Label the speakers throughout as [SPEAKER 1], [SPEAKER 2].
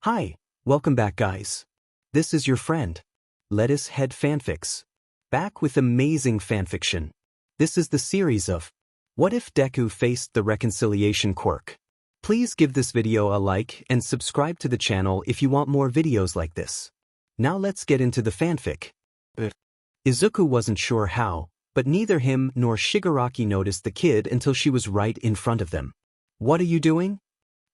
[SPEAKER 1] Hi, welcome back guys. This is your friend, Lettuce Head Fanfics. Back with amazing fanfiction. This is the series of What If Deku Faced the Reconciliation Quirk. Please give this video a like and subscribe to the channel if you want more videos like this. Now let's get into the fanfic. Izuku wasn't sure how, but neither him nor Shigaraki noticed the kid until she was right in front of them. "What are you doing?"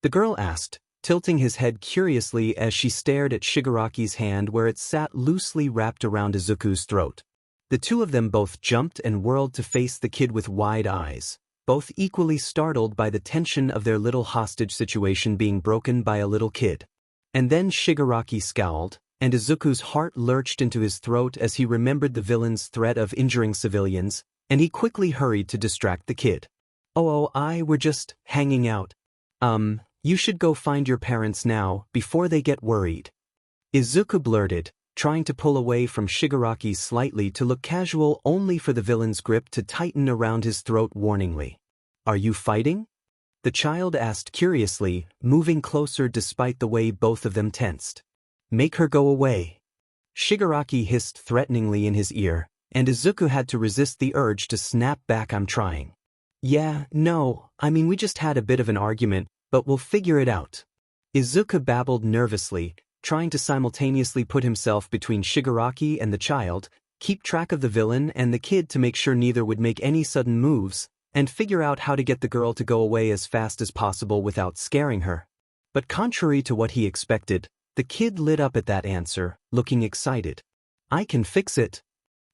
[SPEAKER 1] the girl asked, tilting his head curiously as she stared at Shigaraki's hand where it sat loosely wrapped around Izuku's throat. The two of them both jumped and whirled to face the kid with wide eyes, both equally startled by the tension of their little hostage situation being broken by a little kid. And then Shigaraki scowled, and Izuku's heart lurched into his throat as he remembered the villain's threat of injuring civilians, and he quickly hurried to distract the kid. We're just hanging out. You should go find your parents now, before they get worried," Izuku blurted, trying to pull away from Shigaraki slightly to look casual only for the villain's grip to tighten around his throat warningly. "Are you fighting?" the child asked curiously, moving closer despite the way both of them tensed. "Make her go away," Shigaraki hissed threateningly in his ear, and Izuku had to resist the urge to snap back. "I'm trying." "Yeah, no, we just had a bit of an argument, but we'll figure it out," Izuku babbled nervously, trying to simultaneously put himself between Shigaraki and the child, keep track of the villain and the kid to make sure neither would make any sudden moves, and figure out how to get the girl to go away as fast as possible without scaring her. But contrary to what he expected, the kid lit up at that answer, looking excited. "I can fix it,"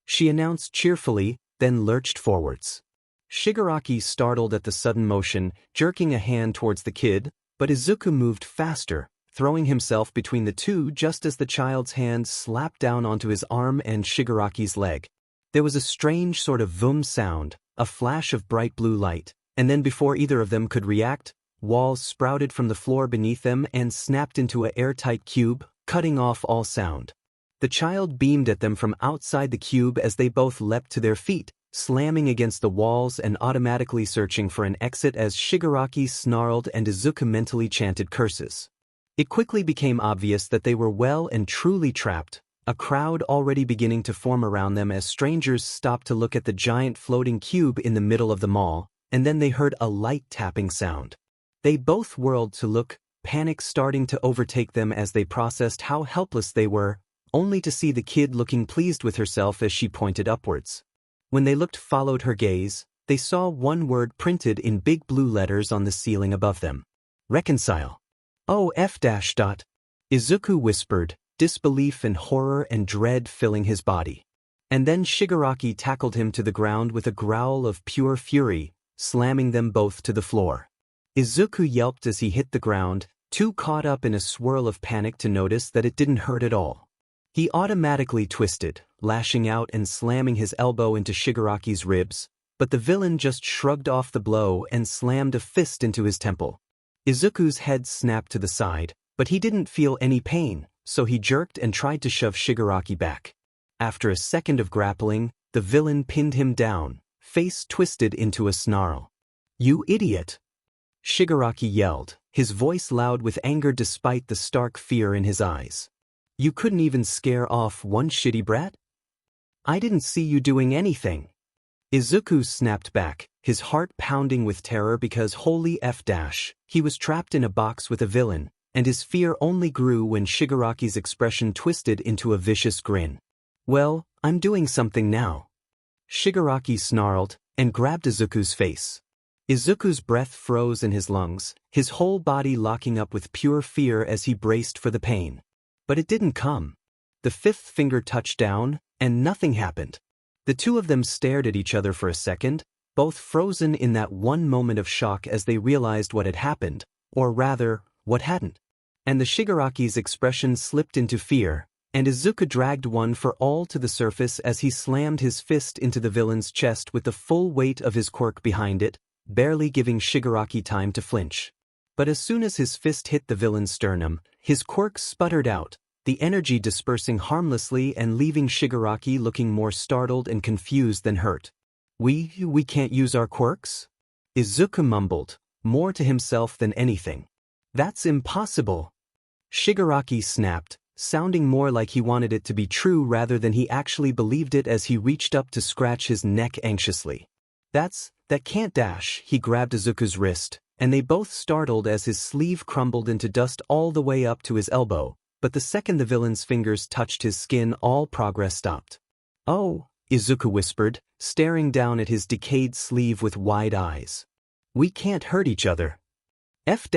[SPEAKER 1] she announced cheerfully, then lurched forwards. Shigaraki startled at the sudden motion, jerking a hand towards the kid, but Izuku moved faster, throwing himself between the two just as the child's hand slapped down onto his arm and Shigaraki's leg. There was a strange sort of vroom sound, a flash of bright blue light, and then before either of them could react, walls sprouted from the floor beneath them and snapped into an airtight cube, cutting off all sound. The child beamed at them from outside the cube as they both leapt to their feet, slamming against the walls and automatically searching for an exit as Shigaraki snarled and Izuku mentally chanted curses. It quickly became obvious that they were well and truly trapped, a crowd already beginning to form around them as strangers stopped to look at the giant floating cube in the middle of the mall, and then they heard a light tapping sound. They both whirled to look, panic starting to overtake them as they processed how helpless they were, only to see the kid looking pleased with herself as she pointed upwards. When they followed her gaze, they saw one word printed in big blue letters on the ceiling above them. "Reconcile." Izuku whispered, disbelief and horror and dread filling his body. And then Shigaraki tackled him to the ground with a growl of pure fury, slamming them both to the floor. Izuku yelped as he hit the ground, too caught up in a swirl of panic to notice that it didn't hurt at all. He automatically twisted, lashing out and slamming his elbow into Shigaraki's ribs, but the villain just shrugged off the blow and slammed a fist into his temple. Izuku's head snapped to the side, but he didn't feel any pain, so he jerked and tried to shove Shigaraki back. After a second of grappling, the villain pinned him down, face twisted into a snarl. "You idiot!" Shigaraki yelled, his voice loud with anger despite the stark fear in his eyes. "You couldn't even scare off one shitty brat? I didn't see you doing anything." Izuku snapped back, his heart pounding with terror because holy he was trapped in a box with a villain, and his fear only grew when Shigaraki's expression twisted into a vicious grin. "Well, I'm doing something now," Shigaraki snarled, and grabbed Izuku's face. Izuku's breath froze in his lungs, his whole body locking up with pure fear as he braced for the pain. But it didn't come. The fifth finger touched down, and nothing happened. The two of them stared at each other for a second, both frozen in that one moment of shock as they realized what had happened, or rather, what hadn't. And the Shigaraki's expression slipped into fear, and Izuku dragged one for all to the surface as he slammed his fist into the villain's chest with the full weight of his quirk behind it, barely giving Shigaraki time to flinch. But as soon as his fist hit the villain's sternum, his quirk sputtered out, the energy dispersing harmlessly and leaving Shigaraki looking more startled and confused than hurt. We can't use our quirks?" Izuku mumbled, more to himself than anything. "That's impossible." Shigaraki snapped, sounding more like he wanted it to be true rather than he actually believed it as he reached up to scratch his neck anxiously. That can't dash. He grabbed Izuku's wrist, and they both startled as his sleeve crumbled into dust all the way up to his elbow, but the second the villain's fingers touched his skin, all progress stopped. "Oh," Izuku whispered, staring down at his decayed sleeve with wide eyes. "We can't hurt each other." F-.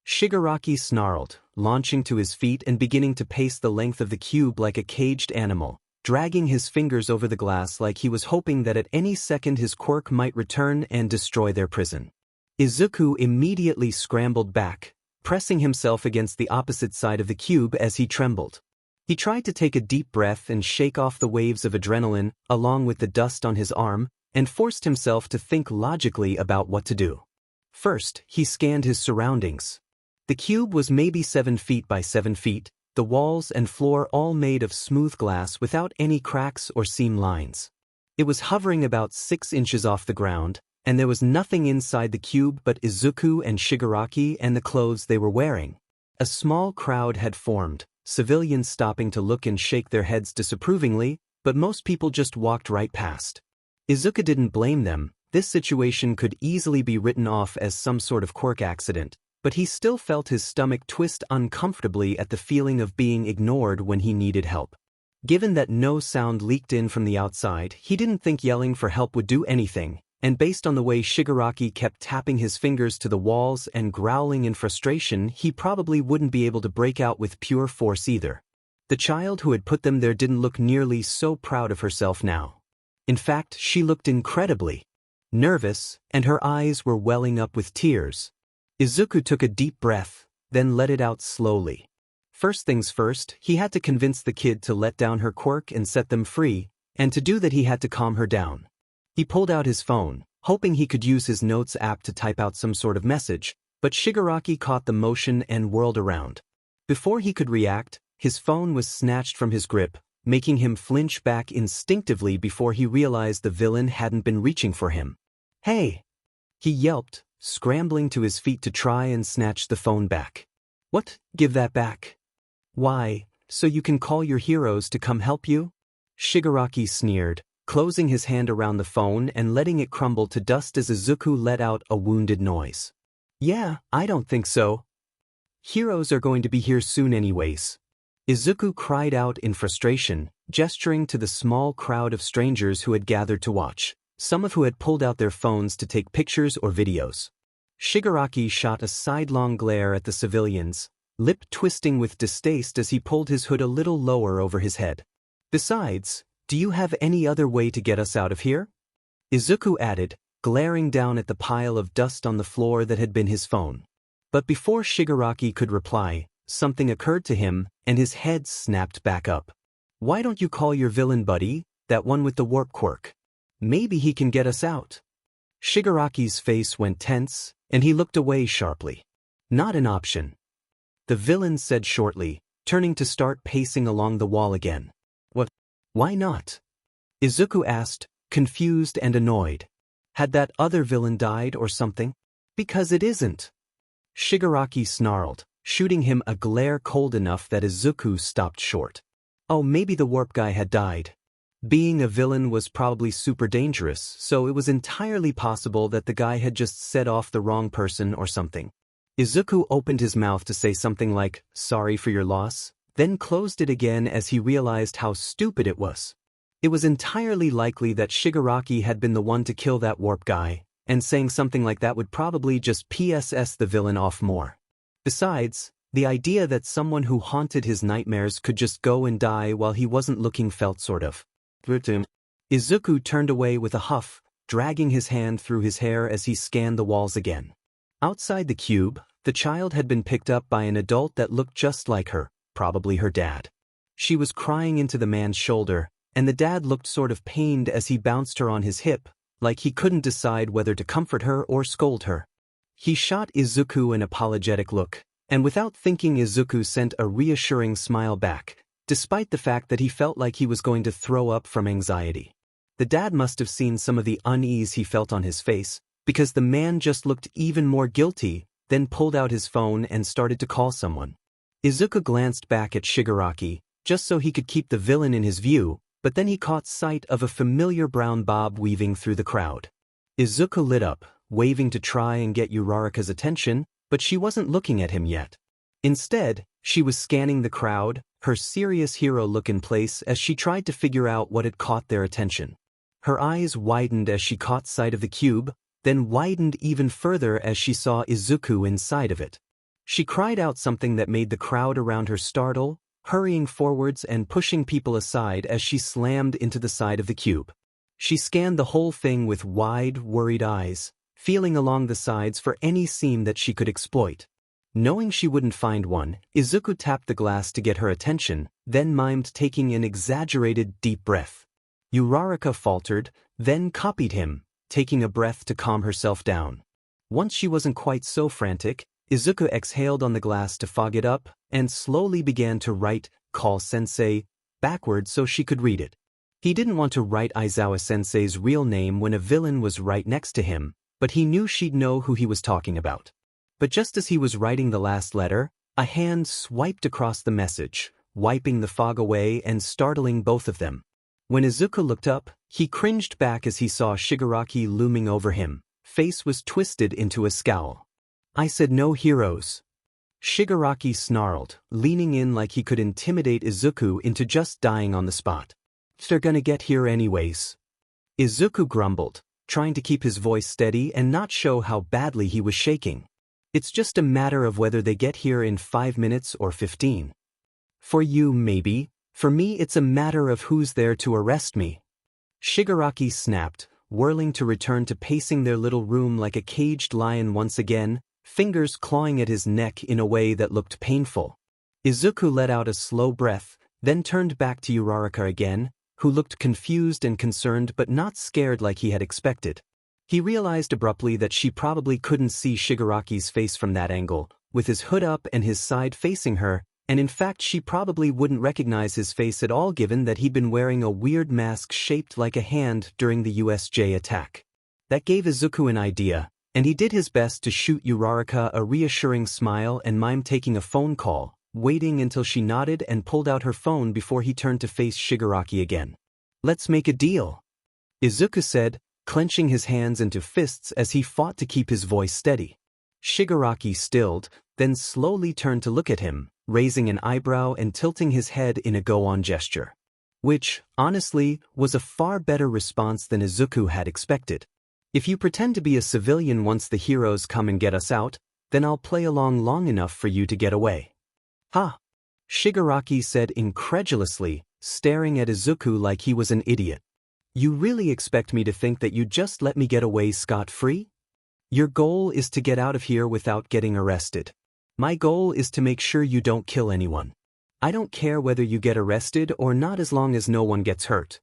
[SPEAKER 1] Shigaraki snarled, launching to his feet and beginning to pace the length of the cube like a caged animal, dragging his fingers over the glass like he was hoping that at any second his quirk might return and destroy their prison. Izuku immediately scrambled back, pressing himself against the opposite side of the cube as he trembled. He tried to take a deep breath and shake off the waves of adrenaline, along with the dust on his arm, and forced himself to think logically about what to do. First, he scanned his surroundings. The cube was maybe 7 feet by 7 feet, the walls and floor all made of smooth glass without any cracks or seam lines. It was hovering about 6 inches off the ground, and there was nothing inside the cube but Izuku and Shigaraki and the clothes they were wearing. A small crowd had formed, civilians stopping to look and shake their heads disapprovingly, but most people just walked right past. Izuku didn't blame them. This situation could easily be written off as some sort of quirk accident, but he still felt his stomach twist uncomfortably at the feeling of being ignored when he needed help. Given that no sound leaked in from the outside, he didn't think yelling for help would do anything, and based on the way Shigaraki kept tapping his fingers to the walls and growling in frustration, he probably wouldn't be able to break out with pure force either. The child who had put them there didn't look nearly so proud of herself now. In fact, she looked incredibly nervous, and her eyes were welling up with tears. Izuku took a deep breath, then let it out slowly. First things first, he had to convince the kid to let down her quirk and set them free, and to do that he had to calm her down. He pulled out his phone, hoping he could use his notes app to type out some sort of message, but Shigaraki caught the motion and whirled around. Before he could react, his phone was snatched from his grip, making him flinch back instinctively before he realized the villain hadn't been reaching for him. "Hey!" he yelped, scrambling to his feet to try and snatch the phone back. "What? Give that back." "Why, so you can call your heroes to come help you?" Shigaraki sneered, closing his hand around the phone and letting it crumble to dust as Izuku let out a wounded noise. "Yeah, I don't think so. Heroes are going to be here soon anyways." Izuku cried out in frustration, gesturing to the small crowd of strangers who had gathered to watch, some of who had pulled out their phones to take pictures or videos. Shigaraki shot a sidelong glare at the civilians, lip twisting with distaste as he pulled his hood a little lower over his head. "Besides, do you have any other way to get us out of here?" Izuku added, glaring down at the pile of dust on the floor that had been his phone. But before Shigaraki could reply, something occurred to him, and his head snapped back up. "Why don't you call your villain buddy, that one with the warp quirk? Maybe he can get us out." Shigaraki's face went tense, and he looked away sharply. "Not an option," the villain said shortly, turning to start pacing along the wall again. "What? Why not?" Izuku asked, confused and annoyed. Had that other villain died or something? "Because it isn't." Shigaraki snarled, shooting him a glare cold enough that Izuku stopped short. Oh, maybe the warp guy had died. Being a villain was probably super dangerous, so it was entirely possible that the guy had just set off the wrong person or something. Izuku opened his mouth to say something like, "Sorry for your loss," then closed it again as he realized how stupid it was. It was entirely likely that Shigaraki had been the one to kill that warp guy, and saying something like that would probably just PSS the villain off more. Besides, the idea that someone who haunted his nightmares could just go and die while he wasn't looking felt sort of. Izuku turned away with a huff, dragging his hand through his hair as he scanned the walls again. Outside the cube, the child had been picked up by an adult that looked just like her, probably her dad. She was crying into the man's shoulder, and the dad looked sort of pained as he bounced her on his hip, like he couldn't decide whether to comfort her or scold her. He shot Izuku an apologetic look, and without thinking Izuku sent a reassuring smile back, despite the fact that he felt like he was going to throw up from anxiety. The dad must have seen some of the unease he felt on his face, because the man just looked even more guilty, then pulled out his phone and started to call someone. Izuku glanced back at Shigaraki, just so he could keep the villain in his view, but then he caught sight of a familiar brown bob weaving through the crowd. Izuku lit up, waving to try and get Uraraka's attention, but she wasn't looking at him yet. Instead, she was scanning the crowd, her serious hero look in place as she tried to figure out what had caught their attention. Her eyes widened as she caught sight of the cube, then widened even further as she saw Izuku inside of it. She cried out something that made the crowd around her startle, hurrying forwards and pushing people aside as she slammed into the side of the cube. She scanned the whole thing with wide, worried eyes, feeling along the sides for any seam that she could exploit. Knowing she wouldn't find one, Izuku tapped the glass to get her attention, then mimed taking an exaggerated deep breath. Uraraka faltered, then copied him, taking a breath to calm herself down. Once she wasn't quite so frantic, Izuku exhaled on the glass to fog it up, and slowly began to write, "Call Sensei," backwards so she could read it. He didn't want to write Aizawa Sensei's real name when a villain was right next to him, but he knew she'd know who he was talking about. But just as he was writing the last letter, a hand swiped across the message, wiping the fog away and startling both of them. When Izuku looked up, he cringed back as he saw Shigaraki looming over him. Face was twisted into a scowl. "I said no heroes." Shigaraki snarled, leaning in like he could intimidate Izuku into just dying on the spot. "They're gonna get here anyways." Izuku grumbled, trying to keep his voice steady and not show how badly he was shaking. "It's just a matter of whether they get here in 5 minutes or 15. For you, maybe. For me, it's a matter of who's there to arrest me." Shigaraki snapped, whirling to return to pacing their little room like a caged lion once again, fingers clawing at his neck in a way that looked painful. Izuku let out a slow breath, then turned back to Uraraka again, who looked confused and concerned but not scared like he had expected. He realized abruptly that she probably couldn't see Shigaraki's face from that angle, with his hood up and his side facing her, and in fact she probably wouldn't recognize his face at all given that he'd been wearing a weird mask shaped like a hand during the USJ attack. That gave Izuku an idea, and he did his best to shoot Uraraka a reassuring smile and mime taking a phone call, waiting until she nodded and pulled out her phone before he turned to face Shigaraki again. "Let's make a deal," Izuku said, clenching his hands into fists as he fought to keep his voice steady. Shigaraki stilled, then slowly turned to look at him, raising an eyebrow and tilting his head in a go-on gesture. Which, honestly, was a far better response than Izuku had expected. "If you pretend to be a civilian once the heroes come and get us out, then I'll play along long enough for you to get away." "Ha!" Shigaraki said incredulously, staring at Izuku like he was an idiot. "You really expect me to think that you'd just let me get away scot-free? Your goal is to get out of here without getting arrested. My goal is to make sure you don't kill anyone. I don't care whether you get arrested or not as long as no one gets hurt."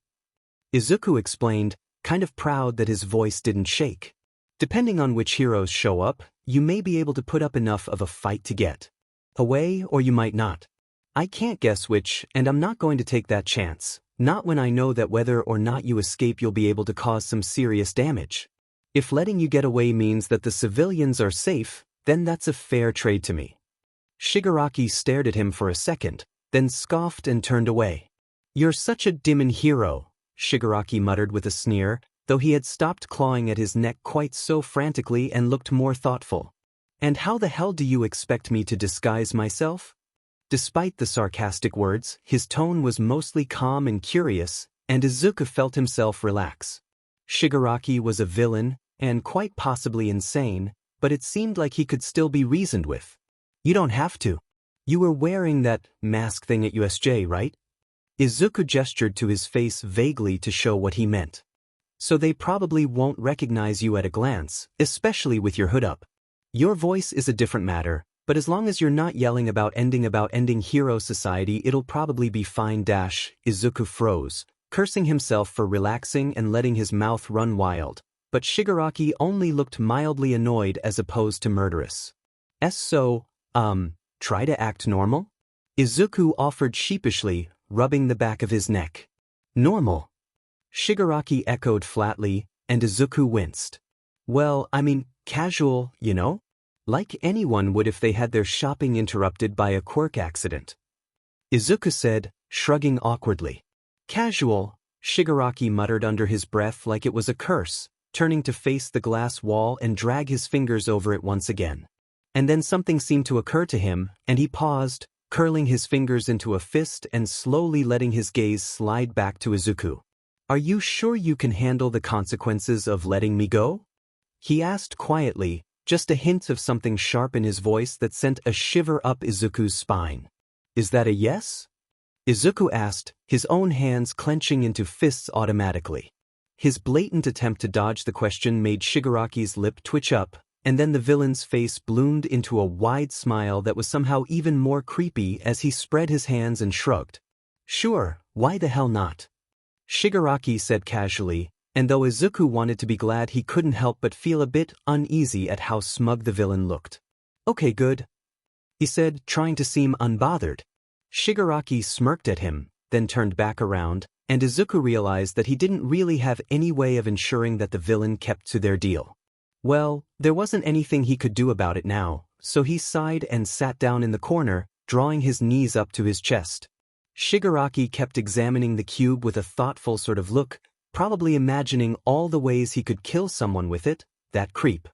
[SPEAKER 1] Izuku explained, kind of proud that his voice didn't shake. "Depending on which heroes show up, you may be able to put up enough of a fight to get away, or you might not. I can't guess which, and I'm not going to take that chance, not when I know that whether or not you escape you'll be able to cause some serious damage. If letting you get away means that the civilians are safe, then that's a fair trade to me." Shigaraki stared at him for a second, then scoffed and turned away. "You're such a demon hero," Shigaraki muttered with a sneer, though he had stopped clawing at his neck quite so frantically and looked more thoughtful. "And how the hell do you expect me to disguise myself?" Despite the sarcastic words, his tone was mostly calm and curious, and Izuku felt himself relax. Shigaraki was a villain, and quite possibly insane, but it seemed like he could still be reasoned with. "You don't have to. You were wearing that mask thing at USJ, right?" Izuku gestured to his face vaguely to show what he meant. "So they probably won't recognize you at a glance, especially with your hood up. Your voice is a different matter, but as long as you're not yelling about ending hero society it'll probably be fine." Izuku froze, cursing himself for relaxing and letting his mouth run wild, but Shigaraki only looked mildly annoyed as opposed to murderous. So, try to act normal?" Izuku offered sheepishly, rubbing the back of his neck. "Normal?" Shigaraki echoed flatly, and Izuku winced. "Well, I mean, casual, you know? Like anyone would if they had their shopping interrupted by a quirk accident. Izuku said, shrugging awkwardly. Casual, Shigaraki muttered under his breath like it was a curse, turning to face the glass wall and drag his fingers over it once again. And then something seemed to occur to him, and he paused, curling his fingers into a fist and slowly letting his gaze slide back to Izuku. Are you sure you can handle the consequences of letting me go? He asked quietly, just a hint of something sharp in his voice that sent a shiver up Izuku's spine. Is that a yes? Izuku asked, his own hands clenching into fists automatically. His blatant attempt to dodge the question made Shigaraki's lip twitch up, and then the villain's face bloomed into a wide smile that was somehow even more creepy as he spread his hands and shrugged. Sure, why the hell not? Shigaraki said casually, and though Izuku wanted to be glad, he couldn't help but feel a bit uneasy at how smug the villain looked. Okay, good, he said, trying to seem unbothered. Shigaraki smirked at him, then turned back around, and Izuku realized that he didn't really have any way of ensuring that the villain kept to their deal. Well, there wasn't anything he could do about it now, so he sighed and sat down in the corner, drawing his knees up to his chest. Shigaraki kept examining the cube with a thoughtful sort of look, probably imagining all the ways he could kill someone with it, that creep.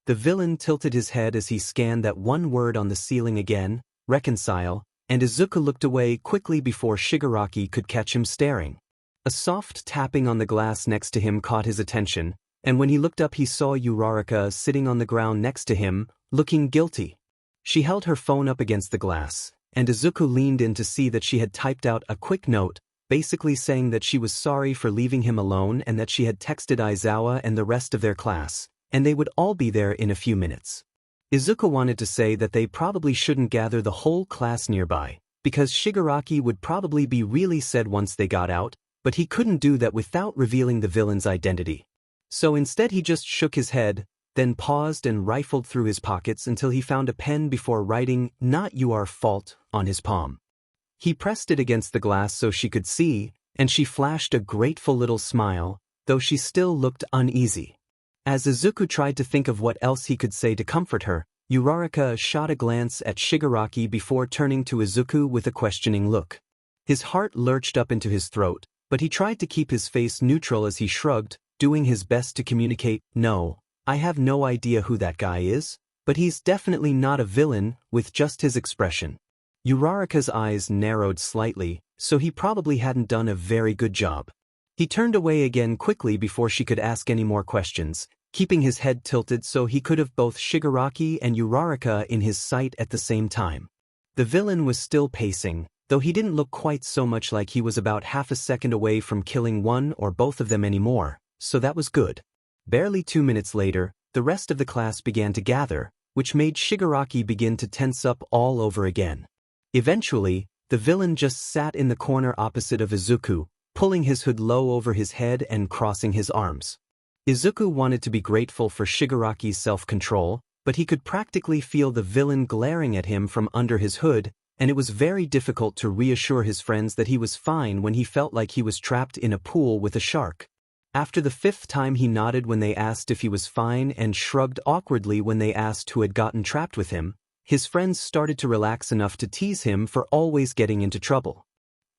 [SPEAKER 1] The villain tilted his head as he scanned that one word on the ceiling again, reconcile, and Izuku looked away quickly before Shigaraki could catch him staring. A soft tapping on the glass next to him caught his attention, and when he looked up he saw Uraraka sitting on the ground next to him, looking guilty. She held her phone up against the glass, and Izuku leaned in to see that she had typed out a quick note, basically saying that she was sorry for leaving him alone and that she had texted Aizawa and the rest of their class, and they would all be there in a few minutes. Izuku wanted to say that they probably shouldn't gather the whole class nearby, because Shigaraki would probably be really sad once they got out, but he couldn't do that without revealing the villain's identity. So instead he just shook his head, then paused and rifled through his pockets until he found a pen before writing "Not your fault" on his palm. He pressed it against the glass so she could see, and she flashed a grateful little smile, though she still looked uneasy. As Izuku tried to think of what else he could say to comfort her, Uraraka shot a glance at Shigaraki before turning to Izuku with a questioning look. His heart lurched up into his throat, but he tried to keep his face neutral as he shrugged, doing his best to communicate, "No, I have no idea who that guy is, but he's definitely not a villain," with just his expression. Uraraka's eyes narrowed slightly, so he probably hadn't done a very good job. He turned away again quickly before she could ask any more questions, keeping his head tilted so he could have both Shigaraki and Uraraka in his sight at the same time. The villain was still pacing, though he didn't look quite so much like he was about half a second away from killing one or both of them anymore, so that was good. Barely 2 minutes later, the rest of the class began to gather, which made Shigaraki begin to tense up all over again. Eventually, the villain just sat in the corner opposite of Izuku, pulling his hood low over his head and crossing his arms. Izuku wanted to be grateful for Shigaraki's self-control, but he could practically feel the villain glaring at him from under his hood, and it was very difficult to reassure his friends that he was fine when he felt like he was trapped in a pool with a shark. After the 5th time he nodded when they asked if he was fine and shrugged awkwardly when they asked who had gotten trapped with him, his friends started to relax enough to tease him for always getting into trouble.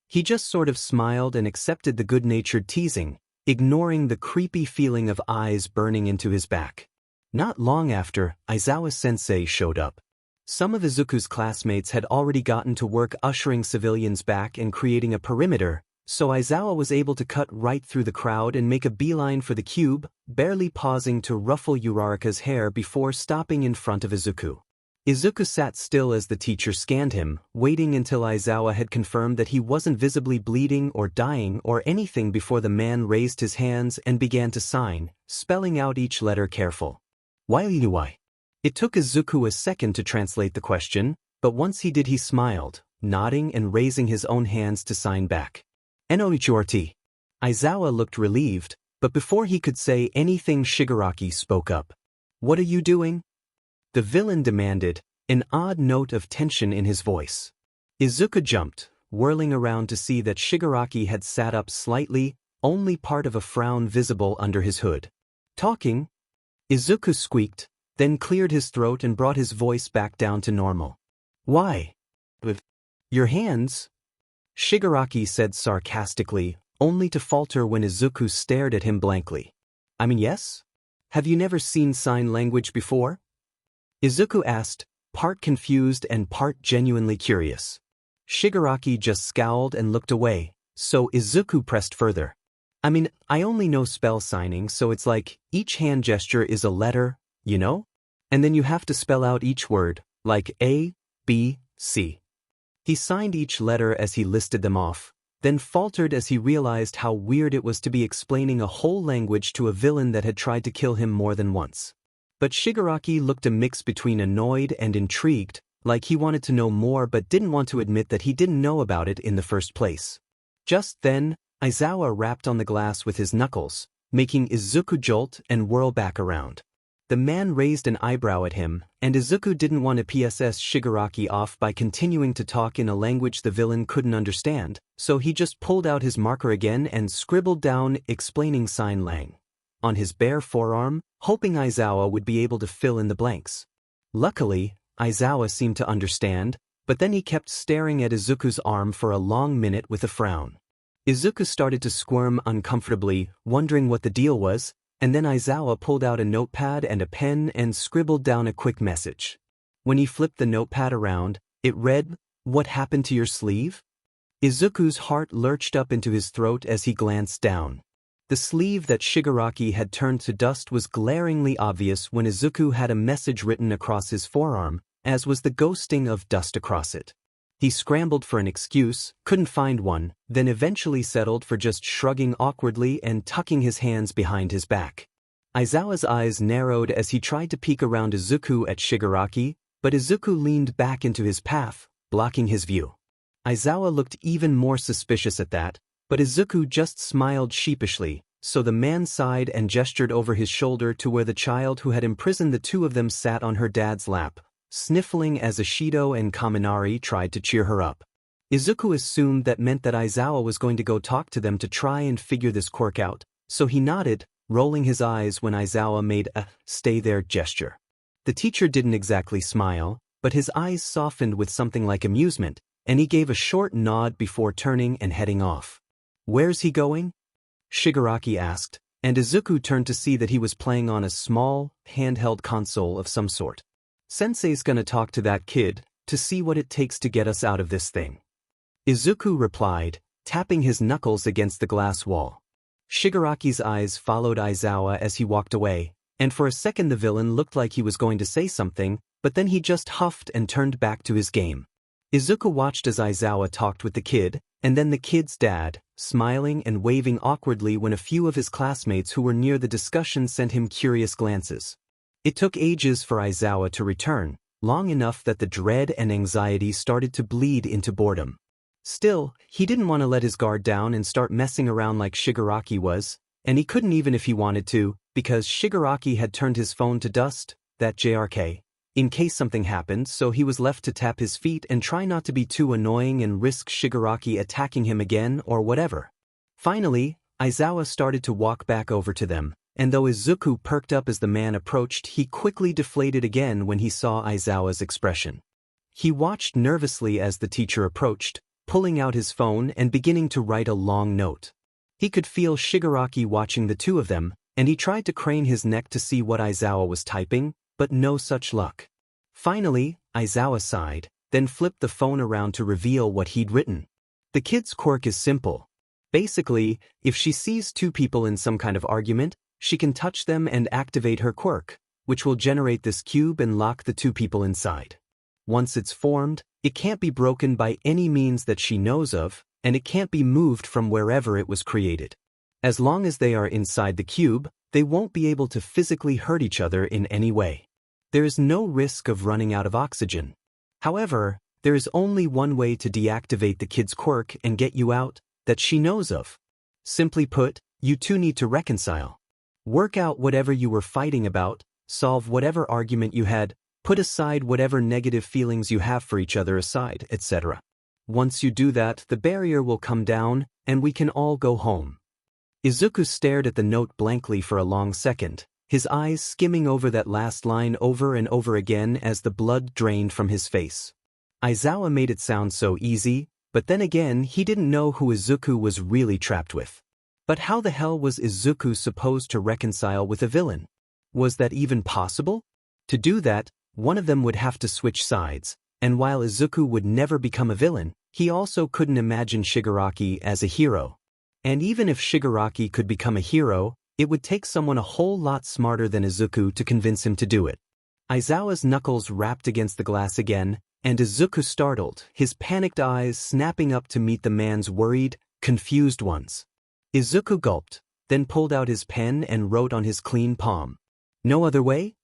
[SPEAKER 1] He just sort of smiled and accepted the good-natured teasing, ignoring the creepy feeling of eyes burning into his back. Not long after, Aizawa-sensei showed up. Some of Izuku's classmates had already gotten to work ushering civilians back and creating a perimeter, so Aizawa was able to cut right through the crowd and make a beeline for the cube, barely pausing to ruffle Uraraka's hair before stopping in front of Izuku. Izuku sat still as the teacher scanned him, waiting until Aizawa had confirmed that he wasn't visibly bleeding or dying or anything before the man raised his hands and began to sign, spelling out each letter careful. Why? It took Izuku a second to translate the question, but once he did he smiled, nodding and raising his own hands to sign back. Noichorti. Aizawa looked relieved, but before he could say anything Shigaraki spoke up. What are you doing? The villain demanded, an odd note of tension in his voice. Izuku jumped, whirling around to see that Shigaraki had sat up slightly, only part of a frown visible under his hood. Talking? Izuku squeaked, then cleared his throat and brought his voice back down to normal. Why? With your hands? Shigaraki said sarcastically, only to falter when Izuku stared at him blankly. I mean, yes? Have you never seen sign language before? Izuku asked, part confused and part genuinely curious. Shigaraki just scowled and looked away, so Izuku pressed further. I mean, I only know spell signing, so it's like, each hand gesture is a letter, you know? And then you have to spell out each word, like A, B, C. He signed each letter as he listed them off, then faltered as he realized how weird it was to be explaining a whole language to a villain that had tried to kill him more than once. But Shigaraki looked a mix between annoyed and intrigued, like he wanted to know more but didn't want to admit that he didn't know about it in the first place. Just then, Aizawa rapped on the glass with his knuckles, making Izuku jolt and whirl back around. The man raised an eyebrow at him, and Izuku didn't want to PSS Shigaraki off by continuing to talk in a language the villain couldn't understand, so he just pulled out his marker again and scribbled down explaining sign lang on his bare forearm, hoping Aizawa would be able to fill in the blanks. Luckily, Aizawa seemed to understand, but then he kept staring at Izuku's arm for a long minute with a frown. Izuku started to squirm uncomfortably, wondering what the deal was, and then Aizawa pulled out a notepad and a pen and scribbled down a quick message. When he flipped the notepad around, it read, "What happened to your sleeve?" Izuku's heart lurched up into his throat as he glanced down. The sleeve that Shigaraki had turned to dust was glaringly obvious when Izuku had a message written across his forearm, as was the ghosting of dust across it. He scrambled for an excuse, couldn't find one, then eventually settled for just shrugging awkwardly and tucking his hands behind his back. Aizawa's eyes narrowed as he tried to peek around Izuku at Shigaraki, but Izuku leaned back into his path, blocking his view. Aizawa looked even more suspicious at that, but Izuku just smiled sheepishly, so the man sighed and gestured over his shoulder to where the child who had imprisoned the two of them sat on her dad's lap, sniffling as Ishido and Kaminari tried to cheer her up. Izuku assumed that meant that Aizawa was going to go talk to them to try and figure this quirk out, so he nodded, rolling his eyes when Aizawa made a "stay there" gesture. The teacher didn't exactly smile, but his eyes softened with something like amusement, and he gave a short nod before turning and heading off. "Where's he going?" Shigaraki asked, and Izuku turned to see that he was playing on a small, handheld console of some sort. "Sensei's gonna talk to that kid, to see what it takes to get us out of this thing," Izuku replied, tapping his knuckles against the glass wall. Shigaraki's eyes followed Aizawa as he walked away, and for a second the villain looked like he was going to say something, but then he just huffed and turned back to his game. Izuku watched as Aizawa talked with the kid, and then the kid's dad, smiling and waving awkwardly when a few of his classmates who were near the discussion sent him curious glances. It took ages for Aizawa to return, long enough that the dread and anxiety started to bleed into boredom. Still, he didn't want to let his guard down and start messing around like Shigaraki was, and he couldn't even if he wanted to, because Shigaraki had turned his phone to dust, that JRK, in case something happened, so he was left to tap his feet and try not to be too annoying and risk Shigaraki attacking him again or whatever. Finally, Aizawa started to walk back over to them, and though Izuku perked up as the man approached, he quickly deflated again when he saw Aizawa's expression. He watched nervously as the teacher approached, pulling out his phone and beginning to write a long note. He could feel Shigaraki watching the two of them, and he tried to crane his neck to see what Aizawa was typing, but no such luck. Finally, Aizawa sighed, then flipped the phone around to reveal what he'd written. The kid's quirk is simple. Basically, if she sees two people in some kind of argument, she can touch them and activate her quirk, which will generate this cube and lock the two people inside. Once it's formed, it can't be broken by any means that she knows of, and it can't be moved from wherever it was created. As long as they are inside the cube, they won't be able to physically hurt each other in any way. There is no risk of running out of oxygen. However, there is only one way to deactivate the kid's quirk and get you out, that she knows of. Simply put, you two need to reconcile. Work out whatever you were fighting about, solve whatever argument you had, put aside whatever negative feelings you have for each other aside, etc. Once you do that, the barrier will come down, and we can all go home. Izuku stared at the note blankly for a long second, his eyes skimming over that last line over and over again as the blood drained from his face. Aizawa made it sound so easy, but then again he didn't know who Izuku was really trapped with. But how the hell was Izuku supposed to reconcile with a villain? Was that even possible? To do that, one of them would have to switch sides, and while Izuku would never become a villain, he also couldn't imagine Shigaraki as a hero. And even if Shigaraki could become a hero, it would take someone a whole lot smarter than Izuku to convince him to do it. Aizawa's knuckles rapped against the glass again, and Izuku startled, his panicked eyes snapping up to meet the man's worried, confused ones. Izuku gulped, then pulled out his pen and wrote on his clean palm. No other way?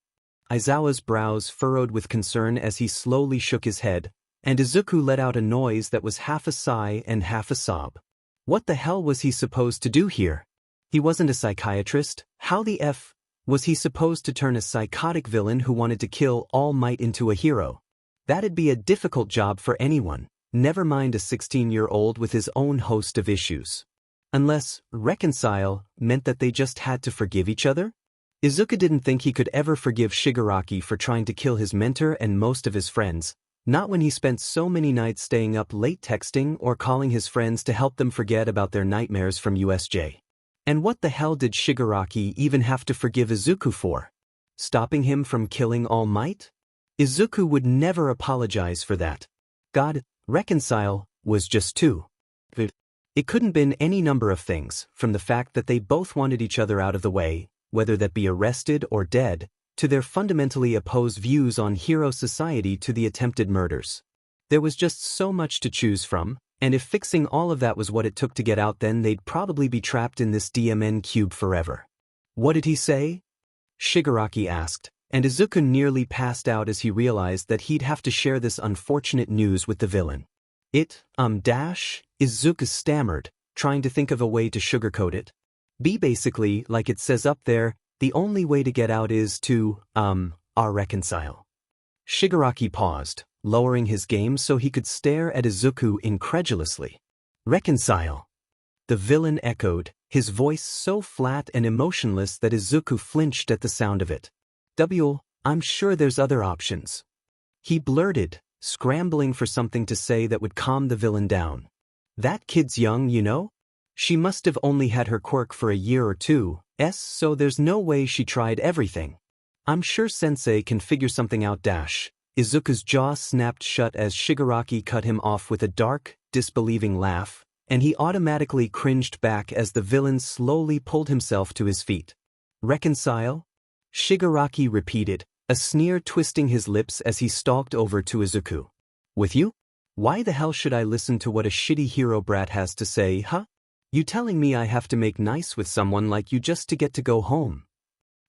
[SPEAKER 1] Aizawa's brows furrowed with concern as he slowly shook his head, and Izuku let out a noise that was half a sigh and half a sob. What the hell was he supposed to do here? He wasn't a psychiatrist. How the F was he supposed to turn a psychotic villain who wanted to kill All Might into a hero? That'd be a difficult job for anyone, never mind a 16-year-old with his own host of issues. Unless reconcile meant that they just had to forgive each other? Izuku didn't think he could ever forgive Shigaraki for trying to kill his mentor and most of his friends, not when he spent so many nights staying up late texting or calling his friends to help them forget about their nightmares from USJ. And what the hell did Shigaraki even have to forgive Izuku for? Stopping him from killing All Might? Izuku would never apologize for that. God, reconcile was just too. It couldn't been any number of things, from the fact that they both wanted each other out of the way, whether that be arrested or dead, to their fundamentally opposed views on hero society to the attempted murders. There was just so much to choose from, and if fixing all of that was what it took to get out, then they'd probably be trapped in this DMN cube forever. What did he say? Shigaraki asked, and Izuku nearly passed out as he realized that he'd have to share this unfortunate news with the villain. Izuku stammered, trying to think of a way to sugarcoat it. Basically, like it says up there, the only way to get out is to, reconcile. Shigaraki paused, lowering his game so he could stare at Izuku incredulously. Reconcile. The villain echoed, his voice so flat and emotionless that Izuku flinched at the sound of it. I'm sure there's other options. He blurted, scrambling for something to say that would calm the villain down. That kid's young, you know? She must have only had her quirk for a year or two, so there's no way she tried everything. I'm sure Sensei can figure something out. Izuku's jaw snapped shut as Shigaraki cut him off with a dark, disbelieving laugh, and he automatically cringed back as the villain slowly pulled himself to his feet. Reconcile? Shigaraki repeated, a sneer twisting his lips as he stalked over to Izuku. With you? Why the hell should I listen to what a shitty hero brat has to say, huh? You telling me I have to make nice with someone like you just to get to go home?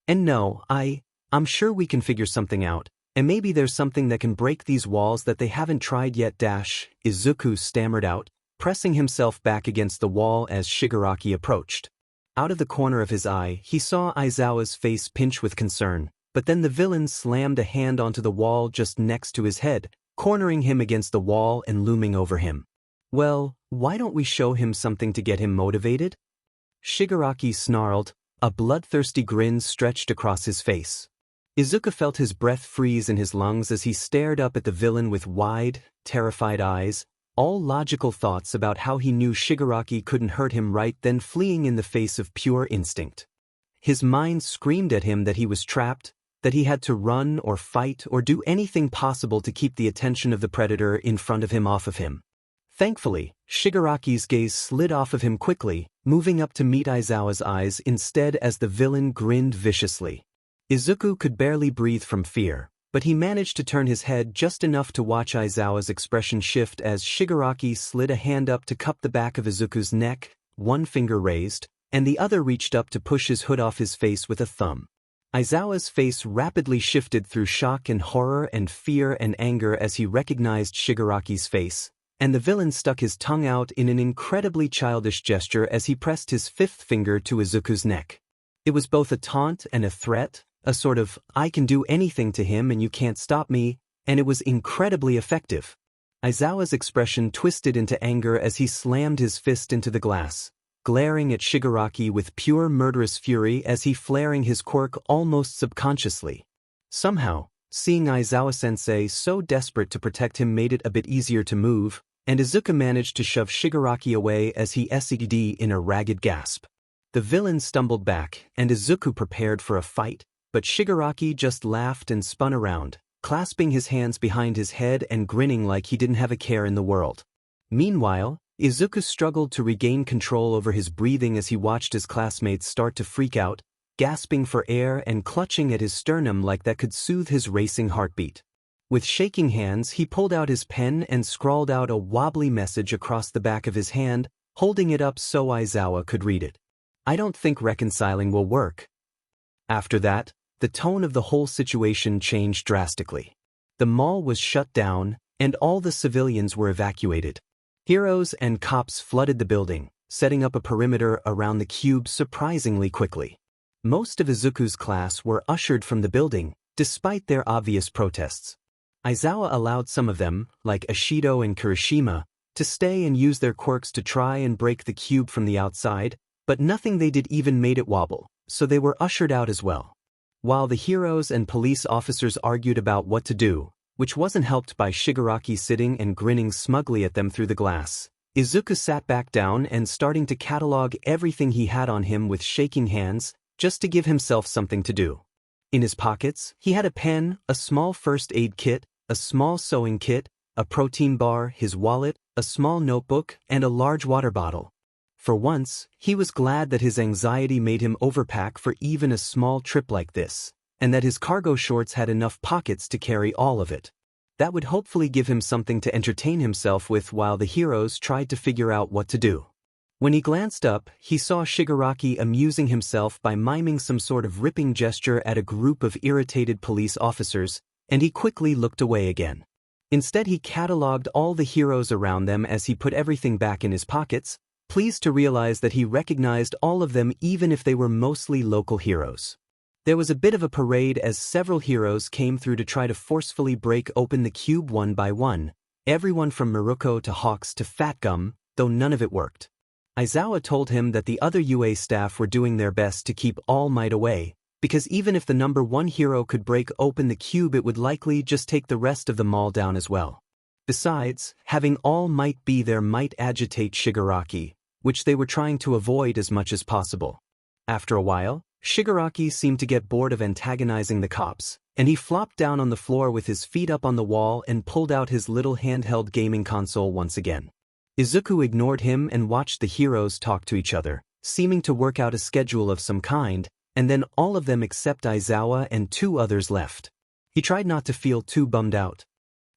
[SPEAKER 1] And no, I'm sure we can figure something out, and maybe there's something that can break these walls that they haven't tried yet. Izuku stammered out, pressing himself back against the wall as Shigaraki approached. Out of the corner of his eye, he saw Aizawa's face pinch with concern, but then the villain slammed a hand onto the wall just next to his head, cornering him against the wall and looming over him. Well, why don't we show him something to get him motivated? Shigaraki snarled, a bloodthirsty grin stretched across his face. Izuku felt his breath freeze in his lungs as he stared up at the villain with wide, terrified eyes, all logical thoughts about how he knew Shigaraki couldn't hurt him right then fleeing in the face of pure instinct. His mind screamed at him that he was trapped, that he had to run or fight or do anything possible to keep the attention of the predator in front of him off of him. Thankfully, Shigaraki's gaze slid off of him quickly, moving up to meet Aizawa's eyes instead as the villain grinned viciously. Izuku could barely breathe from fear, but he managed to turn his head just enough to watch Aizawa's expression shift as Shigaraki slid a hand up to cup the back of Izuku's neck, one finger raised, and the other reached up to push his hood off his face with a thumb. Aizawa's face rapidly shifted through shock and horror and fear and anger as he recognized Shigaraki's face, and the villain stuck his tongue out in an incredibly childish gesture as he pressed his fifth finger to Izuku's neck. It was both a taunt and a threat, a sort of, I can do anything to him and you can't stop me, and it was incredibly effective. Aizawa's expression twisted into anger as he slammed his fist into the glass, glaring at Shigaraki with pure murderous fury as he flaring his quirk almost subconsciously. Somehow, seeing Aizawa-sensei so desperate to protect him made it a bit easier to move, and Izuku managed to shove Shigaraki away as he SED in a ragged gasp. The villain stumbled back, and Izuku prepared for a fight, but Shigaraki just laughed and spun around, clasping his hands behind his head and grinning like he didn't have a care in the world. Meanwhile, Izuku struggled to regain control over his breathing as he watched his classmates start to freak out, gasping for air and clutching at his sternum like that could soothe his racing heartbeat. With shaking hands, he pulled out his pen and scrawled out a wobbly message across the back of his hand, holding it up so Aizawa could read it. "I don't think reconciling will work." After that, the tone of the whole situation changed drastically. The mall was shut down, and all the civilians were evacuated. Heroes and cops flooded the building, setting up a perimeter around the cube surprisingly quickly. Most of Izuku's class were ushered from the building, despite their obvious protests. Aizawa allowed some of them, like Ashido and Kirishima, to stay and use their quirks to try and break the cube from the outside, but nothing they did even made it wobble, so they were ushered out as well. While the heroes and police officers argued about what to do, which wasn't helped by Shigaraki sitting and grinning smugly at them through the glass, Izuku sat back down and starting to catalog everything he had on him with shaking hands, just to give himself something to do. In his pockets, he had a pen, a small first aid kit, a small sewing kit, a protein bar, his wallet, a small notebook, and a large water bottle. For once, he was glad that his anxiety made him overpack for even a small trip like this, and that his cargo shorts had enough pockets to carry all of it. That would hopefully give him something to entertain himself with while the heroes tried to figure out what to do. When he glanced up, he saw Shigaraki amusing himself by miming some sort of ripping gesture at a group of irritated police officers, and he quickly looked away again. Instead, he cataloged all the heroes around them as he put everything back in his pockets, pleased to realize that he recognized all of them even if they were mostly local heroes. There was a bit of a parade as several heroes came through to try to forcefully break open the cube one by one, everyone from Miruko to Hawks to Fat Gum, though none of it worked. Aizawa told him that the other UA staff were doing their best to keep All Might away, because even if the number one hero could break open the cube, it would likely just take the rest of the mall down as well. Besides, having All Might be there might agitate Shigaraki, which they were trying to avoid as much as possible. After a while, Shigaraki seemed to get bored of antagonizing the cops, and he flopped down on the floor with his feet up on the wall and pulled out his little handheld gaming console once again. Izuku ignored him and watched the heroes talk to each other, seeming to work out a schedule of some kind, and then all of them except Aizawa and two others left. He tried not to feel too bummed out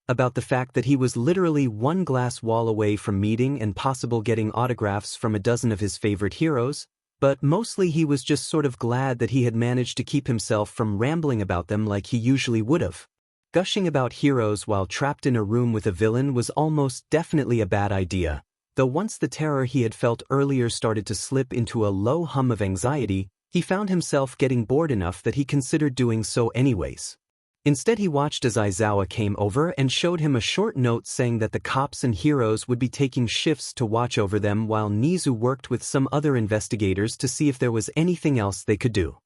[SPEAKER 1] about the fact that he was literally one glass wall away from meeting and possible getting autographs from a dozen of his favorite heroes, but mostly he was just sort of glad that he had managed to keep himself from rambling about them like he usually would have. Gushing about heroes while trapped in a room with a villain was almost definitely a bad idea, though once the terror he had felt earlier started to slip into a low hum of anxiety, he found himself getting bored enough that he considered doing so anyways. Instead, he watched as Aizawa came over and showed him a short note saying that the cops and heroes would be taking shifts to watch over them while Nizu worked with some other investigators to see if there was anything else they could do.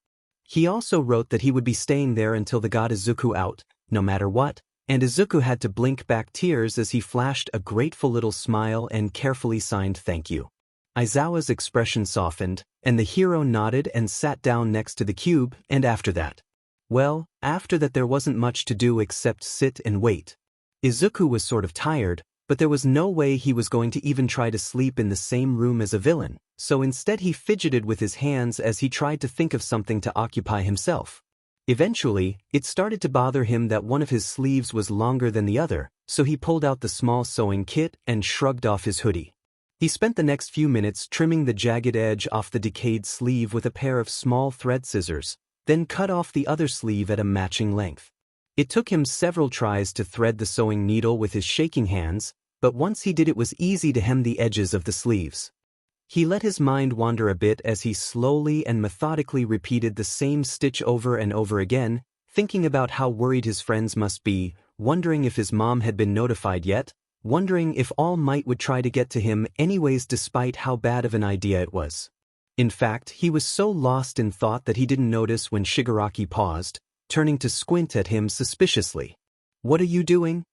[SPEAKER 1] He also wrote that he would be staying there until they got Izuku out, no matter what, and Izuku had to blink back tears as he flashed a grateful little smile and carefully signed thank you. Aizawa's expression softened, and the hero nodded and sat down next to the cube, and after that, well, after that there wasn't much to do except sit and wait. Izuku was sort of tired, but there was no way he was going to even try to sleep in the same room as a villain, so instead he fidgeted with his hands as he tried to think of something to occupy himself. Eventually, it started to bother him that one of his sleeves was longer than the other, so he pulled out the small sewing kit and shrugged off his hoodie. He spent the next few minutes trimming the jagged edge off the decayed sleeve with a pair of small thread scissors, then cut off the other sleeve at a matching length. It took him several tries to thread the sewing needle with his shaking hands, but once he did, it was easy to hem the edges of the sleeves. He let his mind wander a bit as he slowly and methodically repeated the same stitch over and over again, thinking about how worried his friends must be, wondering if his mom had been notified yet, wondering if All Might would try to get to him anyways despite how bad of an idea it was. In fact, he was so lost in thought that he didn't notice when Shigaraki paused, turning to squint at him suspiciously. "What are you doing?"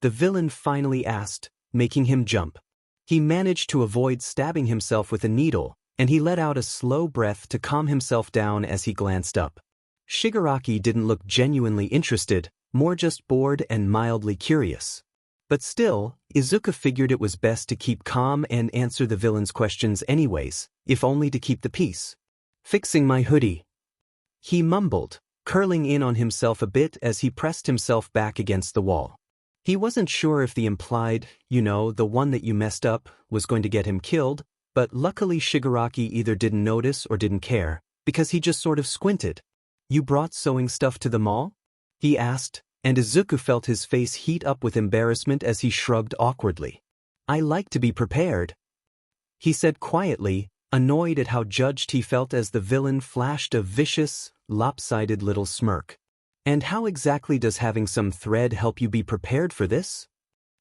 [SPEAKER 1] the villain finally asked, making him jump. He managed to avoid stabbing himself with a needle, and he let out a slow breath to calm himself down as he glanced up. Shigaraki didn't look genuinely interested, more just bored and mildly curious. But still, Izuku figured it was best to keep calm and answer the villain's questions anyways, if only to keep the peace. "Fixing my hoodie," he mumbled, curling in on himself a bit as he pressed himself back against the wall. He wasn't sure if the implied, the one that you messed up, was going to get him killed, but luckily Shigaraki either didn't notice or didn't care, because he just sort of squinted. "You brought sewing stuff to the mall?" he asked, and Izuku felt his face heat up with embarrassment as he shrugged awkwardly. "I like to be prepared," he said quietly, annoyed at how judged he felt as the villain flashed a vicious, lopsided little smirk. "And how exactly does having some thread help you be prepared for this?"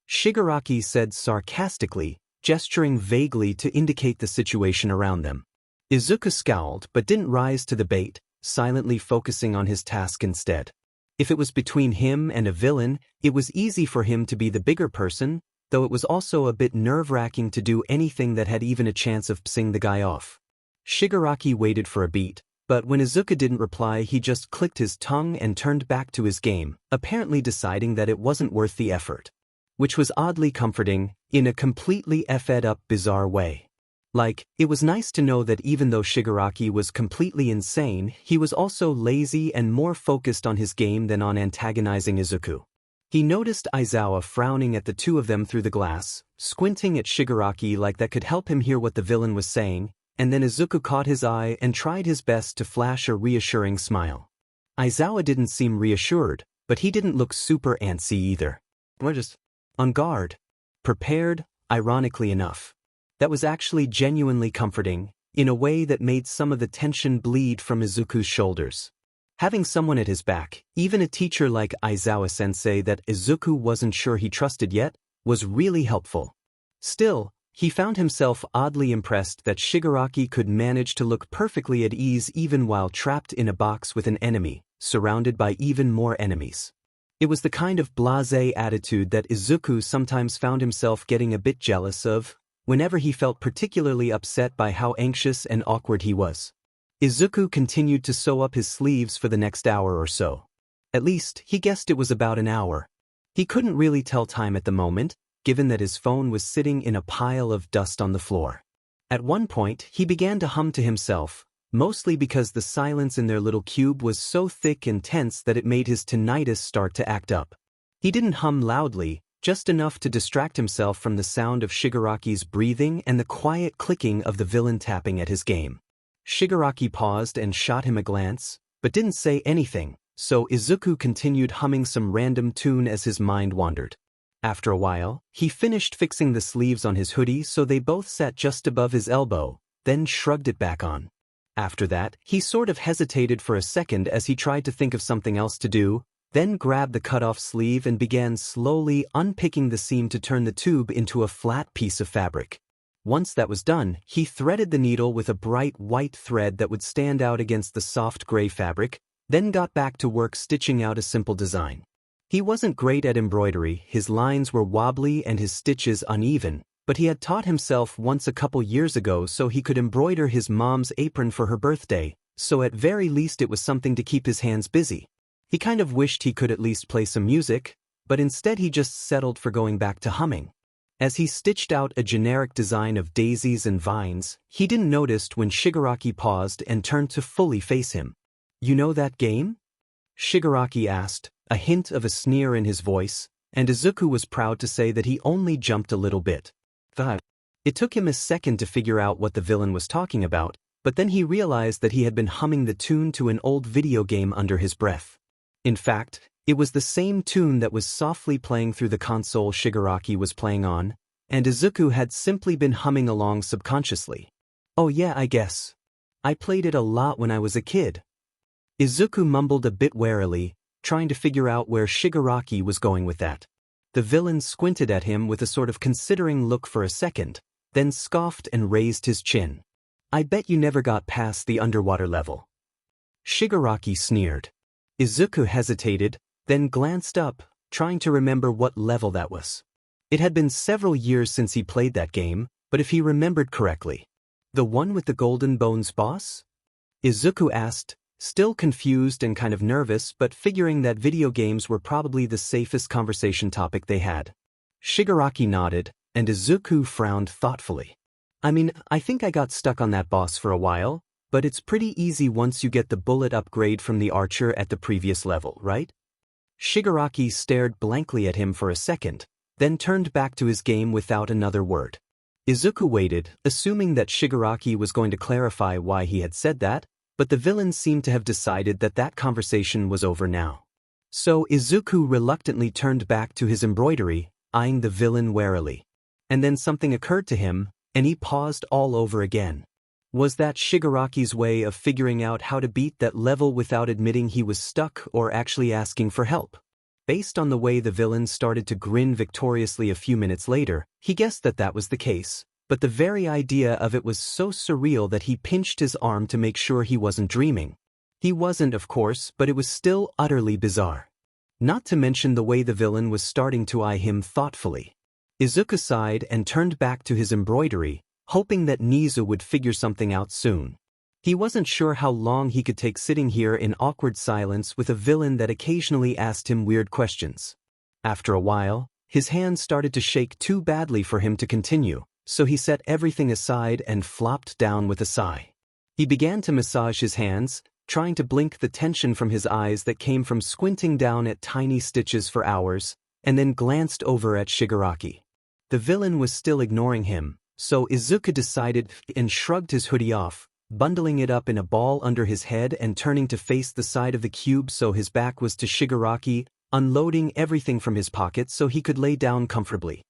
[SPEAKER 1] Shigaraki said sarcastically, gesturing vaguely to indicate the situation around them. Izuku scowled but didn't rise to the bait, silently focusing on his task instead. If it was between him and a villain, it was easy for him to be the bigger person, though it was also a bit nerve-wracking to do anything that had even a chance of pissing the guy off. Shigaraki waited for a beat, but when Izuku didn't reply he just clicked his tongue and turned back to his game, apparently deciding that it wasn't worth the effort. Which was oddly comforting, in a completely effed-up bizarre way. Like, it was nice to know that even though Shigaraki was completely insane, he was also lazy and more focused on his game than on antagonizing Izuku. He noticed Aizawa frowning at the two of them through the glass, squinting at Shigaraki like that could help him hear what the villain was saying, and then Izuku caught his eye and tried his best to flash a reassuring smile. Aizawa didn't seem reassured, but he didn't look super antsy either. We're just on guard. Prepared, ironically enough. That was actually genuinely comforting, in a way that made some of the tension bleed from Izuku's shoulders. Having someone at his back, even a teacher like Aizawa-sensei that Izuku wasn't sure he trusted yet, was really helpful. Still, he found himself oddly impressed that Shigaraki could manage to look perfectly at ease even while trapped in a box with an enemy, surrounded by even more enemies. It was the kind of blasé attitude that Izuku sometimes found himself getting a bit jealous of, whenever he felt particularly upset by how anxious and awkward he was. Izuku continued to sew up his sleeves for the next hour or so. At least, he guessed it was about an hour. He couldn't really tell time at the moment, given that his phone was sitting in a pile of dust on the floor. At one point, he began to hum to himself, mostly because the silence in their little cube was so thick and tense that it made his tinnitus start to act up. He didn't hum loudly, just enough to distract himself from the sound of Shigaraki's breathing and the quiet clicking of the villain tapping at his game. Shigaraki paused and shot him a glance, but didn't say anything, so Izuku continued humming some random tune as his mind wandered. After a while, he finished fixing the sleeves on his hoodie so they both sat just above his elbow, then shrugged it back on. After that, he sort of hesitated for a second as he tried to think of something else to do, then grabbed the cut-off sleeve and began slowly unpicking the seam to turn the tube into a flat piece of fabric. Once that was done, he threaded the needle with a bright white thread that would stand out against the soft gray fabric, then got back to work stitching out a simple design. He wasn't great at embroidery, his lines were wobbly and his stitches uneven, but he had taught himself once a couple years ago so he could embroider his mom's apron for her birthday, so at very least it was something to keep his hands busy. He kind of wished he could at least play some music, but instead he just settled for going back to humming. As he stitched out a generic design of daisies and vines, he didn't notice when Shigaraki paused and turned to fully face him. "You know that game?" Shigaraki asked, a hint of a sneer in his voice, and Izuku was proud to say that he only jumped a little bit. It took him a second to figure out what the villain was talking about, but then he realized that he had been humming the tune to an old video game under his breath. In fact, it was the same tune that was softly playing through the console Shigaraki was playing on, and Izuku had simply been humming along subconsciously. "Oh yeah, I guess. I played it a lot when I was a kid." Izuku mumbled a bit warily, trying to figure out where Shigaraki was going with that. The villain squinted at him with a sort of considering look for a second, then scoffed and raised his chin. I bet you never got past the underwater level. Shigaraki sneered. Izuku hesitated, then glanced up, trying to remember what level that was. It had been several years since he played that game, but if he remembered correctly. The one with the Golden Bones boss? Izuku asked, still confused and kind of nervous but figuring that video games were probably the safest conversation topic they had. Shigaraki nodded, and Izuku frowned thoughtfully. I mean, I think I got stuck on that boss for a while, but it's pretty easy once you get the bullet upgrade from the archer at the previous level, right? Shigaraki stared blankly at him for a second, then turned back to his game without another word. Izuku waited, assuming that Shigaraki was going to clarify why he had said that, but the villain seemed to have decided that that conversation was over now. So Izuku reluctantly turned back to his embroidery, eyeing the villain warily. And then something occurred to him, and he paused all over again. Was that Shigaraki's way of figuring out how to beat that level without admitting he was stuck or actually asking for help? Based on the way the villain started to grin victoriously a few minutes later, he guessed that that was the case, but the very idea of it was so surreal that he pinched his arm to make sure he wasn't dreaming. He wasn't, of course, but it was still utterly bizarre. Not to mention the way the villain was starting to eye him thoughtfully. Izuku sighed and turned back to his embroidery, hoping that Nizu would figure something out soon. He wasn't sure how long he could take sitting here in awkward silence with a villain that occasionally asked him weird questions. After a while, his hands started to shake too badly for him to continue, so he set everything aside and flopped down with a sigh. He began to massage his hands, trying to blink the tension from his eyes that came from squinting down at tiny stitches for hours, and then glanced over at Shigaraki. The villain was still ignoring him, so Izuku decided and shrugged his hoodie off, bundling it up in a ball under his head and turning to face the side of the cube so his back was to Shigaraki, unloading everything from his pocket so he could lay down comfortably.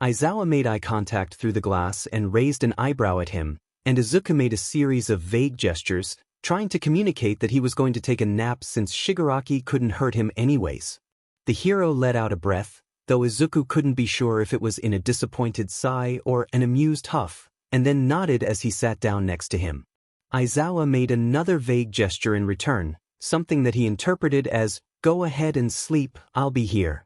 [SPEAKER 1] Aizawa made eye contact through the glass and raised an eyebrow at him, and Izuku made a series of vague gestures, trying to communicate that he was going to take a nap since Shigaraki couldn't hurt him anyways. The hero let out a breath, though Izuku couldn't be sure if it was in a disappointed sigh or an amused huff, and then nodded as he sat down next to him. Aizawa made another vague gesture in return, something that he interpreted as, "Go ahead and sleep, I'll be here."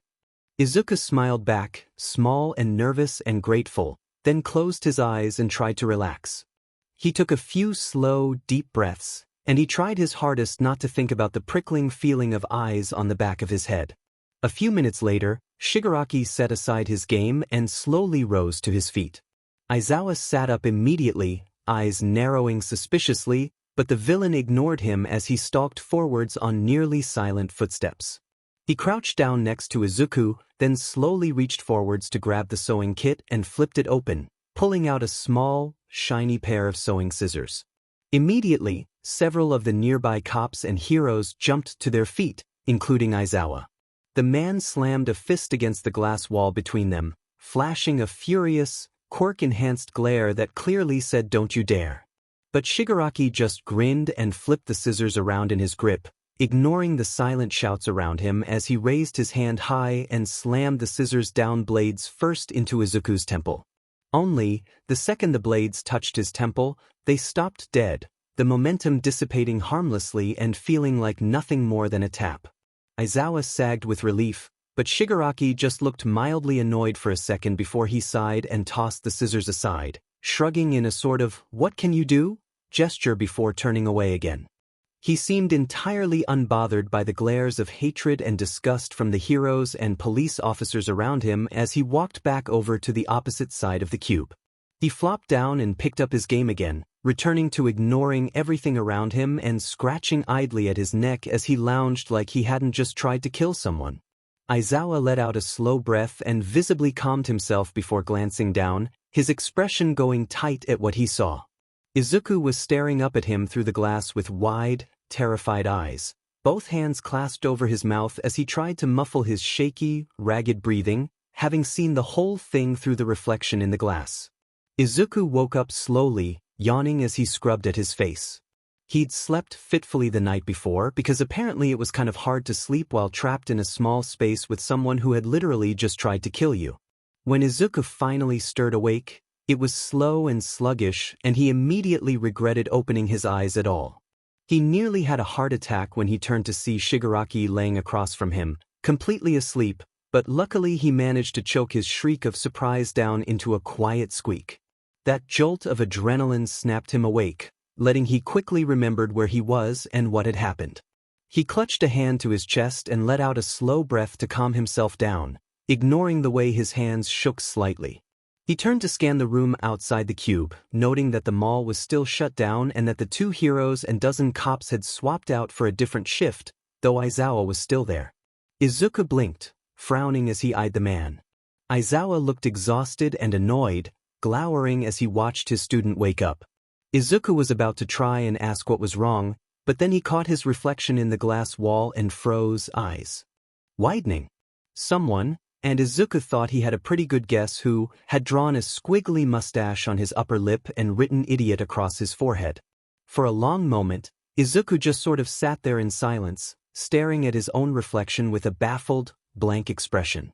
[SPEAKER 1] Izuku smiled back, small and nervous and grateful, then closed his eyes and tried to relax. He took a few slow, deep breaths, and he tried his hardest not to think about the prickling feeling of eyes on the back of his head. A few minutes later, Shigaraki set aside his game and slowly rose to his feet. Aizawa sat up immediately, eyes narrowing suspiciously, but the villain ignored him as he stalked forwards on nearly silent footsteps. He crouched down next to Izuku, then slowly reached forwards to grab the sewing kit and flipped it open, pulling out a small, shiny pair of sewing scissors. Immediately, several of the nearby cops and heroes jumped to their feet, including Aizawa. The man slammed a fist against the glass wall between them, flashing a furious, quirk-enhanced glare that clearly said "Don't you dare." But Shigaraki just grinned and flipped the scissors around in his grip, ignoring the silent shouts around him as he raised his hand high and slammed the scissors down blades first into Izuku's temple. Only, the second the blades touched his temple, they stopped dead, the momentum dissipating harmlessly and feeling like nothing more than a tap. Aizawa sagged with relief, but Shigaraki just looked mildly annoyed for a second before he sighed and tossed the scissors aside, shrugging in a sort of "what can you do?" gesture before turning away again. He seemed entirely unbothered by the glares of hatred and disgust from the heroes and police officers around him as he walked back over to the opposite side of the cube. He flopped down and picked up his game again, returning to ignoring everything around him and scratching idly at his neck as he lounged like he hadn't just tried to kill someone. Aizawa let out a slow breath and visibly calmed himself before glancing down, his expression going tight at what he saw. Izuku was staring up at him through the glass with wide, terrified eyes, both hands clasped over his mouth as he tried to muffle his shaky, ragged breathing, having seen the whole thing through the reflection in the glass. Izuku woke up slowly, yawning as he scrubbed at his face. He'd slept fitfully the night before because apparently it was kind of hard to sleep while trapped in a small space with someone who had literally just tried to kill you. When Izuku finally stirred awake, it was slow and sluggish, and he immediately regretted opening his eyes at all. He nearly had a heart attack when he turned to see Shigaraki laying across from him, completely asleep, but luckily he managed to choke his shriek of surprise down into a quiet squeak. That jolt of adrenaline snapped him awake, letting he quickly remembered where he was and what had happened. He clutched a hand to his chest and let out a slow breath to calm himself down, ignoring the way his hands shook slightly. He turned to scan the room outside the cube, noting that the mall was still shut down and that the 2 heroes and dozen cops had swapped out for a different shift, though Aizawa was still there. Izuku blinked, frowning as he eyed the man. Aizawa looked exhausted and annoyed, glowering as he watched his student wake up. Izuku was about to try and ask what was wrong, but then he caught his reflection in the glass wall and froze, eyes widening. Someone, and Izuku thought he had a pretty good guess who, had drawn a squiggly mustache on his upper lip and written idiot across his forehead. For a long moment, Izuku just sort of sat there in silence, staring at his own reflection with a baffled, blank expression.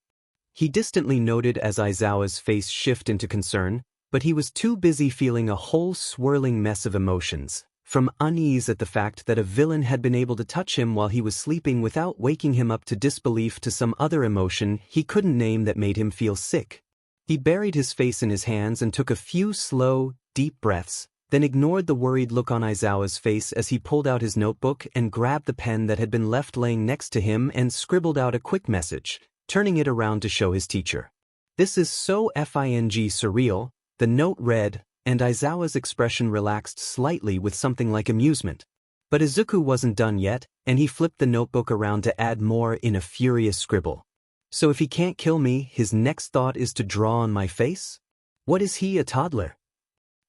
[SPEAKER 1] He distantly noted as Aizawa's face shift into concern, but he was too busy feeling a whole swirling mess of emotions, from unease at the fact that a villain had been able to touch him while he was sleeping without waking him up to disbelief to some other emotion he couldn't name that made him feel sick. He buried his face in his hands and took a few slow, deep breaths, then ignored the worried look on Aizawa's face as he pulled out his notebook and grabbed the pen that had been left laying next to him and scribbled out a quick message, turning it around to show his teacher. "This is so fing surreal," the note read, and Aizawa's expression relaxed slightly with something like amusement. But Izuku wasn't done yet, and he flipped the notebook around to add more in a furious scribble. "So if he can't kill me, his next thought is to draw on my face? What is he, a toddler?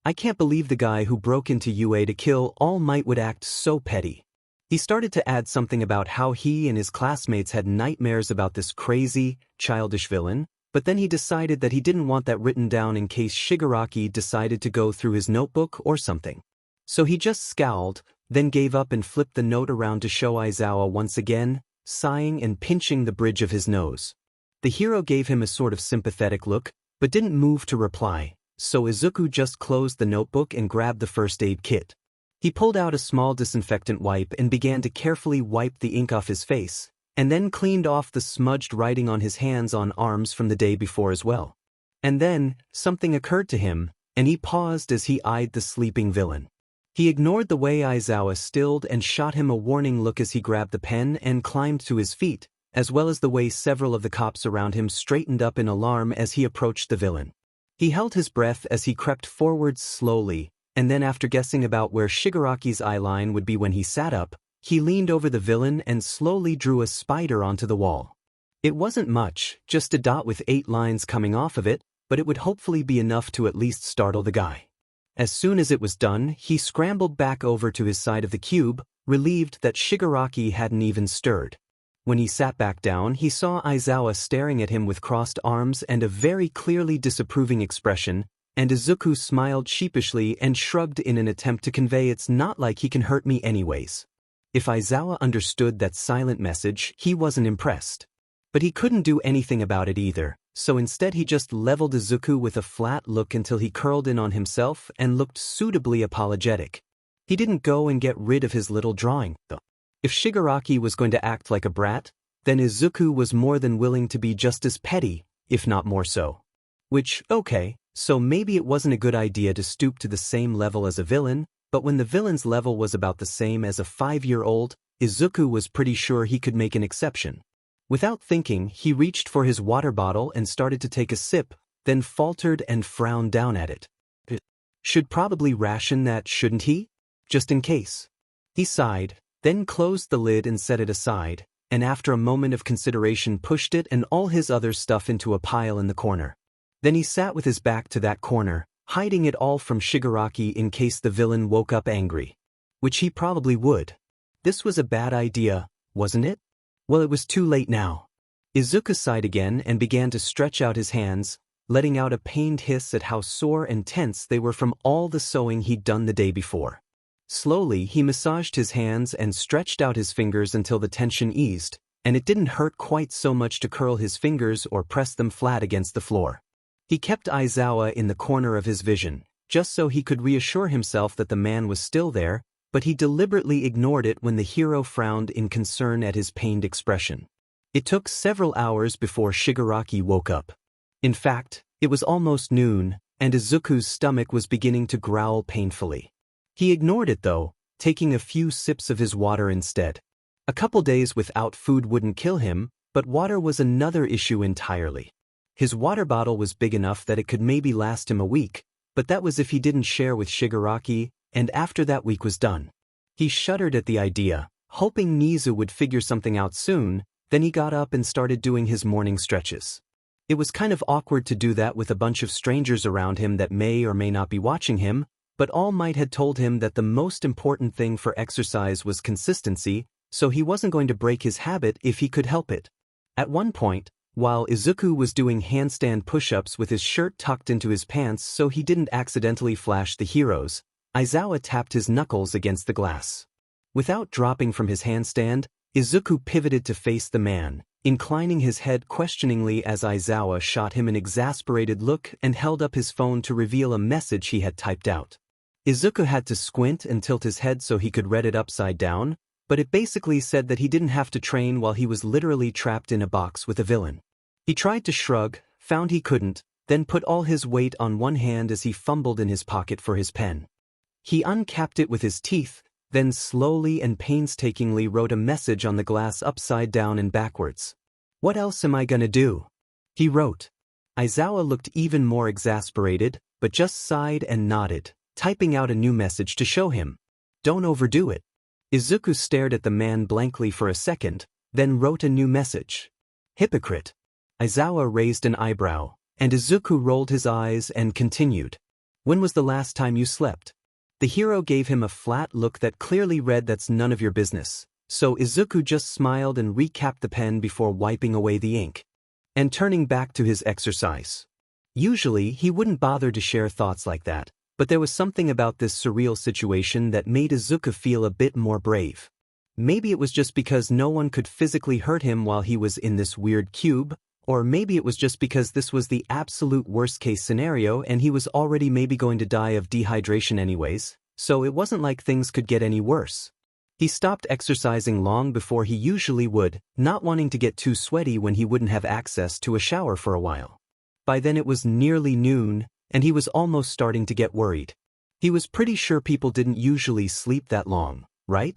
[SPEAKER 1] I can't believe the guy who broke into UA to kill All Might would act so petty." He started to add something about how he and his classmates had nightmares about this crazy, childish villain, but then he decided that he didn't want that written down in case Shigaraki decided to go through his notebook or something. So he just scowled, then gave up and flipped the note around to show Aizawa once again, sighing and pinching the bridge of his nose. The hero gave him a sort of sympathetic look, but didn't move to reply, so Izuku just closed the notebook and grabbed the first aid kit. He pulled out a small disinfectant wipe and began to carefully wipe the ink off his face, and then cleaned off the smudged writing on his hands on arms from the day before as well. And then, something occurred to him, and he paused as he eyed the sleeping villain. He ignored the way Aizawa stilled and shot him a warning look as he grabbed the pen and climbed to his feet, as well as the way several of the cops around him straightened up in alarm as he approached the villain. He held his breath as he crept forward slowly, and then after guessing about where Shigaraki's eyeline would be when he sat up, he leaned over the villain and slowly drew a spider onto the wall. It wasn't much, just a dot with 8 lines coming off of it, but it would hopefully be enough to at least startle the guy. As soon as it was done, he scrambled back over to his side of the cube, relieved that Shigaraki hadn't even stirred. When he sat back down, he saw Aizawa staring at him with crossed arms and a very clearly disapproving expression, and Izuku smiled sheepishly and shrugged in an attempt to convey it's not like he can hurt me anyways. If Aizawa understood that silent message, he wasn't impressed. But he couldn't do anything about it either, so instead he just leveled Izuku with a flat look until he curled in on himself and looked suitably apologetic. He didn't go and get rid of his little drawing, though. If Shigaraki was going to act like a brat, then Izuku was more than willing to be just as petty, if not more so. Which, okay, so maybe it wasn't a good idea to stoop to the same level as a villain, but when the villain's level was about the same as a 5-year-old, Izuku was pretty sure he could make an exception. Without thinking, he reached for his water bottle and started to take a sip, then faltered and frowned down at it. Should probably ration that, shouldn't he? Just in case. He sighed, then closed the lid and set it aside, and after a moment of consideration pushed it and all his other stuff into a pile in the corner. Then he sat with his back to that corner, hiding it all from Shigaraki in case the villain woke up angry. Which he probably would. This was a bad idea, wasn't it? Well, it was too late now. Izuku sighed again and began to stretch out his hands, letting out a pained hiss at how sore and tense they were from all the sewing he'd done the day before. Slowly he massaged his hands and stretched out his fingers until the tension eased, and it didn't hurt quite so much to curl his fingers or press them flat against the floor. He kept Aizawa in the corner of his vision, just so he could reassure himself that the man was still there, but he deliberately ignored it when the hero frowned in concern at his pained expression. It took several hours before Shigaraki woke up. In fact, it was almost noon, and Izuku's stomach was beginning to growl painfully. He ignored it though, taking a few sips of his water instead. A couple days without food wouldn't kill him, but water was another issue entirely. His water bottle was big enough that it could maybe last him a week, but that was if he didn't share with Shigaraki, and after that week was done. He shuddered at the idea, hoping Nizu would figure something out soon. Then he got up and started doing his morning stretches. It was kind of awkward to do that with a bunch of strangers around him that may or may not be watching him, but All Might had told him that the most important thing for exercise was consistency, so he wasn't going to break his habit if he could help it. At one point, while Izuku was doing handstand push-ups with his shirt tucked into his pants so he didn't accidentally flash the heroes, Aizawa tapped his knuckles against the glass. Without dropping from his handstand, Izuku pivoted to face the man, inclining his head questioningly as Aizawa shot him an exasperated look and held up his phone to reveal a message he had typed out. Izuku had to squint and tilt his head so he could read it upside down, but it basically said that he didn't have to train while he was literally trapped in a box with a villain. He tried to shrug, found he couldn't, then put all his weight on one hand as he fumbled in his pocket for his pen. He uncapped it with his teeth, then slowly and painstakingly wrote a message on the glass upside down and backwards. "What else am I gonna do?" he wrote. Aizawa looked even more exasperated, but just sighed and nodded, typing out a new message to show him. "Don't overdo it." Izuku stared at the man blankly for a second, then wrote a new message. "Hypocrite." Aizawa raised an eyebrow, and Izuku rolled his eyes and continued. "When was the last time you slept?" The hero gave him a flat look that clearly read "That's none of your business," so Izuku just smiled and recapped the pen before wiping away the ink and turning back to his exercise. Usually he wouldn't bother to share thoughts like that, but there was something about this surreal situation that made Izuku feel a bit more brave. Maybe it was just because no one could physically hurt him while he was in this weird cube, or maybe it was just because this was the absolute worst-case scenario and he was already maybe going to die of dehydration anyways, so it wasn't like things could get any worse. He stopped exercising long before he usually would, not wanting to get too sweaty when he wouldn't have access to a shower for a while. By then it was nearly noon, and he was almost starting to get worried. He was pretty sure people didn't usually sleep that long, right?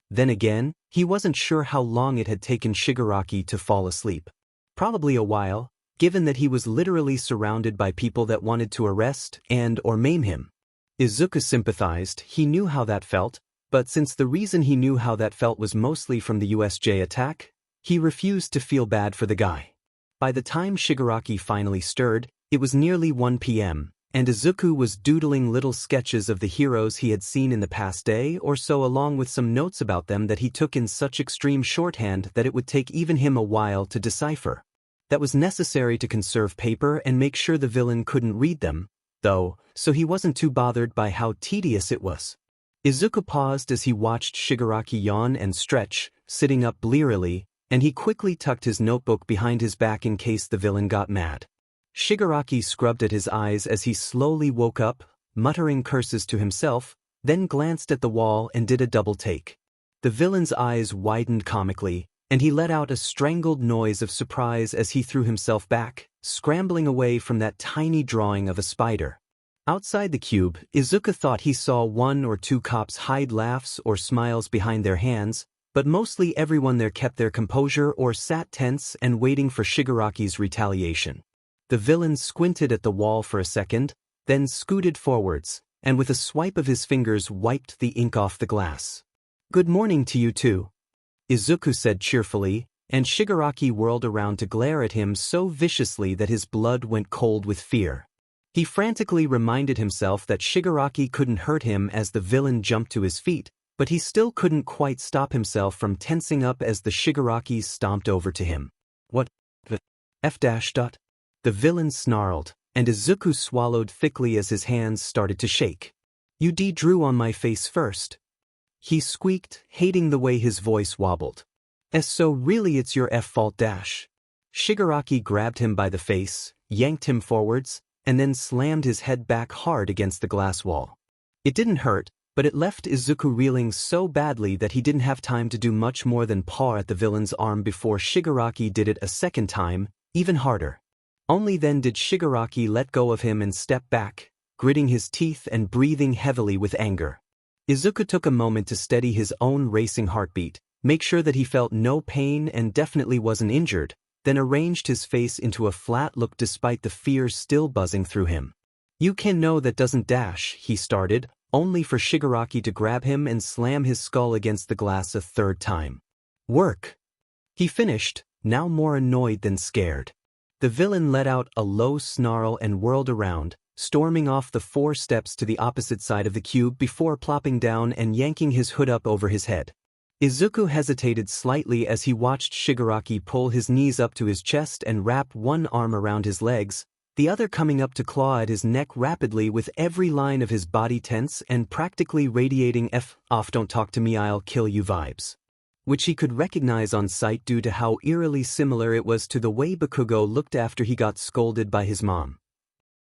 [SPEAKER 1] Then again, he wasn't sure how long it had taken Shigaraki to fall asleep. Probably a while, given that he was literally surrounded by people that wanted to arrest and/or maim him. Izuku sympathized. He knew how that felt, but since the reason he knew how that felt was mostly from the USJ attack, he refused to feel bad for the guy. By the time Shigaraki finally stirred, it was nearly 1 p.m., and Izuku was doodling little sketches of the heroes he had seen in the past day or so along with some notes about them that he took in such extreme shorthand that it would take even him a while to decipher. That was necessary to conserve paper and make sure the villain couldn't read them, though, so he wasn't too bothered by how tedious it was. Izuku paused as he watched Shigaraki yawn and stretch, sitting up blearily, and he quickly tucked his notebook behind his back in case the villain got mad. Shigaraki scrubbed at his eyes as he slowly woke up, muttering curses to himself, then glanced at the wall and did a double take. The villain's eyes widened comically, and he let out a strangled noise of surprise as he threw himself back, scrambling away from that tiny drawing of a spider. Outside the cube, Izuku thought he saw 1 or 2 cops hide laughs or smiles behind their hands, but mostly everyone there kept their composure or sat tense and waiting for Shigaraki's retaliation. The villain squinted at the wall for a second, then scooted forwards, and with a swipe of his fingers wiped the ink off the glass. "Good morning to you too," Izuku said cheerfully, and Shigaraki whirled around to glare at him so viciously that his blood went cold with fear. He frantically reminded himself that Shigaraki couldn't hurt him as the villain jumped to his feet, but he still couldn't quite stop himself from tensing up as the Shigarakis stomped over to him. "What the F-?" The villain snarled, and Izuku swallowed thickly as his hands started to shake. "You drew on my face first," he squeaked, hating the way his voice wobbled. So really it's your fault dash. Shigaraki grabbed him by the face, yanked him forwards, and then slammed his head back hard against the glass wall. It didn't hurt, but it left Izuku reeling so badly that he didn't have time to do much more than paw at the villain's arm before Shigaraki did it a second time, even harder. Only then did Shigaraki let go of him and step back, gritting his teeth and breathing heavily with anger. Izuku took a moment to steady his own racing heartbeat, make sure that he felt no pain and definitely wasn't injured, then arranged his face into a flat look despite the fear still buzzing through him. "You can know that doesn't dash," he started, only for Shigaraki to grab him and slam his skull against the glass a third time. "Work," he finished, now more annoyed than scared. The villain let out a low snarl and whirled around, storming off the 4 steps to the opposite side of the cube before plopping down and yanking his hood up over his head. Izuku hesitated slightly as he watched Shigaraki pull his knees up to his chest and wrap one arm around his legs, the other coming up to claw at his neck rapidly with every line of his body tense and practically radiating "F off, don't talk to me, I'll kill you" vibes, which he could recognize on sight due to how eerily similar it was to the way Bakugo looked after he got scolded by his mom.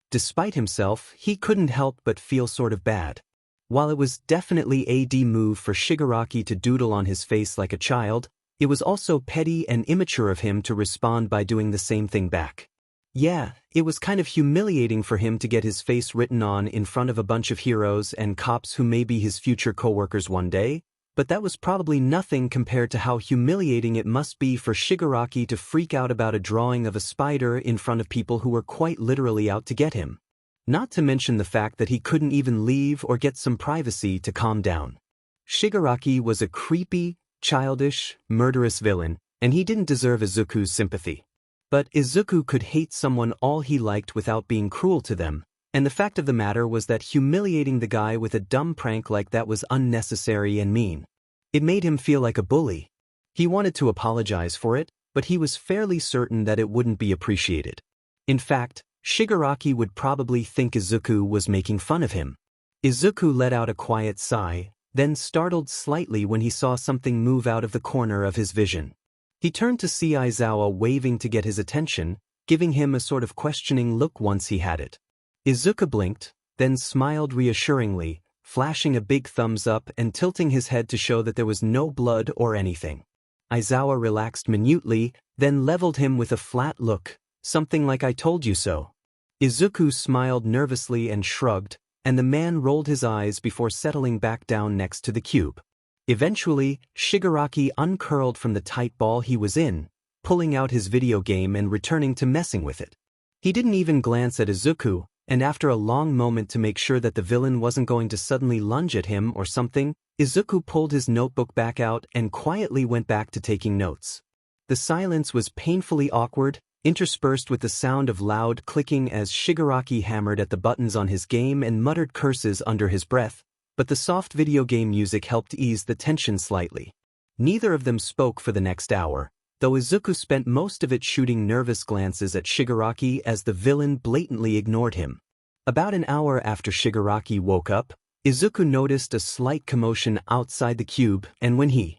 [SPEAKER 1] Despite himself, he couldn't help but feel sort of bad. While it was definitely a move for Shigaraki to doodle on his face like a child, it was also petty and immature of him to respond by doing the same thing back. Yeah, it was kind of humiliating for him to get his face written on in front of a bunch of heroes and cops who may be his future co-workers one day, but that was probably nothing compared to how humiliating it must be for Shigaraki to freak out about a drawing of a spider in front of people who were quite literally out to get him. Not to mention the fact that he couldn't even leave or get some privacy to calm down. Shigaraki was a creepy, childish, murderous villain, and he didn't deserve Izuku's sympathy. But Izuku could hate someone all he liked without being cruel to them, and the fact of the matter was that humiliating the guy with a dumb prank like that was unnecessary and mean. It made him feel like a bully. He wanted to apologize for it, but he was fairly certain that it wouldn't be appreciated. In fact, Shigaraki would probably think Izuku was making fun of him. Izuku let out a quiet sigh, then startled slightly when he saw something move out of the corner of his vision. He turned to see Aizawa waving to get his attention, giving him a sort of questioning look once he had it. Izuku blinked, then smiled reassuringly, flashing a big thumbs up and tilting his head to show that there was no blood or anything. Aizawa relaxed minutely, then leveled him with a flat look, something like "I told you so." Izuku smiled nervously and shrugged, and the man rolled his eyes before settling back down next to the cube. Eventually, Shigaraki uncurled from the tight ball he was in, pulling out his video game and returning to messing with it. He didn't even glance at Izuku, and after a long moment to make sure that the villain wasn't going to suddenly lunge at him or something, Izuku pulled his notebook back out and quietly went back to taking notes. The silence was painfully awkward, interspersed with the sound of loud clicking as Shigaraki hammered at the buttons on his game and muttered curses under his breath, but the soft video game music helped ease the tension slightly. Neither of them spoke for the next hour, though Izuku spent most of it shooting nervous glances at Shigaraki as the villain blatantly ignored him. About an hour after Shigaraki woke up, Izuku noticed a slight commotion outside the cube, and when he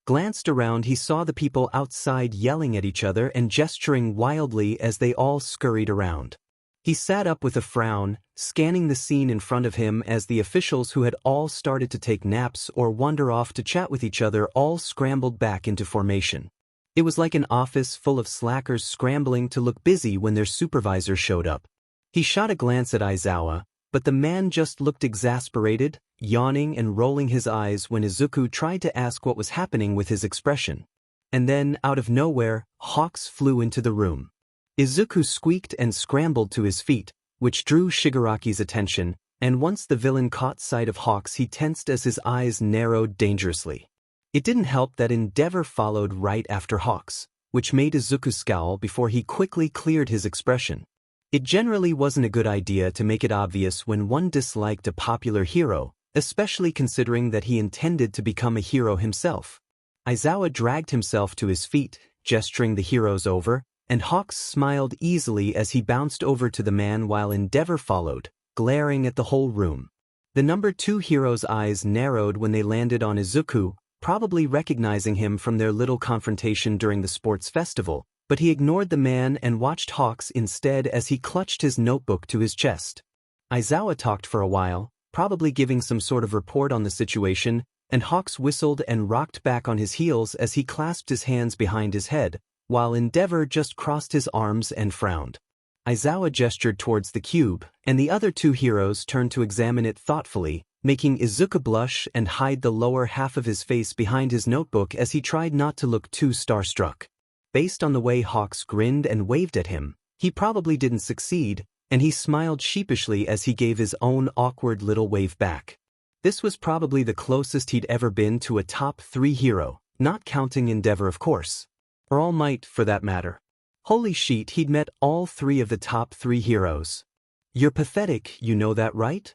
[SPEAKER 1] glanced around he saw the people outside yelling at each other and gesturing wildly as they all scurried around. He sat up with a frown, scanning the scene in front of him as the officials who had all started to take naps or wander off to chat with each other all scrambled back into formation. It was like an office full of slackers scrambling to look busy when their supervisor showed up. He shot a glance at Aizawa, but the man just looked exasperated, yawning and rolling his eyes when Izuku tried to ask what was happening with his expression. And then, out of nowhere, Hawks flew into the room. Izuku squeaked and scrambled to his feet, which drew Shigaraki's attention, and once the villain caught sight of Hawks he tensed as his eyes narrowed dangerously. It didn't help that Endeavor followed right after Hawks, which made Izuku scowl before he quickly cleared his expression. It generally wasn't a good idea to make it obvious when one disliked a popular hero, especially considering that he intended to become a hero himself. Aizawa dragged himself to his feet, gesturing the heroes over, and Hawks smiled easily as he bounced over to the man while Endeavor followed, glaring at the whole room. The number 2 hero's eyes narrowed when they landed on Izuku, probably recognizing him from their little confrontation during the sports festival, but he ignored the man and watched Hawks instead as he clutched his notebook to his chest. Aizawa talked for a while, probably giving some sort of report on the situation, and Hawks whistled and rocked back on his heels as he clasped his hands behind his head, while Endeavor just crossed his arms and frowned. Aizawa gestured towards the cube, and the other 2 heroes turned to examine it thoughtfully, making Izuku blush and hide the lower half of his face behind his notebook as he tried not to look too starstruck. Based on the way Hawks grinned and waved at him, he probably didn't succeed, and he smiled sheepishly as he gave his own awkward little wave back. This was probably the closest he'd ever been to a top 3 hero, not counting Endeavor of course. Or All Might for that matter. Holy shit, he'd met all 3 of the top 3 heroes. You're pathetic, you know that right?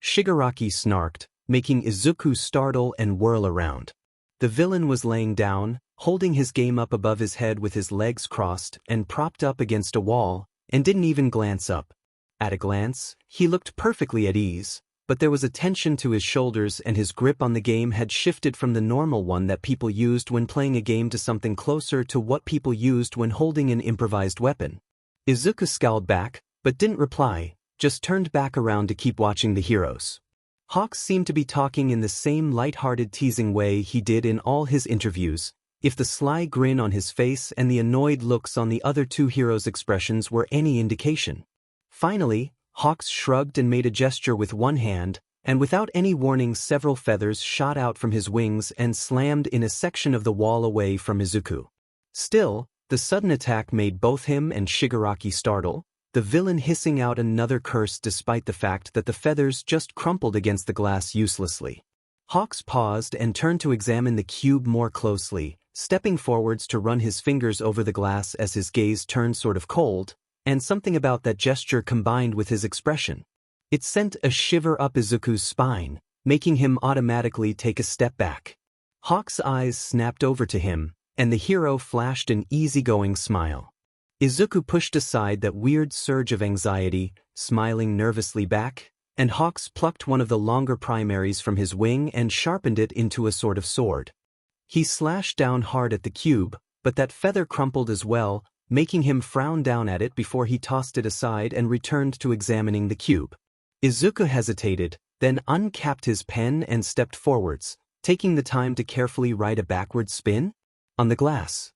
[SPEAKER 1] Shigaraki snarked, making Izuku startle and whirl around. The villain was laying down, holding his game up above his head with his legs crossed and propped up against a wall, and didn't even glance up. At a glance, he looked perfectly at ease, but there was a tension to his shoulders and his grip on the game had shifted from the normal one that people used when playing a game to something closer to what people used when holding an improvised weapon. Izuku scowled back, but didn't reply, just turned back around to keep watching the heroes. Hawks seemed to be talking in the same light-hearted teasing way he did in all his interviews, if the sly grin on his face and the annoyed looks on the other 2 heroes' expressions were any indication. Finally, Hawks shrugged and made a gesture with one hand, and without any warning several feathers shot out from his wings and slammed in a section of the wall away from Izuku. Still, the sudden attack made both him and Shigaraki startle, the villain hissing out another curse despite the fact that the feathers just crumpled against the glass uselessly. Hawks paused and turned to examine the cube more closely, stepping forwards to run his fingers over the glass as his gaze turned sort of cold, and something about that gesture combined with his expression. It sent a shiver up Izuku's spine, making him automatically take a step back. Hawk's eyes snapped over to him, and the hero flashed an easygoing smile. Izuku pushed aside that weird surge of anxiety, smiling nervously back, and Hawks plucked one of the longer primaries from his wing and sharpened it into a sort of sword. He slashed down hard at the cube, but that feather crumpled as well, making him frown down at it before he tossed it aside and returned to examining the cube. Izuku hesitated, then uncapped his pen and stepped forwards, taking the time to carefully write a backward spin on the glass.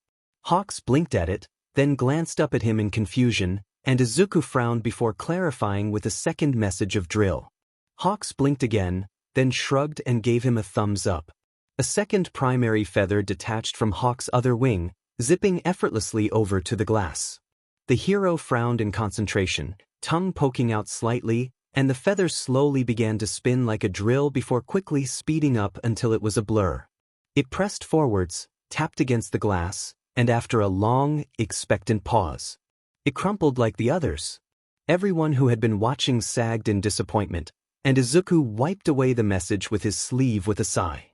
[SPEAKER 1] Hawks blinked at it, then glanced up at him in confusion, and Izuku frowned before clarifying with a second message of drill. Hawks blinked again, then shrugged and gave him a thumbs up. A second primary feather detached from Hawk's other wing, zipping effortlessly over to the glass. The hero frowned in concentration, tongue poking out slightly, and the feather slowly began to spin like a drill before quickly speeding up until it was a blur. It pressed forwards, tapped against the glass, and after a long, expectant pause, it crumpled like the others. Everyone who had been watching sagged in disappointment, and Izuku wiped away the message with his sleeve with a sigh.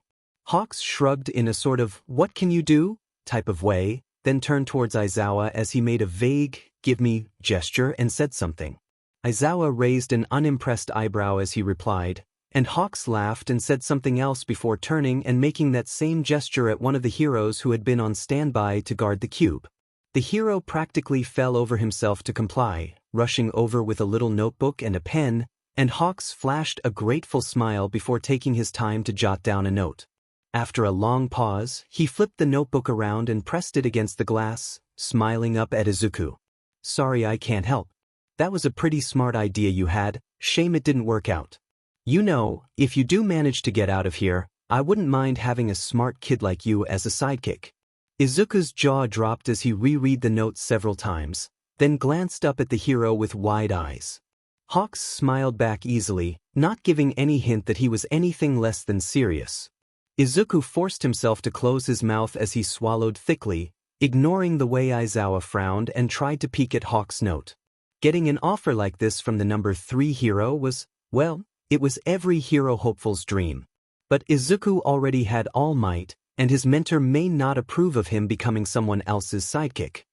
[SPEAKER 1] Hawks shrugged in a sort of "what can you do?" type of way, then turned towards Aizawa as he made a vague, "give me" gesture and said something. Aizawa raised an unimpressed eyebrow as he replied, and Hawks laughed and said something else before turning and making that same gesture at one of the heroes who had been on standby to guard the cube. The hero practically fell over himself to comply, rushing over with a little notebook and a pen, and Hawks flashed a grateful smile before taking his time to jot down a note. After a long pause, he flipped the notebook around and pressed it against the glass, smiling up at Izuku. "Sorry, I can't help. That was a pretty smart idea you had, shame it didn't work out. You know, if you do manage to get out of here, I wouldn't mind having a smart kid like you as a sidekick." Izuku's jaw dropped as he reread the note several times, then glanced up at the hero with wide eyes. Hawks smiled back easily, not giving any hint that he was anything less than serious. Izuku forced himself to close his mouth as he swallowed thickly, ignoring the way Aizawa frowned and tried to peek at Hawk's note. Getting an offer like this from the number 3 hero was, well, it was every hero hopeful's dream. But Izuku already had All Might, and his mentor may not approve of him becoming someone else's sidekick.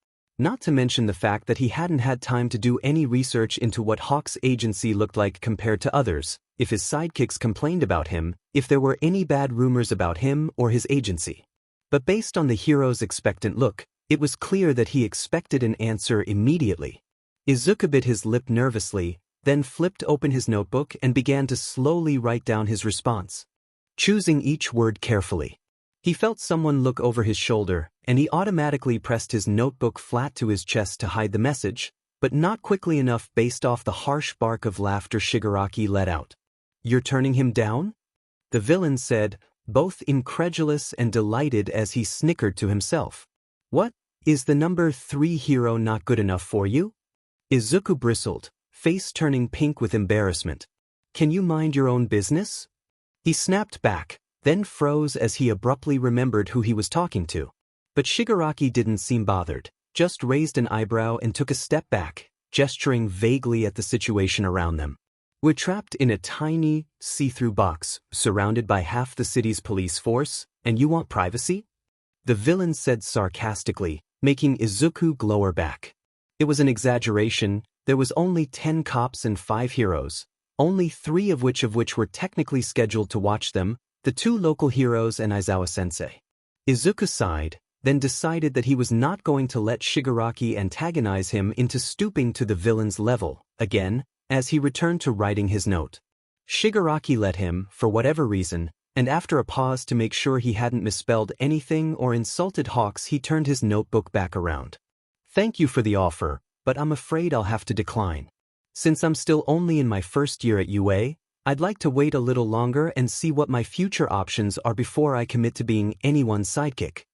[SPEAKER 1] Not to mention the fact that he hadn't had time to do any research into what Hawk's agency looked like compared to others, if his sidekicks complained about him, if there were any bad rumors about him or his agency. But based on the hero's expectant look, it was clear that he expected an answer immediately. Izuku bit his lip nervously, then flipped open his notebook and began to slowly write down his response, choosing each word carefully. He felt someone look over his shoulder, and he automatically pressed his notebook flat to his chest to hide the message, but not quickly enough based off the harsh bark of laughter Shigaraki let out. "You're turning him down?" the villain said, both incredulous and delighted as he snickered to himself. "What, is the number 3 hero not good enough for you?" Izuku bristled, face turning pink with embarrassment. "Can you mind your own business?" He snapped back, then froze as he abruptly remembered who he was talking to. But Shigaraki didn't seem bothered, just raised an eyebrow and took a step back, gesturing vaguely at the situation around them. "We're trapped in a tiny, see-through box, surrounded by half the city's police force, and you want privacy?" the villain said sarcastically, making Izuku glower back. It was an exaggeration. There was only 10 cops and 5 heroes, only 3 of which were technically scheduled to watch them, the 2 local heroes and Aizawa-sensei. Izuku sighed, then decided that he was not going to let Shigaraki antagonize him into stooping to the villain's level, again, as he returned to writing his note. Shigaraki let him, for whatever reason, and after a pause to make sure he hadn't misspelled anything or insulted Hawks, he turned his notebook back around. "Thank you for the offer, but I'm afraid I'll have to decline. Since I'm still only in my first year at UA, I'd like to wait a little longer and see what my future options are before I commit to being anyone's sidekick."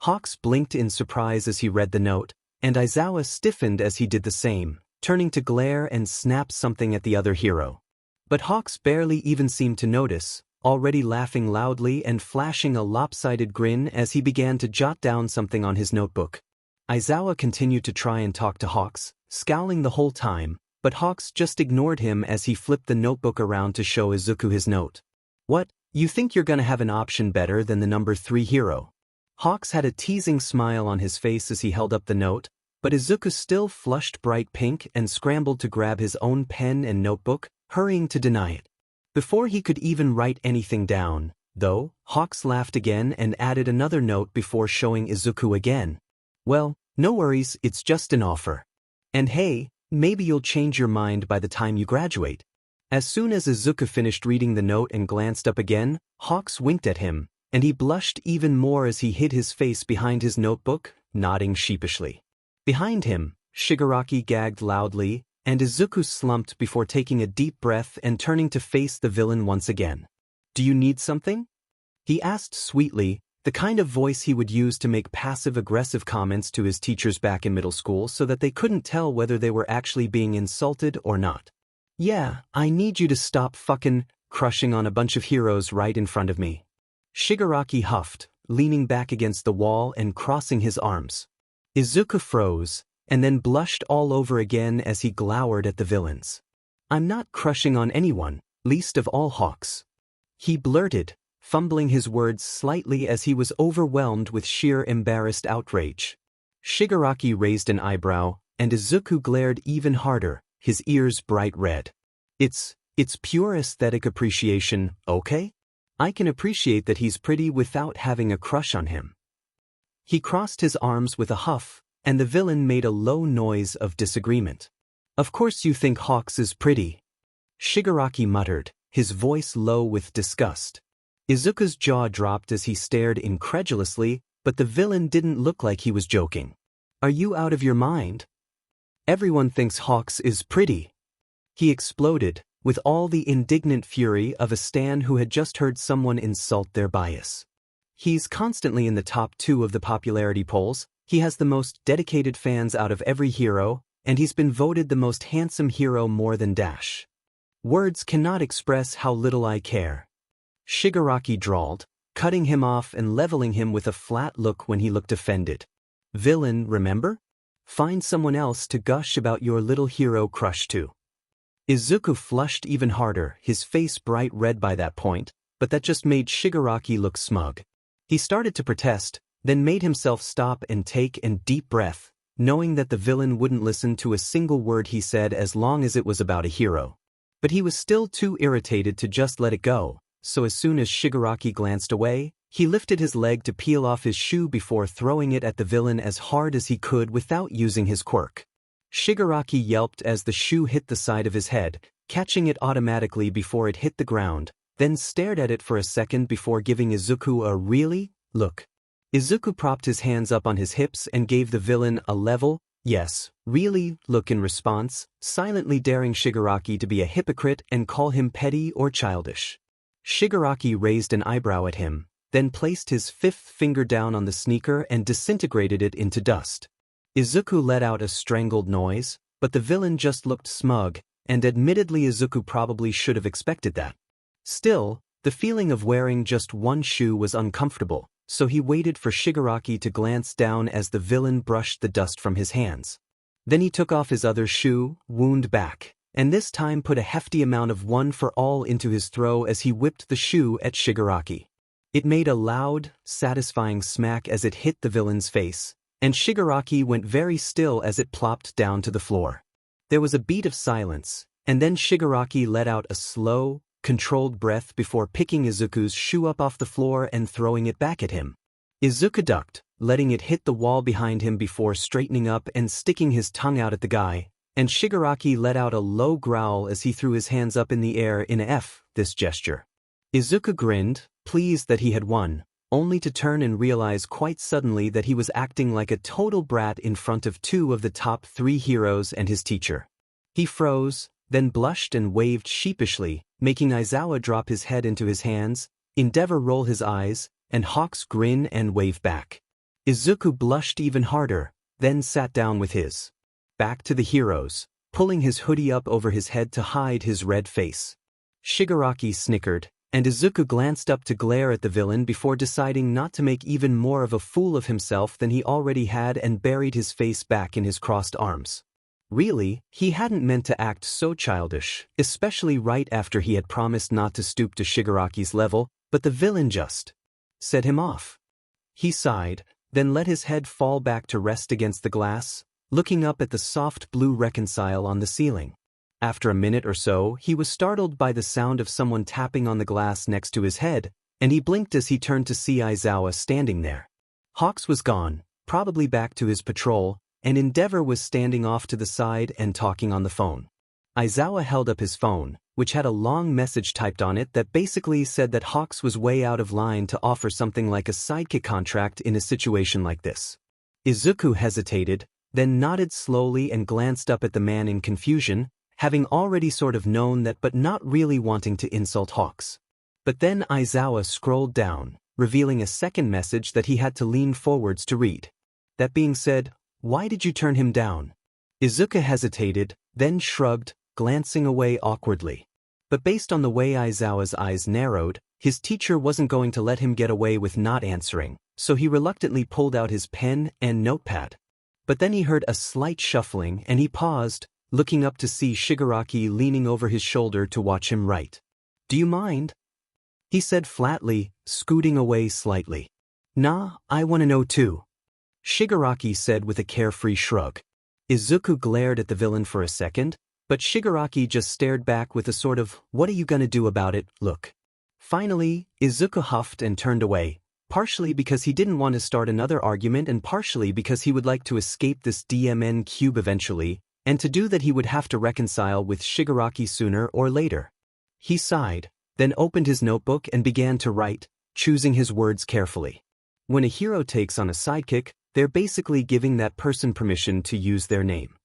[SPEAKER 1] Hawks blinked in surprise as he read the note, and Aizawa stiffened as he did the same, turning to glare and snap something at the other hero. But Hawks barely even seemed to notice, already laughing loudly and flashing a lopsided grin as he began to jot down something on his notebook. Aizawa continued to try and talk to Hawks, scowling the whole time, but Hawks just ignored him as he flipped the notebook around to show Izuku his note. "What, you think you're gonna have an option better than the number 3 hero?" Hawks had a teasing smile on his face as he held up the note, but Izuku still flushed bright pink and scrambled to grab his own pen and notebook, hurrying to deny it. Before he could even write anything down, though, Hawks laughed again and added another note before showing Izuku again. "Well, no worries, it's just an offer. And hey, maybe you'll change your mind by the time you graduate." As soon as Izuku finished reading the note and glanced up again, Hawks winked at him, and he blushed even more as he hid his face behind his notebook, nodding sheepishly. Behind him, Shigaraki gagged loudly, and Izuku slumped before taking a deep breath and turning to face the villain once again. "Do you need something?" he asked sweetly, the kind of voice he would use to make passive-aggressive comments to his teachers back in middle school so that they couldn't tell whether they were actually being insulted or not. "Yeah, I need you to stop fucking crushing on a bunch of heroes right in front of me." Shigaraki huffed, leaning back against the wall and crossing his arms. Izuku froze, and then blushed all over again as he glowered at the villains. "I'm not crushing on anyone, least of all Hawks," he blurted, fumbling his words slightly as he was overwhelmed with sheer embarrassed outrage. Shigaraki raised an eyebrow, and Izuku glared even harder, his ears bright red. It's pure aesthetic appreciation, okay? I can appreciate that he's pretty without having a crush on him." He crossed his arms with a huff, and the villain made a low noise of disagreement. "Of course you think Hawks is pretty," Shigaraki muttered, his voice low with disgust. Izuku's jaw dropped as he stared incredulously, but the villain didn't look like he was joking. "Are you out of your mind? Everyone thinks Hawks is pretty," he exploded, with all the indignant fury of a stan who had just heard someone insult their bias. "He's constantly in the top 2 of the popularity polls, he has the most dedicated fans out of every hero, and he's been voted the most handsome hero more than Dash. Words cannot express how little I care," Shigaraki drawled, cutting him off and leveling him with a flat look when he looked offended. "Villain, remember? Find someone else to gush about your little hero crush to." Izuku flushed even harder, his face bright red by that point, but that just made Shigaraki look smug. He started to protest, then made himself stop and take a deep breath, knowing that the villain wouldn't listen to a single word he said as long as it was about a hero. But he was still too irritated to just let it go, so as soon as Shigaraki glanced away, he lifted his leg to peel off his shoe before throwing it at the villain as hard as he could without using his quirk. Shigaraki yelped as the shoe hit the side of his head, catching it automatically before it hit the ground, then stared at it for a second before giving Izuku a "really?" look. Izuku propped his hands up on his hips and gave the villain a level, "yes, really?" look in response, silently daring Shigaraki to be a hypocrite and call him petty or childish. Shigaraki raised an eyebrow at him, then placed his fifth finger down on the sneaker and disintegrated it into dust. Izuku let out a strangled noise, but the villain just looked smug, and admittedly Izuku probably should have expected that. Still, the feeling of wearing just one shoe was uncomfortable, so he waited for Shigaraki to glance down as the villain brushed the dust from his hands. Then he took off his other shoe, wound back, and this time put a hefty amount of one for all into his throw as he whipped the shoe at Shigaraki. It made a loud, satisfying smack as it hit the villain's face, and Shigaraki went very still as it plopped down to the floor. There was a beat of silence, and then Shigaraki let out a slow, controlled breath before picking Izuku's shoe up off the floor and throwing it back at him. Izuku ducked, letting it hit the wall behind him before straightening up and sticking his tongue out at the guy, and Shigaraki let out a low growl as he threw his hands up in the air in a this gesture. Izuku grinned, pleased that he had won, only to turn and realize quite suddenly that he was acting like a total brat in front of two of the top 3 heroes and his teacher. He froze, then blushed and waved sheepishly, making Aizawa drop his head into his hands, Endeavor roll his eyes, and Hawks grin and wave back. Izuku blushed even harder, then sat down with his back to the heroes, pulling his hoodie up over his head to hide his red face. Shigaraki snickered, and Izuku glanced up to glare at the villain before deciding not to make even more of a fool of himself than he already had and buried his face back in his crossed arms. Really, he hadn't meant to act so childish, especially right after he had promised not to stoop to Shigaraki's level, but the villain just set him off. He sighed, then let his head fall back to rest against the glass, looking up at the soft blue Reconcile on the ceiling. After a minute or so, he was startled by the sound of someone tapping on the glass next to his head, and he blinked as he turned to see Aizawa standing there. Hawks was gone, probably back to his patrol, and Endeavor was standing off to the side and talking on the phone. Aizawa held up his phone, which had a long message typed on it that basically said that Hawks was way out of line to offer something like a sidekick contract in a situation like this. Izuku hesitated, then nodded slowly and glanced up at the man in confusion, having already sort of known that but not really wanting to insult Hawks. But then Aizawa scrolled down, revealing a second message that he had to lean forwards to read. That being said, why did you turn him down? Izuku hesitated, then shrugged, glancing away awkwardly. But based on the way Aizawa's eyes narrowed, his teacher wasn't going to let him get away with not answering, so he reluctantly pulled out his pen and notepad. But then he heard a slight shuffling and he paused, looking up to see Shigaraki leaning over his shoulder to watch him write. "Do you mind?" he said flatly, scooting away slightly. "Nah, I want to know too," Shigaraki said with a carefree shrug. Izuku glared at the villain for a second, but Shigaraki just stared back with a sort of, "what are you gonna do about it?" look. Finally, Izuku huffed and turned away, partially because he didn't want to start another argument and partially because he would like to escape this DMN cube eventually, and to do that he would have to reconcile with Shigaraki sooner or later. He sighed, then opened his notebook and began to write, choosing his words carefully. When a hero takes on a sidekick, they're basically giving that person permission to use their name.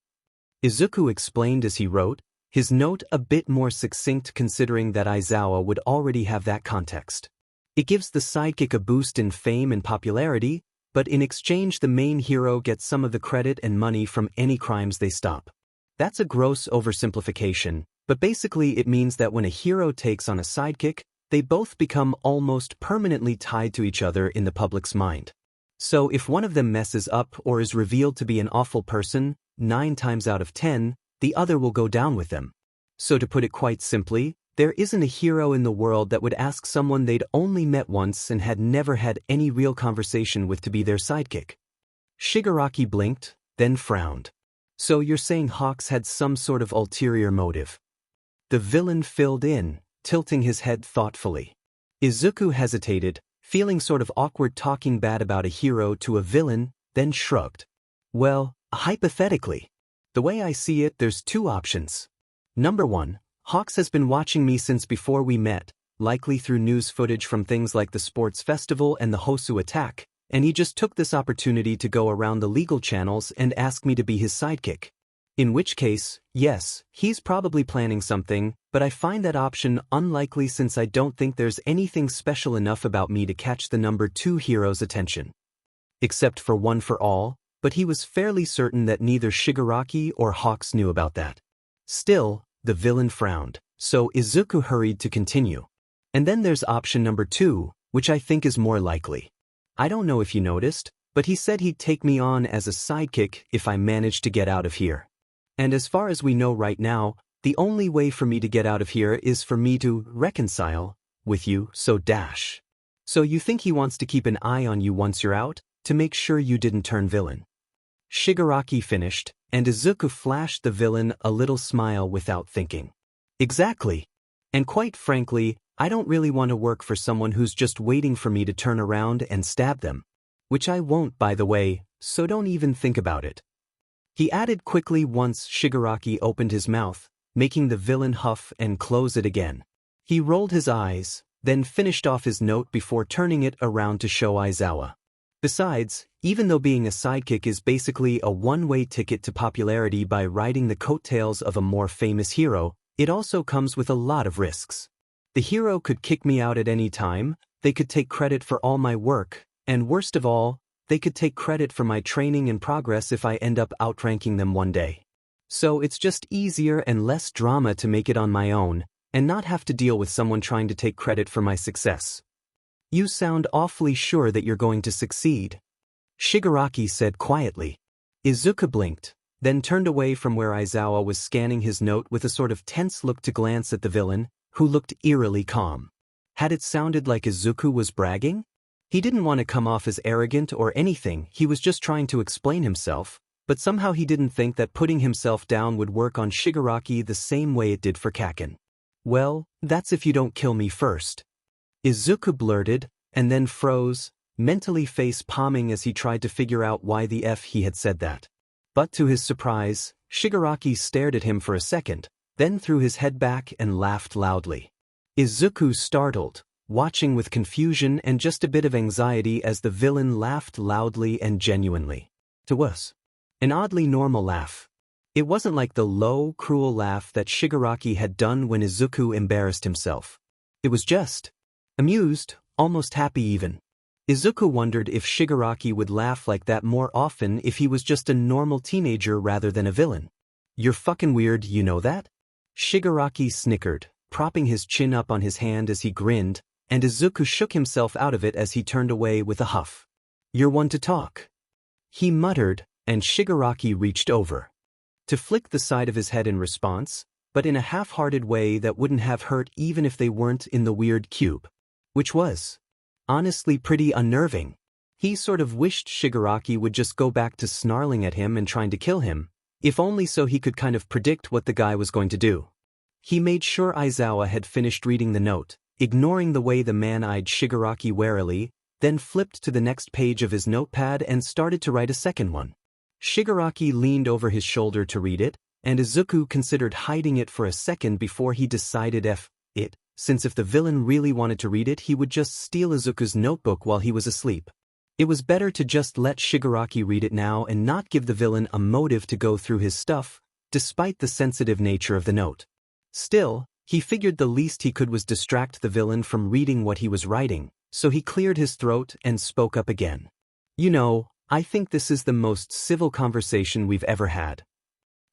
[SPEAKER 1] Izuku explained as he wrote, his note a bit more succinct considering that Aizawa would already have that context. It gives the sidekick a boost in fame and popularity, but in exchange the main hero gets some of the credit and money from any crimes they stop. That's a gross oversimplification, but basically it means that when a hero takes on a sidekick, they both become almost permanently tied to each other in the public's mind. So if one of them messes up or is revealed to be an awful person, 9 times out of 10, the other will go down with them. So to put it quite simply, there isn't a hero in the world that would ask someone they'd only met once and had never had any real conversation with to be their sidekick. Shigaraki blinked, then frowned. So you're saying Hawks had some sort of ulterior motive? The villain filled in, tilting his head thoughtfully. Izuku hesitated, feeling sort of awkward talking bad about a hero to a villain, then shrugged. Well, hypothetically. The way I see it, there's two options. Number one, Hawks has been watching me since before we met, likely through news footage from things like the sports festival and the Hosu attack, and he just took this opportunity to go around the legal channels and ask me to be his sidekick. In which case, yes, he's probably planning something, but I find that option unlikely since I don't think there's anything special enough about me to catch the number 2 hero's attention. Except for One for All, but he was fairly certain that neither Shigaraki or Hawks knew about that. Still, the villain frowned, so Izuku hurried to continue. And then there's option number 2, which I think is more likely. I don't know if you noticed, but he said he'd take me on as a sidekick if I managed to get out of here. And as far as we know right now, the only way for me to get out of here is for me to reconcile with you, so dash. So you think he wants to keep an eye on you once you're out, to make sure you didn't turn villain? Shigaraki finished, and Izuku flashed the villain a little smile without thinking. Exactly. And quite frankly, I don't really want to work for someone who's just waiting for me to turn around and stab them. Which I won't, by the way, so don't even think about it. He added quickly once Shigaraki opened his mouth, making the villain huff and close it again. He rolled his eyes, then finished off his note before turning it around to show Aizawa. Besides, even though being a sidekick is basically a one-way ticket to popularity by riding the coattails of a more famous hero, it also comes with a lot of risks. The hero could kick me out at any time, they could take credit for all my work, and worst of all, they could take credit for my training and progress if I end up outranking them one day. So it's just easier and less drama to make it on my own, and not have to deal with someone trying to take credit for my success. You sound awfully sure that you're going to succeed, Shigaraki said quietly. Izuku blinked, then turned away from where Aizawa was scanning his note with a sort of tense look to glance at the villain, who looked eerily calm. Had it sounded like Izuku was bragging? He didn't want to come off as arrogant or anything, he was just trying to explain himself, but somehow he didn't think that putting himself down would work on Shigaraki the same way it did for Kaken. Well, that's if you don't kill me first. Izuku blurted, and then froze, mentally face-palming as he tried to figure out why the F he had said that. But to his surprise, Shigaraki stared at him for a second, then threw his head back and laughed loudly. Izuku startled, watching with confusion and just a bit of anxiety as the villain laughed loudly and genuinely. To us. An oddly normal laugh. It wasn't like the low, cruel laugh that Shigaraki had done when Izuku embarrassed himself. It was just amused, almost happy even. Izuku wondered if Shigaraki would laugh like that more often if he was just a normal teenager rather than a villain. You're fucking weird, you know that? Shigaraki snickered, propping his chin up on his hand as he grinned, and Izuku shook himself out of it as he turned away with a huff. You're one to talk, he muttered, and Shigaraki reached over to flick the side of his head in response, but in a half-hearted way that wouldn't have hurt even if they weren't in the weird cube. Which was honestly pretty unnerving. He sort of wished Shigaraki would just go back to snarling at him and trying to kill him, if only so he could kind of predict what the guy was going to do. He made sure Aizawa had finished reading the note, ignoring the way the man eyed Shigaraki warily, then flipped to the next page of his notepad and started to write a second one. Shigaraki leaned over his shoulder to read it, and Izuku considered hiding it for a second before he decided it, since if the villain really wanted to read it he would just steal Izuku's notebook while he was asleep. It was better to just let Shigaraki read it now and not give the villain a motive to go through his stuff, despite the sensitive nature of the note. Still, he figured the least he could was distract the villain from reading what he was writing, so he cleared his throat and spoke up again. You know, I think this is the most civil conversation we've ever had.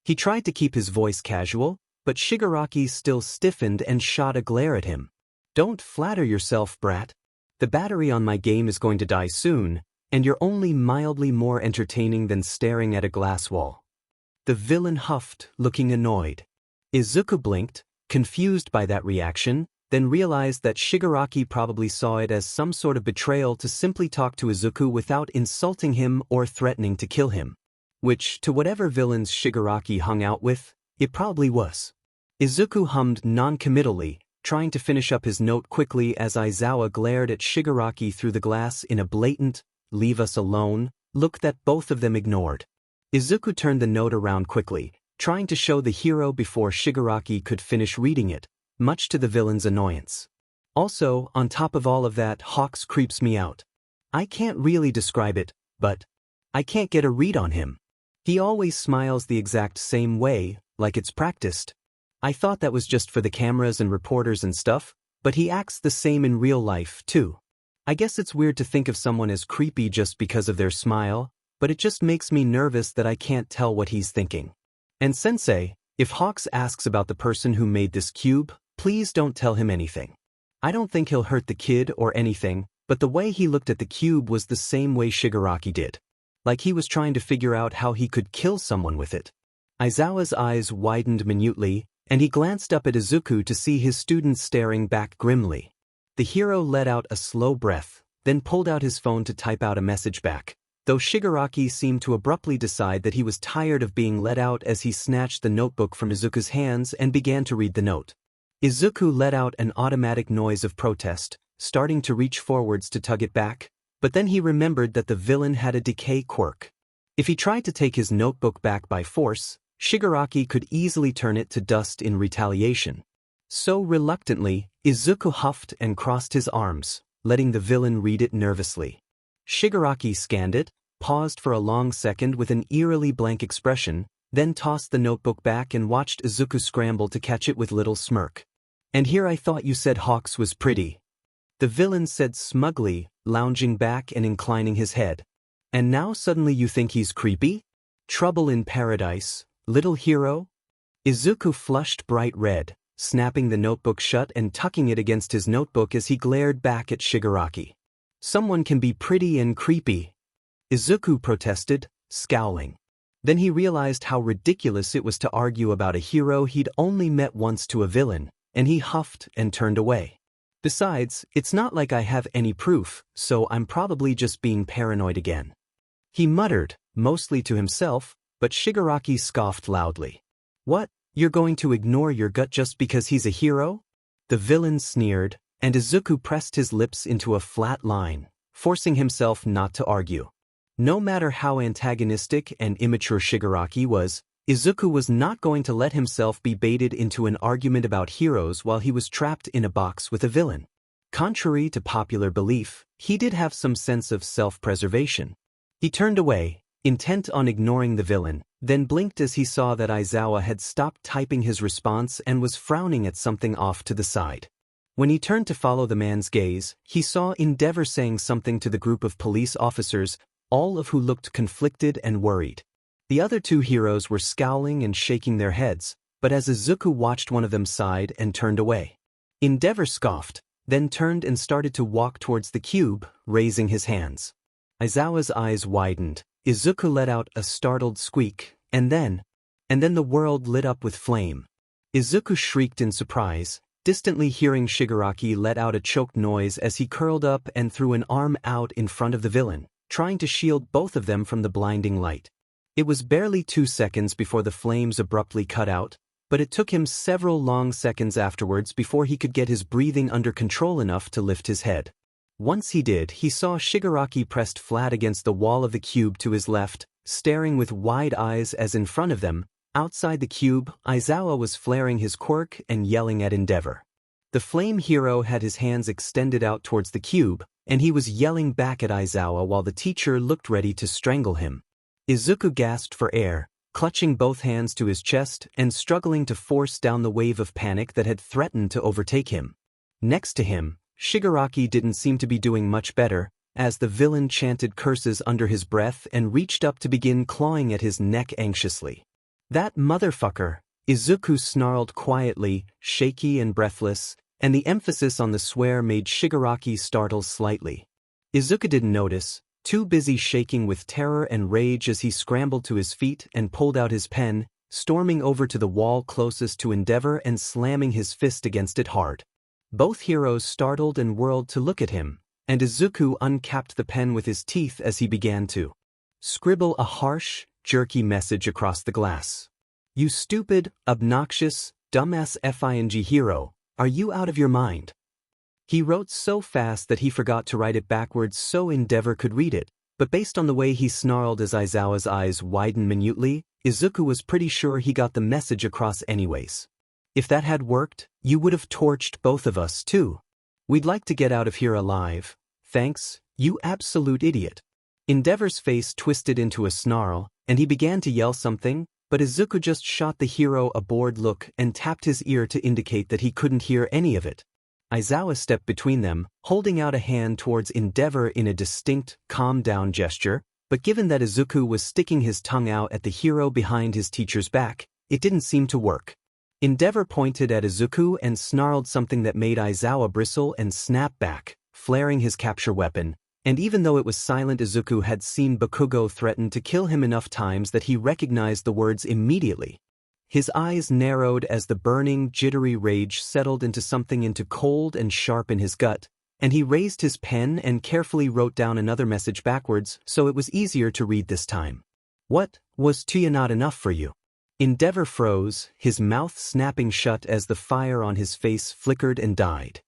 [SPEAKER 1] He tried to keep his voice casual, but Shigaraki still stiffened and shot a glare at him. Don't flatter yourself, brat. The battery on my game is going to die soon, and you're only mildly more entertaining than staring at a glass wall. The villain huffed, looking annoyed. Izuku blinked, confused by that reaction, then realized that Shigaraki probably saw it as some sort of betrayal to simply talk to Izuku without insulting him or threatening to kill him. which, to whatever villains Shigaraki hung out with, it probably was. Izuku hummed non-committally, trying to finish up his note quickly as Aizawa glared at Shigaraki through the glass in a blatant, "leave us alone," look that both of them ignored. Izuku turned the note around quickly, trying to show the hero before Shigaraki could finish reading it, much to the villain's annoyance. Also, on top of all of that, Hawks creeps me out. I can't really describe it, but I can't get a read on him. He always smiles the exact same way, like it's practiced. I thought that was just for the cameras and reporters and stuff, but he acts the same in real life, too. I guess it's weird to think of someone as creepy just because of their smile, but it just makes me nervous that I can't tell what he's thinking. And Sensei, if Hawks asks about the person who made this cube, please don't tell him anything. I don't think he'll hurt the kid or anything, but the way he looked at the cube was the same way Shigaraki did. Like he was trying to figure out how he could kill someone with it. Aizawa's eyes widened minutely, and he glanced up at Izuku to see his student staring back grimly. The hero let out a slow breath, then pulled out his phone to type out a message back, though Shigaraki seemed to abruptly decide that he was tired of being let out as he snatched the notebook from Izuku's hands and began to read the note. Izuku let out an automatic noise of protest, starting to reach forwards to tug it back, but then he remembered that the villain had a decay quirk. If he tried to take his notebook back by force, Shigaraki could easily turn it to dust in retaliation. So reluctantly, Izuku huffed and crossed his arms, letting the villain read it nervously. Shigaraki scanned it, paused for a long second with an eerily blank expression, then tossed the notebook back and watched Izuku scramble to catch it with little smirk. "And here I thought you said Hawks was pretty," the villain said smugly, lounging back and inclining his head. "And now suddenly you think he's creepy? Trouble in paradise, little hero?" Izuku flushed bright red, snapping the notebook shut and tucking it against his notebook as he glared back at Shigaraki. "Someone can be pretty and creepy," Izuku protested, scowling. Then he realized how ridiculous it was to argue about a hero he'd only met once to a villain, and he huffed and turned away. "Besides, it's not like I have any proof, so I'm probably just being paranoid again," he muttered, mostly to himself, but Shigaraki scoffed loudly. "What, you're going to ignore your gut just because he's a hero?" The villain sneered, and Izuku pressed his lips into a flat line, forcing himself not to argue. No matter how antagonistic and immature Shigaraki was, Izuku was not going to let himself be baited into an argument about heroes while he was trapped in a box with a villain. Contrary to popular belief, he did have some sense of self-preservation. He turned away, intent on ignoring the villain, then blinked as he saw that Aizawa had stopped typing his response and was frowning at something off to the side. When he turned to follow the man's gaze, he saw Endeavor saying something to the group of police officers, all of who looked conflicted and worried. The other two heroes were scowling and shaking their heads, but as Izuku watched one of them sighed and turned away. Endeavor scoffed, then turned and started to walk towards the cube, raising his hands. Aizawa's eyes widened. Izuku let out a startled squeak, and then the world lit up with flame. Izuku shrieked in surprise, distantly hearing Shigaraki let out a choked noise as he curled up and threw an arm out in front of the villain, trying to shield both of them from the blinding light. It was barely 2 seconds before the flames abruptly cut out, but it took him several long seconds afterwards before he could get his breathing under control enough to lift his head. Once he did, he saw Shigaraki pressed flat against the wall of the cube to his left, staring with wide eyes as in front of them, outside the cube, Aizawa was flaring his quirk and yelling at Endeavor. The flame hero had his hands extended out towards the cube, and he was yelling back at Aizawa while the teacher looked ready to strangle him. Izuku gasped for air, clutching both hands to his chest and struggling to force down the wave of panic that had threatened to overtake him. Next to him, Shigaraki didn't seem to be doing much better, as the villain chanted curses under his breath and reached up to begin clawing at his neck anxiously. "That motherfucker," Izuku snarled quietly, shaky and breathless, and the emphasis on the swear made Shigaraki startle slightly. Izuku didn't notice, too busy shaking with terror and rage as he scrambled to his feet and pulled out his pen, storming over to the wall closest to Endeavor and slamming his fist against it hard. Both heroes startled and whirled to look at him, and Izuku uncapped the pen with his teeth as he began to scribble a harsh, jerky message across the glass. "You stupid, obnoxious, dumbass FING hero, are you out of your mind?" He wrote so fast that he forgot to write it backwards so Endeavor could read it, but based on the way he snarled as Aizawa's eyes widened minutely, Izuku was pretty sure he got the message across anyways. "If that had worked, you would have torched both of us too. We'd like to get out of here alive. Thanks, you absolute idiot." Endeavor's face twisted into a snarl, and he began to yell something, but Izuku just shot the hero a bored look and tapped his ear to indicate that he couldn't hear any of it. Aizawa stepped between them, holding out a hand towards Endeavor in a distinct, calm-down gesture, but given that Izuku was sticking his tongue out at the hero behind his teacher's back, it didn't seem to work. Endeavor pointed at Izuku and snarled something that made Aizawa bristle and snap back, flaring his capture weapon, and even though it was silent, Izuku had seen Bakugo threaten to kill him enough times that he recognized the words immediately. His eyes narrowed as the burning, jittery rage settled into something cold and sharp in his gut, and he raised his pen and carefully wrote down another message backwards so it was easier to read this time. "What, was Tuya not enough for you?" Endeavor froze, his mouth snapping shut as the fire on his face flickered and died.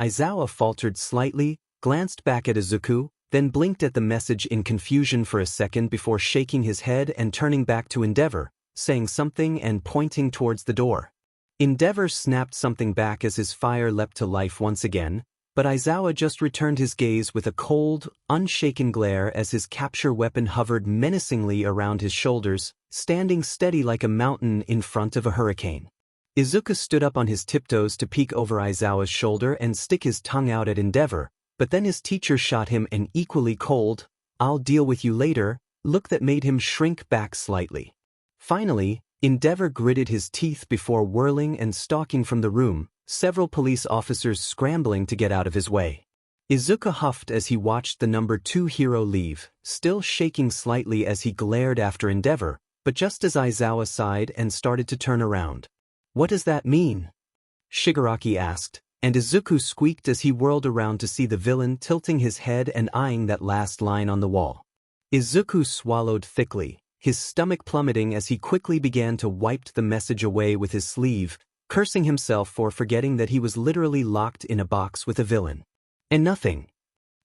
[SPEAKER 1] Aizawa faltered slightly, glanced back at Izuku, then blinked at the message in confusion for a second before shaking his head and turning back to Endeavor, saying something and pointing towards the door. Endeavor snapped something back as his fire leapt to life once again, but Aizawa just returned his gaze with a cold, unshaken glare as his capture weapon hovered menacingly around his shoulders, standing steady like a mountain in front of a hurricane. Izuku stood up on his tiptoes to peek over Aizawa's shoulder and stick his tongue out at Endeavor, but then his teacher shot him an equally cold, "I'll deal with you later," look that made him shrink back slightly. Finally, Endeavor gritted his teeth before whirling and stalking from the room, several police officers scrambling to get out of his way. Izuku huffed as he watched the number 2 hero leave, still shaking slightly as he glared after Endeavor, but just as Aizawa sighed and started to turn around. "What does that mean?" Shigaraki asked, and Izuku squeaked as he whirled around to see the villain tilting his head and eyeing that last line on the wall. Izuku swallowed thickly, his stomach plummeting as he quickly began to wipe the message away with his sleeve, cursing himself for forgetting that he was literally locked in a box with a villain. "And nothing,"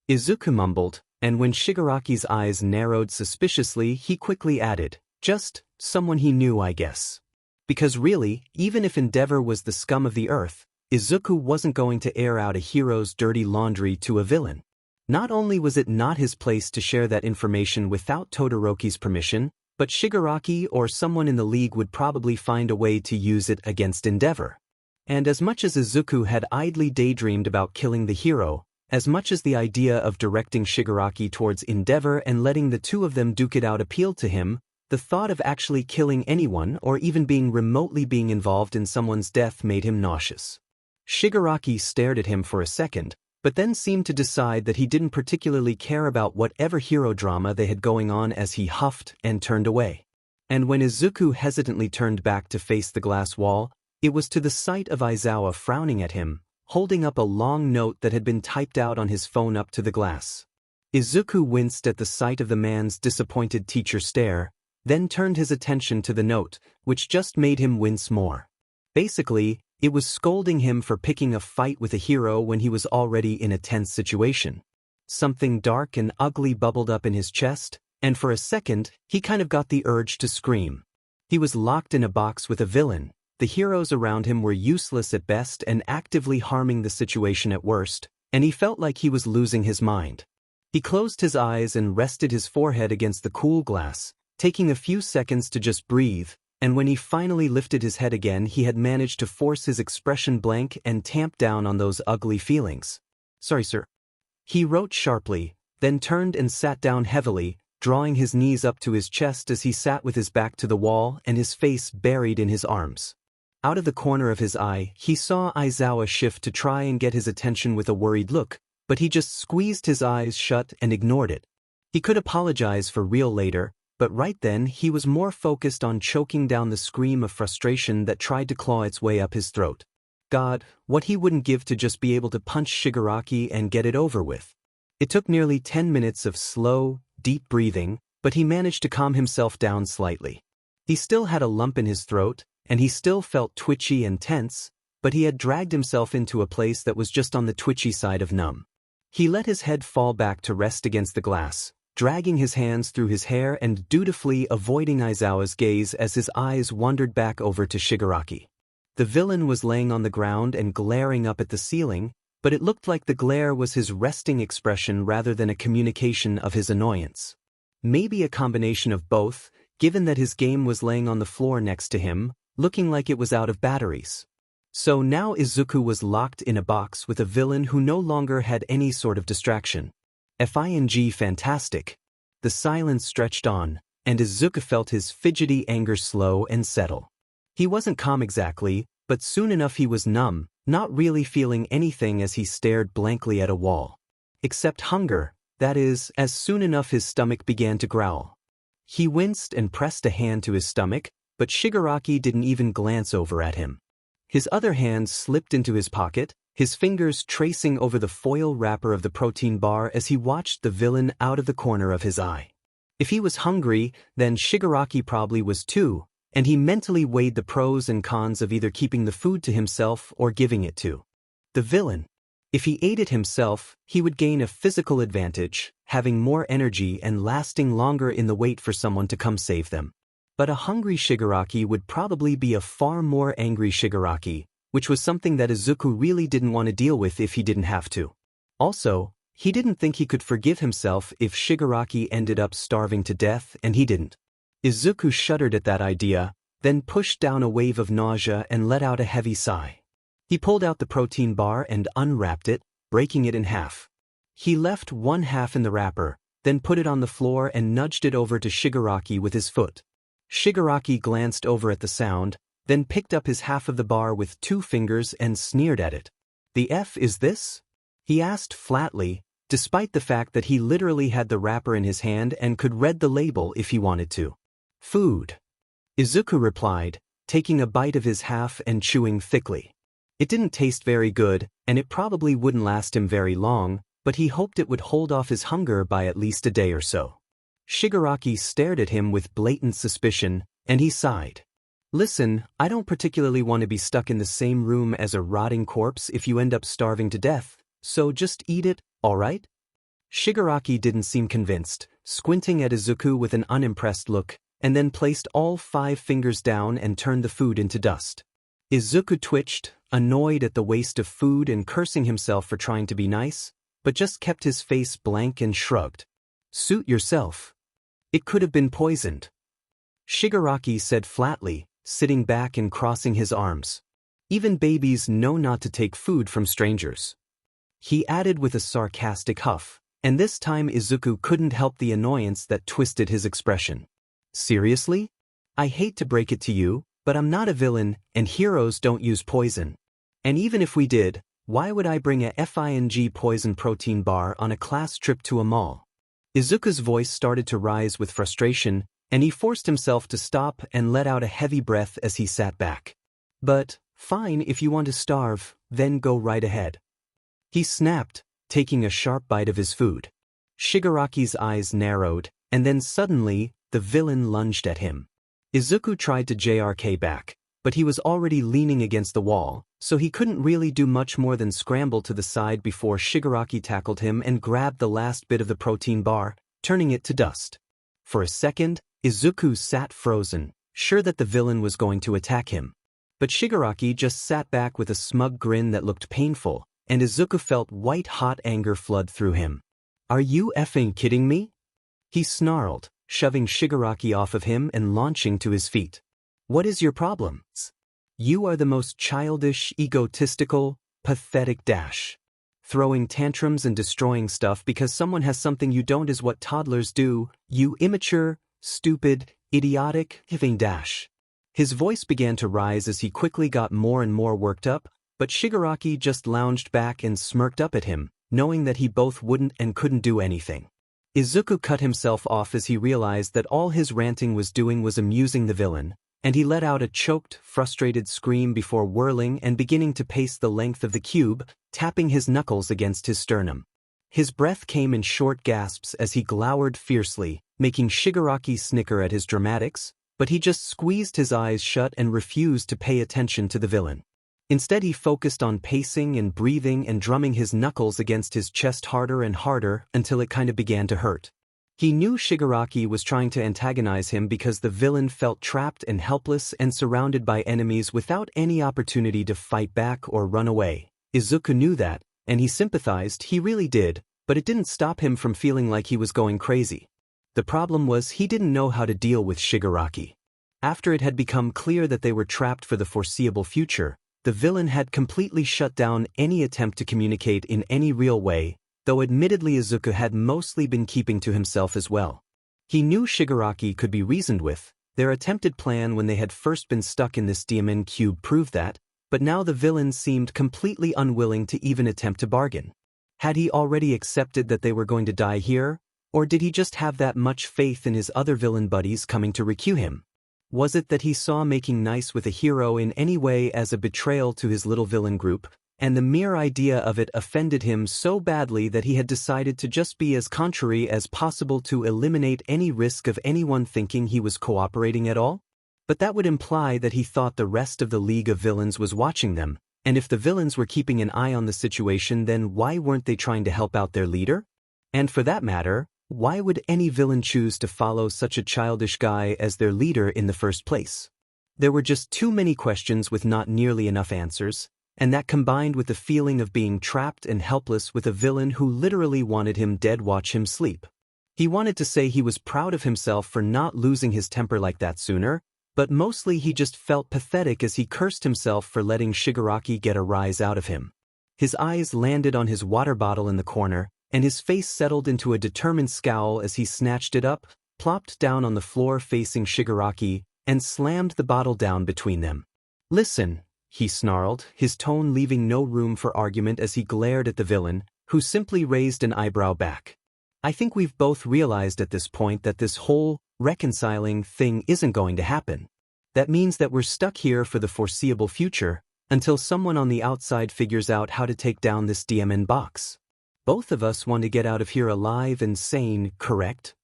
[SPEAKER 1] Izuku mumbled, and when Shigaraki's eyes narrowed suspiciously he quickly added, "Just someone he knew, I guess." Because really, even if Endeavor was the scum of the earth, Izuku wasn't going to air out a hero's dirty laundry to a villain. Not only was it not his place to share that information without Todoroki's permission, but Shigaraki or someone in the league would probably find a way to use it against Endeavor. And as much as Izuku had idly daydreamed about killing the hero, as much as the idea of directing Shigaraki towards Endeavor and letting the two of them duke it out appealed to him, the thought of actually killing anyone or even being remotely involved in someone's death made him nauseous. Shigaraki stared at him for a second, but then seemed to decide that he didn't particularly care about whatever hero drama they had going on as he huffed and turned away. And when Izuku hesitantly turned back to face the glass wall, it was to the sight of Aizawa frowning at him, holding up a long note that had been typed out on his phone up to the glass. Izuku winced at the sight of the man's disappointed teacher stare, then turned his attention to the note, which just made him wince more. Basically, it was scolding him for picking a fight with a hero when he was already in a tense situation. Something dark and ugly bubbled up in his chest, and for a second, he kind of got the urge to scream. He was locked in a box with a villain, the heroes around him were useless at best and actively harming the situation at worst, and he felt like he was losing his mind. He closed his eyes and rested his forehead against the cool glass, taking a few seconds to just breathe, and when he finally lifted his head again he had managed to force his expression blank and tamp down on those ugly feelings. "Sorry, sir," he wrote sharply, then turned and sat down heavily, drawing his knees up to his chest as he sat with his back to the wall and his face buried in his arms. Out of the corner of his eye, he saw Aizawa shift to try and get his attention with a worried look, but he just squeezed his eyes shut and ignored it. He could apologize for real later, but right then he was more focused on choking down the scream of frustration that tried to claw its way up his throat. God, what he wouldn't give to just be able to punch Shigaraki and get it over with. It took nearly 10 minutes of slow, deep breathing, but he managed to calm himself down slightly. He still had a lump in his throat, and he still felt twitchy and tense, but he had dragged himself into a place that was just on the twitchy side of numb. He let his head fall back to rest against the glass, dragging his hands through his hair and dutifully avoiding Aizawa's gaze as his eyes wandered back over to Shigaraki. The villain was laying on the ground and glaring up at the ceiling, but it looked like the glare was his resting expression rather than a communication of his annoyance. Maybe a combination of both, given that his game was laying on the floor next to him, looking like it was out of batteries. So now Izuku was locked in a box with a villain who no longer had any sort of distraction. Fantastic. The silence stretched on, and Izuku felt his fidgety anger slow and settle. He wasn't calm exactly, but soon enough he was numb, not really feeling anything as he stared blankly at a wall. Except hunger, that is, as soon enough his stomach began to growl. He winced and pressed a hand to his stomach, but Shigaraki didn't even glance over at him. His other hand slipped into his pocket, his fingers tracing over the foil wrapper of the protein bar as he watched the villain out of the corner of his eye. If he was hungry, then Shigaraki probably was too, and he mentally weighed the pros and cons of either keeping the food to himself or giving it to the villain. If he ate it himself, he would gain a physical advantage, having more energy and lasting longer in the wait for someone to come save them. But a hungry Shigaraki would probably be a far more angry Shigaraki, which was something that Izuku really didn't want to deal with if he didn't have to. Also, he didn't think he could forgive himself if Shigaraki ended up starving to death and he didn't. Izuku shuddered at that idea, then pushed down a wave of nausea and let out a heavy sigh. He pulled out the protein bar and unwrapped it, breaking it in half. He left one half in the wrapper, then put it on the floor and nudged it over to Shigaraki with his foot. Shigaraki glanced over at the sound, then picked up his half of the bar with 2 fingers and sneered at it. "The F is this?" he asked flatly, despite the fact that he literally had the wrapper in his hand and could read the label if he wanted to. "Food," Izuku replied, taking a bite of his half and chewing thickly. It didn't taste very good, and it probably wouldn't last him very long, but he hoped it would hold off his hunger by at least a day or so. Shigaraki stared at him with blatant suspicion, and he sighed. "Listen, I don't particularly want to be stuck in the same room as a rotting corpse if you end up starving to death, so just eat it, alright?" Shigaraki didn't seem convinced, squinting at Izuku with an unimpressed look, and then placed all 5 fingers down and turned the food into dust. Izuku twitched, annoyed at the waste of food and cursing himself for trying to be nice, but just kept his face blank and shrugged. "Suit yourself. It could have been poisoned," Shigaraki said flatly, sitting back and crossing his arms. "Even babies know not to take food from strangers," he added with a sarcastic huff, and this time Izuku couldn't help the annoyance that twisted his expression. "Seriously? I hate to break it to you, but I'm not a villain, and heroes don't use poison. And even if we did, why would I bring a FING poison protein bar on a class trip to a mall?" Izuku's voice started to rise with frustration, and he forced himself to stop and let out a heavy breath as he sat back. "But, fine, if you want to starve, then go right ahead," he snapped, taking a sharp bite of his food. Shigaraki's eyes narrowed, and then suddenly, the villain lunged at him. Izuku tried to JRK back, but he was already leaning against the wall, so he couldn't really do much more than scramble to the side before Shigaraki tackled him and grabbed the last bit of the protein bar, turning it to dust. For a second, Izuku sat frozen, sure that the villain was going to attack him. But Shigaraki just sat back with a smug grin that looked painful, and Izuku felt white-hot anger flood through him. "Are you effing kidding me?" he snarled, shoving Shigaraki off of him and launching to his feet. "What is your problem? You are the most childish, egotistical, pathetic dash. Throwing tantrums and destroying stuff because someone has something you don't is what toddlers do, you immature, stupid, idiotic, effing dash." His voice began to rise as he quickly got more and more worked up, but Shigaraki just lounged back and smirked up at him, knowing that he both wouldn't and couldn't do anything. Izuku cut himself off as he realized that all his ranting was doing was amusing the villain, and he let out a choked, frustrated scream before whirling and beginning to pace the length of the cube, tapping his knuckles against his sternum. His breath came in short gasps as he glowered fiercely, making Shigaraki snicker at his dramatics, but he just squeezed his eyes shut and refused to pay attention to the villain. Instead he focused on pacing and breathing and drumming his knuckles against his chest harder and harder until it kind of began to hurt. He knew Shigaraki was trying to antagonize him because the villain felt trapped and helpless and surrounded by enemies without any opportunity to fight back or run away. Izuku knew that, and he sympathized, he really did, but it didn't stop him from feeling like he was going crazy. The problem was he didn't know how to deal with Shigaraki. After it had become clear that they were trapped for the foreseeable future, the villain had completely shut down any attempt to communicate in any real way, though admittedly Izuku had mostly been keeping to himself as well. He knew Shigaraki could be reasoned with. Their attempted plan when they had first been stuck in this diamond cube proved that, but now the villain seemed completely unwilling to even attempt to bargain. Had he already accepted that they were going to die here, or did he just have that much faith in his other villain buddies coming to rescue him? Was it that he saw making nice with a hero in any way as a betrayal to his little villain group, and the mere idea of it offended him so badly that he had decided to just be as contrary as possible to eliminate any risk of anyone thinking he was cooperating at all? But that would imply that he thought the rest of the League of Villains was watching them, and if the villains were keeping an eye on the situation, then why weren't they trying to help out their leader? And for that matter, why would any villain choose to follow such a childish guy as their leader in the first place? There were just too many questions with not nearly enough answers, and that combined with the feeling of being trapped and helpless with a villain who literally wanted him dead, watch him sleep. He wanted to say he was proud of himself for not losing his temper like that sooner, but mostly he just felt pathetic as he cursed himself for letting Shigaraki get a rise out of him. His eyes landed on his water bottle in the corner, and his face settled into a determined scowl as he snatched it up, plopped down on the floor facing Shigaraki, and slammed the bottle down between them. "Listen," he snarled, his tone leaving no room for argument as he glared at the villain, who simply raised an eyebrow back. "I think we've both realized at this point that this whole reconciling thing isn't going to happen. That means that we're stuck here for the foreseeable future, until someone on the outside figures out how to take down this DMN box. Both of us want to get out of here alive and sane, correct?"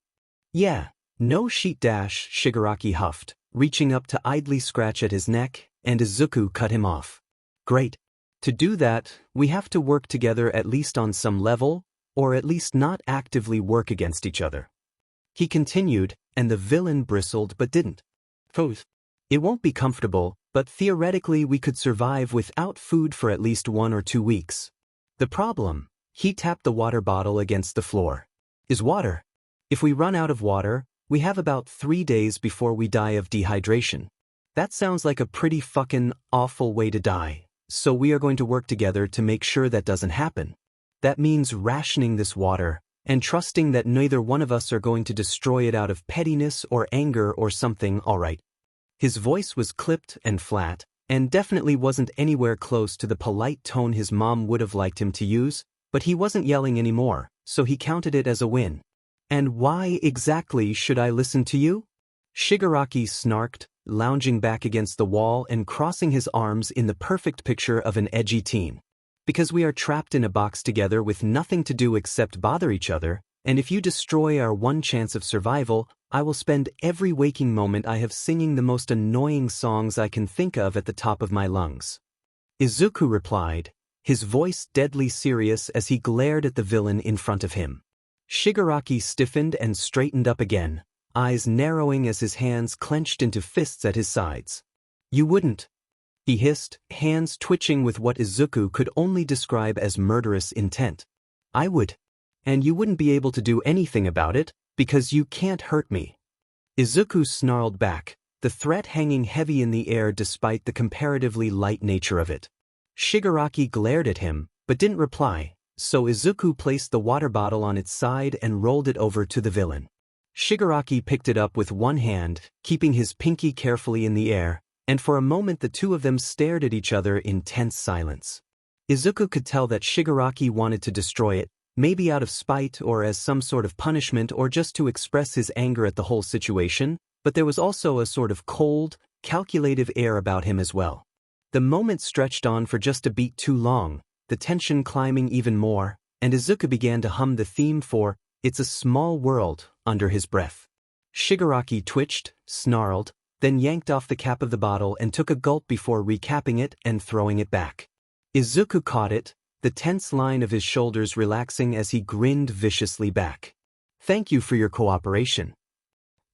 [SPEAKER 1] "Yeah, no sheet dash," Shigaraki huffed, reaching up to idly scratch at his neck, and Izuku cut him off. "Great. To do that, we have to work together at least on some level, or at least not actively work against each other." He continued, and the villain bristled but didn't. "It won't be comfortable, but theoretically we could survive without food for at least 1 or 2 weeks. The problem," he tapped the water bottle against the floor, "is water. If we run out of water, we have about 3 days before we die of dehydration. That sounds like a pretty fucking awful way to die, so we are going to work together to make sure that doesn't happen. That means rationing this water, and trusting that neither one of us are going to destroy it out of pettiness or anger or something, alright?" His voice was clipped and flat, and definitely wasn't anywhere close to the polite tone his mom would have liked him to use, but he wasn't yelling anymore, so he counted it as a win. "And why exactly should I listen to you?" Shigaraki snarked, lounging back against the wall and crossing his arms in the perfect picture of an edgy teen. "Because we are trapped in a box together with nothing to do except bother each other, and if you destroy our one chance of survival, I will spend every waking moment I have singing the most annoying songs I can think of at the top of my lungs." Izuku replied, his voice deadly serious as he glared at the villain in front of him. Shigaraki stiffened and straightened up again, eyes narrowing as his hands clenched into fists at his sides. "You wouldn't," he hissed, hands twitching with what Izuku could only describe as murderous intent. "I would. And you wouldn't be able to do anything about it, because you can't hurt me." Izuku snarled back, the threat hanging heavy in the air despite the comparatively light nature of it. Shigaraki glared at him, but didn't reply, so Izuku placed the water bottle on its side and rolled it over to the villain. Shigaraki picked it up with one hand, keeping his pinky carefully in the air, and for a moment the two of them stared at each other in tense silence. Izuku could tell that Shigaraki wanted to destroy it, maybe out of spite or as some sort of punishment or just to express his anger at the whole situation, but there was also a sort of cold, calculative air about him as well. The moment stretched on for just a beat too long, the tension climbing even more, and Izuku began to hum the theme for "It's a Small World" under his breath. Shigaraki twitched, snarled, then yanked off the cap of the bottle and took a gulp before recapping it and throwing it back. Izuku caught it, the tense line of his shoulders relaxing as he grinned viciously back. "Thank you for your cooperation,"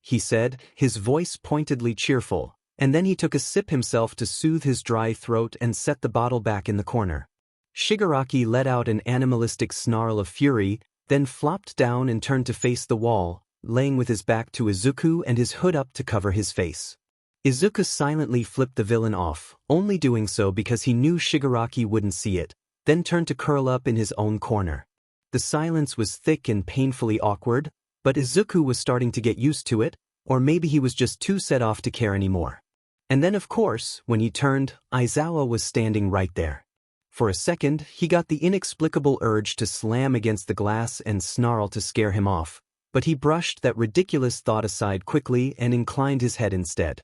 [SPEAKER 1] he said, his voice pointedly cheerful, and then he took a sip himself to soothe his dry throat and set the bottle back in the corner. Shigaraki let out an animalistic snarl of fury, then flopped down and turned to face the wall, laying with his back to Izuku and his hood up to cover his face. Izuku silently flipped the villain off, only doing so because he knew Shigaraki wouldn't see it, then turned to curl up in his own corner. The silence was thick and painfully awkward, but Izuku was starting to get used to it, or maybe he was just too set off to care anymore. And then of course, when he turned, Aizawa was standing right there. For a second, he got the inexplicable urge to slam against the glass and snarl to scare him off, but he brushed that ridiculous thought aside quickly and inclined his head instead.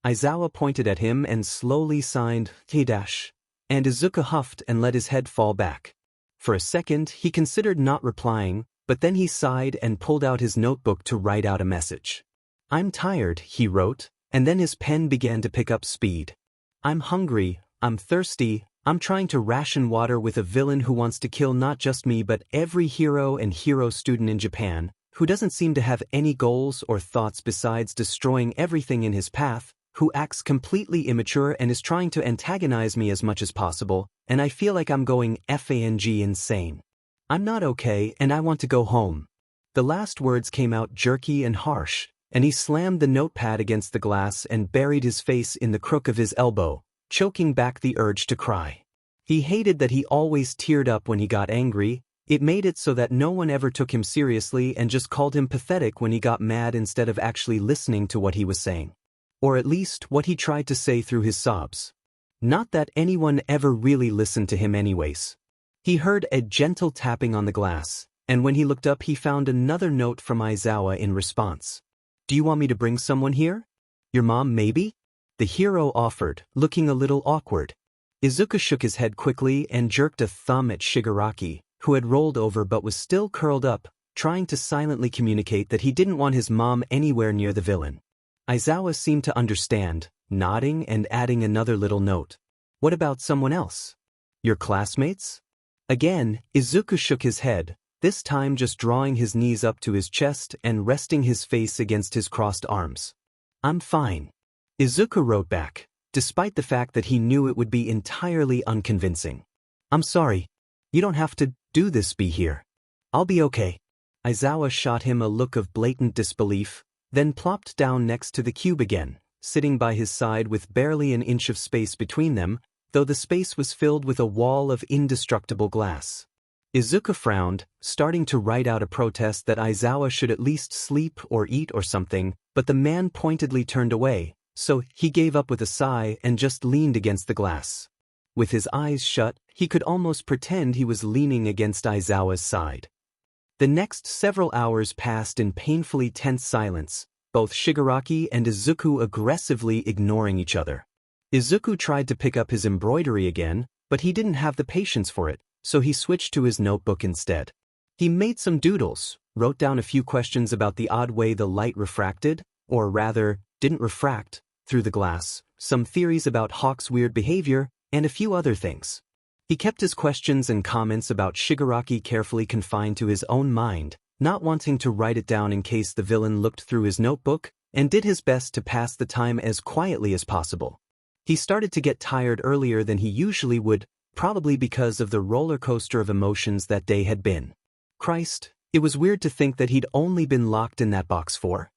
[SPEAKER 1] Aizawa pointed at him and slowly signed, "T-dash," and Izuku huffed and let his head fall back. For a second, he considered not replying, but then he sighed and pulled out his notebook to write out a message. "I'm tired," he wrote, and then his pen began to pick up speed. "I'm hungry, I'm thirsty, I'm trying to ration water with a villain who wants to kill not just me but every hero and hero student in Japan, who doesn't seem to have any goals or thoughts besides destroying everything in his path, who acts completely immature and is trying to antagonize me as much as possible, and I feel like I'm going FANG insane. I'm not okay and I want to go home." The last words came out jerky and harsh, and he slammed the notepad against the glass and buried his face in the crook of his elbow, choking back the urge to cry. He hated that he always teared up when he got angry. It made it so that no one ever took him seriously and just called him pathetic when he got mad instead of actually listening to what he was saying. Or at least what he tried to say through his sobs. Not that anyone ever really listened to him anyways. He heard a gentle tapping on the glass, and when he looked up he found another note from Aizawa in response. "Do you want me to bring someone here? Your mom maybe?" the hero offered, looking a little awkward. Izuku shook his head quickly and jerked a thumb at Shigaraki, who had rolled over but was still curled up, trying to silently communicate that he didn't want his mom anywhere near the villain. Aizawa seemed to understand, nodding and adding another little note. "What about someone else? Your classmates?" Again, Izuku shook his head, this time just drawing his knees up to his chest and resting his face against his crossed arms. "I'm fine," Izuku wrote back, despite the fact that he knew it would be entirely unconvincing. "I'm sorry. You don't have to do this. Be here. I'll be okay." Aizawa shot him a look of blatant disbelief, then plopped down next to the cube again, sitting by his side with barely an inch of space between them, though the space was filled with a wall of indestructible glass. Izuku frowned, starting to write out a protest that Aizawa should at least sleep or eat or something, but the man pointedly turned away, so he gave up with a sigh and just leaned against the glass. With his eyes shut, he could almost pretend he was leaning against Aizawa's side. The next several hours passed in painfully tense silence, both Shigaraki and Izuku aggressively ignoring each other. Izuku tried to pick up his embroidery again, but he didn't have the patience for it, so he switched to his notebook instead. He made some doodles, wrote down a few questions about the odd way the light refracted, or rather, didn't refract, through the glass, some theories about Hawk's weird behavior, and a few other things. He kept his questions and comments about Shigaraki carefully confined to his own mind, not wanting to write it down in case the villain looked through his notebook, and did his best to pass the time as quietly as possible. He started to get tired earlier than he usually would, probably because of the roller coaster of emotions that day had been. Christ, it was weird to think that he'd only been locked in that box for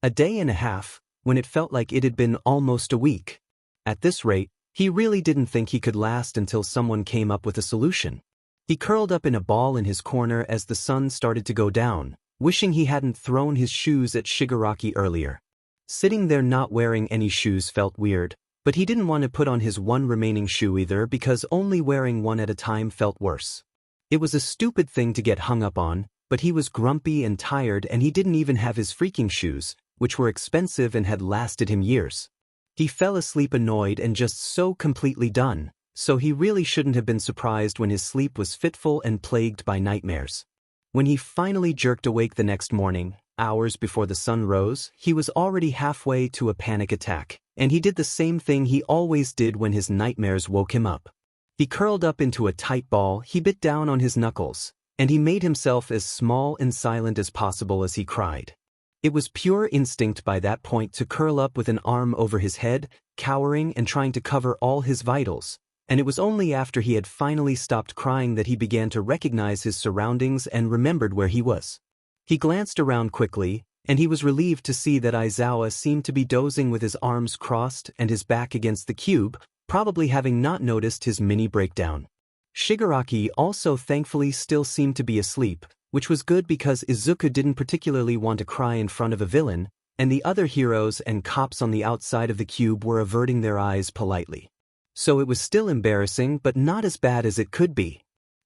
[SPEAKER 1] a day and a half, when it felt like it had been almost a week. At this rate, he really didn't think he could last until someone came up with a solution. He curled up in a ball in his corner as the sun started to go down, wishing he hadn't thrown his shoes at Shigaraki earlier. Sitting there not wearing any shoes felt weird, but he didn't want to put on his one remaining shoe either because only wearing one at a time felt worse. It was a stupid thing to get hung up on, but he was grumpy and tired and he didn't even have his freaking shoes, which were expensive and had lasted him years. He fell asleep annoyed and just so completely done, so he really shouldn't have been surprised when his sleep was fitful and plagued by nightmares. When he finally jerked awake the next morning, hours before the sun rose, he was already halfway to a panic attack, and he did the same thing he always did when his nightmares woke him up. He curled up into a tight ball, he bit down on his knuckles, and he made himself as small and silent as possible as he cried. It was pure instinct by that point to curl up with an arm over his head, cowering and trying to cover all his vitals, and it was only after he had finally stopped crying that he began to recognize his surroundings and remembered where he was. He glanced around quickly, and he was relieved to see that Aizawa seemed to be dozing with his arms crossed and his back against the cube, probably having not noticed his mini breakdown. Shigaraki also thankfully still seemed to be asleep, which was good because Izuku didn't particularly want to cry in front of a villain, and the other heroes and cops on the outside of the cube were averting their eyes politely. So it was still embarrassing, but not as bad as it could be.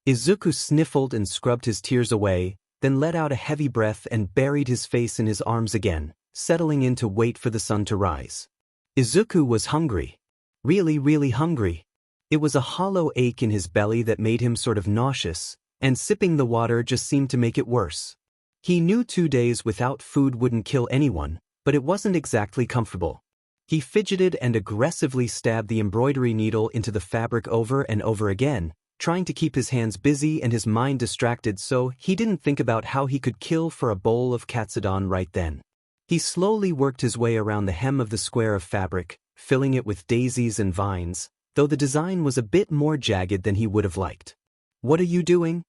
[SPEAKER 1] Izuku sniffled and scrubbed his tears away, then let out a heavy breath and buried his face in his arms again, settling in to wait for the sun to rise. Izuku was hungry. Really, really hungry. It was a hollow ache in his belly that made him sort of nauseous, and sipping the water just seemed to make it worse. He knew 2 days without food wouldn't kill anyone, but it wasn't exactly comfortable. He fidgeted and aggressively stabbed the embroidery needle into the fabric over and over again, trying to keep his hands busy and his mind distracted so he didn't think about how he could kill for a bowl of katsudon right then. He slowly worked his way around the hem of the square of fabric, filling it with daisies and vines, though the design was a bit more jagged than he would have liked. "What are you doing?"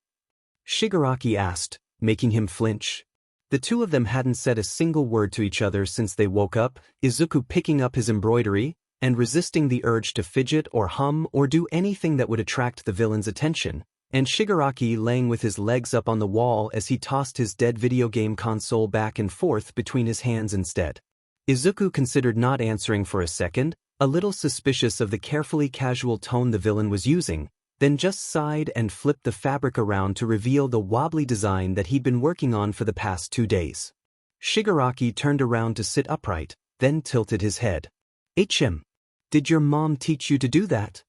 [SPEAKER 1] Shigaraki asked, making him flinch. The two of them hadn't said a single word to each other since they woke up, Izuku picking up his embroidery, and resisting the urge to fidget or hum or do anything that would attract the villain's attention, and Shigaraki laying with his legs up on the wall as he tossed his dead video game console back and forth between his hands instead. Izuku considered not answering for a second, a little suspicious of the carefully casual tone the villain was using, then just sighed and flipped the fabric around to reveal the wobbly design that he'd been working on for the past 2 days. Shigaraki turned around to sit upright, then tilted his head. "HM. Did your mom teach you to do that?"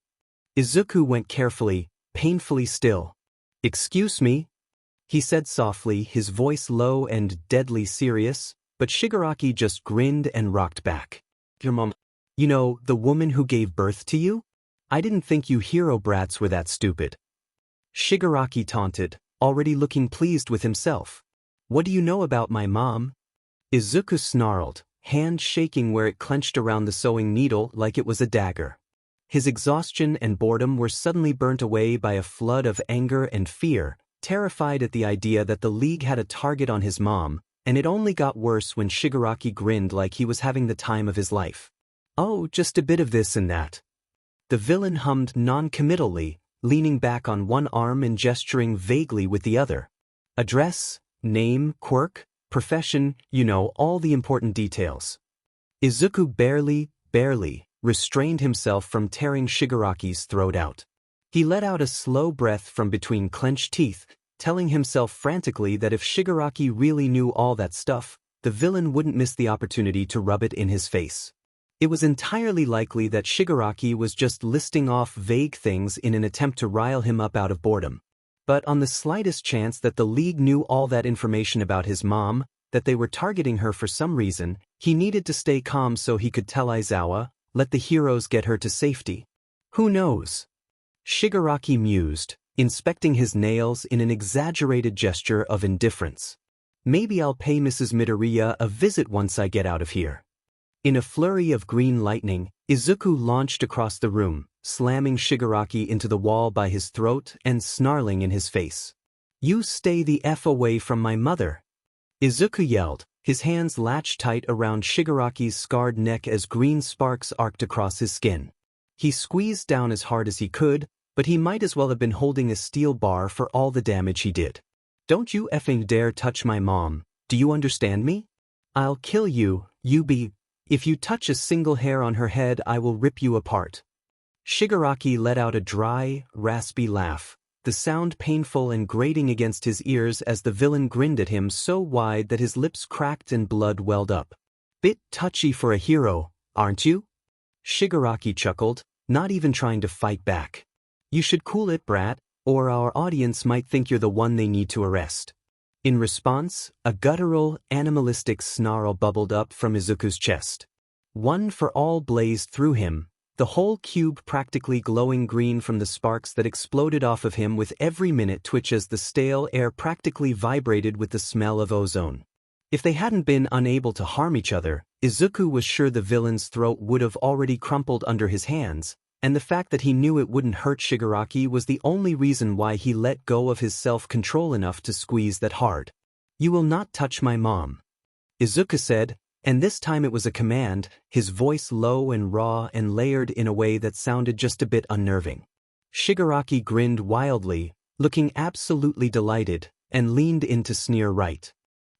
[SPEAKER 1] Izuku went carefully, painfully still. "Excuse me?" he said softly, his voice low and deadly serious, but Shigaraki just grinned and rocked back. "Your mom? You know, the woman who gave birth to you? I didn't think you hero brats were that stupid." Shigaraki taunted, already looking pleased with himself. "What do you know about my mom?" Izuku snarled, hand shaking where it clenched around the sewing needle like it was a dagger. His exhaustion and boredom were suddenly burnt away by a flood of anger and fear, terrified at the idea that the League had a target on his mom, and it only got worse when Shigaraki grinned like he was having the time of his life. "Oh, just a bit of this and that." The villain hummed non-committally, leaning back on one arm and gesturing vaguely with the other. "Address, name, quirk, profession, you know, all the important details." Izuku barely restrained himself from tearing Shigaraki's throat out. He let out a slow breath from between clenched teeth, telling himself frantically that if Shigaraki really knew all that stuff, the villain wouldn't miss the opportunity to rub it in his face. It was entirely likely that Shigaraki was just listing off vague things in an attempt to rile him up out of boredom. But on the slightest chance that the League knew all that information about his mom, that they were targeting her for some reason, he needed to stay calm so he could tell Aizawa, "Let the heroes get her to safety." Who knows? Shigaraki mused, inspecting his nails in an exaggerated gesture of indifference. "Maybe I'll pay Mrs. Midoriya a visit once I get out of here." In a flurry of green lightning, Izuku launched across the room, slamming Shigaraki into the wall by his throat and snarling in his face. "You stay the F away from my mother!" Izuku yelled, his hands latched tight around Shigaraki's scarred neck as green sparks arced across his skin. He squeezed down as hard as he could, but he might as well have been holding a steel bar for all the damage he did. "Don't you effing dare touch my mom, do you understand me? I'll kill you, If you touch a single hair on her head I will rip you apart." Shigaraki let out a dry, raspy laugh, the sound painful and grating against his ears as the villain grinned at him so wide that his lips cracked and blood welled up. "Bit touchy for a hero, aren't you?" Shigaraki chuckled, not even trying to fight back. "You should cool it, brat, or our audience might think you're the one they need to arrest." In response, a guttural, animalistic snarl bubbled up from Izuku's chest. One for all blazed through him, the whole cube practically glowing green from the sparks that exploded off of him with every minute twitch as the stale air practically vibrated with the smell of ozone. If they hadn't been unable to harm each other, Izuku was sure the villain's throat would have already crumpled under his hands, and the fact that he knew it wouldn't hurt Shigaraki was the only reason why he let go of his self-control enough to squeeze that hard. "You will not touch my mom," Izuku said, and this time it was a command, his voice low and raw and layered in a way that sounded just a bit unnerving. Shigaraki grinned wildly, looking absolutely delighted, and leaned in to sneer right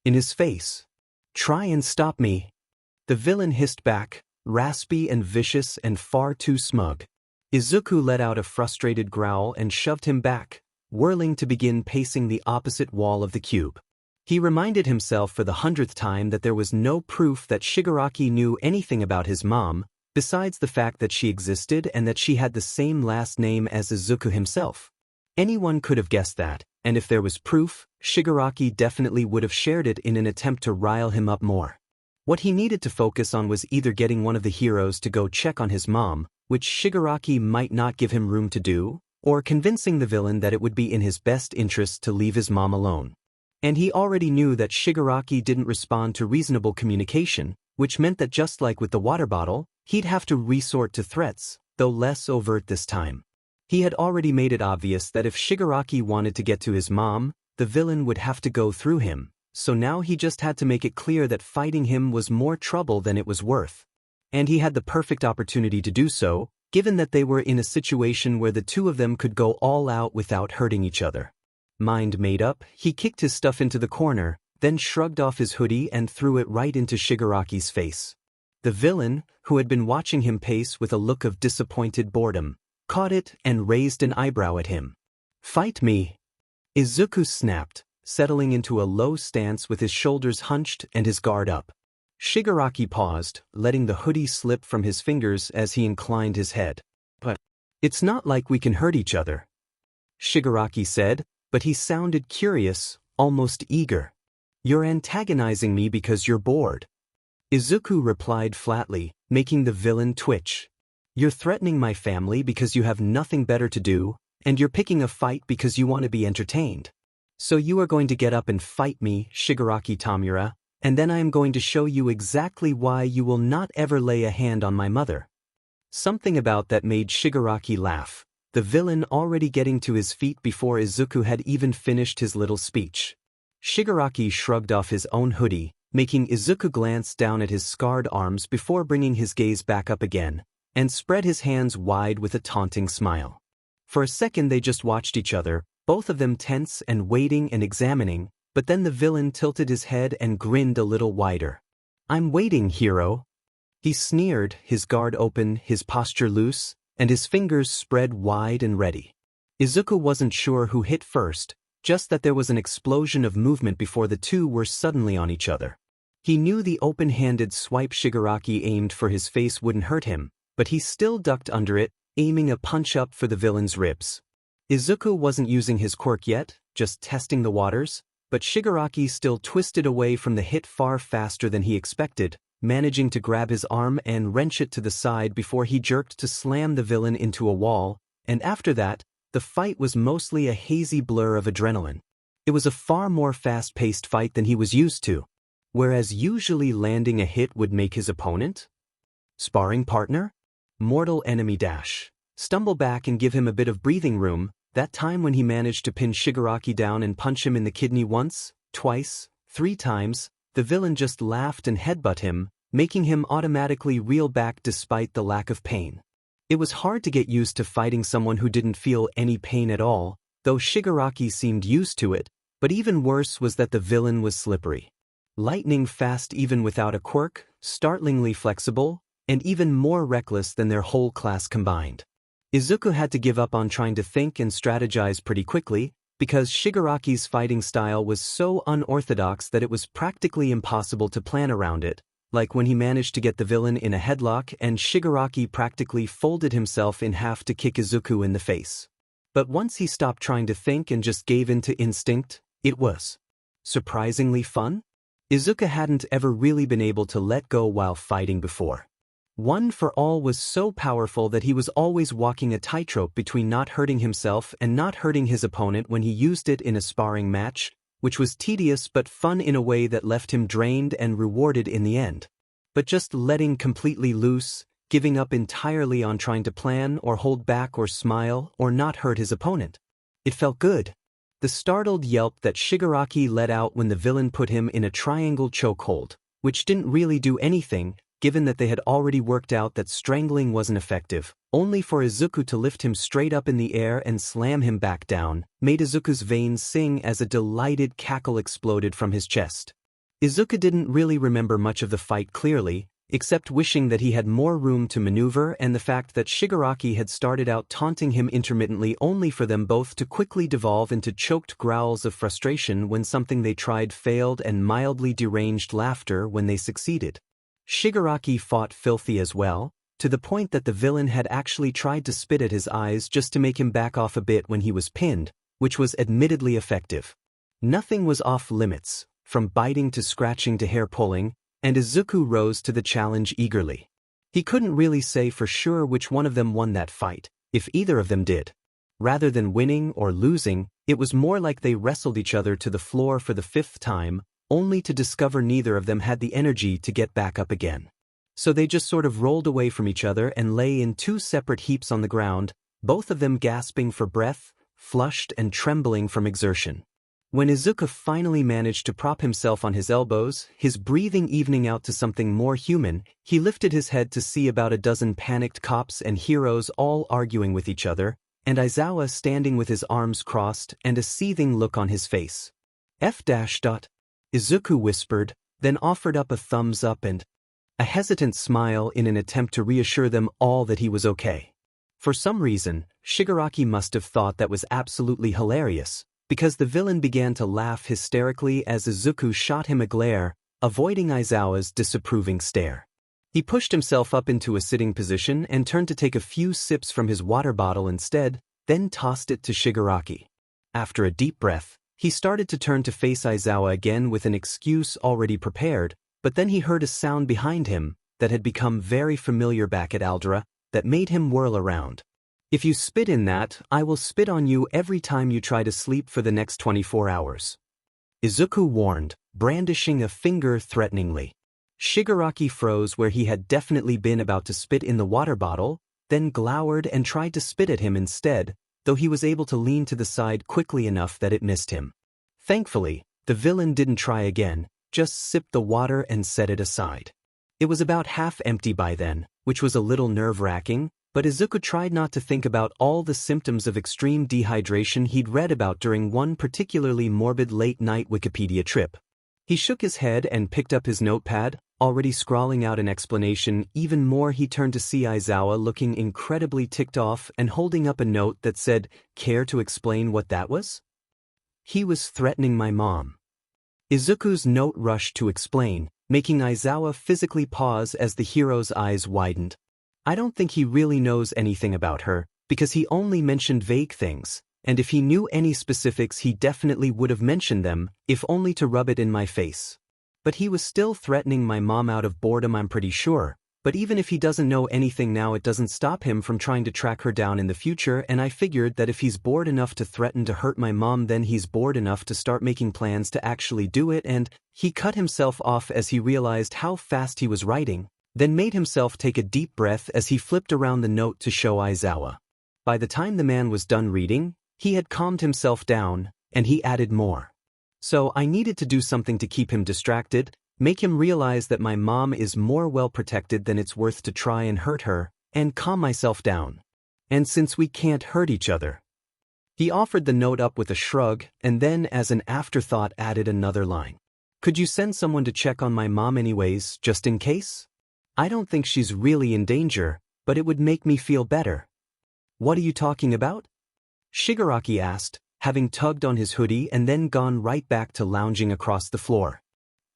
[SPEAKER 1] in his face. "Try and stop me," the villain hissed back, raspy and vicious and far too smug. Izuku let out a frustrated growl and shoved him back, whirling to begin pacing the opposite wall of the cube. He reminded himself for the 100th time that there was no proof that Shigaraki knew anything about his mom, besides the fact that she existed and that she had the same last name as Izuku himself. Anyone could have guessed that, and if there was proof, Shigaraki definitely would have shared it in an attempt to rile him up more. What he needed to focus on was either getting one of the heroes to go check on his mom, which Shigaraki might not give him room to do, or convincing the villain that it would be in his best interest to leave his mom alone. And he already knew that Shigaraki didn't respond to reasonable communication, which meant that just like with the water bottle, he'd have to resort to threats, though less overt this time. He had already made it obvious that if Shigaraki wanted to get to his mom, the villain would have to go through him, so now he just had to make it clear that fighting him was more trouble than it was worth. And he had the perfect opportunity to do so, given that they were in a situation where the two of them could go all out without hurting each other. Mind made up, he kicked his stuff into the corner, then shrugged off his hoodie and threw it right into Shigaraki's face. The villain, who had been watching him pace with a look of disappointed boredom, caught it and raised an eyebrow at him. "Fight me," Izuku snapped, settling into a low stance with his shoulders hunched and his guard up. Shigaraki paused, letting the hoodie slip from his fingers as he inclined his head. "But it's not like we can hurt each other," Shigaraki said, but he sounded curious, almost eager. "You're antagonizing me because you're bored," Izuku replied flatly, making the villain twitch. "You're threatening my family because you have nothing better to do, and you're picking a fight because you want to be entertained. So you are going to get up and fight me, Shigaraki Tamura, and then I am going to show you exactly why you will not ever lay a hand on my mother." Something about that made Shigaraki laugh, the villain already getting to his feet before Izuku had even finished his little speech. Shigaraki shrugged off his own hoodie, making Izuku glance down at his scarred arms before bringing his gaze back up again, and spread his hands wide with a taunting smile. For a second they just watched each other, both of them tense and waiting and examining, but then the villain tilted his head and grinned a little wider. "I'm waiting, hero," he sneered, his guard open, his posture loose, and his fingers spread wide and ready. Izuku wasn't sure who hit first, just that there was an explosion of movement before the two were suddenly on each other. He knew the open-handed swipe Shigaraki aimed for his face wouldn't hurt him, but he still ducked under it, aiming a punch up for the villain's ribs. Izuku wasn't using his quirk yet, just testing the waters, but Shigaraki still twisted away from the hit far faster than he expected, managing to grab his arm and wrench it to the side before he jerked to slam the villain into a wall, and after that, the fight was mostly a hazy blur of adrenaline. It was a far more fast-paced fight than he was used to. Whereas usually landing a hit would make his opponent, sparring partner, mortal enemy stumble back and give him a bit of breathing room, that time when he managed to pin Shigaraki down and punch him in the kidney once, twice, 3 times, the villain just laughed and headbutt him, making him automatically reel back despite the lack of pain. It was hard to get used to fighting someone who didn't feel any pain at all, though Shigaraki seemed used to it, but even worse was that the villain was slippery. Lightning fast even without a quirk, startlingly flexible, and even more reckless than their whole class combined. Izuku had to give up on trying to think and strategize pretty quickly, because Shigaraki's fighting style was so unorthodox that it was practically impossible to plan around it, like when he managed to get the villain in a headlock and Shigaraki practically folded himself in half to kick Izuku in the face. But once he stopped trying to think and just gave in to instinct, it was surprisingly fun? Izuku hadn't ever really been able to let go while fighting before. One for all was so powerful that he was always walking a tightrope between not hurting himself and not hurting his opponent when he used it in a sparring match, which was tedious but fun in a way that left him drained and rewarded in the end. But just letting completely loose, giving up entirely on trying to plan or hold back or smile or not hurt his opponent. It felt good. The startled yelp that Shigaraki let out when the villain put him in a triangle chokehold, which didn't really do anything, given that they had already worked out that strangling wasn't effective, only for Izuku to lift him straight up in the air and slam him back down, made Izuku's veins sing as a delighted cackle exploded from his chest. Izuku didn't really remember much of the fight clearly, except wishing that he had more room to maneuver and the fact that Shigaraki had started out taunting him intermittently only for them both to quickly devolve into choked growls of frustration when something they tried failed and mildly deranged laughter when they succeeded. Shigaraki fought filthy as well, to the point that the villain had actually tried to spit at his eyes just to make him back off a bit when he was pinned, which was admittedly effective. Nothing was off limits, from biting to scratching to hair pulling, and Izuku rose to the challenge eagerly. He couldn't really say for sure which one of them won that fight, if either of them did. Rather than winning or losing, it was more like they wrestled each other to the floor for the 5th time, only to discover neither of them had the energy to get back up again. So they just sort of rolled away from each other and lay in 2 separate heaps on the ground, both of them gasping for breath, flushed and trembling from exertion. When Izuku finally managed to prop himself on his elbows, his breathing evening out to something more human, he lifted his head to see about a dozen panicked cops and heroes all arguing with each other, and Aizawa standing with his arms crossed and a seething look on his face. Izuku whispered, then offered up a thumbs up and a hesitant smile in an attempt to reassure them all that he was okay. For some reason, Shigaraki must have thought that was absolutely hilarious, because the villain began to laugh hysterically as Izuku shot him a glare, avoiding Aizawa's disapproving stare. He pushed himself up into a sitting position and turned to take a few sips from his water bottle instead, then tossed it to Shigaraki. After a deep breath, he started to turn to face Aizawa again with an excuse already prepared, but then he heard a sound behind him that had become very familiar back at Aldera that made him whirl around. "If you spit in that, I will spit on you every time you try to sleep for the next 24 hours. Izuku warned, brandishing a finger threateningly. Shigaraki froze where he had definitely been about to spit in the water bottle, then glowered and tried to spit at him instead, though he was able to lean to the side quickly enough that it missed him. Thankfully, the villain didn't try again, just sipped the water and set it aside. It was about half empty by then, which was a little nerve-wracking, but Izuku tried not to think about all the symptoms of extreme dehydration he'd read about during one particularly morbid late-night Wikipedia trip. He shook his head and picked up his notepad, already scrawling out an explanation. Even more, he turned to see Aizawa looking incredibly ticked off and holding up a note that said, "Care to explain what that was?" "He was threatening my mom." Izuku's note rushed to explain, making Aizawa physically pause as the hero's eyes widened. "I don't think he really knows anything about her, because he only mentioned vague things, and if he knew any specifics he definitely would have mentioned them, if only to rub it in my face. But he was still threatening my mom out of boredom, I'm pretty sure, but even if he doesn't know anything now it doesn't stop him from trying to track her down in the future, and I figured that if he's bored enough to threaten to hurt my mom then he's bored enough to start making plans to actually do it." And he cut himself off as he realized how fast he was writing, then made himself take a deep breath as he flipped around the note to show Aizawa. By the time the man was done reading, he had calmed himself down, and he added more. "So I needed to do something to keep him distracted, make him realize that my mom is more well protected than it's worth to try and hurt her, and calm myself down. And since we can't hurt each other." He offered the note up with a shrug, and then as an afterthought added another line. "Could you send someone to check on my mom anyways, just in case? I don't think she's really in danger, but it would make me feel better." "What are you talking about?" Shigaraki asked, having tugged on his hoodie and then gone right back to lounging across the floor.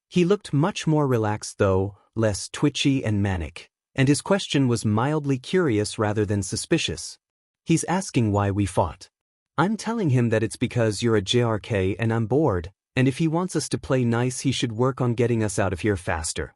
[SPEAKER 1] He looked much more relaxed though, less twitchy and manic, and his question was mildly curious rather than suspicious. "He's asking why we fought. I'm telling him that it's because you're a JRK and I'm bored, and if he wants us to play nice he should work on getting us out of here faster.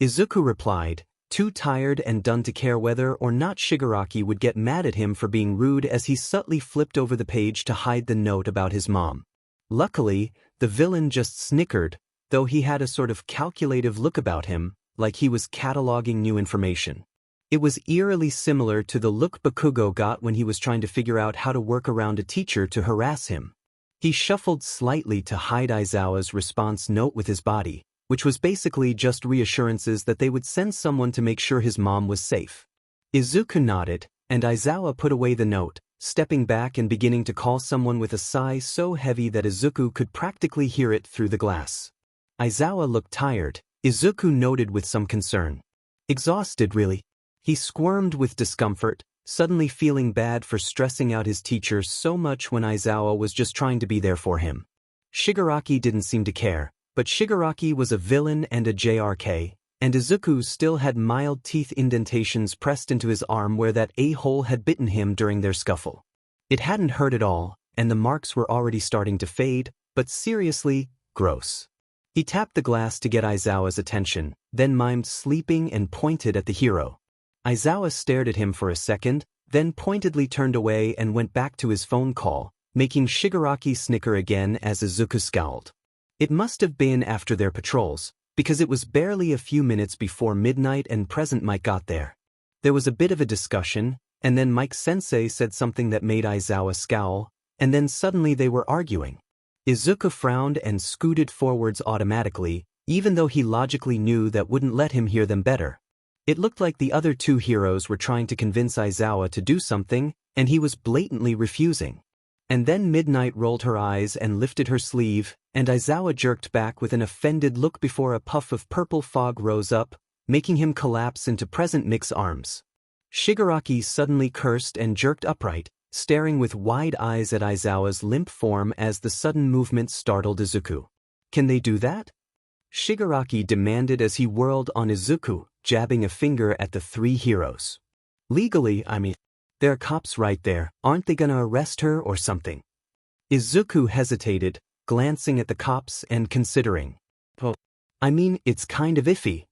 [SPEAKER 1] Izuku replied, too tired and done to care whether or not Shigaraki would get mad at him for being rude as he subtly flipped over the page to hide the note about his mom. Luckily, the villain just snickered, though he had a sort of calculative look about him, like he was cataloging new information. It was eerily similar to the look Bakugo got when he was trying to figure out how to work around a teacher to harass him. He shuffled slightly to hide Aizawa's response note with his body, which was basically just reassurances that they would send someone to make sure his mom was safe. Izuku nodded, and Aizawa put away the note, stepping back and beginning to call someone with a sigh so heavy that Izuku could practically hear it through the glass. Aizawa looked tired, Izuku noted with some concern. Exhausted, really? He squirmed with discomfort, suddenly feeling bad for stressing out his teacher so much when Aizawa was just trying to be there for him. Shigaraki didn't seem to care, but Shigaraki was a villain and a JRK, and Izuku still had mild teeth indentations pressed into his arm where that a-hole had bitten him during their scuffle. It hadn't hurt at all, and the marks were already starting to fade, but seriously, gross. He tapped the glass to get Aizawa's attention, then mimed sleeping and pointed at the hero. Aizawa stared at him for a second, then pointedly turned away and went back to his phone call, making Shigaraki snicker again as Izuku scowled. It must have been after their patrols, because it was barely a few minutes before midnight and Present Mike got there. There was a bit of a discussion, and then Mike-sensei said something that made Aizawa scowl, and then suddenly they were arguing. Izuku frowned and scooted forwards automatically, even though he logically knew that wouldn't let him hear them better. It looked like the other two heroes were trying to convince Aizawa to do something, and he was blatantly refusing. And then Midnight rolled her eyes and lifted her sleeve, and Aizawa jerked back with an offended look before a puff of purple fog rose up, making him collapse into Present Mic's arms. Shigaraki suddenly cursed and jerked upright, staring with wide eyes at Aizawa's limp form as the sudden movement startled Izuku. Can they do that? Shigaraki demanded as he whirled on Izuku, jabbing a finger at the three heroes. Legally, there are cops right there, aren't they gonna arrest her or something? Izuku hesitated, glancing at the cops and considering. Well, it's kind of iffy.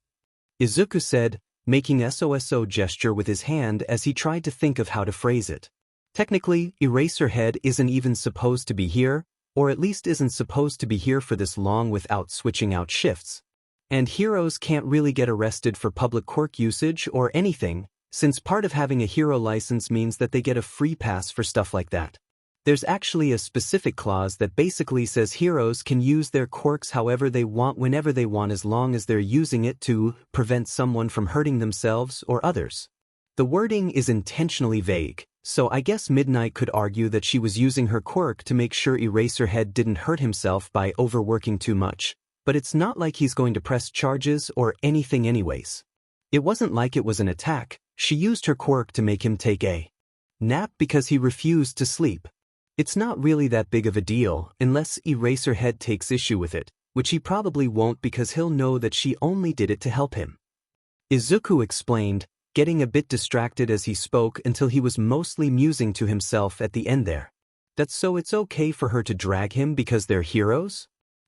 [SPEAKER 1] Izuku said, making SOSO gesture with his hand as he tried to think of how to phrase it. Technically, Eraserhead isn't even supposed to be here, or at least isn't supposed to be here for this long without switching out shifts. And heroes can't really get arrested for public quirk usage or anything, since part of having a hero license means that they get a free pass for stuff like that. There's actually a specific clause that basically says heroes can use their quirks however they want whenever they want as long as they're using it to prevent someone from hurting themselves or others. The wording is intentionally vague, so I guess Midnight could argue that she was using her quirk to make sure Eraserhead didn't hurt himself by overworking too much, but it's not like he's going to press charges or anything anyways. It wasn't like it was an attack. She used her quirk to make him take a nap because he refused to sleep. It's not really that big of a deal unless Eraserhead takes issue with it, which he probably won't because he'll know that she only did it to help him. Izuku explained, getting a bit distracted as he spoke until he was mostly musing to himself at the end there. That's so it's okay for her to drag him because they're heroes?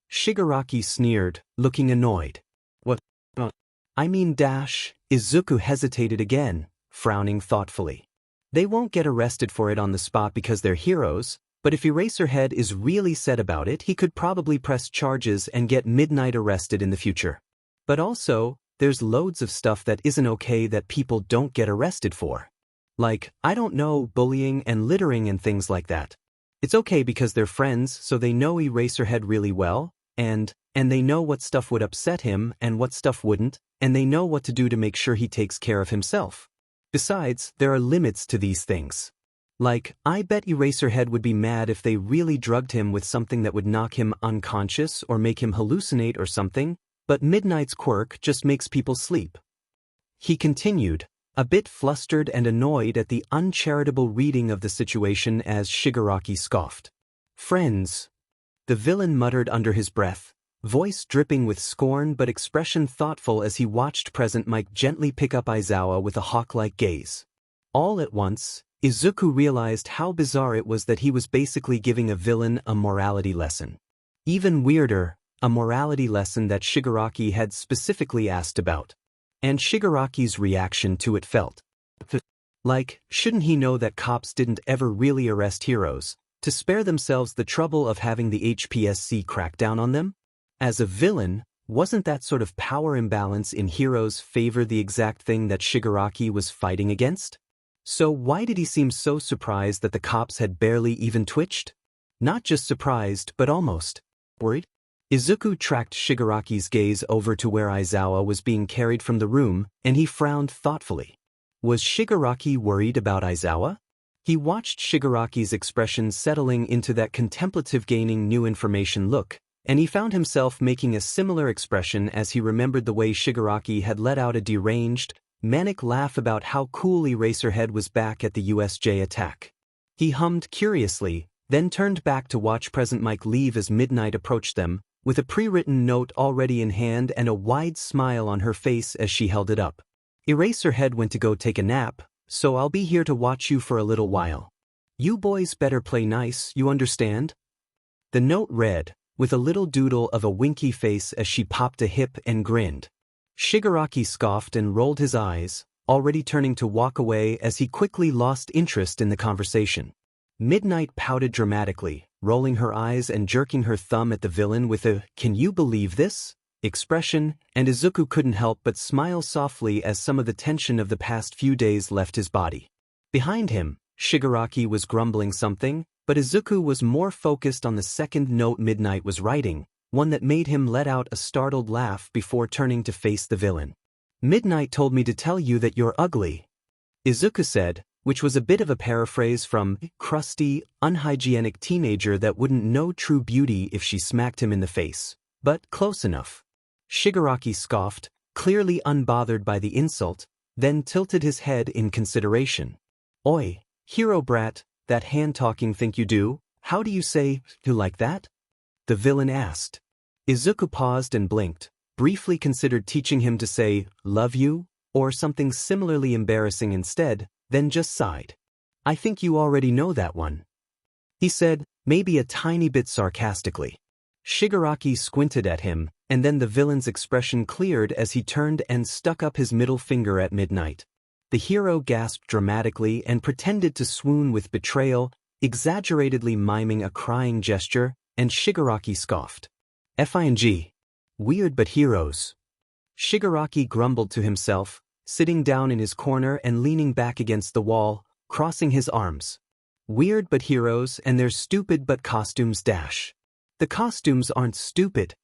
[SPEAKER 1] Shigaraki sneered, looking annoyed. What? Izuku hesitated again, frowning thoughtfully. They won't get arrested for it on the spot because they're heroes, but if Eraserhead is really set about it, he could probably press charges and get Midnight arrested in the future. But also, there's loads of stuff that isn't okay that people don't get arrested for. Like, bullying and littering and things like that. It's okay because they're friends, so they know Eraserhead really well, and they know what stuff would upset him and what stuff wouldn't, and they know what to do to make sure he takes care of himself. Besides, there are limits to these things. Like, I bet Eraserhead would be mad if they really drugged him with something that would knock him unconscious or make him hallucinate or something, but Midnight's quirk just makes people sleep. He continued, a bit flustered and annoyed at the uncharitable reading of the situation as Shigaraki scoffed. Friends. The villain muttered under his breath, voice dripping with scorn but expression thoughtful as he watched Present Mike gently pick up Aizawa with a hawk-like gaze. All at once, Izuku realized how bizarre it was that he was basically giving a villain a morality lesson. Even weirder, a morality lesson that Shigaraki had specifically asked about. And Shigaraki's reaction to it felt like, shouldn't he know that cops didn't ever really arrest heroes, to spare themselves the trouble of having the HPSC crack down on them? As a villain, wasn't that sort of power imbalance in Heroes' favor the exact thing that Shigaraki was fighting against? So why did he seem so surprised that the cops had barely even twitched? Not just surprised, but almost worried? Izuku tracked Shigaraki's gaze over to where Aizawa was being carried from the room, and he frowned thoughtfully. Was Shigaraki worried about Aizawa? He watched Shigaraki's expression settling into that contemplative gaining new information look, and he found himself making a similar expression as he remembered the way Shigaraki had let out a deranged, manic laugh about how cool Eraserhead was back at the USJ attack. He hummed curiously, then turned back to watch Present Mike leave as midnight approached them, with a pre-written note already in hand and a wide smile on her face as she held it up. Eraserhead went to go take a nap, so I'll be here to watch you for a little while. You boys better play nice, you understand? The note read, with a little doodle of a winky face as she popped a hip and grinned. Shigaraki scoffed and rolled his eyes, already turning to walk away as he quickly lost interest in the conversation. Midnight pouted dramatically, rolling her eyes and jerking her thumb at the villain with a "can you believe this?" expression, and Izuku couldn't help but smile softly as some of the tension of the past few days left his body. Behind him, Shigaraki was grumbling something, but Izuku was more focused on the second note Midnight was writing, one that made him let out a startled laugh before turning to face the villain. "Midnight told me to tell you that you're ugly," Izuku said, which was a bit of a paraphrase from crusty, unhygienic teenager that wouldn't know true beauty if she smacked him in the face, but close enough. Shigaraki scoffed, clearly unbothered by the insult, then tilted his head in consideration. "Oi, hero brat, that hand-talking think you do, how do you say, you like that?" the villain asked. Izuku paused and blinked, briefly considered teaching him to say, "love you," or something similarly embarrassing instead, then just sighed. "I think you already know that one," he said, maybe a tiny bit sarcastically. Shigaraki squinted at him, and then the villain's expression cleared as he turned and stuck up his middle finger at Midnight. The hero gasped dramatically and pretended to swoon with betrayal, exaggeratedly miming a crying gesture, and Shigaraki scoffed. "Fing. Weird but heroes." Shigaraki grumbled to himself, sitting down in his corner and leaning back against the wall, crossing his arms. "Weird but heroes and their stupid but costumes dash." "The costumes aren't stupid,"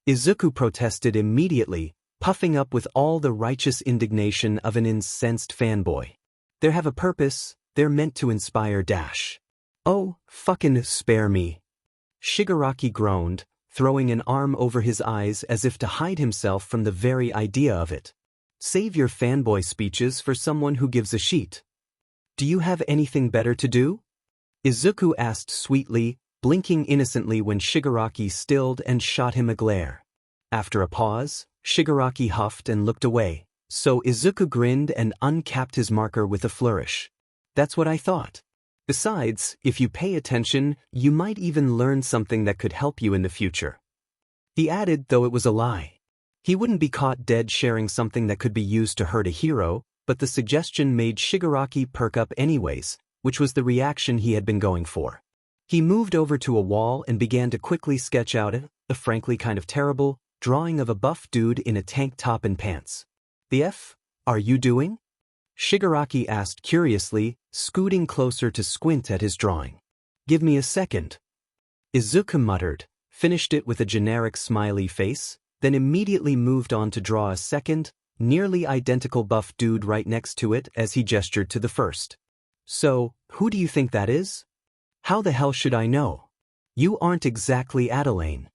[SPEAKER 1] Izuku protested immediately, puffing up with all the righteous indignation of an incensed fanboy. "They have a purpose, they're meant to inspire dash." "Oh, fucking spare me," Shigaraki groaned, throwing an arm over his eyes as if to hide himself from the very idea of it. "Save your fanboy speeches for someone who gives a shit. Do you have anything better to do?" Izuku asked sweetly, blinking innocently when Shigaraki stilled and shot him a glare. After a pause, Shigaraki huffed and looked away, so Izuku grinned and uncapped his marker with a flourish. "That's what I thought. Besides, if you pay attention, you might even learn something that could help you in the future." He added, though it was a lie. He wouldn't be caught dead sharing something that could be used to hurt a hero, but the suggestion made Shigaraki perk up anyways, which was the reaction he had been going for. He moved over to a wall and began to quickly sketch out a frankly kind of terrible drawing of a buff dude in a tank top and pants. "The F are you doing?" Shigaraki asked curiously, scooting closer to squint at his drawing. "Give me a second." Izuku muttered, finished it with a generic smiley face, then immediately moved on to draw a second, nearly identical buff dude right next to it as he gestured to the first. "So, who do you think that is?" "How the hell should I know? You aren't exactly Adelaine."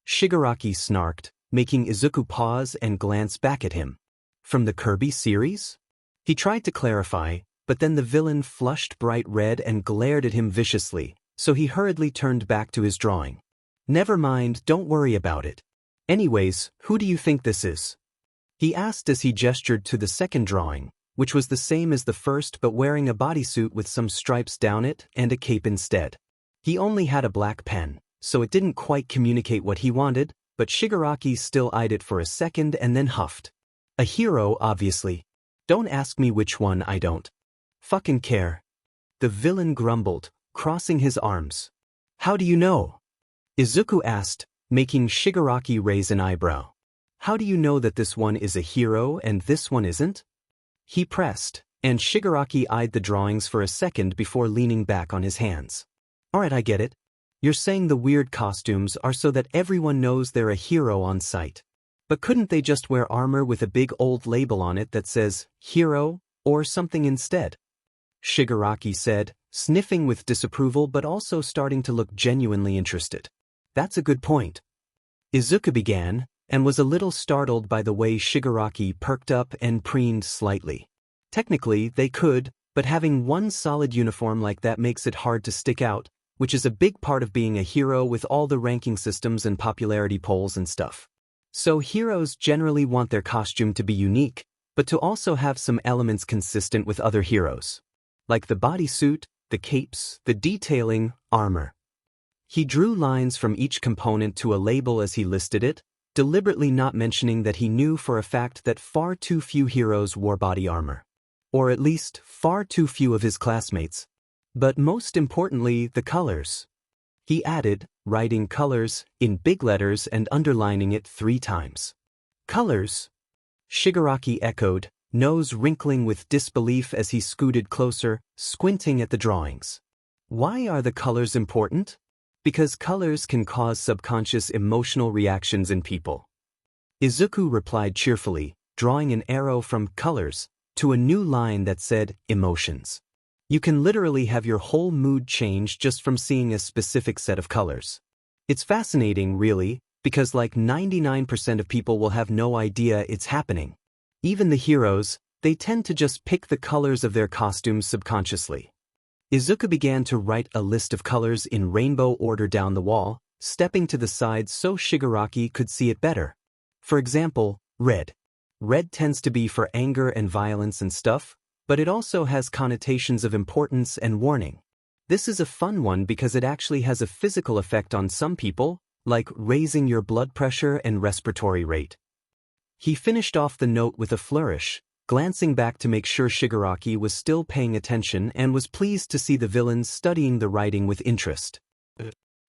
[SPEAKER 1] Shigaraki snarked, making Izuku pause and glance back at him. "From the Kirby series?" He tried to clarify, but then the villain flushed bright red and glared at him viciously, so he hurriedly turned back to his drawing. "Never mind, don't worry about it. Anyways, who do you think this is?" he asked as he gestured to the second drawing, which was the same as the first but wearing a bodysuit with some stripes down it and a cape instead. He only had a black pen, so it didn't quite communicate what he wanted, but Shigaraki still eyed it for a second and then huffed. A hero, obviously. Don't ask me which one, I don't fucking care. The villain grumbled, crossing his arms. How do you know? Izuku asked, making Shigaraki raise an eyebrow. How do you know that this one is a hero and this one isn't? He pressed, and Shigaraki eyed the drawings for a second before leaning back on his hands. Alright, I get it. You're saying the weird costumes are so that everyone knows they're a hero on sight. But couldn't they just wear armor with a big old label on it that says, hero, or something instead? Shigaraki said, sniffing with disapproval but also starting to look genuinely interested. That's a good point. Izuku began, and was a little startled by the way Shigaraki perked up and preened slightly. Technically, they could, but having one solid uniform like that makes it hard to stick out, which is a big part of being a hero with all the ranking systems and popularity polls and stuff. So heroes generally want their costume to be unique, but to also have some elements consistent with other heroes. Like the bodysuit, the capes, the detailing, armor. He drew lines from each component to a label as he listed it, deliberately not mentioning that he knew for a fact that far too few heroes wore body armor. Or at least, far too few of his classmates. But most importantly, the colors. He added, writing colors in big letters and underlining it 3 times. Colors? Shigaraki echoed, nose wrinkling with disbelief as he scooted closer, squinting at the drawings. Why are the colors important? Because colors can cause subconscious emotional reactions in people. Izuku replied cheerfully, drawing an arrow from colors to a new line that said emotions. You can literally have your whole mood change just from seeing a specific set of colors. It's fascinating, really, because like 99% of people will have no idea it's happening. Even the heroes, they tend to just pick the colors of their costumes subconsciously. Izuku began to write a list of colors in rainbow order down the wall, stepping to the side so Shigaraki could see it better. For example, red. Red tends to be for anger and violence and stuff, but it also has connotations of importance and warning. This is a fun one because it actually has a physical effect on some people, like raising your blood pressure and respiratory rate. He finished off the note with a flourish, glancing back to make sure Shigaraki was still paying attention and was pleased to see the villains studying the writing with interest.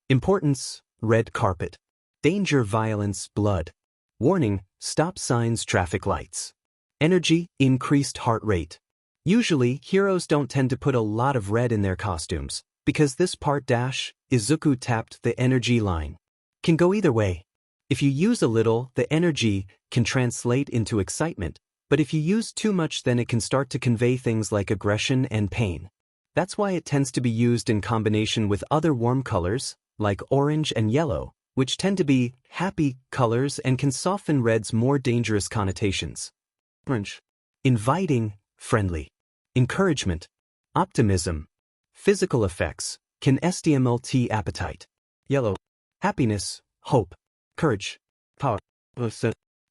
[SPEAKER 1] Importance, red carpet. Danger, violence, blood. Warning, stop signs, traffic lights. Energy, increased heart rate. Usually, heroes don't tend to put a lot of red in their costumes, because this part dash, Izuku tapped the energy line. Can go either way. If you use a little, the energy can translate into excitement, but if you use too much then it can start to convey things like aggression and pain. That's why it tends to be used in combination with other warm colors, like orange and yellow, which tend to be happy colors and can soften red's more dangerous connotations. Orange. Inviting, friendly. Encouragement. Optimism. Physical effects. Can stimulate appetite. Yellow. Happiness, hope. Courage. Power.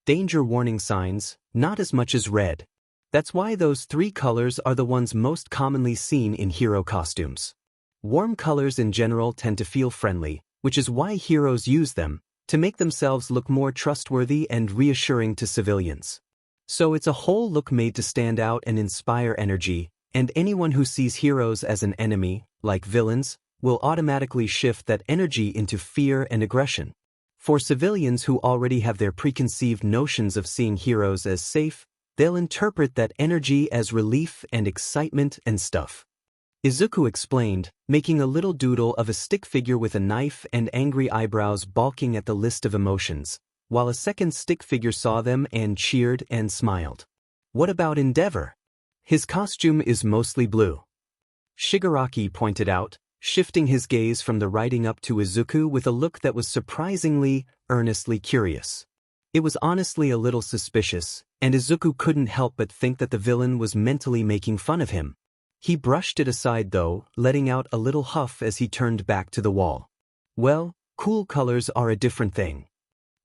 [SPEAKER 1] Danger warning signs, not as much as red. That's why those 3 colors are the ones most commonly seen in hero costumes. Warm colors in general tend to feel friendly, which is why heroes use them, to make themselves look more trustworthy and reassuring to civilians. So it's a whole look made to stand out and inspire energy, and anyone who sees heroes as an enemy, like villains, will automatically shift that energy into fear and aggression. For civilians who already have their preconceived notions of seeing heroes as safe, they'll interpret that energy as relief and excitement and stuff. Izuku explained, making a little doodle of a stick figure with a knife and angry eyebrows balking at the list of emotions, while a second stick figure saw them and cheered and smiled. What about Endeavor? His costume is mostly blue. Shigaraki pointed out, shifting his gaze from the writing up to Izuku with a look that was surprisingly, earnestly curious. It was honestly a little suspicious, and Izuku couldn't help but think that the villain was mentally making fun of him. He brushed it aside though, letting out a little huff as he turned back to the wall. Well, cool colors are a different thing.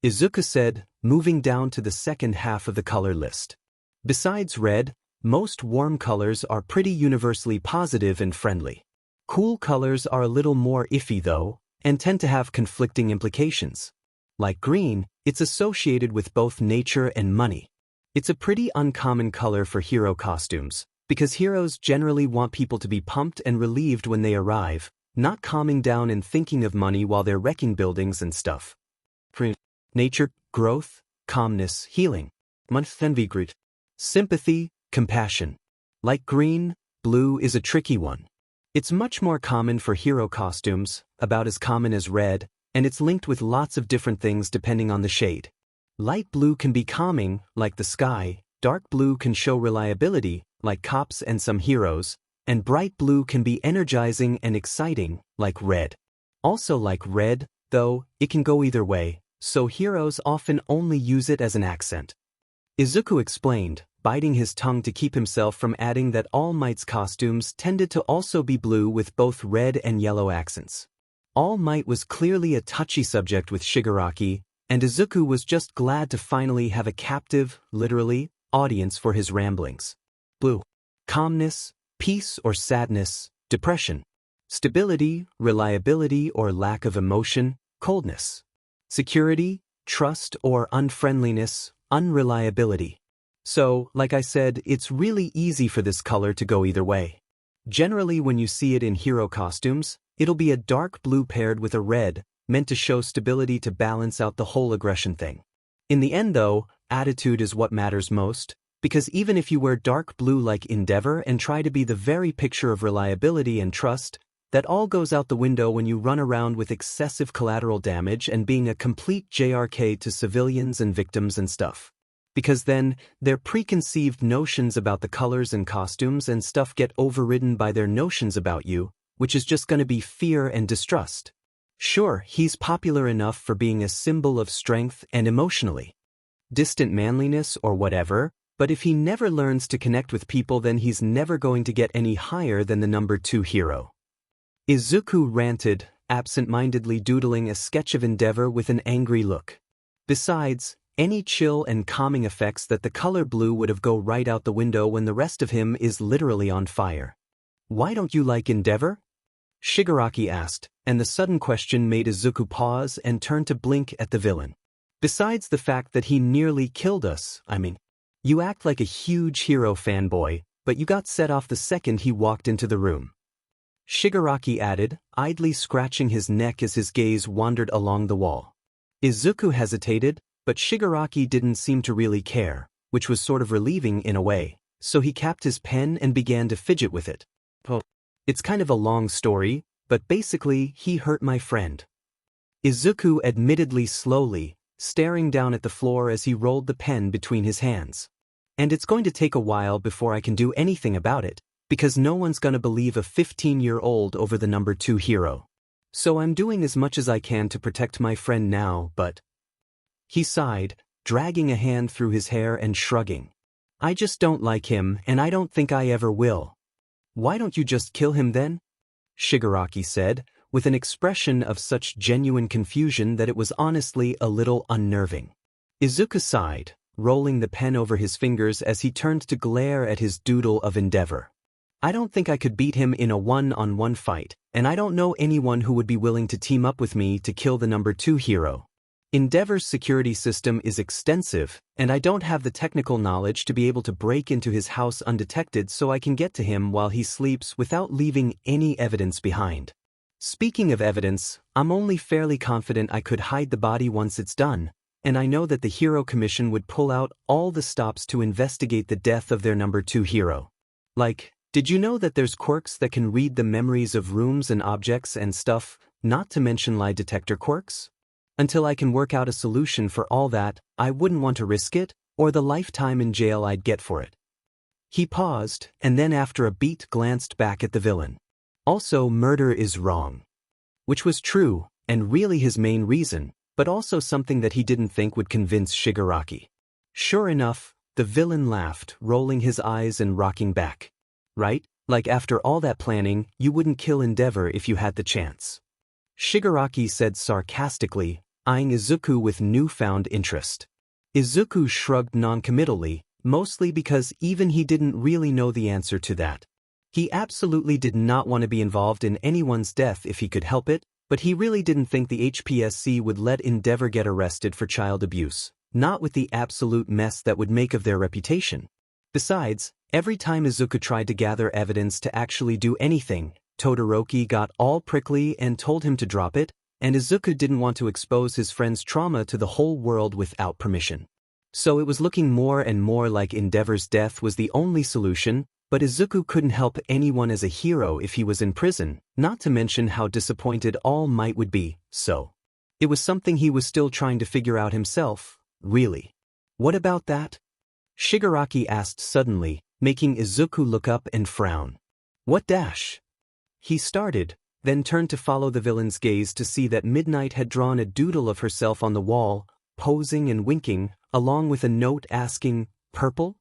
[SPEAKER 1] Izuku said, moving down to the second half of the color list. Besides red, most warm colors are pretty universally positive and friendly. Cool colors are a little more iffy though, and tend to have conflicting implications. Like green, it's associated with both nature and money. It's a pretty uncommon color for hero costumes, because heroes generally want people to be pumped and relieved when they arrive, not calming down and thinking of money while they're wrecking buildings and stuff. Nature, growth, calmness, healing. Sympathy, compassion. Like green, blue is a tricky one. It's much more common for hero costumes, about as common as red, and it's linked with lots of different things depending on the shade. Light blue can be calming, like the sky, dark blue can show reliability, like cops and some heroes, and bright blue can be energizing and exciting, like red. Also like red, though, it can go either way, so heroes often only use it as an accent. Izuku explained, biting his tongue to keep himself from adding that All Might's costumes tended to also be blue with both red and yellow accents. All Might was clearly a touchy subject with Shigaraki, and Izuku was just glad to finally have a captive, literally, audience for his ramblings. Blue. Calmness, peace or sadness, depression. Stability, reliability or lack of emotion, coldness. Security, trust or unfriendliness, unreliability. So, like I said, it's really easy for this color to go either way. Generally when you see it in hero costumes, it'll be a dark blue paired with a red, meant to show stability to balance out the whole aggression thing. In the end though, attitude is what matters most, because even if you wear dark blue like Endeavor and try to be the very picture of reliability and trust, that all goes out the window when you run around with excessive collateral damage and being a complete JRK to civilians and victims and stuff. Because then, their preconceived notions about the colors and costumes and stuff get overridden by their notions about you, which is just gonna be fear and distrust. Sure, he's popular enough for being a symbol of strength and emotionally distant manliness or whatever, but if he never learns to connect with people then he's never going to get any higher than the number 2 hero. Izuku ranted, absent-mindedly doodling a sketch of Endeavor with an angry look. Besides, any chill and calming effects that the color blue would have go right out the window when the rest of him is literally on fire. Why don't you like Endeavor? Shigaraki asked, and the sudden question made Izuku pause and turn to blink at the villain. Besides the fact that he nearly killed us, you act like a huge hero fanboy, but you got set off the second he walked into the room. Shigaraki added, idly scratching his neck as his gaze wandered along the wall. Izuku hesitated, but Shigaraki didn't seem to really care, which was sort of relieving in a way, so he capped his pen and began to fidget with it. It's kind of a long story, but basically he hurt my friend. Izuku admittedly slowly, staring down at the floor as he rolled the pen between his hands. And it's going to take a while before I can do anything about it, because no one's gonna believe a 15-year-old over the number 2 hero. So I'm doing as much as I can to protect my friend now, but... He sighed, dragging a hand through his hair and shrugging. I just don't like him, and I don't think I ever will. Why don't you just kill him then? Shigaraki said, with an expression of such genuine confusion that it was honestly a little unnerving. Izuku sighed, rolling the pen over his fingers as he turned to glare at his doodle of Endeavor. I don't think I could beat him in a one-on-one fight, and I don't know anyone who would be willing to team up with me to kill the number 2 hero. Endeavor's security system is extensive, and I don't have the technical knowledge to be able to break into his house undetected so I can get to him while he sleeps without leaving any evidence behind. Speaking of evidence, I'm only fairly confident I could hide the body once it's done, and I know that the Hero Commission would pull out all the stops to investigate the death of their number 2 hero. Like, did you know that there's quirks that can read the memories of rooms and objects and stuff, not to mention lie detector quirks? Until I can work out a solution for all that, I wouldn't want to risk it, or the lifetime in jail I'd get for it. He paused, and then after a beat glanced back at the villain. Also, murder is wrong. Which was true, and really his main reason, but also something that he didn't think would convince Shigaraki. Sure enough, the villain laughed, rolling his eyes and rocking back. Right? Like after all that planning, you wouldn't kill Endeavor if you had the chance. Shigaraki said sarcastically, eyeing Izuku with newfound interest. Izuku shrugged noncommittally, mostly because even he didn't really know the answer to that. He absolutely did not want to be involved in anyone's death if he could help it, But he really didn't think the HPSC would let Endeavor get arrested for child abuse, not with the absolute mess that would make of their reputation. Besides, every time Izuku tried to gather evidence to actually do anything, Todoroki got all prickly and told him to drop it, and Izuku didn't want to expose his friend's trauma to the whole world without permission. So it was looking more and more like Endeavor's death was the only solution, but Izuku couldn't help anyone as a hero if he was in prison, not to mention how disappointed All Might would be, so. It was something he was still trying to figure out himself, really. What about that? Shigaraki asked suddenly, making Izuku look up and frown. What dash? He started, then turned to follow the villain's gaze to see that Midnight had drawn a doodle of herself on the wall, posing and winking, along with a note asking, "Purple?"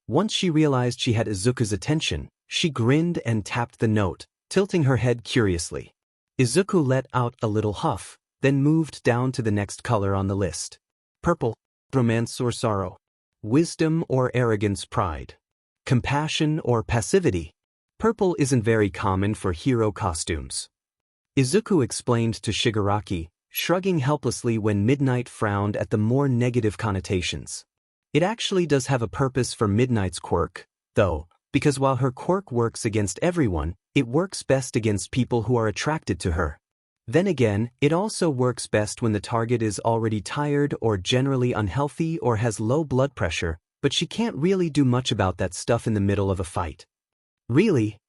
[SPEAKER 1] Once she realized she had Izuku's attention, she grinned and tapped the note, tilting her head curiously. Izuku let out a little huff, then moved down to the next color on the list. Purple. Romance or sorrow. Wisdom or arrogance, pride. Compassion or passivity. Purple isn't very common for hero costumes. Izuku explained to Shigaraki, shrugging helplessly when Midnight frowned at the more negative connotations. It actually does have a purpose for Midnight's quirk, though, because while her quirk works against everyone, it works best against people who are attracted to her. Then again, it also works best when the target is already tired or generally unhealthy or has low blood pressure, but she can't really do much about that stuff in the middle of a fight. Really?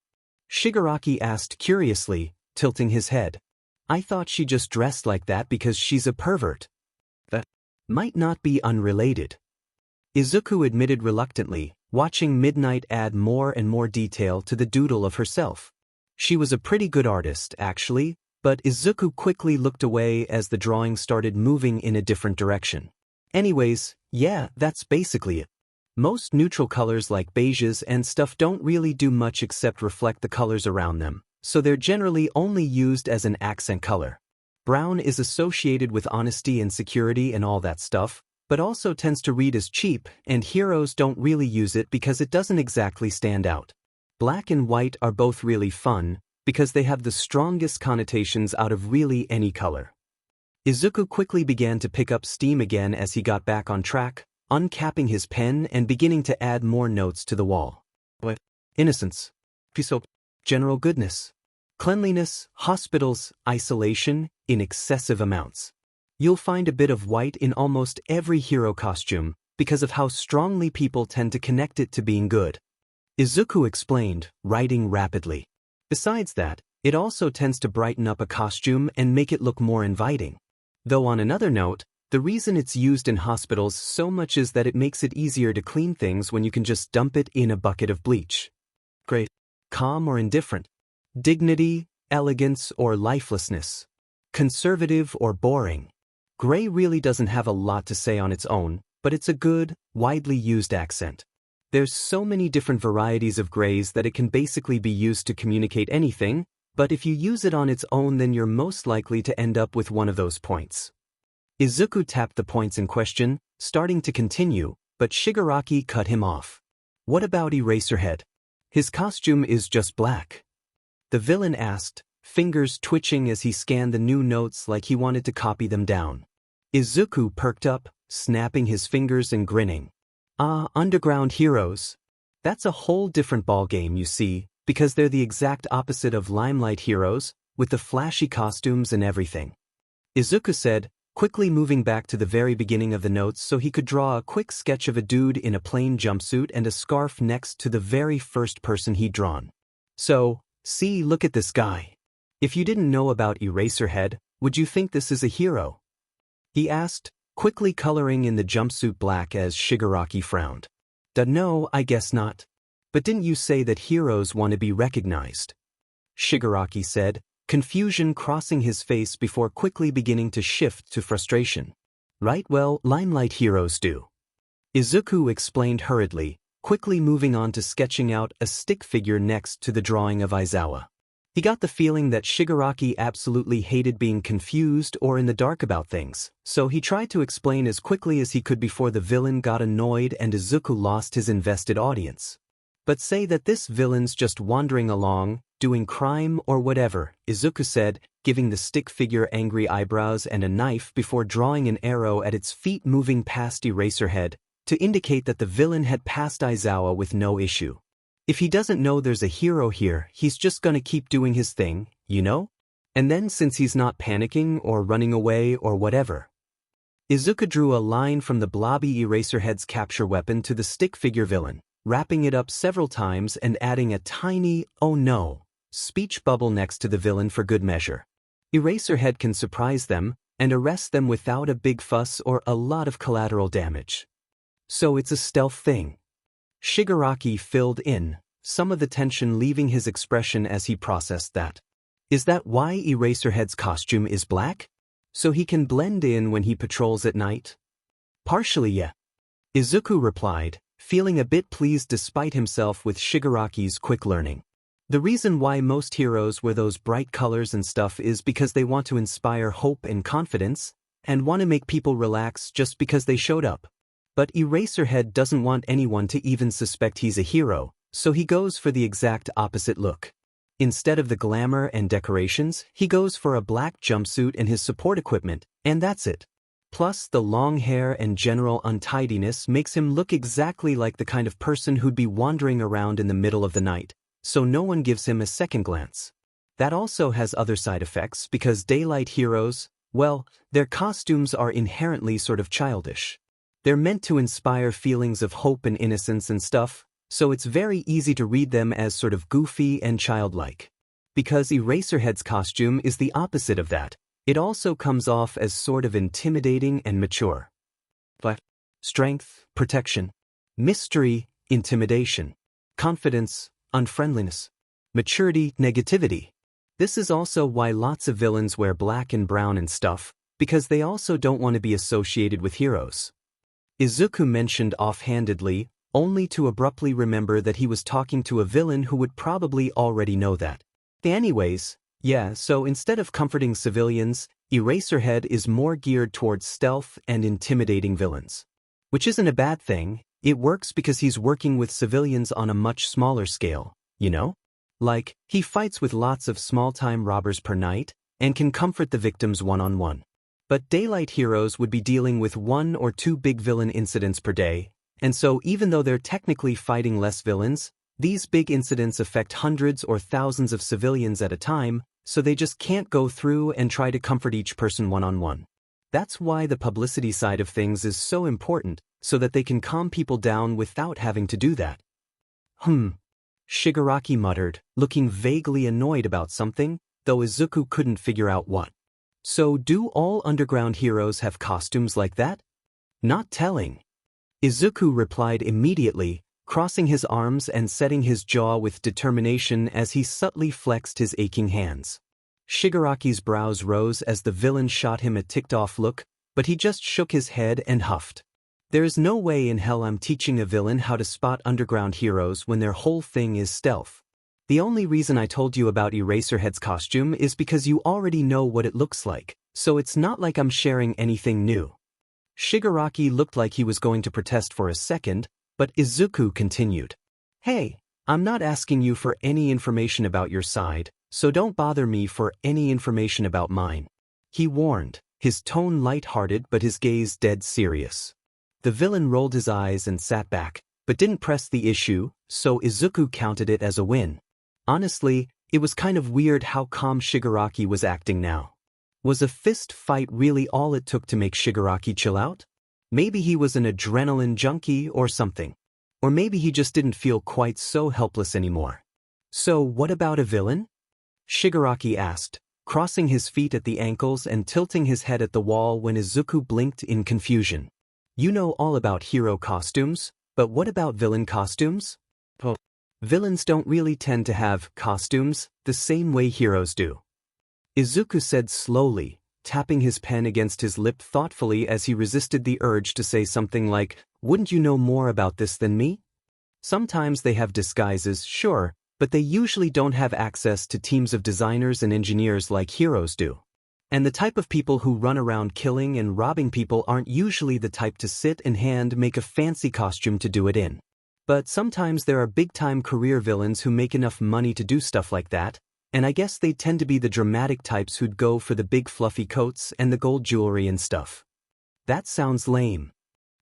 [SPEAKER 1] Shigaraki asked curiously, tilting his head. I thought she just dressed like that because she's a pervert. That might not be unrelated. Izuku admitted reluctantly, watching Midnight add more and more detail to the doodle of herself. She was a pretty good artist, actually, but Izuku quickly looked away as the drawing started moving in a different direction. Anyways, yeah, that's basically it. Most neutral colors like beiges and stuff don't really do much except reflect the colors around them, so they're generally only used as an accent color. Brown is associated with honesty and security and all that stuff, but also tends to read as cheap, and heroes don't really use it because it doesn't exactly stand out. Black and white are both really fun, because they have the strongest connotations out of really any color. Izuku quickly began to pick up steam again as he got back on track, uncapping his pen and beginning to add more notes to the wall. Innocence. General goodness. Cleanliness, hospitals, isolation, in excessive amounts. You'll find a bit of white in almost every hero costume, because of how strongly people tend to connect it to being good. Izuku explained, writing rapidly. Besides that, it also tends to brighten up a costume and make it look more inviting. Though on another note, the reason it's used in hospitals so much is that it makes it easier to clean things when you can just dump it in a bucket of bleach. Great. Calm or indifferent. Dignity, elegance or lifelessness. Conservative or boring. Gray really doesn't have a lot to say on its own, but it's a good, widely used accent. There's so many different varieties of grays that it can basically be used to communicate anything, but if you use it on its own then you're most likely to end up with one of those points. Izuku tapped the points in question, starting to continue, but Shigaraki cut him off. What about Eraserhead? His costume is just black. The villain asked, fingers twitching as he scanned the new notes like he wanted to copy them down. Izuku perked up, snapping his fingers and grinning. Ah, underground heroes. That's a whole different ballgame, you see, because they're the exact opposite of limelight heroes, with the flashy costumes and everything. Izuku said, quickly moving back to the very beginning of the notes so he could draw a quick sketch of a dude in a plain jumpsuit and a scarf next to the very first person he'd drawn. So, see, look at this guy. If you didn't know about Eraserhead, would you think this is a hero? He asked, quickly coloring in the jumpsuit black as Shigaraki frowned. No, I guess not. But didn't you say that heroes want to be recognized? Shigaraki said, confusion crossing his face before quickly beginning to shift to frustration. Right, well, limelight heroes do. Izuku explained hurriedly, quickly moving on to sketching out a stick figure next to the drawing of Aizawa. He got the feeling that Shigaraki absolutely hated being confused or in the dark about things, so he tried to explain as quickly as he could before the villain got annoyed and Izuku lost his invested audience. But say that this villain's just wandering along, doing crime or whatever, Izuku said, giving the stick figure angry eyebrows and a knife before drawing an arrow at its feet moving past Eraserhead to indicate that the villain had passed Aizawa with no issue. If he doesn't know there's a hero here, he's just gonna keep doing his thing, you know? And then since he's not panicking or running away or whatever. Izuku drew a line from the blobby Eraserhead's capture weapon to the stick figure villain, wrapping it up several times and adding a tiny, oh no, speech bubble next to the villain for good measure. Eraserhead can surprise them and arrest them without a big fuss or a lot of collateral damage. So it's a stealth thing. Shigaraki filled in, some of the tension leaving his expression as he processed that. Is that why Eraserhead's costume is black? So he can blend in when he patrols at night? Partially, yeah. Izuku replied, feeling a bit pleased despite himself with Shigaraki's quick learning. The reason why most heroes wear those bright colors and stuff is because they want to inspire hope and confidence, and want to make people relax just because they showed up. But Eraserhead doesn't want anyone to even suspect he's a hero, so he goes for the exact opposite look. Instead of the glamour and decorations, he goes for a black jumpsuit and his support equipment, and that's it. Plus, the long hair and general untidiness makes him look exactly like the kind of person who'd be wandering around in the middle of the night, so no one gives him a second glance. That also has other side effects because daylight heroes, well, their costumes are inherently sort of childish. They're meant to inspire feelings of hope and innocence and stuff, so it's very easy to read them as sort of goofy and childlike. Because Eraserhead's costume is the opposite of that, it also comes off as sort of intimidating and mature. But strength, protection, mystery, intimidation, confidence, unfriendliness, maturity, negativity. This is also why lots of villains wear black and brown and stuff, because they also don't want to be associated with heroes. Izuku mentioned offhandedly, only to abruptly remember that he was talking to a villain who would probably already know that. Anyways, yeah, so instead of comforting civilians, Eraserhead is more geared towards stealth and intimidating villains. Which isn't a bad thing, it works because he's working with civilians on a much smaller scale, you know? Like, he fights with lots of small-time robbers per night, and can comfort the victims one-on-one. But daylight heroes would be dealing with 1 or 2 big villain incidents per day, and so even though they're technically fighting less villains, these big incidents affect hundreds or thousands of civilians at a time, so they just can't go through and try to comfort each person one-on-one. That's why the publicity side of things is so important, so that they can calm people down without having to do that. Shigaraki muttered, looking vaguely annoyed about something, though Izuku couldn't figure out what. So do all underground heroes have costumes like that? Not telling. Izuku replied immediately, crossing his arms and setting his jaw with determination as he subtly flexed his aching hands. Shigaraki's brows rose as the villain shot him a ticked-off look, but he just shook his head and huffed. There's no way in hell I'm teaching a villain how to spot underground heroes when their whole thing is stealth. The only reason I told you about Eraserhead's costume is because you already know what it looks like, so it's not like I'm sharing anything new. Shigaraki looked like he was going to protest for a second, but Izuku continued. Hey, I'm not asking you for any information about your side, so don't bother me for any information about mine. He warned, his tone light-hearted but his gaze dead serious. The villain rolled his eyes and sat back, but didn't press the issue, so Izuku counted it as a win. Honestly, it was kind of weird how calm Shigaraki was acting now. Was a fist fight really all it took to make Shigaraki chill out? Maybe he was an adrenaline junkie or something. Or maybe he just didn't feel quite so helpless anymore. So what about a villain? Shigaraki asked, crossing his feet at the ankles and tilting his head at the wall when Izuku blinked in confusion. You know all about hero costumes, but what about villain costumes? Villains don't really tend to have costumes the same way heroes do. Izuku said slowly, tapping his pen against his lip thoughtfully as he resisted the urge to say something like, "Wouldn't you know more about this than me?" Sometimes they have disguises, sure, but they usually don't have access to teams of designers and engineers like heroes do. And the type of people who run around killing and robbing people aren't usually the type to sit and hand make a fancy costume to do it in. But sometimes there are big-time career villains who make enough money to do stuff like that, and I guess they tend to be the dramatic types who'd go for the big fluffy coats and the gold jewelry and stuff. That sounds lame,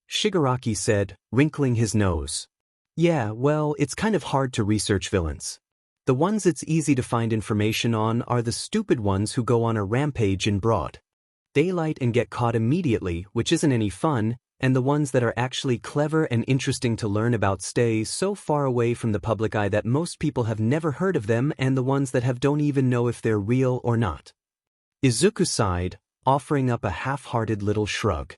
[SPEAKER 1] Shigaraki said, wrinkling his nose. Yeah, well, it's kind of hard to research villains. The ones it's easy to find information on are the stupid ones who go on a rampage in broad daylight and get caught immediately, which isn't any fun, and the ones that are actually clever and interesting to learn about stay so far away from the public eye that most people have never heard of them, and the ones that don't even know if they're real or not. Izuku sighed, offering up a half-hearted little shrug.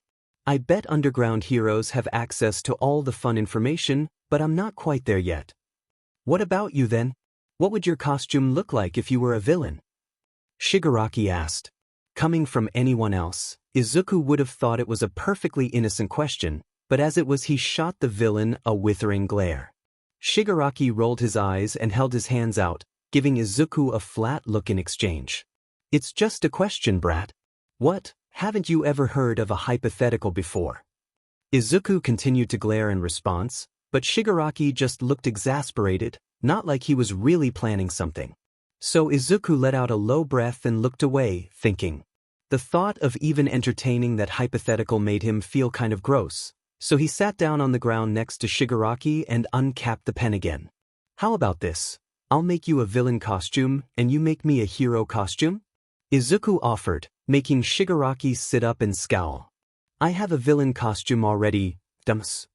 [SPEAKER 1] I bet underground heroes have access to all the fun information, but I'm not quite there yet. What about you then? What would your costume look like if you were a villain? Shigaraki asked. Coming from anyone else, Izuku would have thought it was a perfectly innocent question, but as it was he shot the villain a withering glare. Shigaraki rolled his eyes and held his hands out, giving Izuku a flat look in exchange. It's just a question, brat. What, haven't you ever heard of a hypothetical before? Izuku continued to glare in response, but Shigaraki just looked exasperated, not like he was really planning something. So Izuku let out a low breath and looked away, thinking. The thought of even entertaining that hypothetical made him feel kind of gross, so he sat down on the ground next to Shigaraki and uncapped the pen again. How about this? I'll make you a villain costume, and you make me a hero costume? Izuku offered, making Shigaraki sit up and scowl. I have a villain costume already, dumps.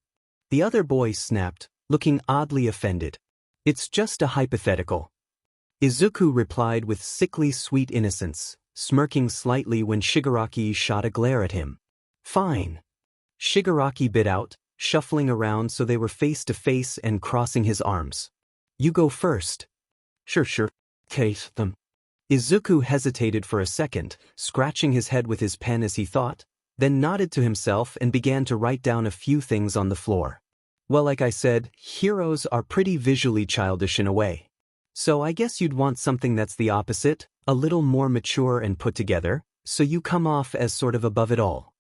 [SPEAKER 1] The other boy snapped, looking oddly offended. It's just a hypothetical. Izuku replied with sickly sweet innocence, smirking slightly when Shigaraki shot a glare at him. Fine. Shigaraki bit out, shuffling around so they were face to face and crossing his arms. You go first. Sure. Kate them. Izuku hesitated for a second, scratching his head with his pen as he thought, then nodded to himself and began to write down a few things on the floor. Well, like I said, heroes are pretty visually childish in a way. So I guess you'd want something that's the opposite, a little more mature and put together, so you come off as sort of above it all.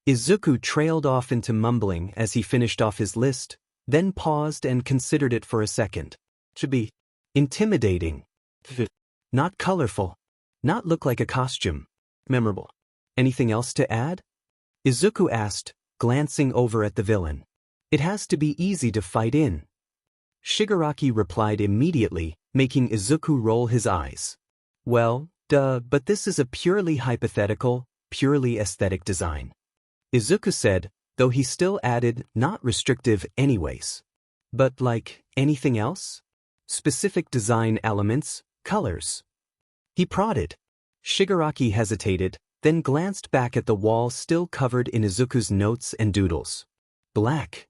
[SPEAKER 1] Izuku trailed off into mumbling as he finished off his list, then paused and considered it for a second. To be intimidating. Not colorful. Not look like a costume. Memorable. Anything else to add? Izuku asked, glancing over at the villain. It has to be easy to fight in. Shigaraki replied immediately, making Izuku roll his eyes. Well, duh, but this is a purely hypothetical, purely aesthetic design. Izuku said, though he still added, not restrictive anyways. But like, anything else? Specific design elements, colors. He prodded. Shigaraki hesitated, then glanced back at the wall still covered in Izuku's notes and doodles. Black.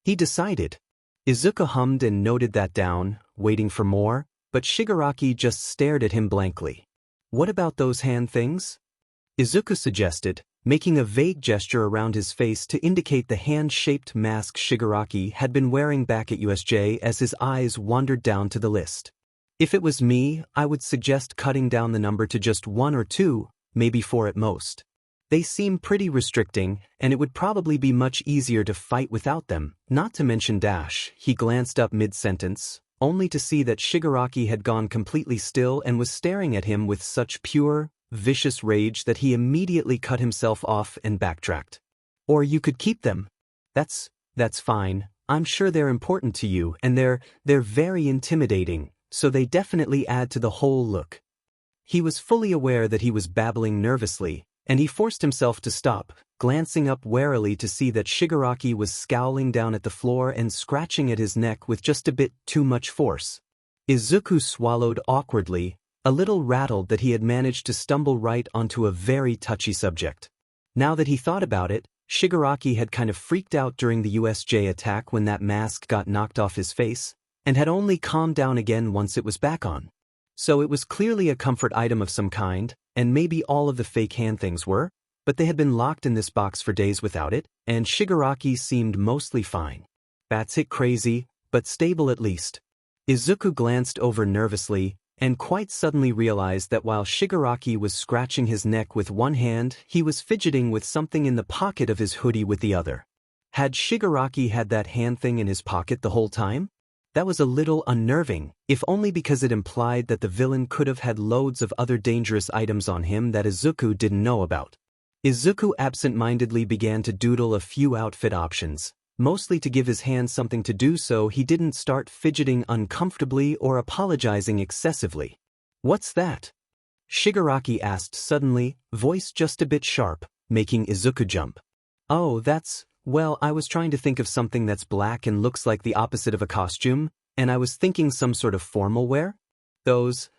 [SPEAKER 1] He decided. Izuku hummed and noted that down, waiting for more, but Shigaraki just stared at him blankly. What about those hand things? Izuku suggested, making a vague gesture around his face to indicate the hand-shaped mask Shigaraki had been wearing back at USJ as his eyes wandered down to the list. If it was me, I would suggest cutting down the number to just 1 or 2, maybe 4 at most. They seem pretty restricting, and it would probably be much easier to fight without them, not to mention dash. He glanced up mid-sentence, only to see that Shigaraki had gone completely still and was staring at him with such pure, vicious rage that he immediately cut himself off and backtracked. Or you could keep them. That's fine. I'm sure they're important to you, and they're very intimidating, so they definitely add to the whole look. He was fully aware that he was babbling nervously, and he forced himself to stop, glancing up warily to see that Shigaraki was scowling down at the floor and scratching at his neck with just a bit too much force. Izuku swallowed awkwardly, a little rattled that he had managed to stumble right onto a very touchy subject. Now that he thought about it, Shigaraki had kind of freaked out during the USJ attack when that mask got knocked off his face, and had only calmed down again once it was back on. So it was clearly a comfort item of some kind, and maybe all of the fake hand things were, but they had been locked in this box for days without it, and Shigaraki seemed mostly fine. That's it crazy, but stable at least. Izuku glanced over nervously, and quite suddenly realized that while Shigaraki was scratching his neck with one hand, he was fidgeting with something in the pocket of his hoodie with the other. Had Shigaraki had that hand thing in his pocket the whole time? That was a little unnerving, if only because it implied that the villain could have had loads of other dangerous items on him that Izuku didn't know about. Izuku absent-mindedly began to doodle a few outfit options, mostly to give his hand something to do so he didn't start fidgeting uncomfortably or apologizing excessively. "What's that?" Shigaraki asked suddenly, voice just a bit sharp, making Izuku jump. "Oh, well, I was trying to think of something that's black and looks like the opposite of a costume, and I was thinking some sort of formal wear? Those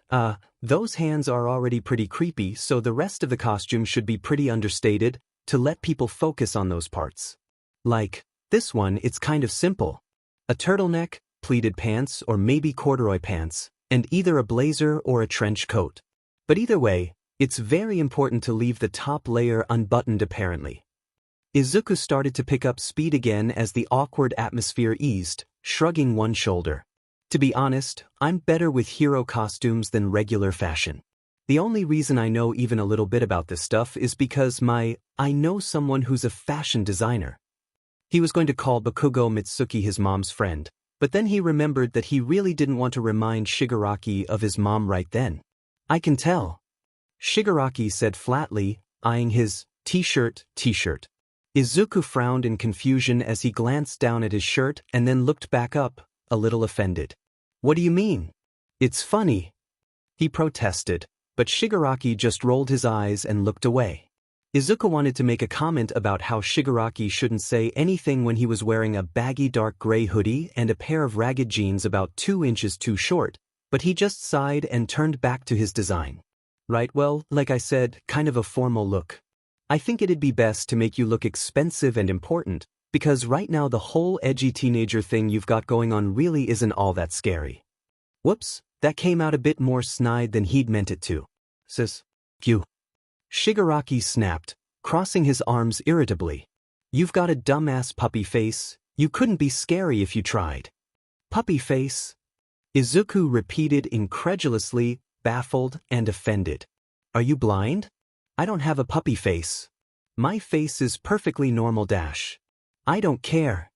[SPEAKER 1] hands are already pretty creepy, so the rest of the costume should be pretty understated, to let people focus on those parts. Like, this one, it's kind of simple. A turtleneck, pleated pants, or maybe corduroy pants, and either a blazer or a trench coat. But either way, it's very important to leave the top layer unbuttoned apparently." Izuku started to pick up speed again as the awkward atmosphere eased, shrugging one shoulder. "To be honest, I'm better with hero costumes than regular fashion. The only reason I know even a little bit about this stuff is because I know someone who's a fashion designer." He was going to call Bakugo Mitsuki his mom's friend, but then he remembered that he really didn't want to remind Shigaraki of his mom right then. "I can tell," Shigaraki said flatly, eyeing his t-shirt. Izuku frowned in confusion as he glanced down at his shirt and then looked back up, a little offended. "What do you mean?" "It's funny," he protested, but Shigaraki just rolled his eyes and looked away. Izuku wanted to make a comment about how Shigaraki shouldn't say anything when he was wearing a baggy dark gray hoodie and a pair of ragged jeans about 2 inches too short, but he just sighed and turned back to his design. "Right, well, like I said, kind of a formal look. I think it'd be best to make you look expensive and important, because right now the whole edgy teenager thing you've got going on really isn't all that scary." Whoops, that came out a bit more snide than he'd meant it to. "You." Shigaraki snapped, crossing his arms irritably. "You've got a dumbass puppy face, you couldn't be scary if you tried." "Puppy face?" Izuku repeated incredulously, baffled and offended. "Are you blind? I don't have a puppy face. My face is perfectly normal. I don't care."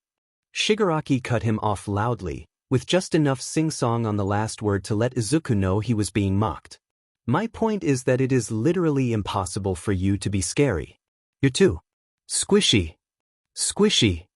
[SPEAKER 1] Shigaraki cut him off loudly, with just enough sing-song on the last word to let Izuku know he was being mocked. "My point is that it is literally impossible for you to be scary. You're too squishy." "Squishy,"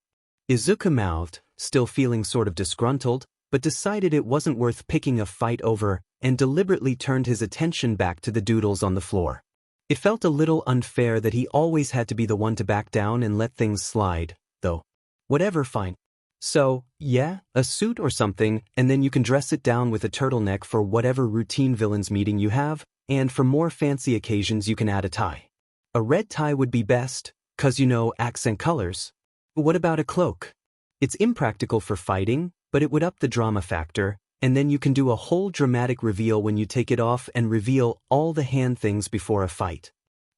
[SPEAKER 1] Izuku mouthed, still feeling sort of disgruntled, but decided it wasn't worth picking a fight over, and deliberately turned his attention back to the doodles on the floor. It felt a little unfair that he always had to be the one to back down and let things slide, though. Whatever, fine. "So, yeah, a suit or something, and then you can dress it down with a turtleneck for whatever routine villains meeting you have, and for more fancy occasions you can add a tie. A red tie would be best, 'cause accent colors. What about a cloak? It's impractical for fighting, but it would up the drama factor, and then you can do a whole dramatic reveal when you take it off and reveal all the hand things before a fight."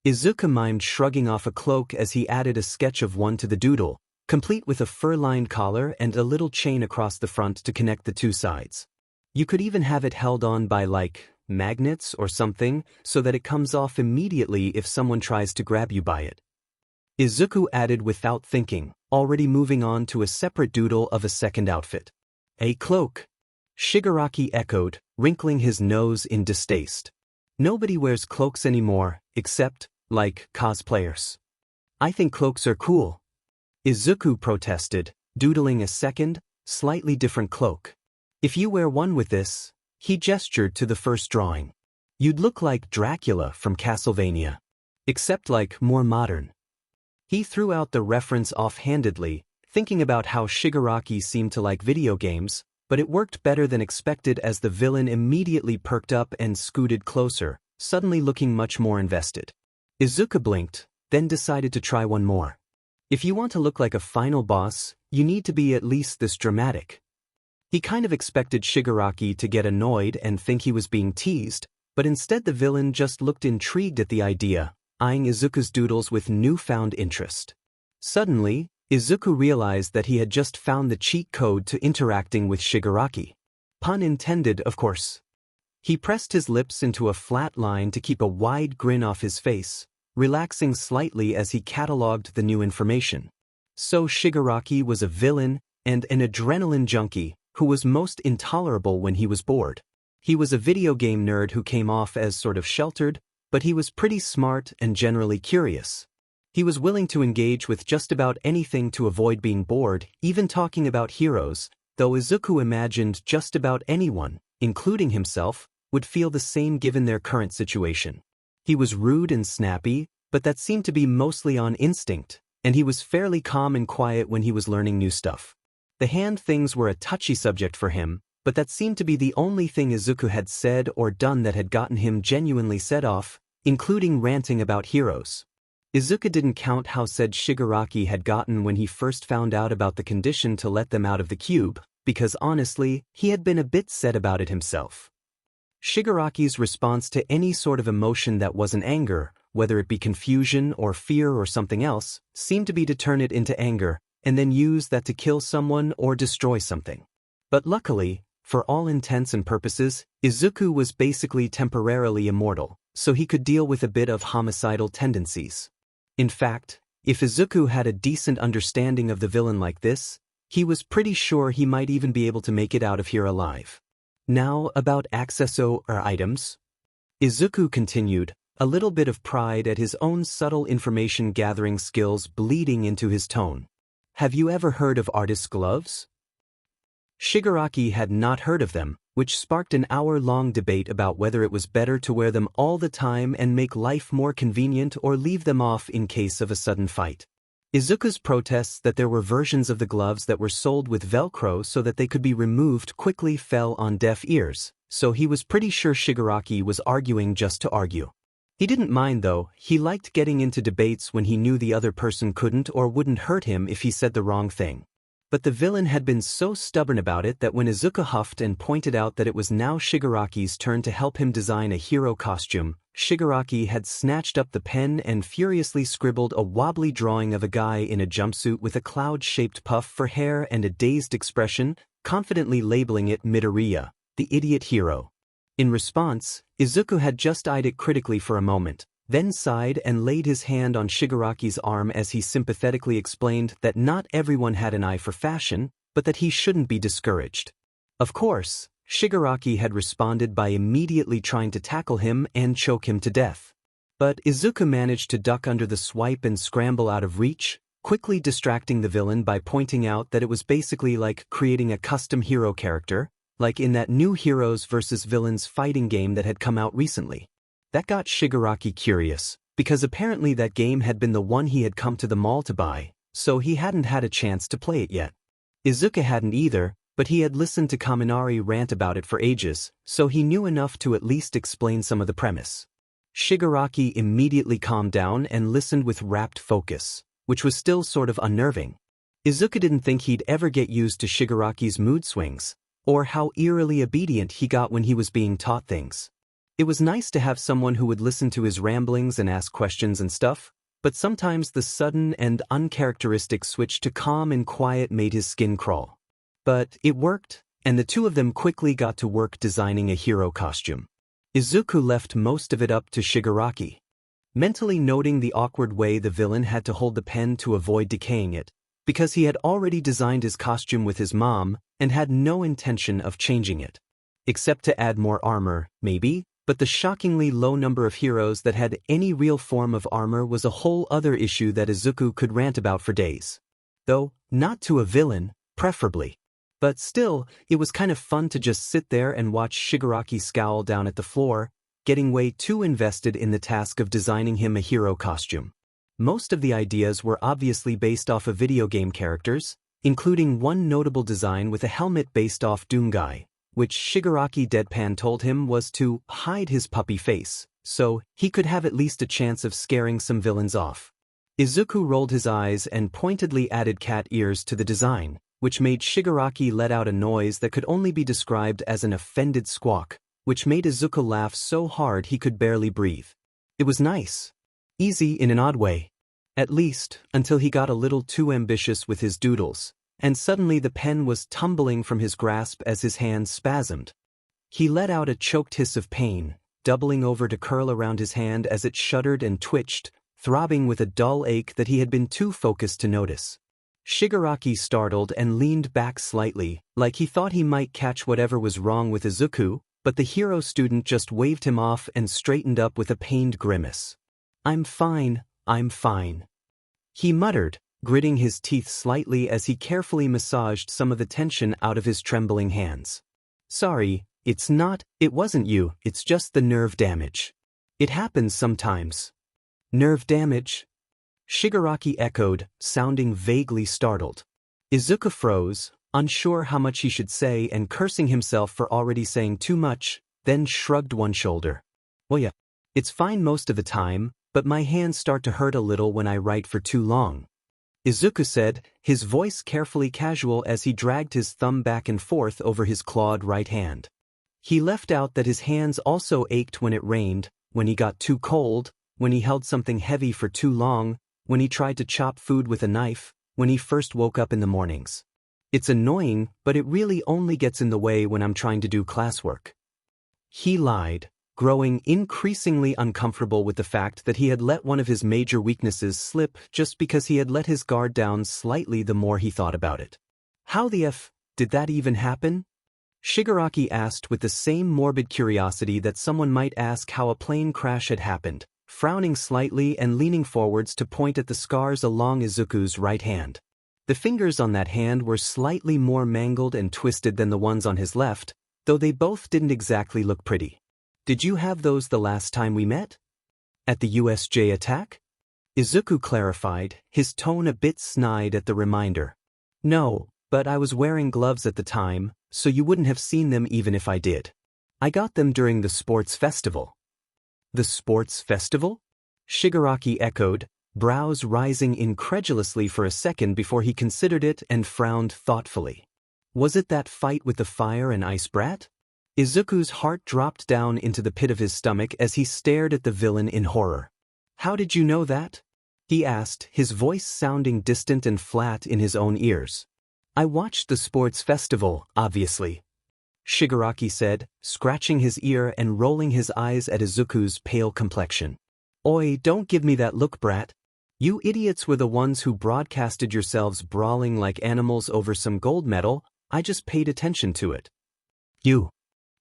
[SPEAKER 1] Izuku mimed shrugging off a cloak as he added a sketch of one to the doodle, complete with a fur-lined collar and a little chain across the front to connect the two sides. You could even have it held on by, magnets or something, so that it comes off immediately if someone tries to grab you by it. Izuku added without thinking, already moving on to a separate doodle of a second outfit. "A cloak," Shigaraki echoed, wrinkling his nose in distaste. "Nobody wears cloaks anymore, except, cosplayers. I think cloaks are cool." Izuku protested, doodling a second, slightly different cloak. "If you wear one with this," he gestured to the first drawing, "you'd look like Dracula from Castlevania. Except more modern." He threw out the reference offhandedly, thinking about how Shigaraki seemed to like video games, but it worked better than expected as the villain immediately perked up and scooted closer, suddenly looking much more invested. Izuku blinked, then decided to try one more. "If you want to look like a final boss, you need to be at least this dramatic." He kind of expected Shigaraki to get annoyed and think he was being teased, but instead the villain just looked intrigued at the idea, eyeing Izuku's doodles with newfound interest. Suddenly, Izuku realized that he had just found the cheat code to interacting with Shigaraki. Pun intended, of course. He pressed his lips into a flat line to keep a wide grin off his face, relaxing slightly as he catalogued the new information. So Shigaraki was a villain and an adrenaline junkie, who was most intolerable when he was bored. He was a video game nerd who came off as sort of sheltered, but he was pretty smart and generally curious. He was willing to engage with just about anything to avoid being bored, even talking about heroes, though Izuku imagined just about anyone, including himself, would feel the same given their current situation. He was rude and snappy, but that seemed to be mostly on instinct, and he was fairly calm and quiet when he was learning new stuff. The hand things were a touchy subject for him, but that seemed to be the only thing Izuku had said or done that had gotten him genuinely set off, including ranting about heroes. Izuku didn't count how sad Shigaraki had gotten when he first found out about the condition to let them out of the cube, because honestly, he had been a bit sad about it himself. Shigaraki's response to any sort of emotion that wasn't anger, whether it be confusion or fear or something else, seemed to be to turn it into anger, and then use that to kill someone or destroy something. But luckily, for all intents and purposes, Izuku was basically temporarily immortal, so he could deal with a bit of homicidal tendencies. In fact, if Izuku had a decent understanding of the villain like this, he was pretty sure he might even be able to make it out of here alive. Now about accesso or items. Izuku continued, a little bit of pride at his own subtle information-gathering skills bleeding into his tone. Have you ever heard of artist's gloves? Shigaraki had not heard of them, which sparked an hour-long debate about whether it was better to wear them all the time and make life more convenient or leave them off in case of a sudden fight. Izuku's protests that there were versions of the gloves that were sold with Velcro so that they could be removed quickly fell on deaf ears, so he was pretty sure Shigaraki was arguing just to argue. He didn't mind though, he liked getting into debates when he knew the other person couldn't or wouldn't hurt him if he said the wrong thing. But the villain had been so stubborn about it that when Izuku huffed and pointed out that it was now Shigaraki's turn to help him design a hero costume, Shigaraki had snatched up the pen and furiously scribbled a wobbly drawing of a guy in a jumpsuit with a cloud-shaped puff for hair and a dazed expression, confidently labeling it Midoriya, the idiot hero. In response, Izuku had just eyed it critically for a moment, then sighed and laid his hand on Shigaraki's arm as he sympathetically explained that not everyone had an eye for fashion, but that he shouldn't be discouraged. Of course, Shigaraki had responded by immediately trying to tackle him and choke him to death. But Izuku managed to duck under the swipe and scramble out of reach, quickly distracting the villain by pointing out that it was basically like creating a custom hero character, like in that new Heroes vs. Villains fighting game that had come out recently. That got Shigaraki curious, because apparently that game had been the one he had come to the mall to buy, so he hadn't had a chance to play it yet. Izuku hadn't either, but he had listened to Kaminari rant about it for ages, so he knew enough to at least explain some of the premise. Shigaraki immediately calmed down and listened with rapt focus, which was still sort of unnerving. Izuku didn't think he'd ever get used to Shigaraki's mood swings, or how eerily obedient he got when he was being taught things. It was nice to have someone who would listen to his ramblings and ask questions and stuff, but sometimes the sudden and uncharacteristic switch to calm and quiet made his skin crawl. But it worked, and the two of them quickly got to work designing a hero costume. Izuku left most of it up to Shigaraki. Mentally noting the awkward way the villain had to hold the pen to avoid decaying it, because he had already designed his costume with his mom and had no intention of changing it. Except to add more armor, maybe, but the shockingly low number of heroes that had any real form of armor was a whole other issue that Izuku could rant about for days. Though, not to a villain, preferably. But still, it was kind of fun to just sit there and watch Shigaraki scowl down at the floor, getting way too invested in the task of designing him a hero costume. Most of the ideas were obviously based off of video game characters, including one notable design with a helmet based off Doomguy, which Shigaraki deadpan told him was to hide his puppy face, so he could have at least a chance of scaring some villains off. Izuku rolled his eyes and pointedly added cat ears to the design, which made Shigaraki let out a noise that could only be described as an offended squawk, which made Izuku laugh so hard he could barely breathe. It was nice. Easy in an odd way. At least, until he got a little too ambitious with his doodles, and suddenly the pen was tumbling from his grasp as his hands spasmed. He let out a choked hiss of pain, doubling over to curl around his hand as it shuddered and twitched, throbbing with a dull ache that he had been too focused to notice. Shigaraki startled and leaned back slightly, like he thought he might catch whatever was wrong with Izuku, but the hero student just waved him off and straightened up with a pained grimace. I'm fine, I'm fine. He muttered, gritting his teeth slightly as he carefully massaged some of the tension out of his trembling hands. Sorry, it wasn't you, it's just the nerve damage. It happens sometimes. Nerve damage? Shigaraki echoed, sounding vaguely startled. Izuku froze, unsure how much he should say and cursing himself for already saying too much, then shrugged one shoulder. Well yeah, it's fine most of the time, but my hands start to hurt a little when I write for too long. Izuku said, his voice carefully casual as he dragged his thumb back and forth over his clawed right hand. He left out that his hands also ached when it rained, when he got too cold, when he held something heavy for too long, when he tried to chop food with a knife, when he first woke up in the mornings. It's annoying, but it really only gets in the way when I'm trying to do classwork. He lied, growing increasingly uncomfortable with the fact that he had let one of his major weaknesses slip just because he had let his guard down slightly the more he thought about it. How the F did that even happen? Shigaraki asked with the same morbid curiosity that someone might ask how a plane crash had happened, frowning slightly and leaning forwards to point at the scars along Izuku's right hand. The fingers on that hand were slightly more mangled and twisted than the ones on his left, though they both didn't exactly look pretty. Did you have those the last time we met? At the USJ attack? Izuku clarified, his tone a bit snide at the reminder. No, but I was wearing gloves at the time, so you wouldn't have seen them even if I did. I got them during the sports festival. The sports festival? Shigaraki echoed, brows rising incredulously for a second before he considered it and frowned thoughtfully. Was it that fight with the fire and ice brat? Izuku's heart dropped down into the pit of his stomach as he stared at the villain in horror. How did you know that? He asked, his voice sounding distant and flat in his own ears. I watched the sports festival, obviously. Shigaraki said, scratching his ear and rolling his eyes at Izuku's pale complexion. Oi, don't give me that look, brat. You idiots were the ones who broadcasted yourselves brawling like animals over some gold medal. I just paid attention to it. You.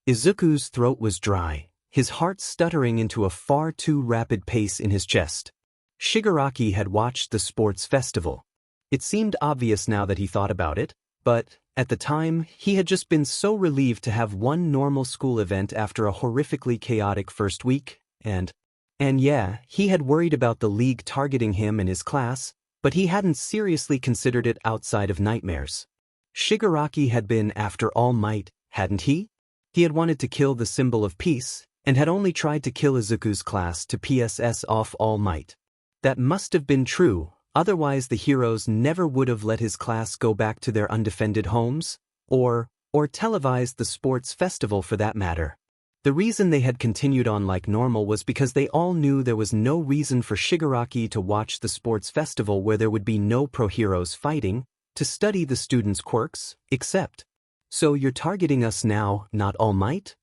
[SPEAKER 1] Izuku's throat was dry, his heart stuttering into a far too rapid pace in his chest. Shigaraki had watched the sports festival. It seemed obvious now that he thought about it, but, at the time, he had just been so relieved to have one normal school event after a horrifically chaotic first week, and yeah, he had worried about the league targeting him and his class, but he hadn't seriously considered it outside of nightmares. Shigaraki had been after All Might, hadn't he? He had wanted to kill the symbol of peace, and had only tried to kill Izuku's class to PSS off All Might. That must have been true, otherwise the heroes never would have let his class go back to their undefended homes, or televised the sports festival for that matter. The reason they had continued on like normal was because they all knew there was no reason for Shigaraki to watch the sports festival where there would be no pro-heroes fighting, to study the students' quirks, except. So you're targeting us now, not All Might?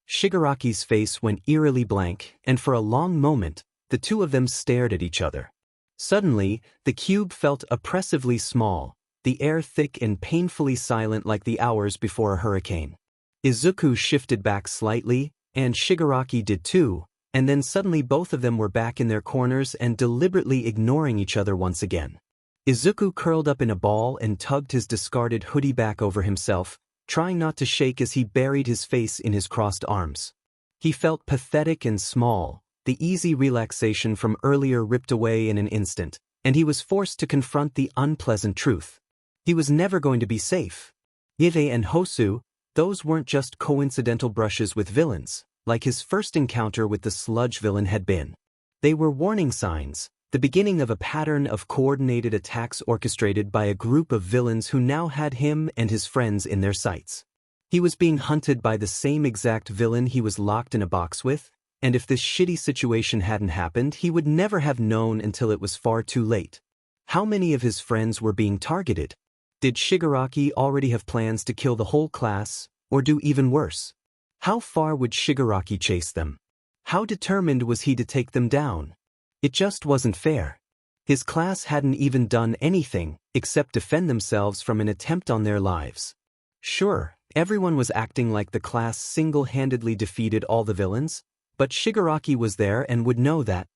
[SPEAKER 1] Shigaraki's face went eerily blank, and for a long moment, the two of them stared at each other. Suddenly, the cube felt oppressively small, the air thick and painfully silent like the hours before a hurricane. Izuku shifted back slightly, and Shigaraki did too, and then suddenly both of them were back in their corners and deliberately ignoring each other once again. Izuku curled up in a ball and tugged his discarded hoodie back over himself, trying not to shake as he buried his face in his crossed arms. He felt pathetic and small, the easy relaxation from earlier ripped away in an instant, and he was forced to confront the unpleasant truth. He was never going to be safe. Yve and Hosu, those weren't just coincidental brushes with villains, like his first encounter with the sludge villain had been. They were warning signs, the beginning of a pattern of coordinated attacks orchestrated by a group of villains who now had him and his friends in their sights. He was being hunted by the same exact villain he was locked in a box with, and if this shitty situation hadn't happened, he would never have known until it was far too late. How many of his friends were being targeted? Did Shigaraki already have plans to kill the whole class, or do even worse? How far would Shigaraki chase them? How determined was he to take them down? It just wasn't fair. His class hadn't even done anything, except defend themselves from an attempt on their lives. Sure, everyone was acting like the class single-handedly defeated all the villains, but Shigaraki was there and would know that.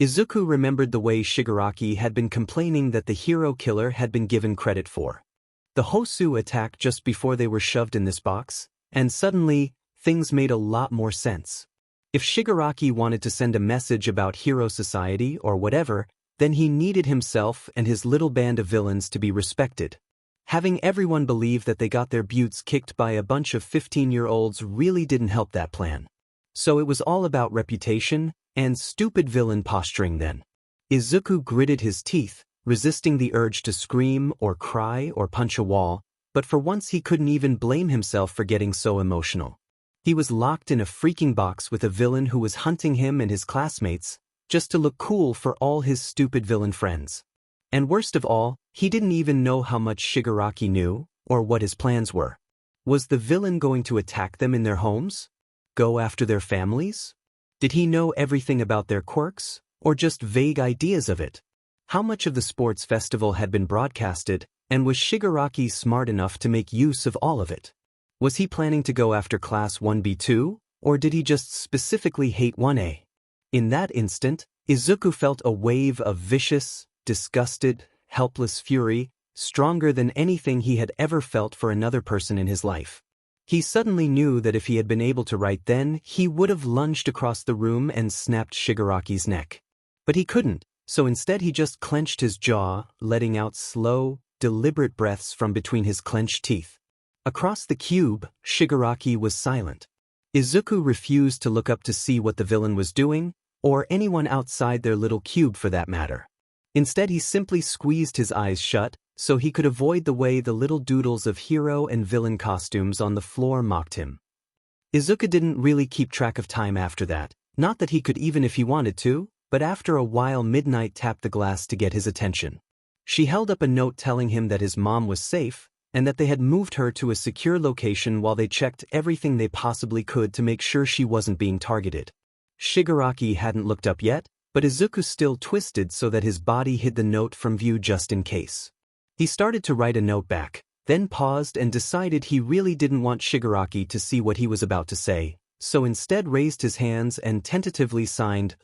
[SPEAKER 1] Izuku remembered the way Shigaraki had been complaining that the hero killer had been given credit for the Hosu attack just before they were shoved in this box, and suddenly, things made a lot more sense. If Shigaraki wanted to send a message about hero society or whatever, then he needed himself and his little band of villains to be respected. Having everyone believe that they got their butts kicked by a bunch of 15-year-olds really didn't help that plan. So it was all about reputation and stupid villain posturing then. Izuku gritted his teeth, resisting the urge to scream or cry or punch a wall, but for once he couldn't even blame himself for getting so emotional. He was locked in a freaking box with a villain who was hunting him and his classmates, just to look cool for all his stupid villain friends. And worst of all, he didn't even know how much Shigaraki knew, or what his plans were. Was the villain going to attack them in their homes? Go after their families? Did he know everything about their quirks, or just vague ideas of it? How much of the sports festival had been broadcasted, and was Shigaraki smart enough to make use of all of it? Was he planning to go after Class 1B too, or did he just specifically hate 1A? In that instant, Izuku felt a wave of vicious, disgusted, helpless fury, stronger than anything he had ever felt for another person in his life. He suddenly knew that if he had been able to right then, he would have lunged across the room and snapped Shigaraki's neck. But he couldn't, so instead he just clenched his jaw, letting out slow, deliberate breaths from between his clenched teeth. Across the cube, Shigaraki was silent. Izuku refused to look up to see what the villain was doing, or anyone outside their little cube for that matter. Instead he simply squeezed his eyes shut, so he could avoid the way the little doodles of hero and villain costumes on the floor mocked him. Izuku didn't really keep track of time after that, not that he could even if he wanted to, but after a while Midnight tapped the glass to get his attention. She held up a note telling him that his mom was safe, and that they had moved her to a secure location while they checked everything they possibly could to make sure she wasn't being targeted. Shigaraki hadn't looked up yet, but Izuku still twisted so that his body hid the note from view just in case. He started to write a note back, then paused and decided he really didn't want Shigaraki to see what he was about to say, so instead raised his hands and tentatively signed,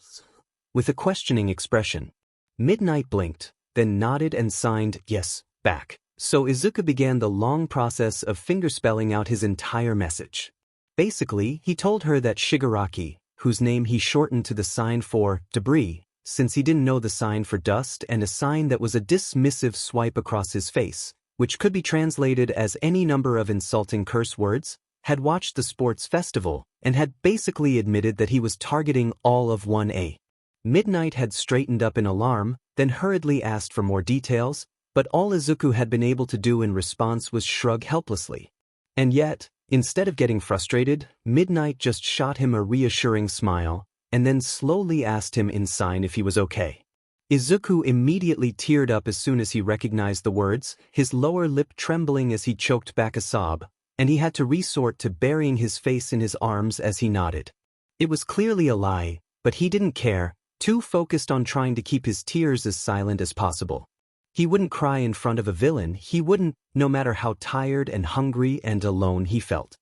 [SPEAKER 1] with a questioning expression. Midnight blinked, then nodded and signed, yes, back. So Izuku began the long process of fingerspelling out his entire message. Basically, he told her that Shigaraki, whose name he shortened to the sign for debris, since he didn't know the sign for dust and a sign that was a dismissive swipe across his face, which could be translated as any number of insulting curse words, had watched the sports festival and had basically admitted that he was targeting all of 1A. Midnight had straightened up in alarm, then hurriedly asked for more details, but all Izuku had been able to do in response was shrug helplessly. And yet, instead of getting frustrated, Midnight just shot him a reassuring smile, and then slowly asked him in sign if he was okay. Izuku immediately teared up as soon as he recognized the words, his lower lip trembling as he choked back a sob, and he had to resort to burying his face in his arms as he nodded. It was clearly a lie, but he didn't care, too focused on trying to keep his tears as silent as possible. He wouldn't cry in front of a villain, he wouldn't, no matter how tired and hungry and alone he felt.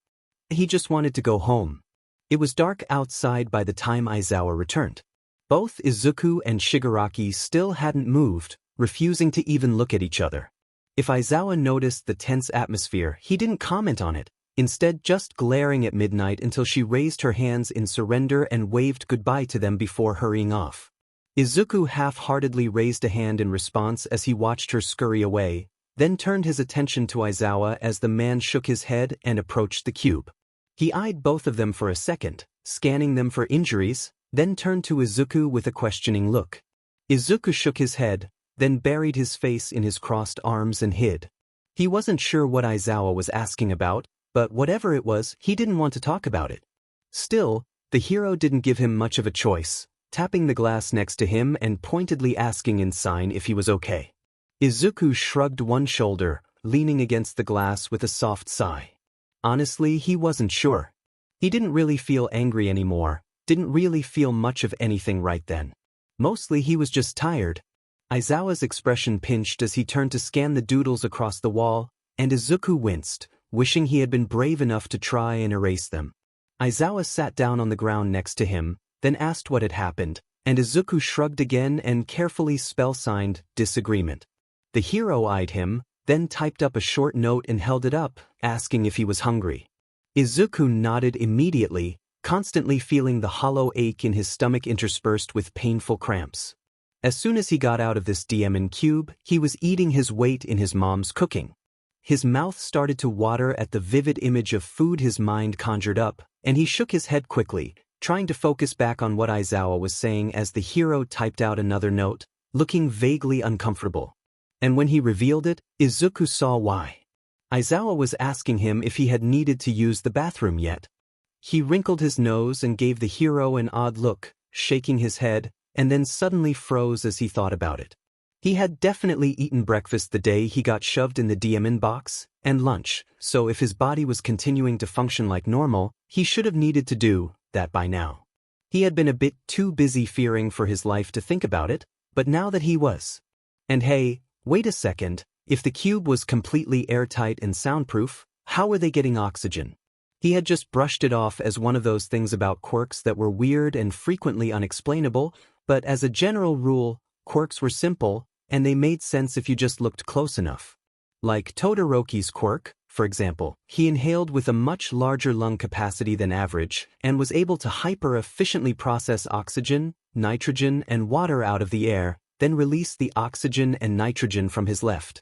[SPEAKER 1] He just wanted to go home. It was dark outside by the time Aizawa returned. Both Izuku and Shigaraki still hadn't moved, refusing to even look at each other. If Aizawa noticed the tense atmosphere, he didn't comment on it, instead just glaring at Midnight until she raised her hands in surrender and waved goodbye to them before hurrying off. Izuku half-heartedly raised a hand in response as he watched her scurry away, then turned his attention to Aizawa as the man shook his head and approached the cube. He eyed both of them for a second, scanning them for injuries, then turned to Izuku with a questioning look. Izuku shook his head, then buried his face in his crossed arms and hid. He wasn't sure what Aizawa was asking about, but whatever it was, he didn't want to talk about it. Still, the hero didn't give him much of a choice, tapping the glass next to him and pointedly asking in sign if he was okay. Izuku shrugged one shoulder, leaning against the glass with a soft sigh. Honestly, he wasn't sure. He didn't really feel angry anymore, didn't really feel much of anything right then. Mostly he was just tired. Aizawa's expression pinched as he turned to scan the doodles across the wall, and Izuku winced, wishing he had been brave enough to try and erase them. Aizawa sat down on the ground next to him, then asked what had happened, and Izuku shrugged again and carefully spell-signed disagreement. The hero eyed him, then typed up a short note and held it up, asking if he was hungry. Izuku nodded immediately, constantly feeling the hollow ache in his stomach interspersed with painful cramps. As soon as he got out of this diamond cube, he was eating his weight in his mom's cooking. His mouth started to water at the vivid image of food his mind conjured up, and he shook his head quickly, trying to focus back on what Aizawa was saying as the hero typed out another note, looking vaguely uncomfortable. And when he revealed it, Izuku saw why. Aizawa was asking him if he had needed to use the bathroom yet. He wrinkled his nose and gave the hero an odd look, shaking his head, and then suddenly froze as he thought about it. He had definitely eaten breakfast the day he got shoved in the diamond box, and lunch, so if his body was continuing to function like normal, he should have needed to do that by now. He had been a bit too busy fearing for his life to think about it, but now that he was. And hey, wait a second, if the cube was completely airtight and soundproof, how were they getting oxygen? He had just brushed it off as one of those things about quirks that were weird and frequently unexplainable, but as a general rule, quirks were simple, and they made sense if you just looked close enough. Like Todoroki's quirk, for example, he inhaled with a much larger lung capacity than average, and was able to hyper-efficiently process oxygen, nitrogen, and water out of the air, then release the oxygen and nitrogen from his left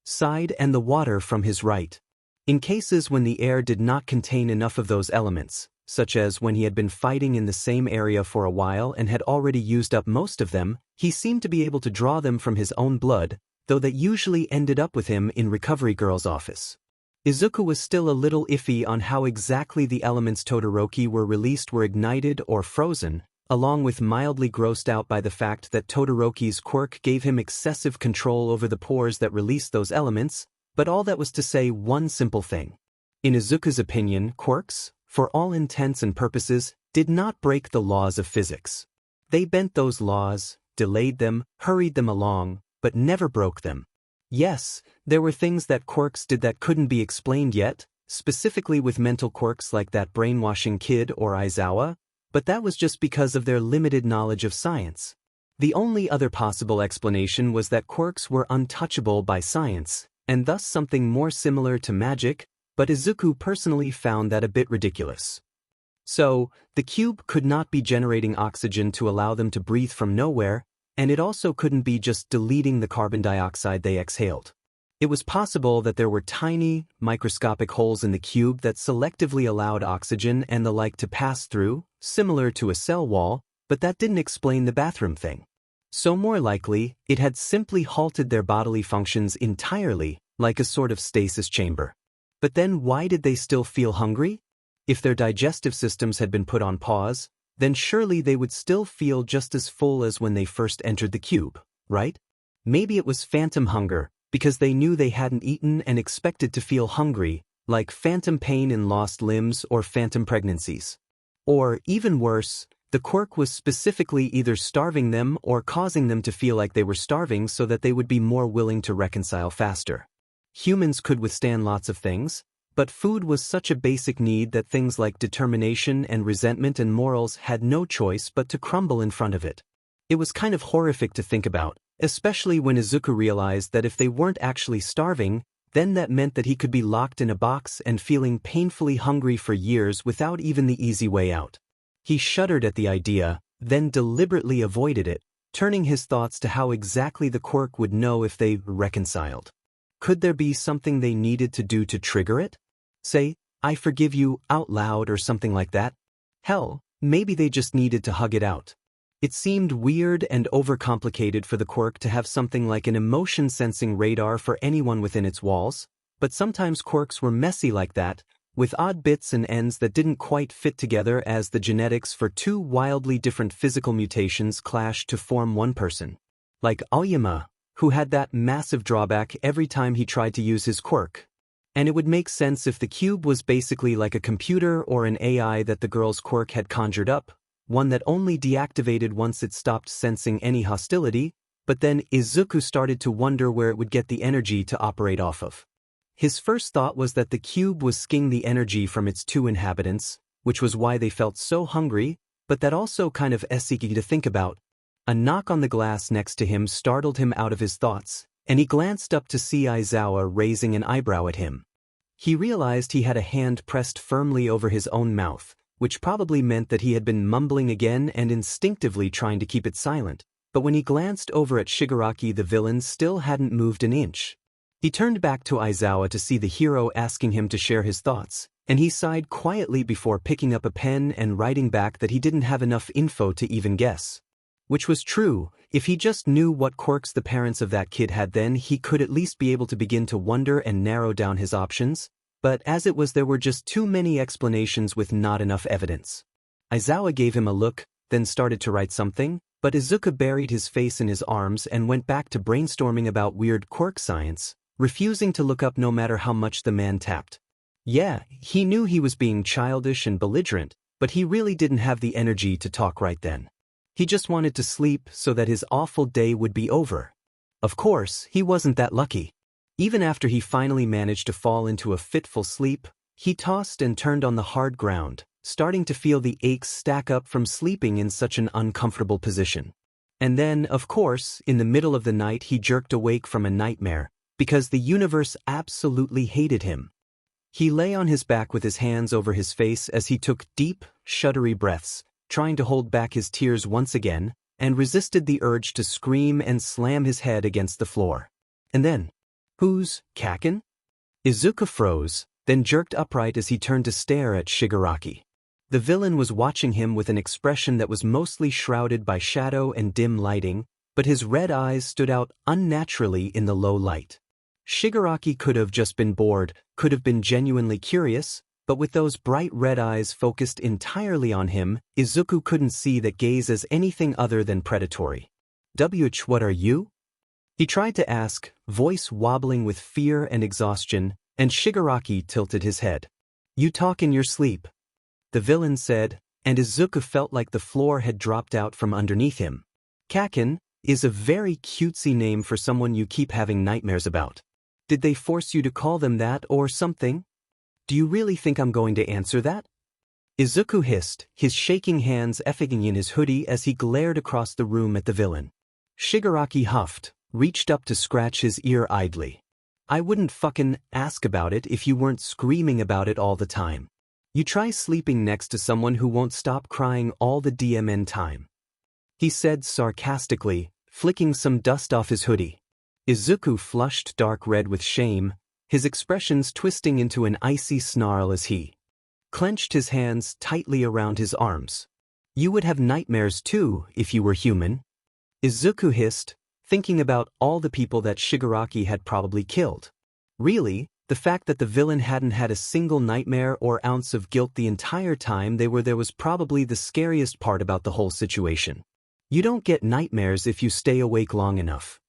[SPEAKER 1] side and the water from his right. In cases when the air did not contain enough of those elements, such as when he had been fighting in the same area for a while and had already used up most of them, he seemed to be able to draw them from his own blood, though that usually ended up with him in Recovery Girl's office. Izuku was still a little iffy on how exactly the elements Todoroki were released were ignited or frozen, along with mildly grossed out by the fact that Todoroki's quirk gave him excessive control over the pores that released those elements, but all that was to say one simple thing. In Izuku's opinion, quirks, for all intents and purposes, did not break the laws of physics. They bent those laws, delayed them, hurried them along, but never broke them. Yes, there were things that quirks did that couldn't be explained yet, specifically with mental quirks like that brainwashing kid or Aizawa, but that was just because of their limited knowledge of science. The only other possible explanation was that quirks were untouchable by science, and thus something more similar to magic, but Izuku personally found that a bit ridiculous. So, the cube could not be generating oxygen to allow them to breathe from nowhere, and it also couldn't be just deleting the carbon dioxide they exhaled. It was possible that there were tiny, microscopic holes in the cube that selectively allowed oxygen and the like to pass through, similar to a cell wall, but that didn't explain the bathroom thing. So more likely, it had simply halted their bodily functions entirely, like a sort of stasis chamber. But then why did they still feel hungry? If their digestive systems had been put on pause, then surely they would still feel just as full as when they first entered the cube, right? Maybe it was phantom hunger, because they knew they hadn't eaten and expected to feel hungry, like phantom pain in lost limbs or phantom pregnancies. Or, even worse, the quirk was specifically either starving them or causing them to feel like they were starving so that they would be more willing to reconcile faster. Humans could withstand lots of things, but food was such a basic need that things like determination and resentment and morals had no choice but to crumble in front of it. It was kind of horrific to think about, especially when Izuku realized that if they weren't actually starving, then that meant that he could be locked in a box and feeling painfully hungry for years without even the easy way out. He shuddered at the idea, then deliberately avoided it, turning his thoughts to how exactly the quirk would know if they reconciled. Could there be something they needed to do to trigger it? Say, "I forgive you," out loud or something like that? Hell, maybe they just needed to hug it out. It seemed weird and overcomplicated for the quirk to have something like an emotion-sensing radar for anyone within its walls, but sometimes quirks were messy like that, with odd bits and ends that didn't quite fit together as the genetics for two wildly different physical mutations clashed to form one person. Like Aoyama, who had that massive drawback every time he tried to use his quirk. And it would make sense if the cube was basically like a computer or an AI that the girl's quirk had conjured up, one that only deactivated once it stopped sensing any hostility, but then Izuku started to wonder where it would get the energy to operate off of. His first thought was that the cube was skiing the energy from its two inhabitants, which was why they felt so hungry, but that also kind of icky to think about. A knock on the glass next to him startled him out of his thoughts, and he glanced up to see Aizawa raising an eyebrow at him. He realized he had a hand pressed firmly over his own mouth, which probably meant that he had been mumbling again and instinctively trying to keep it silent, but when he glanced over at Shigaraki, the villain still hadn't moved an inch. He turned back to Aizawa to see the hero asking him to share his thoughts, and he sighed quietly before picking up a pen and writing back that he didn't have enough info to even guess. Which was true. If he just knew what quirks the parents of that kid had, then he could at least be able to begin to wonder and narrow down his options, but as it was, there were just too many explanations with not enough evidence. Aizawa gave him a look, then started to write something, but Izuku buried his face in his arms and went back to brainstorming about weird quirk science, refusing to look up no matter how much the man tapped. Yeah, he knew he was being childish and belligerent, but he really didn't have the energy to talk right then. He just wanted to sleep so that his awful day would be over. Of course, he wasn't that lucky. Even after he finally managed to fall into a fitful sleep, he tossed and turned on the hard ground, starting to feel the aches stack up from sleeping in such an uncomfortable position. And then, of course, in the middle of the night he jerked awake from a nightmare, because the universe absolutely hated him. He lay on his back with his hands over his face as he took deep, shuddery breaths, trying to hold back his tears once again, and resisted the urge to scream and slam his head against the floor. And then, who's Kaken? Izuku froze, then jerked upright as he turned to stare at Shigaraki. The villain was watching him with an expression that was mostly shrouded by shadow and dim lighting, but his red eyes stood out unnaturally in the low light. Shigaraki could have just been bored, could have been genuinely curious, but with those bright red eyes focused entirely on him, Izuku couldn't see that gaze as anything other than predatory. What are you? He tried to ask, voice wobbling with fear and exhaustion, and Shigaraki tilted his head. You talk in your sleep, the villain said, and Izuku felt like the floor had dropped out from underneath him. Kaken is a very cutesy name for someone you keep having nightmares about. Did they force you to call them that or something? Do you really think I'm going to answer that? Izuku hissed, his shaking hands effing in his hoodie as he glared across the room at the villain. Shigaraki huffed, reached up to scratch his ear idly. I wouldn't fucking ask about it if you weren't screaming about it all the time. You try sleeping next to someone who won't stop crying all the DMN time. He said sarcastically, flicking some dust off his hoodie. Izuku flushed dark red with shame, his expressions twisting into an icy snarl as he clenched his hands tightly around his arms. You would have nightmares too if you were human. Izuku hissed, thinking about all the people that Shigaraki had probably killed. Really, the fact that the villain hadn't had a single nightmare or ounce of guilt the entire time they were there was probably the scariest part about the whole situation. You don't get nightmares if you stay awake long enough.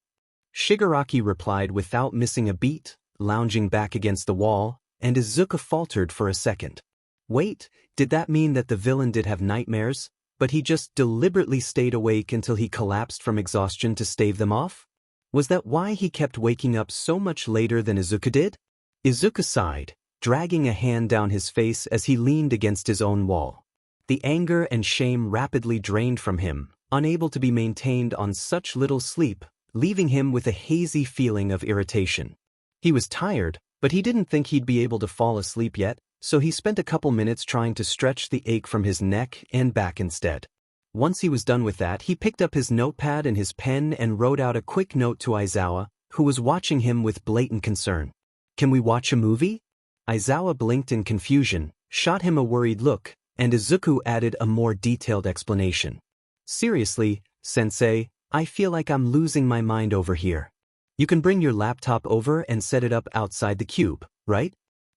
[SPEAKER 1] Shigaraki replied without missing a beat, lounging back against the wall, and Izuku faltered for a second. Wait, did that mean that the villain did have nightmares, but he just deliberately stayed awake until he collapsed from exhaustion to stave them off? Was that why he kept waking up so much later than Izuku did? Izuku sighed, dragging a hand down his face as he leaned against his own wall. The anger and shame rapidly drained from him, unable to be maintained on such little sleep, leaving him with a hazy feeling of irritation. He was tired, but he didn't think he'd be able to fall asleep yet, so he spent a couple minutes trying to stretch the ache from his neck and back instead. Once he was done with that, he picked up his notepad and his pen and wrote out a quick note to Aizawa, who was watching him with blatant concern. Can we watch a movie? Aizawa blinked in confusion, shot him a worried look, and Izuku added a more detailed explanation. Seriously, sensei, I feel like I'm losing my mind over here. You can bring your laptop over and set it up outside the cube, right?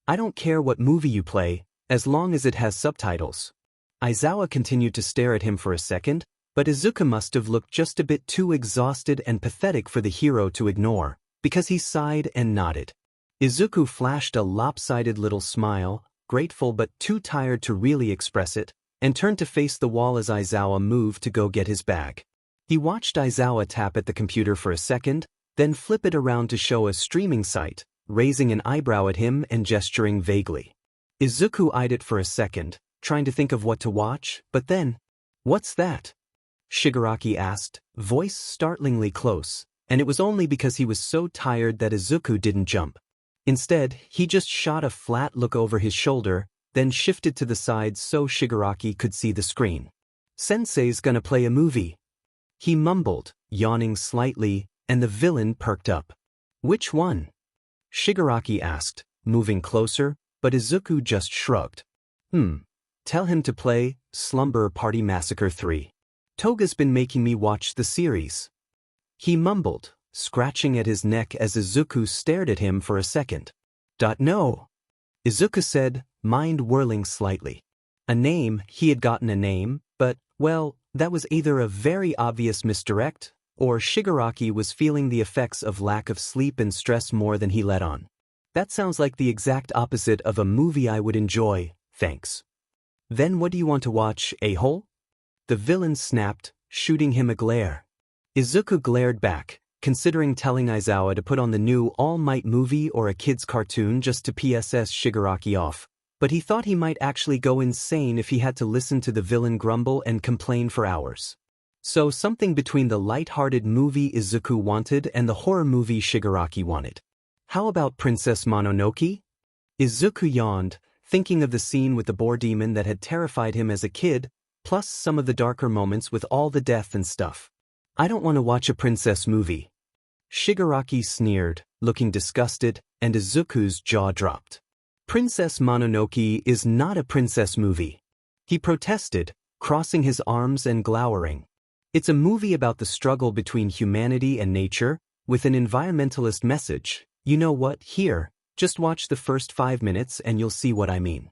[SPEAKER 1] I don't care what movie you play, as long as it has subtitles. Aizawa continued to stare at him for a second, but Izuku must have looked just a bit too exhausted and pathetic for the hero to ignore, because he sighed and nodded. Izuku flashed a lopsided little smile, grateful but too tired to really express it, and turned to face the wall as Aizawa moved to go get his bag. He watched Aizawa tap at the computer for a second, then flip it around to show a streaming site, raising an eyebrow at him and gesturing vaguely. Izuku eyed it for a second, trying to think of what to watch, but then, "What's that?" Shigaraki asked, voice startlingly close, and it was only because he was so tired that Izuku didn't jump. Instead, he just shot a flat look over his shoulder, then shifted to the side so Shigaraki could see the screen. "Sensei's gonna play a movie," he mumbled, yawning slightly, and the villain perked up. "Which one?" Shigaraki asked, moving closer, but Izuku just shrugged. Tell him to play Slumber Party Massacre 3. Toga's been making me watch the series," he mumbled, scratching at his neck as Izuku stared at him for a second. "No," Izuku said, mind whirling slightly. A name, he had gotten a name, but, well, that was either a very obvious misdirect, or Shigaraki was feeling the effects of lack of sleep and stress more than he let on. "That sounds like the exact opposite of a movie I would enjoy, thanks." "Then what do you want to watch, a-hole?" The villain snapped, shooting him a glare. Izuku glared back, considering telling Aizawa to put on the new All Might movie or a kid's cartoon just to PSS Shigaraki off, but he thought he might actually go insane if he had to listen to the villain grumble and complain for hours. So something between the light-hearted movie Izuku wanted and the horror movie Shigaraki wanted. "How about Princess Mononoke?" Izuku yawned, thinking of the scene with the boar demon that had terrified him as a kid, plus some of the darker moments with all the death and stuff. "I don't want to watch a princess movie." Shigaraki sneered, looking disgusted, and Izuku's jaw dropped. "Princess Mononoke is not a princess movie," he protested, crossing his arms and glowering. "It's a movie about the struggle between humanity and nature, with an environmentalist message. You know what, here, just watch the first 5 minutes and you'll see what I mean,"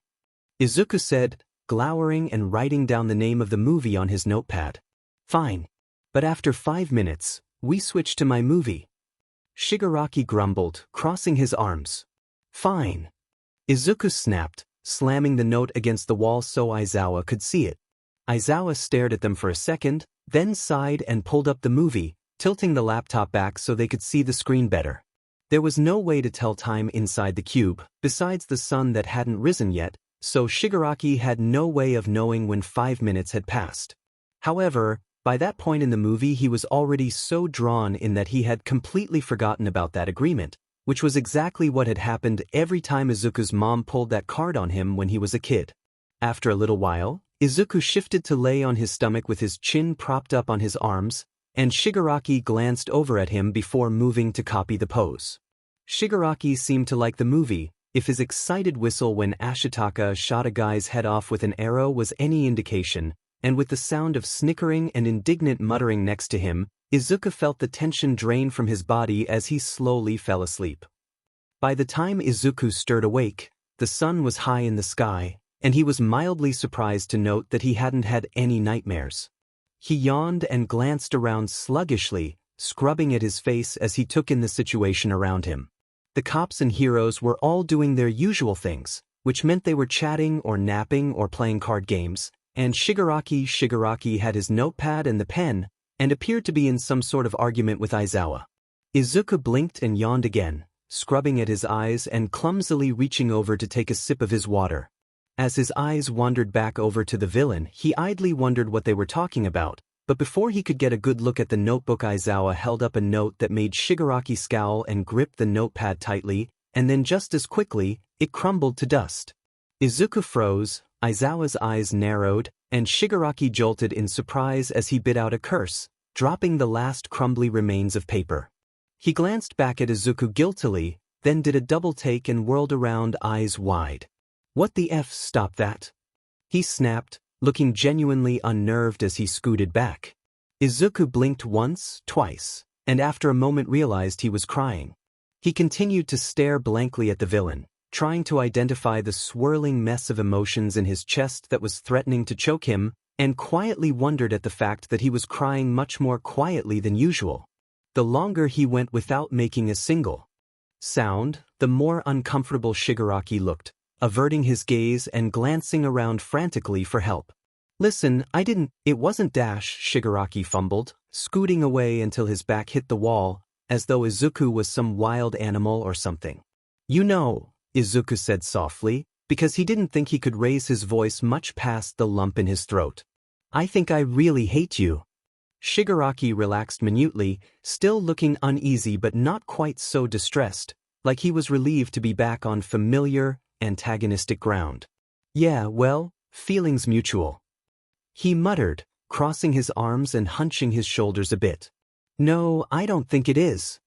[SPEAKER 1] Izuku said, glowering and writing down the name of the movie on his notepad. "Fine. But after 5 minutes, we switch to my movie," Shigaraki grumbled, crossing his arms. "Fine," Izuku snapped, slamming the note against the wall so Aizawa could see it. Aizawa stared at them for a second, then sighed and pulled up the movie, tilting the laptop back so they could see the screen better. There was no way to tell time inside the cube, besides the sun that hadn't risen yet, so Shigaraki had no way of knowing when 5 minutes had passed. However, by that point in the movie he was already so drawn in that he had completely forgotten about that agreement, which was exactly what had happened every time Izuku's mom pulled that card on him when he was a kid. After a little while, Izuku shifted to lay on his stomach with his chin propped up on his arms, and Shigaraki glanced over at him before moving to copy the pose. Shigaraki seemed to like the movie, if his excited whistle when Ashitaka shot a guy's head off with an arrow was any indication, and with the sound of snickering and indignant muttering next to him, Izuku felt the tension drain from his body as he slowly fell asleep. By the time Izuku stirred awake, the sun was high in the sky, and he was mildly surprised to note that he hadn't had any nightmares. He yawned and glanced around sluggishly, scrubbing at his face as he took in the situation around him. The cops and heroes were all doing their usual things, which meant they were chatting or napping or playing card games, and Shigaraki had his notepad and the pen, and appeared to be in some sort of argument with Aizawa. Izuku blinked and yawned again, scrubbing at his eyes and clumsily reaching over to take a sip of his water. As his eyes wandered back over to the villain, he idly wondered what they were talking about, but before he could get a good look at the notebook, Aizawa held up a note that made Shigaraki scowl and grip the notepad tightly, and then just as quickly, it crumbled to dust. Izuku froze, Aizawa's eyes narrowed, and Shigaraki jolted in surprise as he bit out a curse, dropping the last crumbly remains of paper. He glanced back at Izuku guiltily, then did a double take and whirled around, eyes wide. "What the F? Stop that!" he snapped, looking genuinely unnerved as he scooted back. Izuku blinked once, twice, and after a moment realized he was crying. He continued to stare blankly at the villain, trying to identify the swirling mess of emotions in his chest that was threatening to choke him, and quietly wondered at the fact that he was crying much more quietly than usual. The longer he went without making a single sound, the more uncomfortable Shigaraki looked, averting his gaze and glancing around frantically for help. Listen, it wasn't Dash, Shigaraki fumbled, scooting away until his back hit the wall, as though Izuku was some wild animal or something. You know, Izuku said softly, because he didn't think he could raise his voice much past the lump in his throat. I think I really hate you. Shigaraki relaxed minutely, still looking uneasy but not quite so distressed, like he was relieved to be back on familiar, antagonistic ground. Yeah, well, feelings mutual. He muttered, crossing his arms and hunching his shoulders a bit. No, I don't think it is.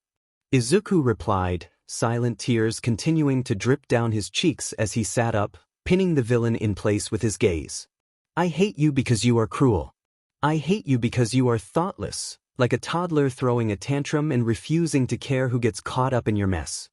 [SPEAKER 1] Izuku replied, silent tears continuing to drip down his cheeks as he sat up, pinning the villain in place with his gaze. I hate you because you are cruel. I hate you because you are thoughtless, like a toddler throwing a tantrum and refusing to care who gets caught up in your mess.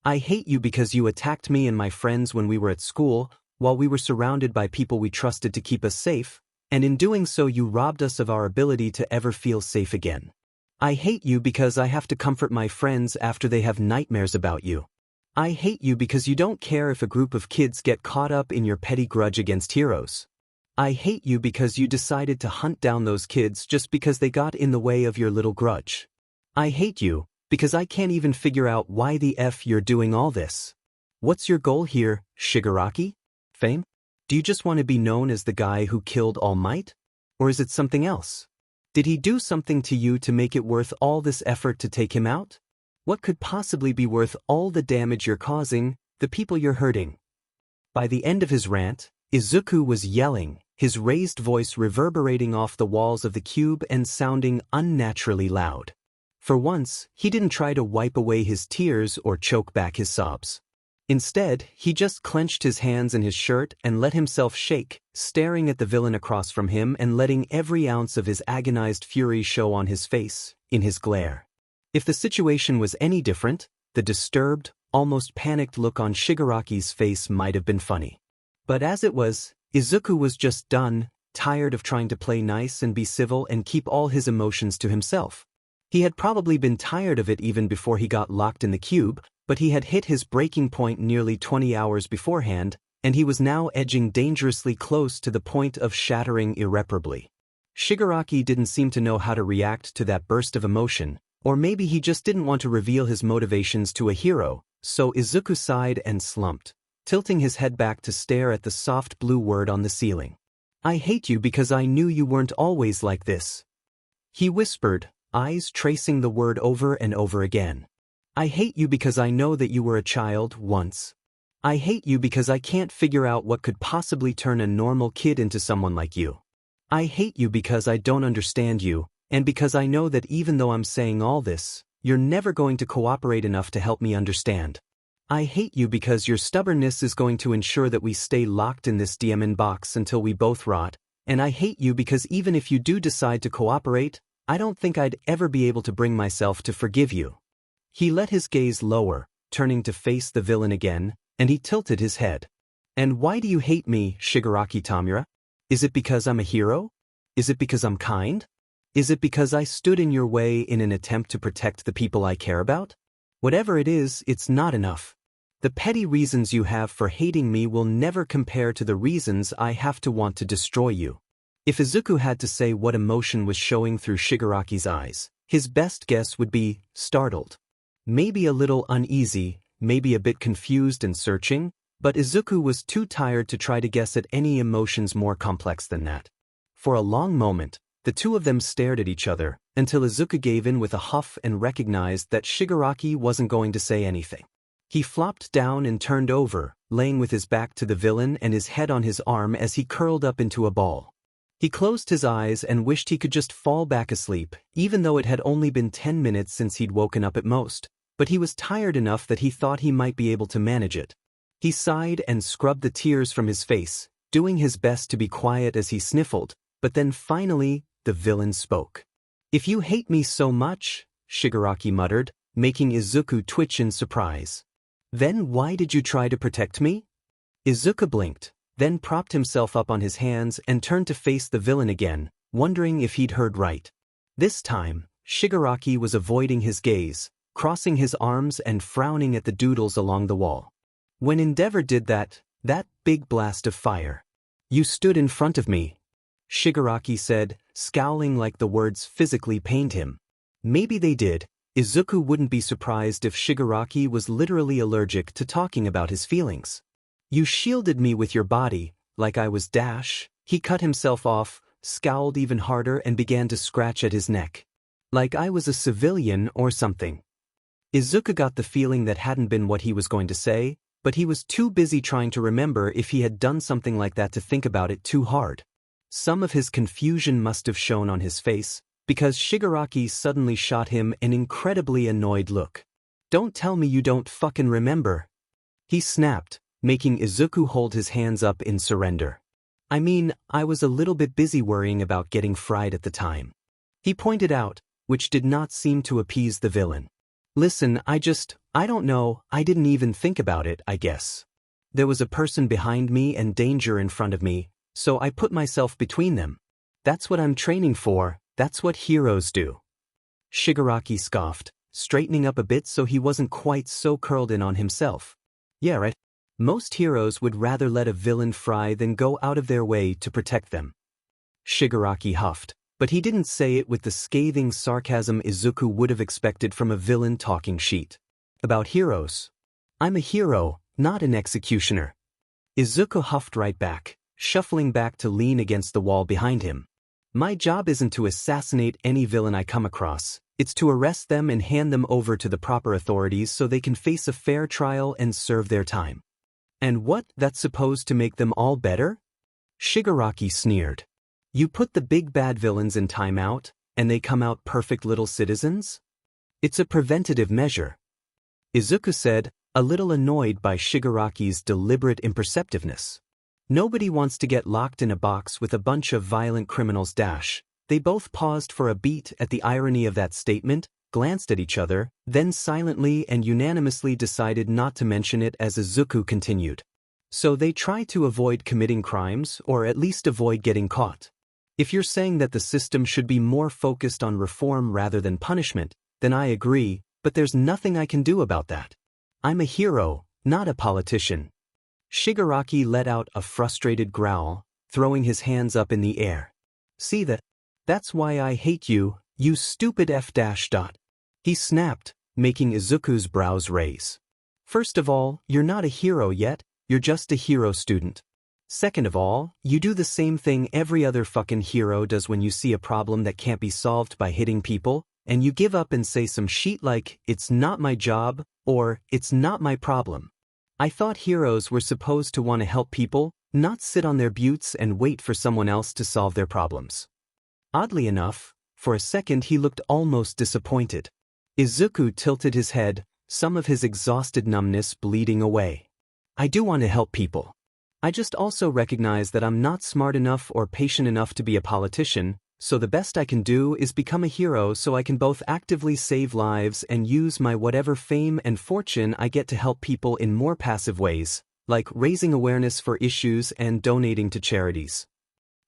[SPEAKER 1] I hate you because you attacked me and my friends when we were at school, while we were surrounded by people we trusted to keep us safe, and in doing so you robbed us of our ability to ever feel safe again. I hate you because I have to comfort my friends after they have nightmares about you. I hate you because you don't care if a group of kids get caught up in your petty grudge against heroes. I hate you because you decided to hunt down those kids just because they got in the way of your little grudge. I hate you because I can't even figure out why the F you're doing all this. What's your goal here, Shigaraki? Fame? Do you just want to be known as the guy who killed All Might? Or is it something else? Did he do something to you to make it worth all this effort to take him out? What could possibly be worth all the damage you're causing, the people you're hurting? By the end of his rant, Izuku was yelling, his raised voice reverberating off the walls of the cube and sounding unnaturally loud. For once, he didn't try to wipe away his tears or choke back his sobs. Instead, he just clenched his hands in his shirt and let himself shake, staring at the villain across from him and letting every ounce of his agonized fury show on his face, in his glare. If the situation was any different, the disturbed, almost panicked look on Shigaraki's face might have been funny. But as it was, Izuku was just done, tired of trying to play nice and be civil and keep all his emotions to himself. He had probably been tired of it even before he got locked in the cube, but he had hit his breaking point nearly 20 hours beforehand, and he was now edging dangerously close to the point of shattering irreparably. Shigaraki didn't seem to know how to react to that burst of emotion, or maybe he just didn't want to reveal his motivations to a hero, so Izuku sighed and slumped, tilting his head back to stare at the soft blue word on the ceiling. I hate you because I knew you weren't always like this. He whispered, eyes tracing the word over and over again. I hate you because I know that you were a child once. I hate you because I can't figure out what could possibly turn a normal kid into someone like you. I hate you because I don't understand you, and because I know that even though I'm saying all this, you're never going to cooperate enough to help me understand. I hate you because your stubbornness is going to ensure that we stay locked in this diamond box until we both rot, and I hate you because even if you do decide to cooperate, I don't think I'd ever be able to bring myself to forgive you. He let his gaze lower, turning to face the villain again, and he tilted his head. And why do you hate me, Shigaraki Tamura? Is it because I'm a hero? Is it because I'm kind? Is it because I stood in your way in an attempt to protect the people I care about? Whatever it is, it's not enough. The petty reasons you have for hating me will never compare to the reasons I have to want to destroy you. If Izuku had to say what emotion was showing through Shigaraki's eyes, his best guess would be startled. Maybe a little uneasy, maybe a bit confused and searching, but Izuku was too tired to try to guess at any emotions more complex than that. For a long moment, the two of them stared at each other, until Izuku gave in with a huff and recognized that Shigaraki wasn't going to say anything. He flopped down and turned over, laying with his back to the villain and his head on his arm as he curled up into a ball. He closed his eyes and wished he could just fall back asleep, even though it had only been 10 minutes since he'd woken up at most. But he was tired enough that he thought he might be able to manage it. He sighed and scrubbed the tears from his face, doing his best to be quiet as he sniffled, but then finally, the villain spoke. If you hate me so much, Shigaraki muttered, making Izuku twitch in surprise. Then why did you try to protect me? Izuku blinked, then propped himself up on his hands and turned to face the villain again, wondering if he'd heard right. This time, Shigaraki was avoiding his gaze, crossing his arms and frowning at the doodles along the wall. When Endeavor did that big blast of fire. You stood in front of me. Shigaraki said, scowling like the words physically pained him. Maybe they did. Izuku wouldn't be surprised if Shigaraki was literally allergic to talking about his feelings. You shielded me with your body, like I was Dash. He cut himself off, scowled even harder and began to scratch at his neck. Like I was a civilian or something. Izuku got the feeling that hadn't been what he was going to say, but he was too busy trying to remember if he had done something like that to think about it too hard. Some of his confusion must have shown on his face, because Shigaraki suddenly shot him an incredibly annoyed look. Don't tell me you don't fucking remember. He snapped, making Izuku hold his hands up in surrender. I mean, I was a little bit busy worrying about getting fried at the time. He pointed out, which did not seem to appease the villain. Listen, I don't know, I didn't even think about it, I guess. There was a person behind me and danger in front of me, so I put myself between them. That's what I'm training for, that's what heroes do. Shigaraki scoffed, straightening up a bit so he wasn't quite so curled in on himself. Yeah, right. Most heroes would rather let a villain fry than go out of their way to protect them. Shigaraki huffed, but he didn't say it with the scathing sarcasm Izuku would have expected from a villain talking sheet. About heroes. I'm a hero, not an executioner. Izuku huffed right back, shuffling back to lean against the wall behind him. My job isn't to assassinate any villain I come across, it's to arrest them and hand them over to the proper authorities so they can face a fair trial and serve their time. And what, that's supposed to make them all better? Shigaraki sneered. You put the big bad villains in timeout, and they come out perfect little citizens? It's a preventative measure. Izuku said, a little annoyed by Shigaraki's deliberate imperceptiveness. Nobody wants to get locked in a box with a bunch of violent criminals. They both paused for a beat at the irony of that statement, glanced at each other, then silently and unanimously decided not to mention it as Izuku continued. So they try to avoid committing crimes, or at least avoid getting caught. If you're saying that the system should be more focused on reform rather than punishment, then I agree, but there's nothing I can do about that. I'm a hero, not a politician. Shigaraki let out a frustrated growl, throwing his hands up in the air. See that? That's why I hate you, you stupid F-. He snapped, making Izuku's brows raise. First of all, you're not a hero yet, you're just a hero student. Second of all, you do the same thing every other fucking hero does when you see a problem that can't be solved by hitting people, and you give up and say some shit like, it's not my job, or, it's not my problem. I thought heroes were supposed to want to help people, not sit on their buttes and wait for someone else to solve their problems. Oddly enough, for a second he looked almost disappointed. Izuku tilted his head, some of his exhausted numbness bleeding away. I do want to help people. I just also recognize that I'm not smart enough or patient enough to be a politician, so the best I can do is become a hero so I can both actively save lives and use my whatever fame and fortune I get to help people in more passive ways, like raising awareness for issues and donating to charities.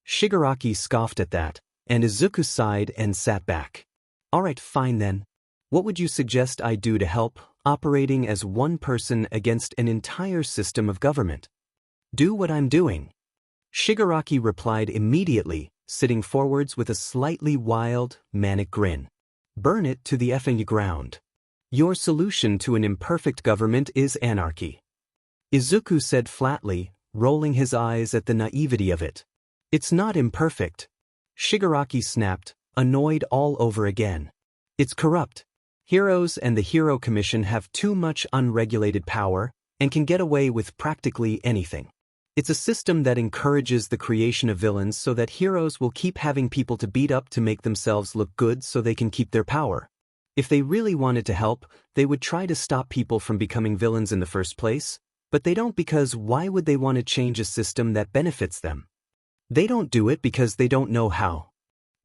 [SPEAKER 1] Shigaraki scoffed at that, and Izuku sighed and sat back. Alright, fine then. What would you suggest I do to help, operating as one person against an entire system of government? Do what I'm doing. Shigaraki replied immediately, sitting forwards with a slightly wild, manic grin. Burn it to the effing ground. Your solution to an imperfect government is anarchy. Izuku said flatly, rolling his eyes at the naivety of it. It's not imperfect. Shigaraki snapped, annoyed all over again. It's corrupt. Heroes and the Hero Commission have too much unregulated power and can get away with practically anything. It's a system that encourages the creation of villains so that heroes will keep having people to beat up to make themselves look good so they can keep their power. If they really wanted to help, they would try to stop people from becoming villains in the first place, but they don't because why would they want to change a system that benefits them? They don't do it because they don't know how.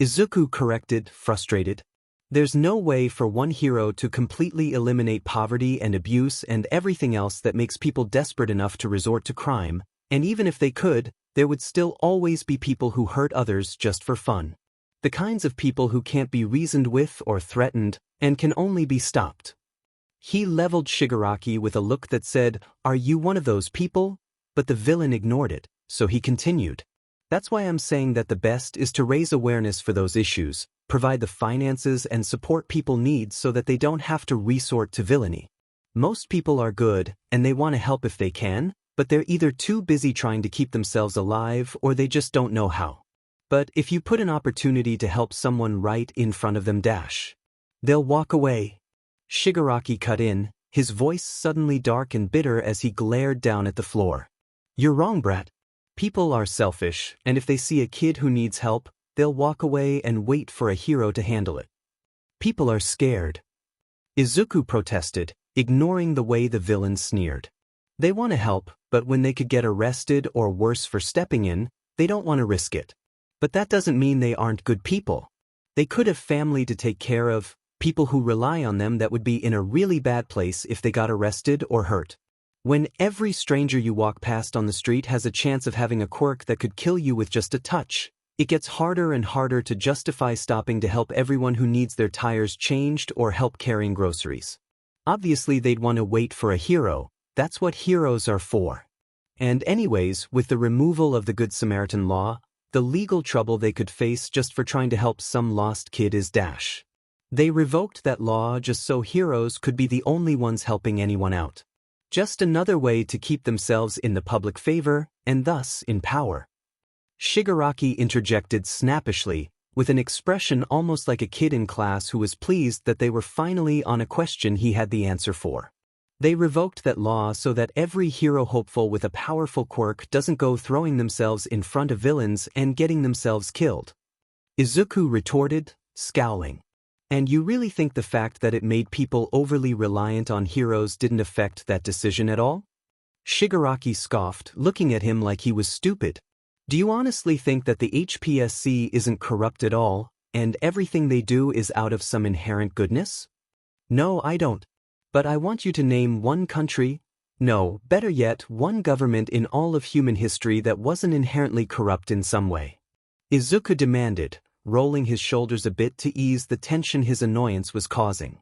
[SPEAKER 1] Izuku corrected, frustrated. There's no way for one hero to completely eliminate poverty and abuse and everything else that makes people desperate enough to resort to crime, and even if they could, there would still always be people who hurt others just for fun. The kinds of people who can't be reasoned with or threatened, and can only be stopped. He leveled Shigaraki with a look that said, "Are you one of those people?" But the villain ignored it, so he continued. That's why I'm saying that the best is to raise awareness for those issues, provide the finances and support people need so that they don't have to resort to villainy. Most people are good, and they want to help if they can, but they're either too busy trying to keep themselves alive or they just don't know how. But if you put an opportunity to help someone right in front of them, they'll walk away. Shigaraki cut in, his voice suddenly dark and bitter as he glared down at the floor. You're wrong, brat. People are selfish, and if they see a kid who needs help, they'll walk away and wait for a hero to handle it. People are scared. Izuku protested, ignoring the way the villain sneered. They want to help, but when they could get arrested or worse for stepping in, they don't want to risk it. But that doesn't mean they aren't good people. They could have family to take care of, people who rely on them that would be in a really bad place if they got arrested or hurt. When every stranger you walk past on the street has a chance of having a quirk that could kill you with just a touch, it gets harder and harder to justify stopping to help everyone who needs their tires changed or help carrying groceries. Obviously they'd want to wait for a hero, that's what heroes are for. And anyways, with the removal of the Good Samaritan law, the legal trouble they could face just for trying to help some lost kid is . They revoked that law just so heroes could be the only ones helping anyone out. Just another way to keep themselves in the public favor, and thus in power. Shigaraki interjected snappishly, with an expression almost like a kid in class who was pleased that they were finally on a question he had the answer for. They revoked that law so that every hero hopeful with a powerful quirk doesn't go throwing themselves in front of villains and getting themselves killed. Izuku retorted, scowling. And you really think the fact that it made people overly reliant on heroes didn't affect that decision at all? Shigaraki scoffed, looking at him like he was stupid. Do you honestly think that the HPSC isn't corrupt at all, and everything they do is out of some inherent goodness? No, I don't. But I want you to name one country, no, better yet, one government in all of human history that wasn't inherently corrupt in some way. Izuku demanded, rolling his shoulders a bit to ease the tension his annoyance was causing.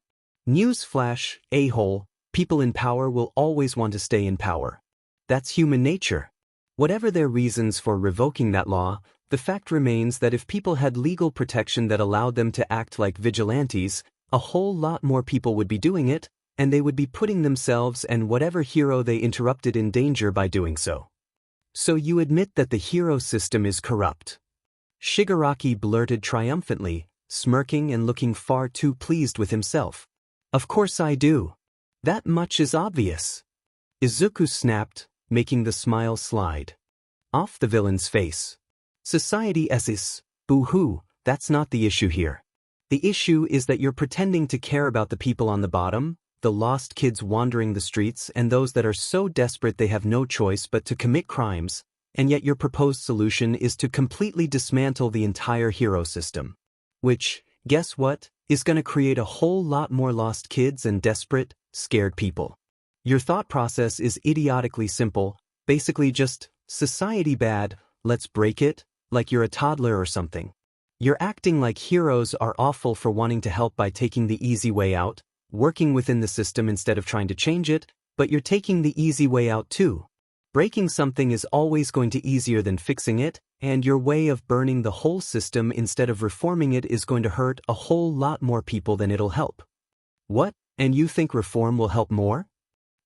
[SPEAKER 1] Newsflash, a-hole, people in power will always want to stay in power. That's human nature. Whatever their reasons for revoking that law, the fact remains that if people had legal protection that allowed them to act like vigilantes, a whole lot more people would be doing it, and they would be putting themselves and whatever hero they interrupted in danger by doing so. So you admit that the hero system is corrupt? Shigaraki blurted triumphantly, smirking and looking far too pleased with himself. Of course I do. That much is obvious. Izuku snapped, making the smile slide off the villain's face. Society is, boo-hoo, that's not the issue here. The issue is that you're pretending to care about the people on the bottom, the lost kids wandering the streets and those that are so desperate they have no choice but to commit crimes, and yet your proposed solution is to completely dismantle the entire hero system. Which, guess what, is going to create a whole lot more lost kids and desperate, scared people. Your thought process is idiotically simple, basically just, society bad, let's break it, like you're a toddler or something. You're acting like heroes are awful for wanting to help by taking the easy way out, working within the system instead of trying to change it, but you're taking the easy way out too. Breaking something is always going to be easier than fixing it, and your way of burning the whole system instead of reforming it is going to hurt a whole lot more people than it'll help. What, and you think reform will help more?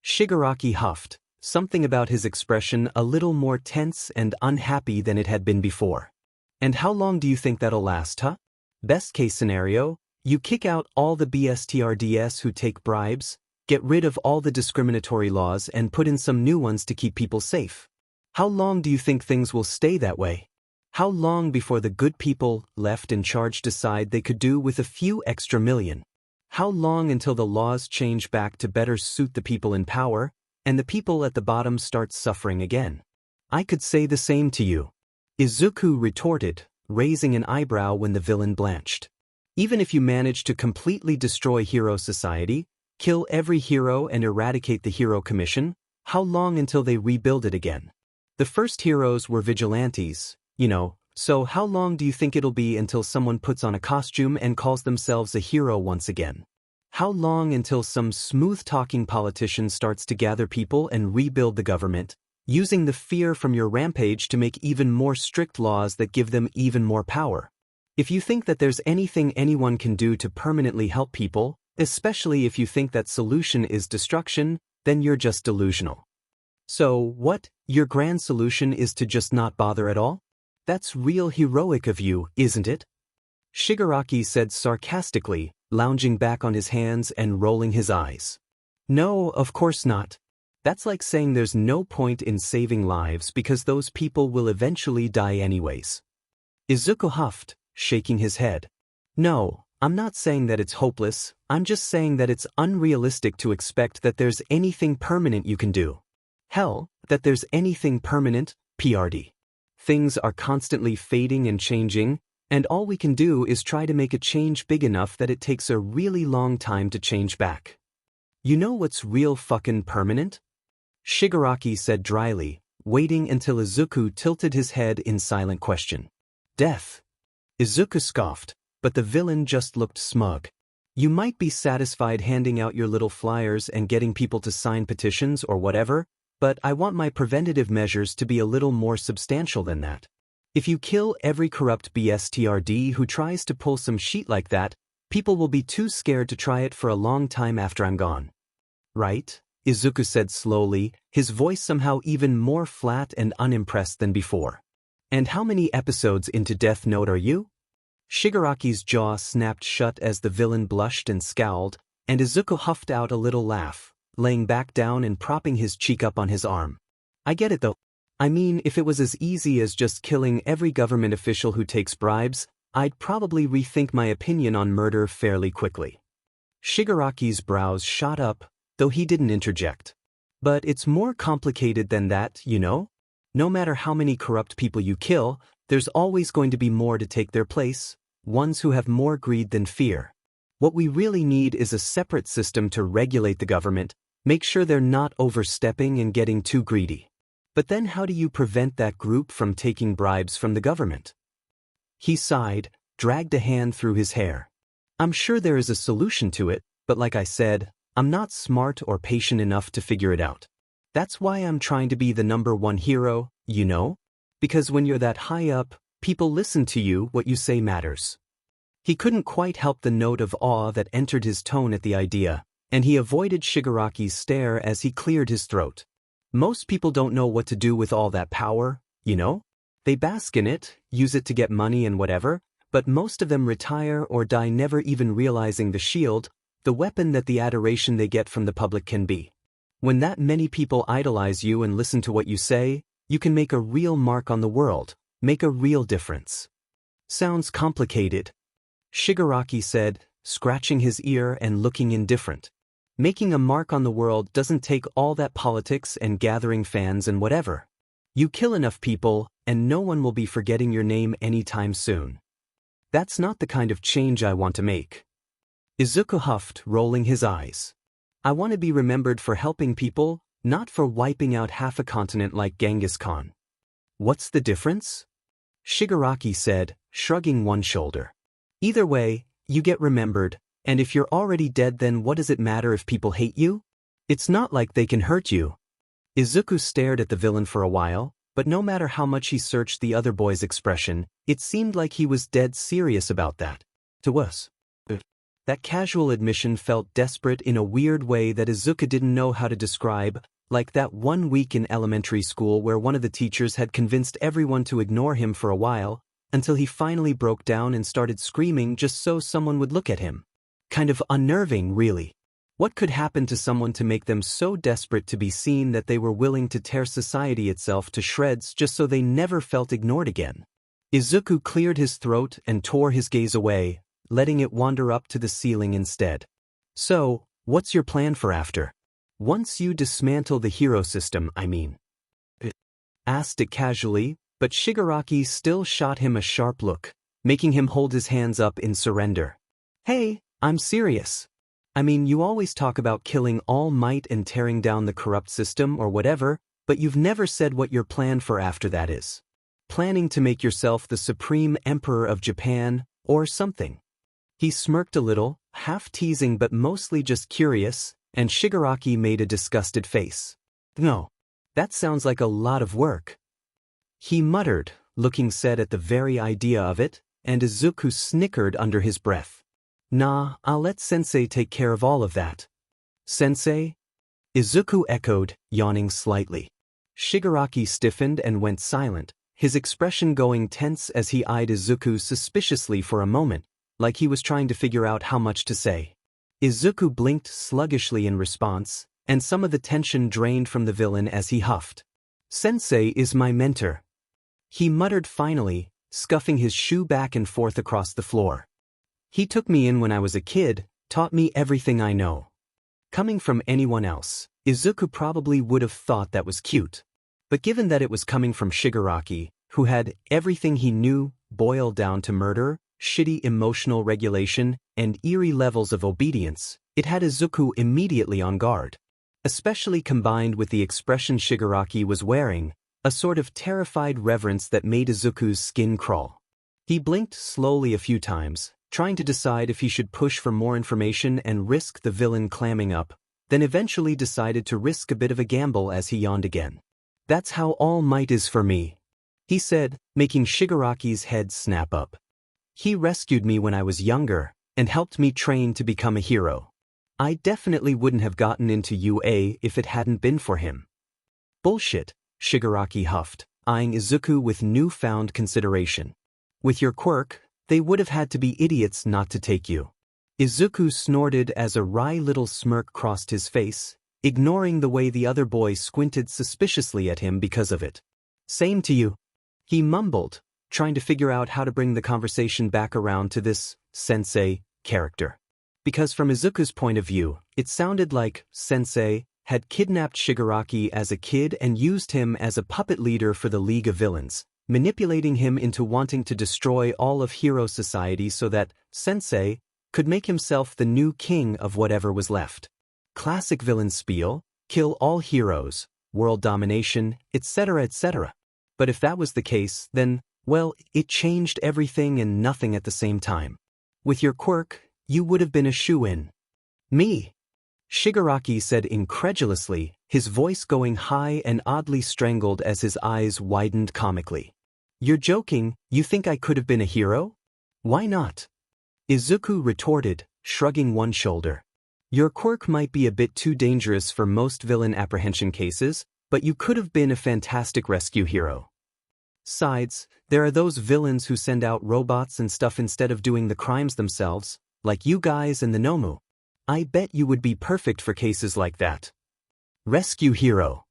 [SPEAKER 1] Shigaraki huffed, something about his expression a little more tense and unhappy than it had been before. And how long do you think that'll last, huh? Best case scenario, you kick out all the BSTRDS who take bribes, get rid of all the discriminatory laws and put in some new ones to keep people safe. How long do you think things will stay that way? How long before the good people left in charge decide they could do with a few extra million? How long until the laws change back to better suit the people in power, and the people at the bottom start suffering again? I could say the same to you. Izuku retorted, raising an eyebrow when the villain blanched. Even if you manage to completely destroy hero society, kill every hero and eradicate the hero commission, how long until they rebuild it again? The first heroes were vigilantes, so how long do you think it'll be until someone puts on a costume and calls themselves a hero once again? How long until some smooth-talking politician starts to gather people and rebuild the government, using the fear from your rampage to make even more strict laws that give them even more power. If you think that there's anything anyone can do to permanently help people, especially if you think that solution is destruction, then you're just delusional. So, what, your grand solution is to just not bother at all? That's real heroic of you, isn't it? Shigaraki said sarcastically, lounging back on his hands and rolling his eyes. No, of course not. That's like saying there's no point in saving lives because those people will eventually die anyways. Izuku huffed, shaking his head. No, I'm not saying that it's hopeless, I'm just saying that it's unrealistic to expect that there's anything permanent you can do. Hell, that there's anything permanent, PRD. Things are constantly fading and changing, and all we can do is try to make a change big enough that it takes a really long time to change back. You know what's real fucking permanent? Shigaraki said dryly, waiting until Izuku tilted his head in silent question. Death. Izuku scoffed, but the villain just looked smug. You might be satisfied handing out your little flyers and getting people to sign petitions or whatever, but I want my preventative measures to be a little more substantial than that. If you kill every corrupt BSTRD who tries to pull some shit like that, people will be too scared to try it for a long time after I'm gone. Right? Izuku said slowly, his voice somehow even more flat and unimpressed than before. And how many episodes into Death Note are you? Shigaraki's jaw snapped shut as the villain blushed and scowled, and Izuku huffed out a little laugh, laying back down and propping his cheek up on his arm. I get it though. I mean, if it was as easy as just killing every government official who takes bribes, I'd probably rethink my opinion on murder fairly quickly. Shigaraki's brows shot up, though he didn't interject. But it's more complicated than that, you know? No matter how many corrupt people you kill, there's always going to be more to take their place, ones who have more greed than fear. What we really need is a separate system to regulate the government, make sure they're not overstepping and getting too greedy. But then how do you prevent that group from taking bribes from the government? He sighed, dragged a hand through his hair. I'm sure there is a solution to it, but like I said, I'm not smart or patient enough to figure it out. That's why I'm trying to be the #1 hero, you know? Because when you're that high up, people listen to you, what you say matters. He couldn't quite help the note of awe that entered his tone at the idea, and he avoided Shigaraki's stare as he cleared his throat. Most people don't know what to do with all that power, you know? They bask in it, use it to get money and whatever, but most of them retire or die never even realizing the shield, the weapon that the adoration they get from the public can be. When that many people idolize you and listen to what you say, you can make a real mark on the world, make a real difference. Sounds complicated. Shigaraki said, scratching his ear and looking indifferent. Making a mark on the world doesn't take all that politics and gathering fans and whatever. You kill enough people, and no one will be forgetting your name anytime soon. That's not the kind of change I want to make. Izuku huffed, rolling his eyes. I want to be remembered for helping people, not for wiping out half a continent like Genghis Khan. What's the difference? Shigaraki said, shrugging one shoulder. Either way, you get remembered, and if you're already dead then what does it matter if people hate you? It's not like they can hurt you. Izuku stared at the villain for a while, but no matter how much he searched the other boy's expression, it seemed like he was dead serious about that. To us. That casual admission felt desperate in a weird way that Izuku didn't know how to describe, like that one week in elementary school where one of the teachers had convinced everyone to ignore him for a while, until he finally broke down and started screaming just so someone would look at him. Kind of unnerving, really. What could happen to someone to make them so desperate to be seen that they were willing to tear society itself to shreds just so they never felt ignored again? Izuku cleared his throat and tore his gaze away, letting it wander up to the ceiling instead. So, what's your plan for after? Once you dismantle the hero system, I mean. Asked it casually, but Shigaraki still shot him a sharp look, making him hold his hands up in surrender. Hey, I'm serious. I mean, you always talk about killing all might and tearing down the corrupt system or whatever, but you've never said what your plan for after that is. Planning to make yourself the supreme emperor of Japan, or something. He smirked a little, half teasing but mostly just curious, and Shigaraki made a disgusted face. No. That sounds like a lot of work. He muttered, looking sad at the very idea of it, and Izuku snickered under his breath. Nah, I'll let Sensei take care of all of that. Sensei? Izuku echoed, yawning slightly. Shigaraki stiffened and went silent, his expression going tense as he eyed Izuku suspiciously for a moment, like he was trying to figure out how much to say. Izuku blinked sluggishly in response, and some of the tension drained from the villain as he huffed. Sensei is my mentor. He muttered finally, scuffing his shoe back and forth across the floor. He took me in when I was a kid, taught me everything I know. Coming from anyone else, Izuku probably would have thought that was cute. But given that it was coming from Shigaraki, who had everything he knew boiled down to murder, shitty emotional regulation, and eerie levels of obedience, it had Izuku immediately on guard. Especially combined with the expression Shigaraki was wearing, a sort of terrified reverence that made Izuku's skin crawl. He blinked slowly a few times, trying to decide if he should push for more information and risk the villain clamming up, then eventually decided to risk a bit of a gamble as he yawned again. That's how All Might is for me, he said, making Shigaraki's head snap up. He rescued me when I was younger, and helped me train to become a hero. I definitely wouldn't have gotten into UA if it hadn't been for him. Bullshit, Shigaraki huffed, eyeing Izuku with newfound consideration. With your quirk, they would have had to be idiots not to take you. Izuku snorted as a wry little smirk crossed his face, ignoring the way the other boy squinted suspiciously at him because of it. Same to you. He mumbled, trying to figure out how to bring the conversation back around to this sensei character. Because from Izuku's point of view, it sounded like Sensei had kidnapped Shigaraki as a kid and used him as a puppet leader for the League of Villains, manipulating him into wanting to destroy all of hero society so that Sensei could make himself the new king of whatever was left. Classic villain spiel, kill all heroes, world domination, etc. etc. But if that was the case, then, well, it changed everything and nothing at the same time. With your quirk, you would have been a shoo-in. Me? Shigaraki said incredulously, his voice going high and oddly strangled as his eyes widened comically. You're joking, you think I could have been a hero? Why not? Izuku retorted, shrugging one shoulder. Your quirk might be a bit too dangerous for most villain apprehension cases, but you could have been a fantastic rescue hero. Besides, there are those villains who send out robots and stuff instead of doing the crimes themselves, like you guys and the Nomu. I bet you would be perfect for cases like that. Rescue hero.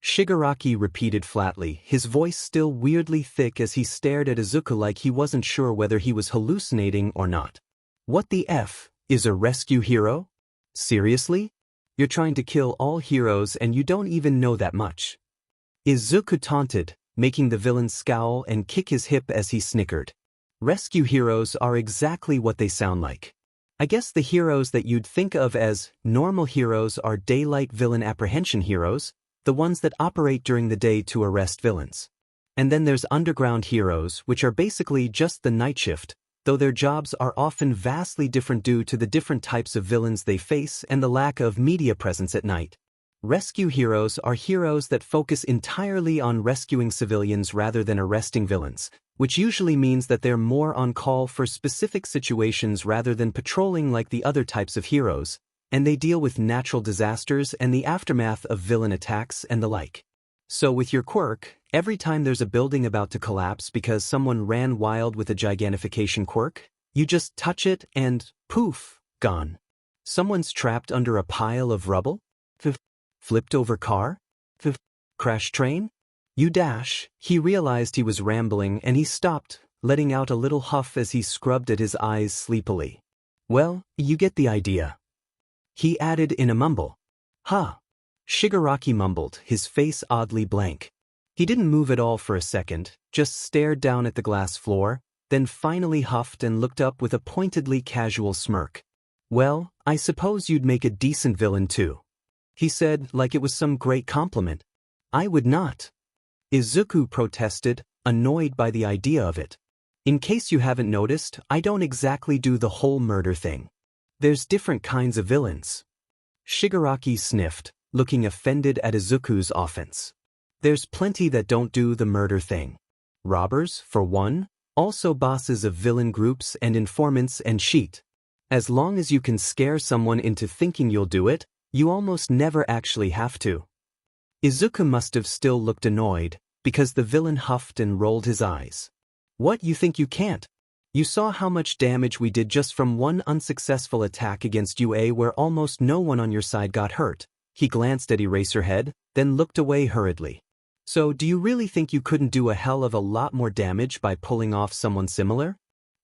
[SPEAKER 1] Shigaraki repeated flatly, his voice still weirdly thick as he stared at Izuku like he wasn't sure whether he was hallucinating or not. What the F is a rescue hero? Seriously? You're trying to kill all heroes and you don't even know that much. Izuku taunted, making the villain scowl and kick his hip as he snickered. Rescue heroes are exactly what they sound like. I guess the heroes that you'd think of as normal heroes are daylight villain apprehension heroes, the ones that operate during the day to arrest villains. And then there's underground heroes, which are basically just the night shift, though their jobs are often vastly different due to the different types of villains they face and the lack of media presence at night. Rescue heroes are heroes that focus entirely on rescuing civilians rather than arresting villains, which usually means that they're more on call for specific situations rather than patrolling like the other types of heroes, and they deal with natural disasters and the aftermath of villain attacks and the like. So with your quirk, every time there's a building about to collapse because someone ran wild with a gigantification quirk, you just touch it and, poof, gone. Someone's trapped under a pile of rubble? Flipped over car? Crash train? You dash. He realized he was rambling and he stopped, letting out a little huff as he scrubbed at his eyes sleepily. Well, you get the idea. He added in a mumble. Huh. Shigaraki mumbled, his face oddly blank. He didn't move at all for a second, just stared down at the glass floor, then finally huffed and looked up with a pointedly casual smirk. Well, I suppose you'd make a decent villain too. He said like it was some great compliment. I would not. Izuku protested, annoyed by the idea of it. In case you haven't noticed, I don't exactly do the whole murder thing. There's different kinds of villains. Shigaraki sniffed, looking offended at Izuku's offense. There's plenty that don't do the murder thing. Robbers, for one, also bosses of villain groups and informants and cheat. As long as you can scare someone into thinking you'll do it, you almost never actually have to. Izuku must have still looked annoyed, because the villain huffed and rolled his eyes. What, you think you can't? You saw how much damage we did just from one unsuccessful attack against UA where almost no one on your side got hurt. He glanced at Eraserhead, then looked away hurriedly. So do you really think you couldn't do a hell of a lot more damage by pulling off someone similar?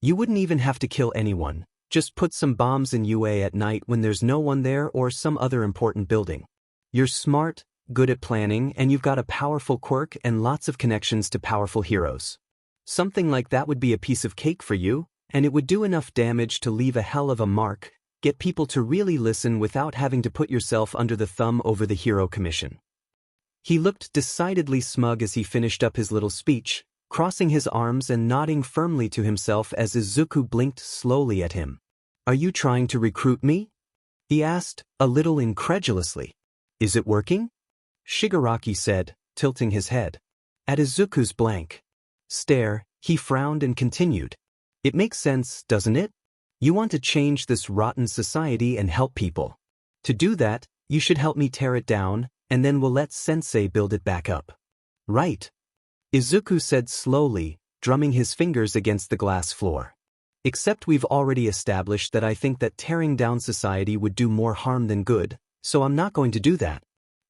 [SPEAKER 1] You wouldn't even have to kill anyone, just put some bombs in UA at night when there's no one there or some other important building. You're smart, good at planning, and you've got a powerful quirk and lots of connections to powerful heroes. Something like that would be a piece of cake for you, and it would do enough damage to leave a hell of a mark, get people to really listen without having to put yourself under the thumb over the hero commission. He looked decidedly smug as he finished up his little speech, crossing his arms and nodding firmly to himself as Izuku blinked slowly at him. Are you trying to recruit me? He asked, a little incredulously. Is it working? Shigaraki said, tilting his head. At Izuku's blank stare, he frowned and continued. It makes sense, doesn't it? You want to change this rotten society and help people. To do that, you should help me tear it down, and then we'll let Sensei build it back up. Right. Izuku said slowly, drumming his fingers against the glass floor. Except we've already established that I think that tearing down society would do more harm than good, so I'm not going to do that.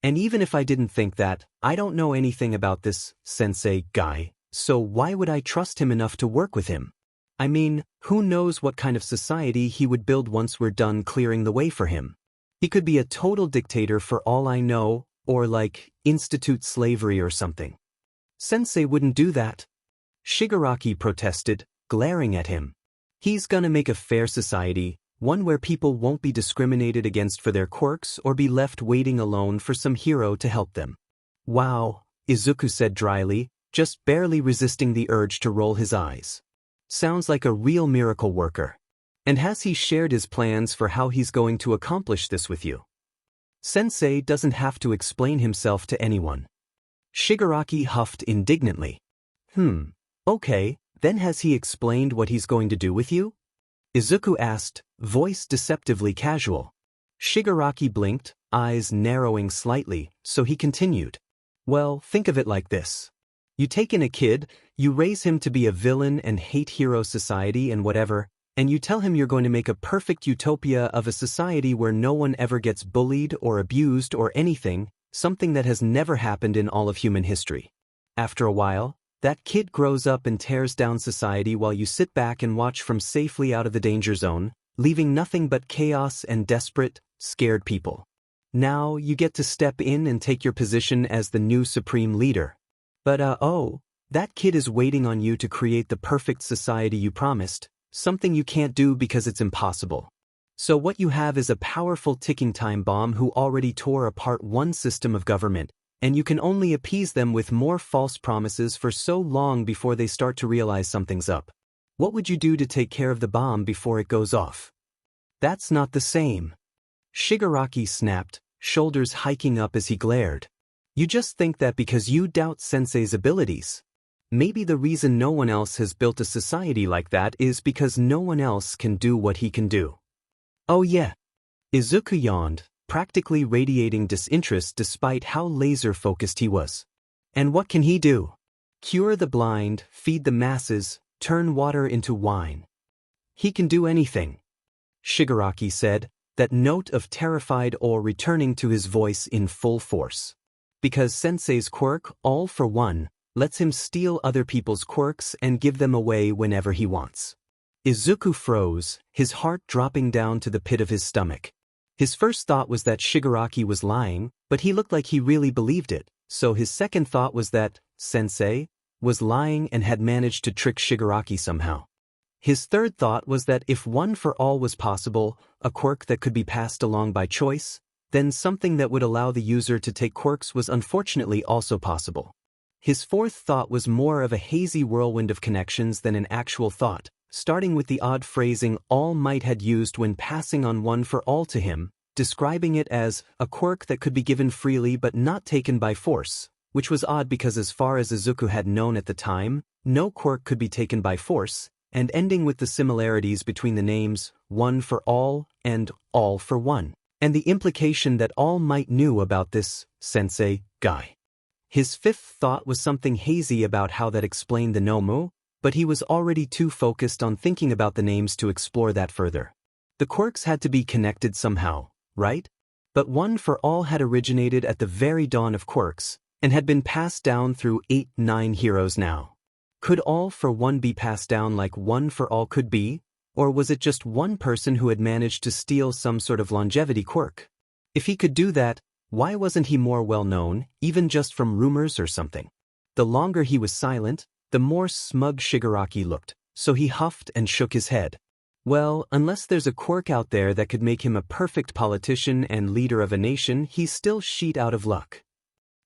[SPEAKER 1] And even if I didn't think that, I don't know anything about this Sensei guy, so why would I trust him enough to work with him? I mean, who knows what kind of society he would build once we're done clearing the way for him. He could be a total dictator for all I know, or like, institute slavery or something. Sensei wouldn't do that. Shigaraki protested, glaring at him. He's gonna make a fair society, one where people won't be discriminated against for their quirks or be left waiting alone for some hero to help them. Wow, Izuku said dryly, just barely resisting the urge to roll his eyes. Sounds like a real miracle worker. And has he shared his plans for how he's going to accomplish this with you? Sensei doesn't have to explain himself to anyone. Shigaraki huffed indignantly. Okay, then has he explained what he's going to do with you? Izuku asked, voice deceptively casual. Shigaraki blinked, eyes narrowing slightly, so he continued. Well, think of it like this. You take in a kid, you raise him to be a villain and hate hero society and whatever, and you tell him you're going to make a perfect utopia of a society where no one ever gets bullied or abused or anything, something that has never happened in all of human history. After a while, that kid grows up and tears down society while you sit back and watch from safely out of the danger zone, leaving nothing but chaos and desperate, scared people. Now you get to step in and take your position as the new supreme leader. But that kid is waiting on you to create the perfect society you promised, something you can't do because it's impossible. So what you have is a powerful ticking time bomb who already tore apart one system of government, and you can only appease them with more false promises for so long before they start to realize something's up. What would you do to take care of the bomb before it goes off? That's not the same. Shigaraki snapped, shoulders hiking up as he glared. You just think that because you doubt Sensei's abilities. Maybe the reason no one else has built a society like that is because no one else can do what he can do. Oh yeah. Izuku yawned, practically radiating disinterest despite how laser-focused he was. And what can he do? Cure the blind, feed the masses, turn water into wine. He can do anything. Shigaraki said, that note of terrified awe returning to his voice in full force. Because Sensei's quirk, all for one, lets him steal other people's quirks and give them away whenever he wants. Izuku froze, his heart dropping down to the pit of his stomach. His first thought was that Shigaraki was lying, but he looked like he really believed it, so his second thought was that Sensei was lying and had managed to trick Shigaraki somehow. His third thought was that if one for all was possible, a quirk that could be passed along by choice, then something that would allow the user to take quirks was unfortunately also possible. His fourth thought was more of a hazy whirlwind of connections than an actual thought, starting with the odd phrasing All Might had used when passing on one for all to him, describing it as a quirk that could be given freely but not taken by force, which was odd because as far as Izuku had known at the time, no quirk could be taken by force, and ending with the similarities between the names one for all and all for one, and the implication that All Might knew about this sensei guy. His fifth thought was something hazy about how that explained the Nomu, but he was already too focused on thinking about the names to explore that further. The quirks had to be connected somehow, right? But one for all had originated at the very dawn of quirks, and had been passed down through 8-9 heroes now. Could all for one be passed down like one for all could be, or was it just one person who had managed to steal some sort of longevity quirk? If he could do that, why wasn't he more well known, even just from rumors or something? The longer he was silent, the more smug Shigaraki looked, so he huffed and shook his head. Well, unless there's a quirk out there that could make him a perfect politician and leader of a nation, he's still sheet out of luck.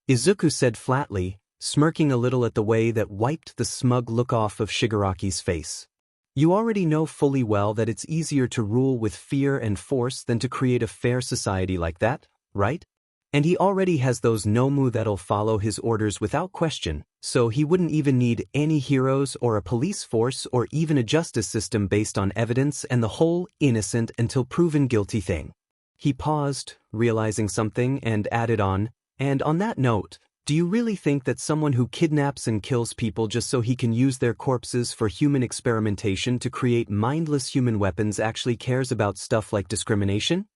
[SPEAKER 1] Izuku said flatly, smirking a little at the way that wiped the smug look off of Shigaraki's face. You already know fully well that it's easier to rule with fear and force than to create a fair society like that, right? And he already has those Nomu that'll follow his orders without question, so he wouldn't even need any heroes or a police force or even a justice system based on evidence and the whole innocent until proven guilty thing. He paused, realizing something, and added on, and on that note, do you really think that someone who kidnaps and kills people just so he can use their corpses for human experimentation to create mindless human weapons actually cares about stuff like discrimination?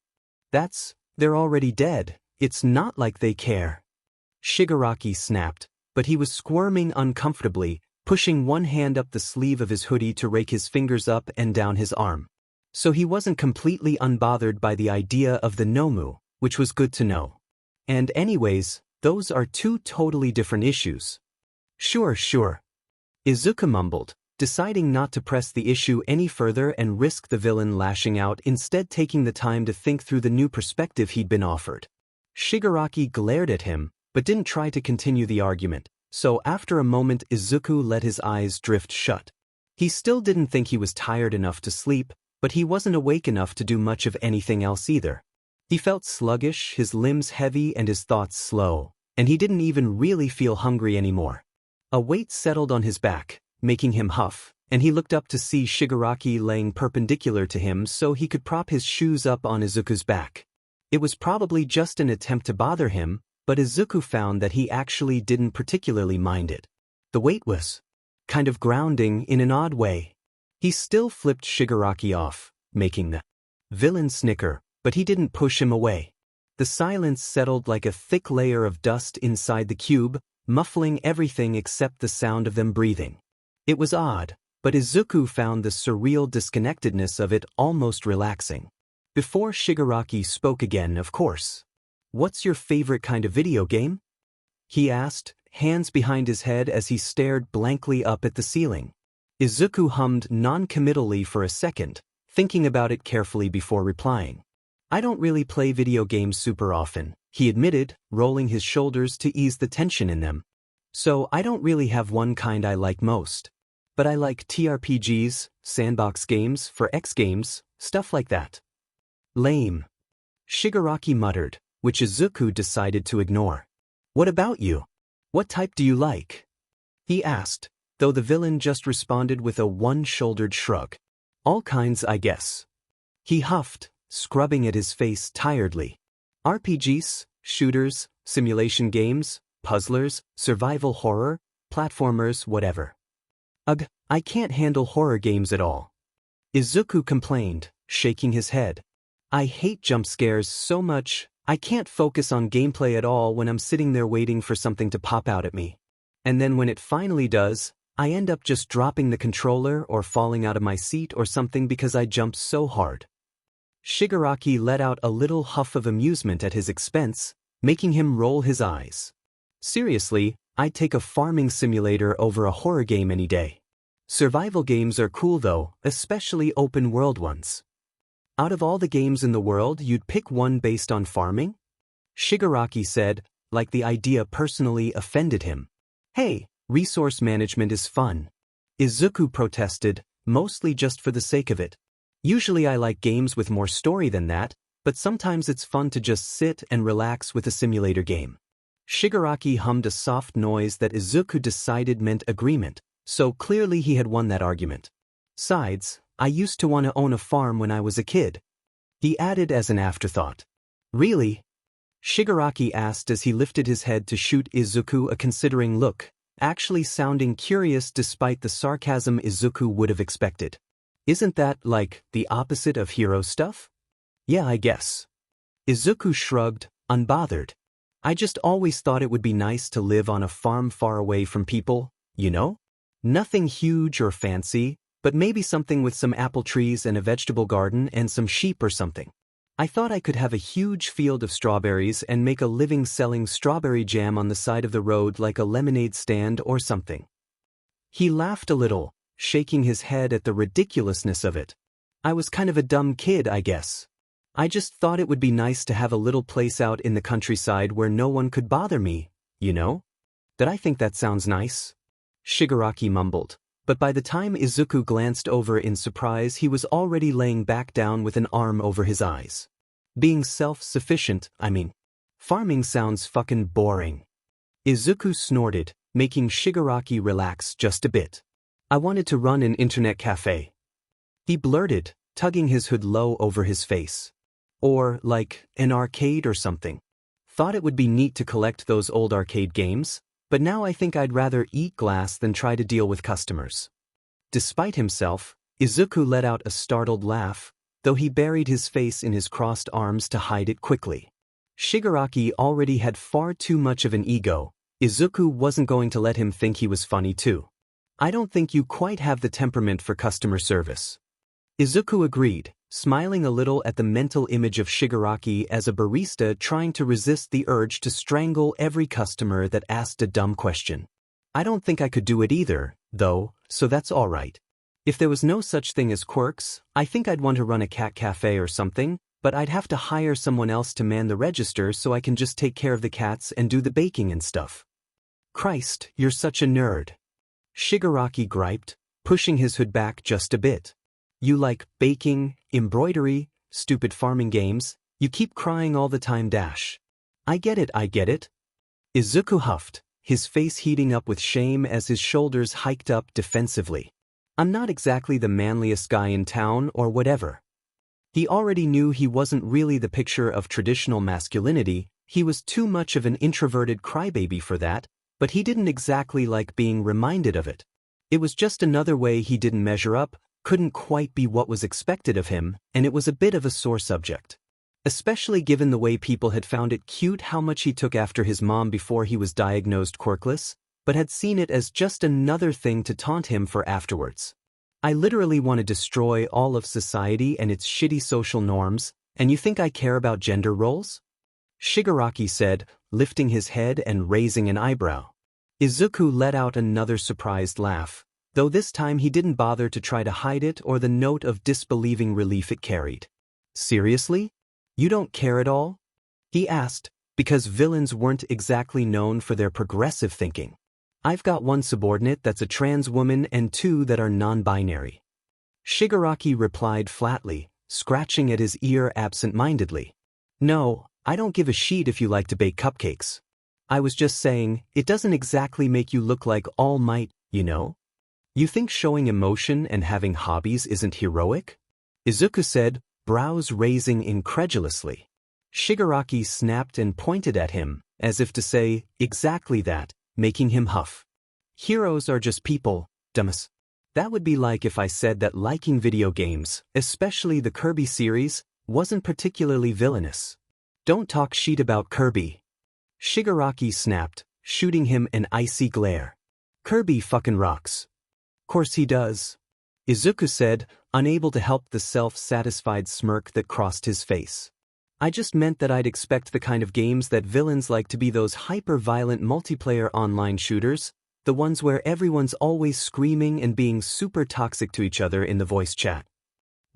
[SPEAKER 1] They're already dead. It's not like they care. Shigaraki snapped, but he was squirming uncomfortably, pushing one hand up the sleeve of his hoodie to rake his fingers up and down his arm. So he wasn't completely unbothered by the idea of the Nomu, which was good to know. And anyways, those are two totally different issues. Sure. Izuku mumbled, deciding not to press the issue any further and risk the villain lashing out, instead taking the time to think through the new perspective he'd been offered. Shigaraki glared at him, but didn't try to continue the argument, so after a moment Izuku let his eyes drift shut. He still didn't think he was tired enough to sleep, but he wasn't awake enough to do much of anything else either. He felt sluggish, his limbs heavy and his thoughts slow, and he didn't even really feel hungry anymore. A weight settled on his back, making him huff, and he looked up to see Shigaraki laying perpendicular to him so he could prop his shoes up on Izuku's back. It was probably just an attempt to bother him, but Izuku found that he actually didn't particularly mind it. The weight was kind of grounding in an odd way. He still flipped Shigaraki off, making the villain snicker, but he didn't push him away. The silence settled like a thick layer of dust inside the cube, muffling everything except the sound of them breathing. It was odd, but Izuku found the surreal disconnectedness of it almost relaxing. Before Shigaraki spoke again, of course. What's your favorite kind of video game? He asked, hands behind his head as he stared blankly up at the ceiling. Izuku hummed non-committally for a second, thinking about it carefully before replying. I don't really play video games super often, he admitted, rolling his shoulders to ease the tension in them. So I don't really have one kind I like most. But I like TRPGs, sandbox games, for X games, stuff like that. Lame. Shigaraki muttered, which Izuku decided to ignore. What about you? What type do you like? He asked, though the villain just responded with a one-shouldered shrug. All kinds, I guess. He huffed, scrubbing at his face tiredly. RPGs, shooters, simulation games, puzzlers, survival horror, platformers, whatever. Ugh, I can't handle horror games at all. Izuku complained, shaking his head. I hate jump scares so much, I can't focus on gameplay at all when I'm sitting there waiting for something to pop out at me. And then when it finally does, I end up just dropping the controller or falling out of my seat or something because I jumped so hard. Shigaraki let out a little huff of amusement at his expense, making him roll his eyes. Seriously, I'd take a farming simulator over a horror game any day. Survival games are cool though, especially open-world ones. Out of all the games in the world, you'd pick one based on farming? Shigaraki said, like the idea personally offended him. Hey, resource management is fun. Izuku protested, mostly just for the sake of it. Usually I like games with more story than that, but sometimes it's fun to just sit and relax with a simulator game. Shigaraki hummed a soft noise that Izuku decided meant agreement, so clearly he had won that argument. Sides, I used to want to own a farm when I was a kid. He added as an afterthought. Really? Shigaraki asked as he lifted his head to shoot Izuku a considering look, actually sounding curious despite the sarcasm Izuku would have expected. Isn't that, like, the opposite of hero stuff? Yeah, I guess. Izuku shrugged, unbothered. I just always thought it would be nice to live on a farm far away from people, you know? Nothing huge or fancy, but maybe something with some apple trees and a vegetable garden and some sheep or something. I thought I could have a huge field of strawberries and make a living selling strawberry jam on the side of the road like a lemonade stand or something. He laughed a little, shaking his head at the ridiculousness of it. I was kind of a dumb kid, I guess. I just thought it would be nice to have a little place out in the countryside where no one could bother me, you know? Did I think that sounds nice? Shigaraki mumbled, but by the time Izuku glanced over in surprise he was already laying back down with an arm over his eyes. Being self-sufficient, I mean. Farming sounds fucking boring. Izuku snorted, making Shigaraki relax just a bit. I wanted to run an internet cafe. He blurted, tugging his hood low over his face. Or, like, an arcade or something. Thought it would be neat to collect those old arcade games, but now I think I'd rather eat glass than try to deal with customers. Despite himself, Izuku let out a startled laugh, though he buried his face in his crossed arms to hide it quickly. Shigaraki already had far too much of an ego. Izuku wasn't going to let him think he was funny too. I don't think you quite have the temperament for customer service. Izuku agreed, smiling a little at the mental image of Shigaraki as a barista trying to resist the urge to strangle every customer that asked a dumb question. I don't think I could do it either, though, so that's all right. If there was no such thing as quirks, I think I'd want to run a cat cafe or something, but I'd have to hire someone else to man the register so I can just take care of the cats and do the baking and stuff. Christ, you're such a nerd. Shigaraki griped, pushing his hood back just a bit. You like baking, embroidery, stupid farming games, you keep crying all the time dash. I get it. Izuku huffed, his face heating up with shame as his shoulders hiked up defensively. I'm not exactly the manliest guy in town or whatever. He already knew he wasn't really the picture of traditional masculinity, he was too much of an introverted crybaby for that, but he didn't exactly like being reminded of it. It was just another way he didn't measure up, couldn't quite be what was expected of him, and it was a bit of a sore subject. Especially given the way people had found it cute how much he took after his mom before he was diagnosed quirkless, but had seen it as just another thing to taunt him for afterwards. I literally want to destroy all of society and its shitty social norms, and you think I care about gender roles? Shigaraki said, lifting his head and raising an eyebrow. Izuku let out another surprised laugh, though this time he didn't bother to try to hide it or the note of disbelieving relief it carried. Seriously? You don't care at all? He asked, because villains weren't exactly known for their progressive thinking. I've got one subordinate that's a trans woman and two that are non-binary. Shigaraki replied flatly, scratching at his ear absent-mindedly. No, I don't give a shit if you like to bake cupcakes. I was just saying, it doesn't exactly make you look like All Might, you know? You think showing emotion and having hobbies isn't heroic? Izuku said, brows raising incredulously. Shigaraki snapped and pointed at him, as if to say, exactly that, making him huff. Heroes are just people, dumbass. That would be like if I said that liking video games, especially the Kirby series, wasn't particularly villainous. Don't talk shit about Kirby. Shigaraki snapped, shooting him an icy glare. Kirby fucking rocks. Course he does. Izuku said, unable to help the self-satisfied smirk that crossed his face. I just meant that I'd expect the kind of games that villains like to be those hyper-violent multiplayer online shooters, the ones where everyone's always screaming and being super toxic to each other in the voice chat.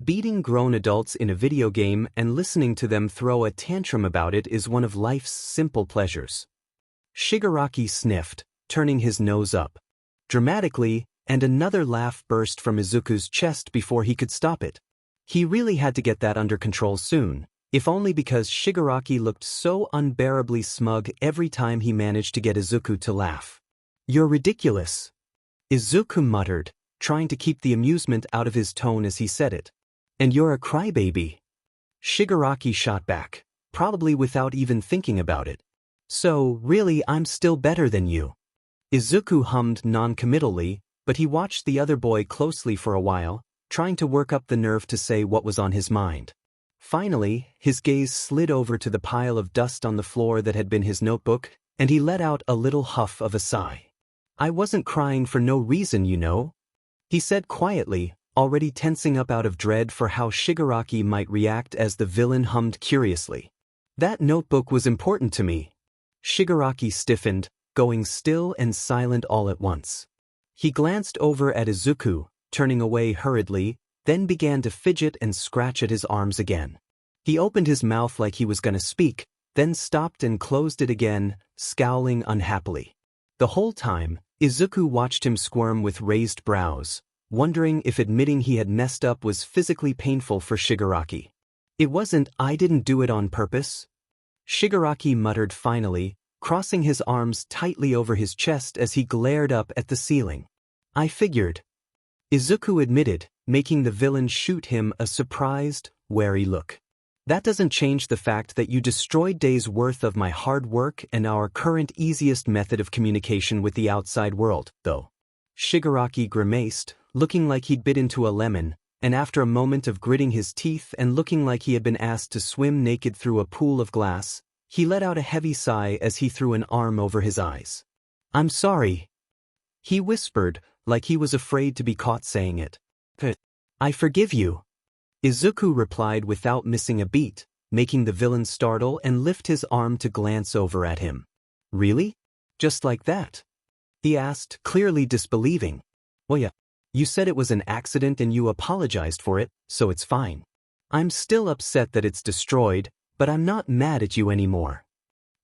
[SPEAKER 1] Beating grown adults in a video game and listening to them throw a tantrum about it is one of life's simple pleasures. Shigaraki sniffed, turning his nose up dramatically, and another laugh burst from Izuku's chest before he could stop it. He really had to get that under control soon. if only because Shigaraki looked so unbearably smug every time he managed to get Izuku to laugh. "You're ridiculous," Izuku muttered, trying to keep the amusement out of his tone as he said it. "And you're a crybaby," Shigaraki shot back, probably without even thinking about it. "So, really I'm still better than you." Izuku hummed non-committally, but he watched the other boy closely for a while, trying to work up the nerve to say what was on his mind. Finally, his gaze slid over to the pile of dust on the floor that had been his notebook, and he let out a little huff of a sigh. "I wasn't crying for no reason, you know," he said quietly, already tensing up out of dread for how Shigaraki might react as the villain hummed curiously. "That notebook was important to me." Shigaraki stiffened, going still and silent all at once. He glanced over at Izuku, turning away hurriedly, then began to fidget and scratch at his arms again. He opened his mouth like he was going to speak, then stopped and closed it again, scowling unhappily. The whole time, Izuku watched him squirm with raised brows, wondering if admitting he had messed up was physically painful for Shigaraki. "It wasn't, I didn't do it on purpose," Shigaraki muttered finally, crossing his arms tightly over his chest as he glared up at the ceiling. "I figured," Izuku admitted, making the villain shoot him a surprised, wary look. "That doesn't change the fact that you destroyed days' worth of my hard work and our current easiest method of communication with the outside world, though." Shigaraki grimaced, looking like he'd bit into a lemon, and after a moment of gritting his teeth and looking like he had been asked to swim naked through a pool of glass, he let out a heavy sigh as he threw an arm over his eyes. "I'm sorry," he whispered, like he was afraid to be caught saying it. "I forgive you," Izuku replied without missing a beat, making the villain startle and lift his arm to glance over at him. "Really? Just like that?" he asked, clearly disbelieving. "Well, yeah. You said it was an accident and you apologized for it, so it's fine. I'm still upset that it's destroyed, but I'm not mad at you anymore,"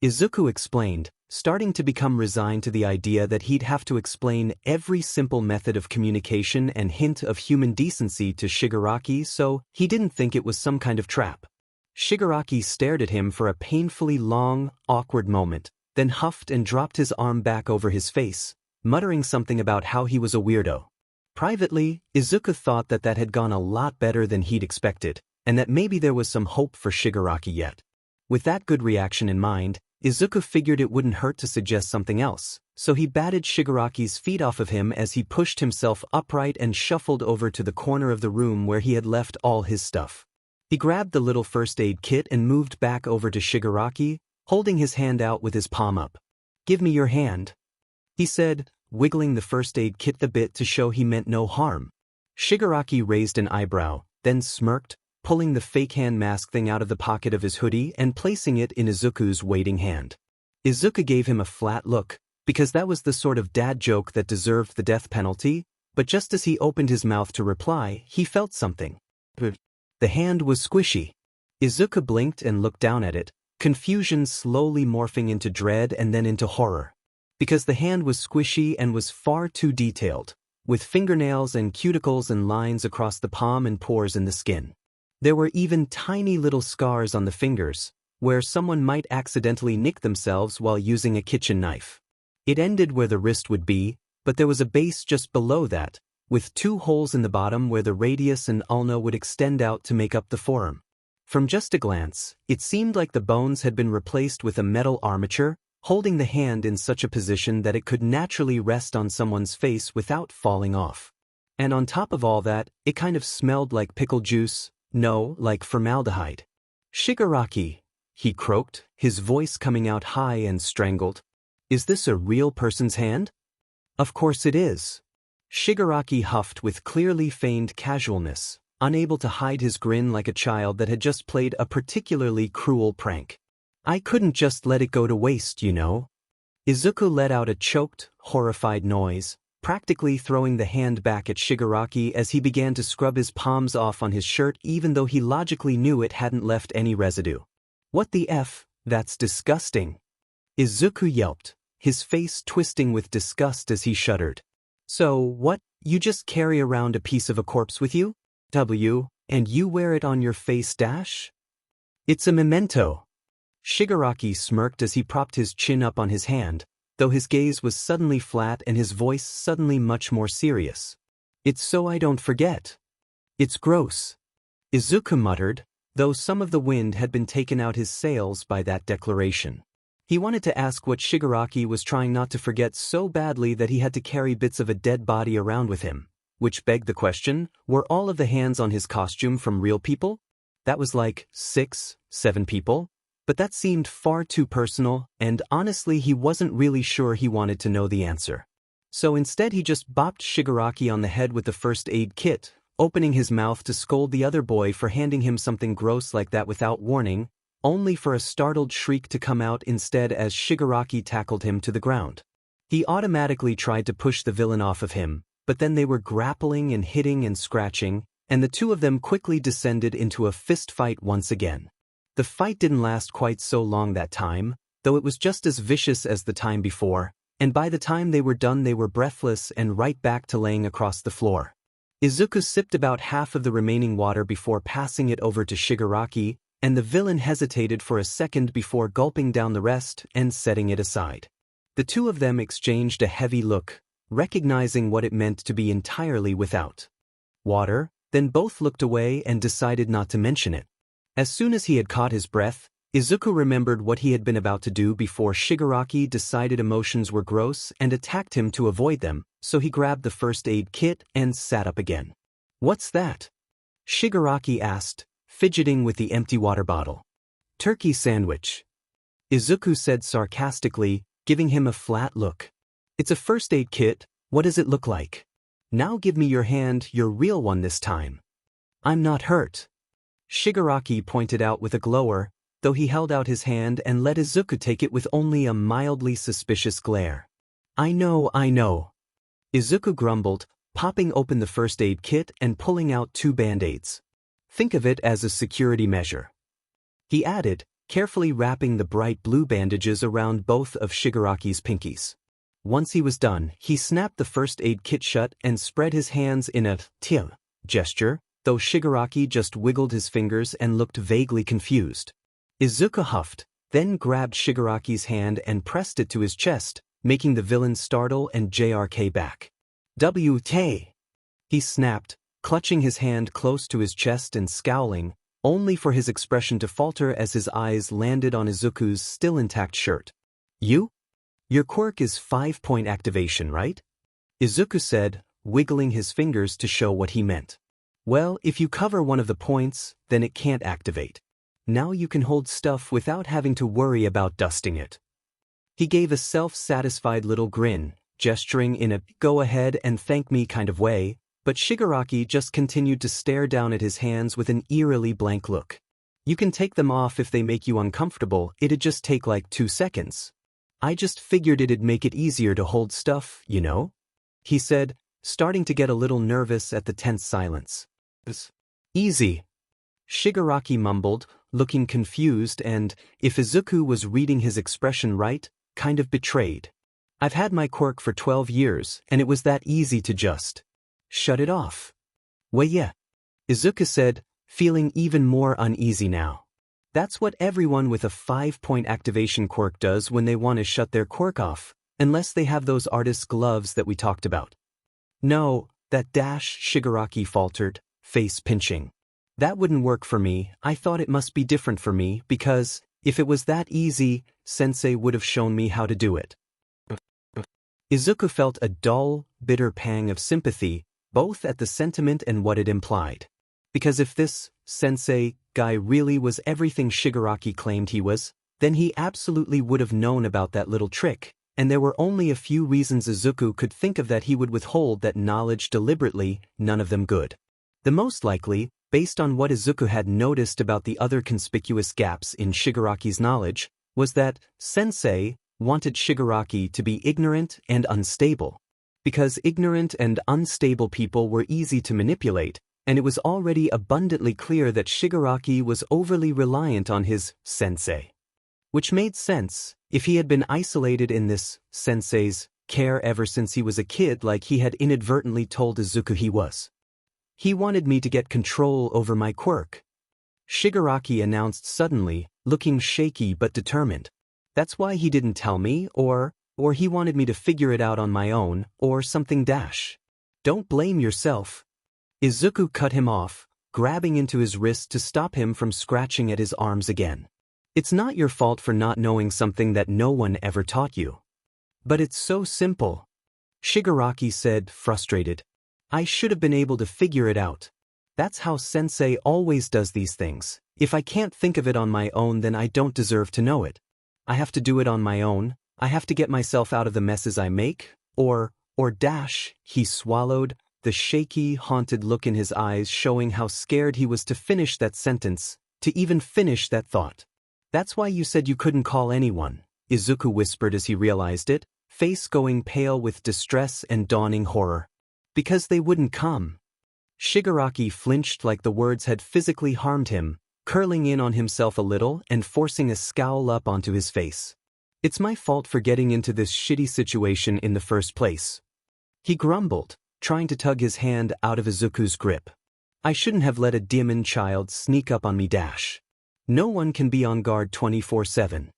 [SPEAKER 1] Izuku explained, starting to become resigned to the idea that he'd have to explain every simple method of communication and hint of human decency to Shigaraki, so he didn't think it was some kind of trap. Shigaraki stared at him for a painfully long, awkward moment, then huffed and dropped his arm back over his face, muttering something about how he was a weirdo. Privately, Izuku thought that had gone a lot better than he'd expected, and that maybe there was some hope for Shigaraki yet. With that good reaction in mind, Izuku figured it wouldn't hurt to suggest something else, so he batted Shigaraki's feet off of him as he pushed himself upright and shuffled over to the corner of the room where he had left all his stuff. He grabbed the little first aid kit and moved back over to Shigaraki, holding his hand out with his palm up. "Give me your hand," he said, wiggling the first aid kit a bit to show he meant no harm. Shigaraki raised an eyebrow, then smirked, pulling the fake hand mask thing out of the pocket of his hoodie and placing it in Izuku's waiting hand. Izuku gave him a flat look, because that was the sort of dad joke that deserved the death penalty, but just as he opened his mouth to reply, he felt something. The hand was squishy. Izuku blinked and looked down at it, confusion slowly morphing into dread and then into horror. Because the hand was squishy and was far too detailed, with fingernails and cuticles and lines across the palm and pores in the skin. There were even tiny little scars on the fingers, where someone might accidentally nick themselves while using a kitchen knife. It ended where the wrist would be, but there was a base just below that, with 2 holes in the bottom where the radius and ulna would extend out to make up the forearm. From just a glance, it seemed like the bones had been replaced with a metal armature, holding the hand in such a position that it could naturally rest on someone's face without falling off. And on top of all that, it kind of smelled like pickle juice. No, like formaldehyde. "Shigaraki," he croaked, his voice coming out high and strangled. "Is this a real person's hand?" "Of course it is." Shigaraki huffed with clearly feigned casualness, unable to hide his grin like a child that had just played a particularly cruel prank. "I couldn't just let it go to waste, you know." Izuku let out a choked, horrified noise, practically throwing the hand back at Shigaraki as he began to scrub his palms off on his shirt even though he logically knew it hadn't left any residue. "What the F? That's disgusting," Izuku yelped, his face twisting with disgust as he shuddered. "So, what, you just carry around a piece of a corpse with you? And you wear it on your face dash?" It's a memento. Shigaraki smirked as he propped his chin up on his hand, though his gaze was suddenly flat and his voice suddenly much more serious. It's so I don't forget. It's gross. Izuku muttered, though some of the wind had been taken out his sails by that declaration. He wanted to ask what Shigaraki was trying not to forget so badly that he had to carry bits of a dead body around with him, which begged the question, were all of the hands on his costume from real people? That was like 6, 7 people? But that seemed far too personal, and honestly he wasn't really sure he wanted to know the answer. So instead he just bopped Shigaraki on the head with the first aid kit, opening his mouth to scold the other boy for handing him something gross like that without warning, only for a startled shriek to come out instead as Shigaraki tackled him to the ground. He automatically tried to push the villain off of him, but then they were grappling and hitting and scratching, and the two of them quickly descended into a fist fight once again. The fight didn't last quite so long that time, though it was just as vicious as the time before, and by the time they were done they were breathless and right back to laying across the floor. Izuku sipped about half of the remaining water before passing it over to Shigaraki, and the villain hesitated for a second before gulping down the rest and setting it aside. The two of them exchanged a heavy look, recognizing what it meant to be entirely without water, then both looked away and decided not to mention it. As soon as he had caught his breath, Izuku remembered what he had been about to do before Shigaraki decided emotions were gross and attacked him to avoid them, so he grabbed the first aid kit and sat up again. "What's that?" Shigaraki asked, fidgeting with the empty water bottle. "Turkey sandwich," Izuku said sarcastically, giving him a flat look. "It's a first aid kit, what does it look like? Now give me your hand, your real one this time." "I'm not hurt," Shigaraki pointed out with a glower, though he held out his hand and let Izuku take it with only a mildly suspicious glare. I know, Izuku grumbled, popping open the first aid kit and pulling out 2 band-aids. "Think of it as a security measure," he added, carefully wrapping the bright blue bandages around both of Shigaraki's pinkies. Once he was done, he snapped the first aid kit shut and spread his hands in a "till" gesture, though Shigaraki just wiggled his fingers and looked vaguely confused. Izuku huffed, then grabbed Shigaraki's hand and pressed it to his chest, making the villain startle and JRK back. "W-T," he snapped, clutching his hand close to his chest and scowling, only for his expression to falter as his eyes landed on Izuku's still intact shirt. Your quirk is 5-point activation, right?" Izuku said, wiggling his fingers to show what he meant. "Well, if you cover one of the points, then it can't activate. Now you can hold stuff without having to worry about dusting it." He gave a self-satisfied little grin, gesturing in a "go ahead and thank me" kind of way, but Shigaraki just continued to stare down at his hands with an eerily blank look. "You can take them off if they make you uncomfortable, it'd just take like 2 seconds. I just figured it'd make it easier to hold stuff, you know?" he said, starting to get a little nervous at the tense silence. "Easy," Shigaraki mumbled, looking confused and, if Izuku was reading his expression right, kind of betrayed. "I've had my quirk for 12 years, and it was that easy to just shut it off." "Well, yeah," Izuku said, feeling even more uneasy now. "That's what everyone with a 5-point activation quirk does when they want to shut their quirk off, unless they have those artist's gloves that we talked about." "No, that dash," Shigaraki faltered, face pinching. "That wouldn't work for me. I thought it must be different for me because, if it was that easy, Sensei would have shown me how to do it." Izuku felt a dull, bitter pang of sympathy, both at the sentiment and what it implied. Because if this Sensei guy really was everything Shigaraki claimed he was, then he absolutely would have known about that little trick, and there were only a few reasons Izuku could think of that he would withhold that knowledge deliberately, none of them good. The most likely, based on what Izuku had noticed about the other conspicuous gaps in Shigaraki's knowledge, was that Sensei wanted Shigaraki to be ignorant and unstable. Because ignorant and unstable people were easy to manipulate, and it was already abundantly clear that Shigaraki was overly reliant on his Sensei. Which made sense, if he had been isolated in this Sensei's care ever since he was a kid like he had inadvertently told Izuku he was. "He wanted me to get control over my quirk," Shigaraki announced suddenly, looking shaky but determined. That's why he didn't tell me, or he wanted me to figure it out on my own, or something dash. Don't blame yourself. Izuku cut him off, grabbing into his wrist to stop him from scratching at his arms again. It's not your fault for not knowing something that no one ever taught you. But it's so simple. Shigaraki said, frustrated. I should have been able to figure it out. That's how sensei always does these things. If I can't think of it on my own, then I don't deserve to know it. I have to do it on my own. I have to get myself out of the messes I make, or dash. He swallowed, the shaky, haunted look in his eyes showing how scared he was to finish that sentence, to even finish that thought. That's why you said you couldn't call anyone, Izuku whispered as he realized it, face going pale with distress and dawning horror. Because they wouldn't come. Shigaraki flinched like the words had physically harmed him, curling in on himself a little and forcing a scowl up onto his face. It's my fault for getting into this shitty situation in the first place. He grumbled, trying to tug his hand out of Izuku's grip. I shouldn't have let a demon child sneak up on me dash. No one can be on guard 24/7.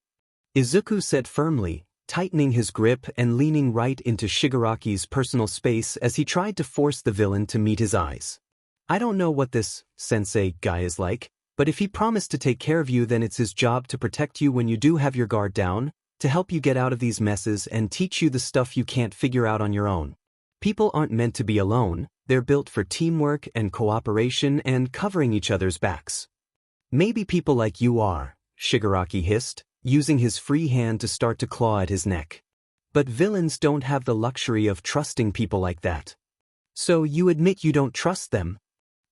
[SPEAKER 1] Izuku said firmly, tightening his grip and leaning right into Shigaraki's personal space as he tried to force the villain to meet his eyes. I don't know what this sensei guy is like, but if he promised to take care of you, then it's his job to protect you when you do have your guard down, to help you get out of these messes and teach you the stuff you can't figure out on your own. People aren't meant to be alone, they're built for teamwork and cooperation and covering each other's backs. Maybe people like you are, Shigaraki hissed, using his free hand to start to claw at his neck. But villains don't have the luxury of trusting people like that. So you admit you don't trust them?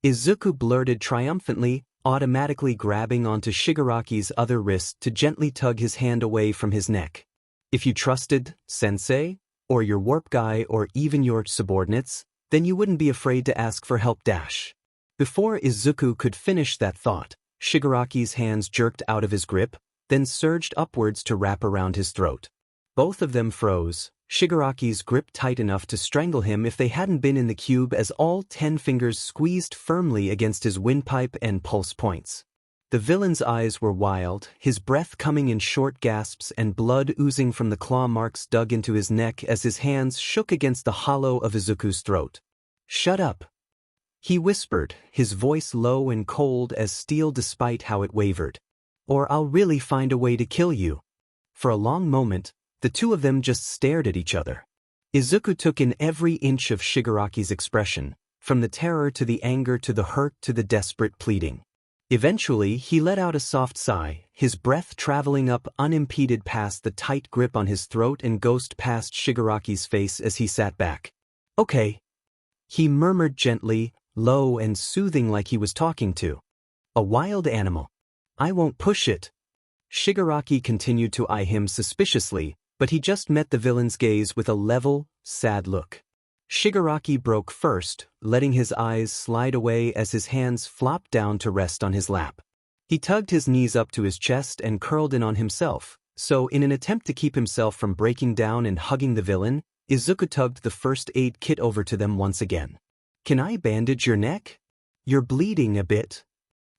[SPEAKER 1] Izuku blurted triumphantly, automatically grabbing onto Shigaraki's other wrist to gently tug his hand away from his neck. If you trusted sensei, or your warp guy, or even your subordinates, then you wouldn't be afraid to ask for help dash. Before Izuku could finish that thought, Shigaraki's hands jerked out of his grip, then surged upwards to wrap around his throat. Both of them froze, Shigaraki's grip tight enough to strangle him if they hadn't been in the cube, as all 10 fingers squeezed firmly against his windpipe and pulse points. The villain's eyes were wild, his breath coming in short gasps and blood oozing from the claw marks dug into his neck as his hands shook against the hollow of Izuku's throat. Shut up, he whispered, his voice low and cold as steel despite how it wavered. Or I'll really find a way to kill you. For a long moment, the two of them just stared at each other. Izuku took in every inch of Shigaraki's expression, from the terror to the anger to the hurt to the desperate pleading. Eventually, he let out a soft sigh, his breath traveling up unimpeded past the tight grip on his throat and ghost past Shigaraki's face as he sat back. Okay, he murmured gently, low and soothing, like he was talking to a wild animal. I won't push it. Shigaraki continued to eye him suspiciously, but he just met the villain's gaze with a level, sad look. Shigaraki broke first, letting his eyes slide away as his hands flopped down to rest on his lap. He tugged his knees up to his chest and curled in on himself, so in an attempt to keep himself from breaking down and hugging the villain, Izuku tugged the first aid kit over to them once again. Can I bandage your neck? You're bleeding a bit.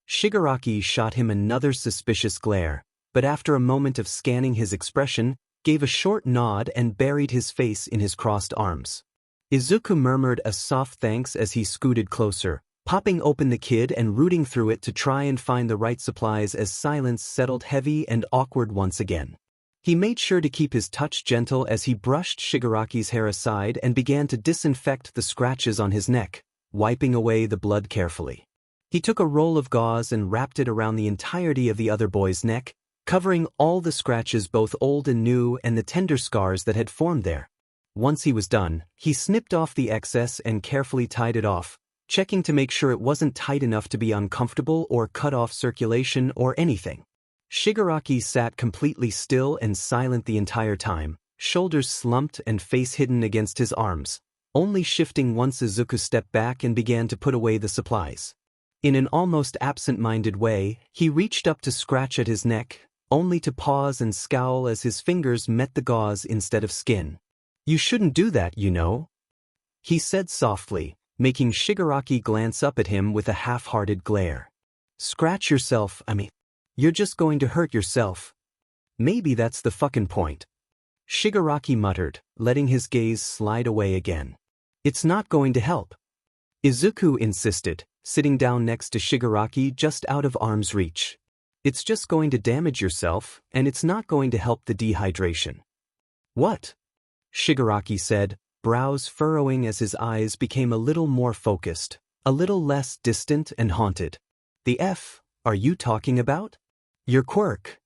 [SPEAKER 1] Shigaraki shot him another suspicious glare, but after a moment of scanning his expression, gave a short nod and buried his face in his crossed arms. Izuku murmured a soft thanks as he scooted closer, popping open the kit and rooting through it to try and find the right supplies as silence settled heavy and awkward once again. He made sure to keep his touch gentle as he brushed Shigaraki's hair aside and began to disinfect the scratches on his neck, wiping away the blood carefully. He took a roll of gauze and wrapped it around the entirety of the other boy's neck, covering all the scratches, both old and new, and the tender scars that had formed there. Once he was done, he snipped off the excess and carefully tied it off, checking to make sure it wasn't tight enough to be uncomfortable or cut off circulation or anything. Shigaraki sat completely still and silent the entire time, shoulders slumped and face hidden against his arms, only shifting once Izuku stepped back and began to put away the supplies. In an almost absent-minded way, he reached up to scratch at his neck, only to pause and scowl as his fingers met the gauze instead of skin. You shouldn't do that, you know, he said softly, making Shigaraki glance up at him with a half-hearted glare. Scratch yourself, you're just going to hurt yourself. Maybe that's the fucking point. Shigaraki muttered, letting his gaze slide away again. It's not going to help. Izuku insisted, sitting down next to Shigaraki just out of arm's reach. It's just going to damage yourself, and it's not going to help the dehydration. What? Shigaraki said, brows furrowing as his eyes became a little more focused, a little less distant and haunted. The F are you talking about? Your quirk.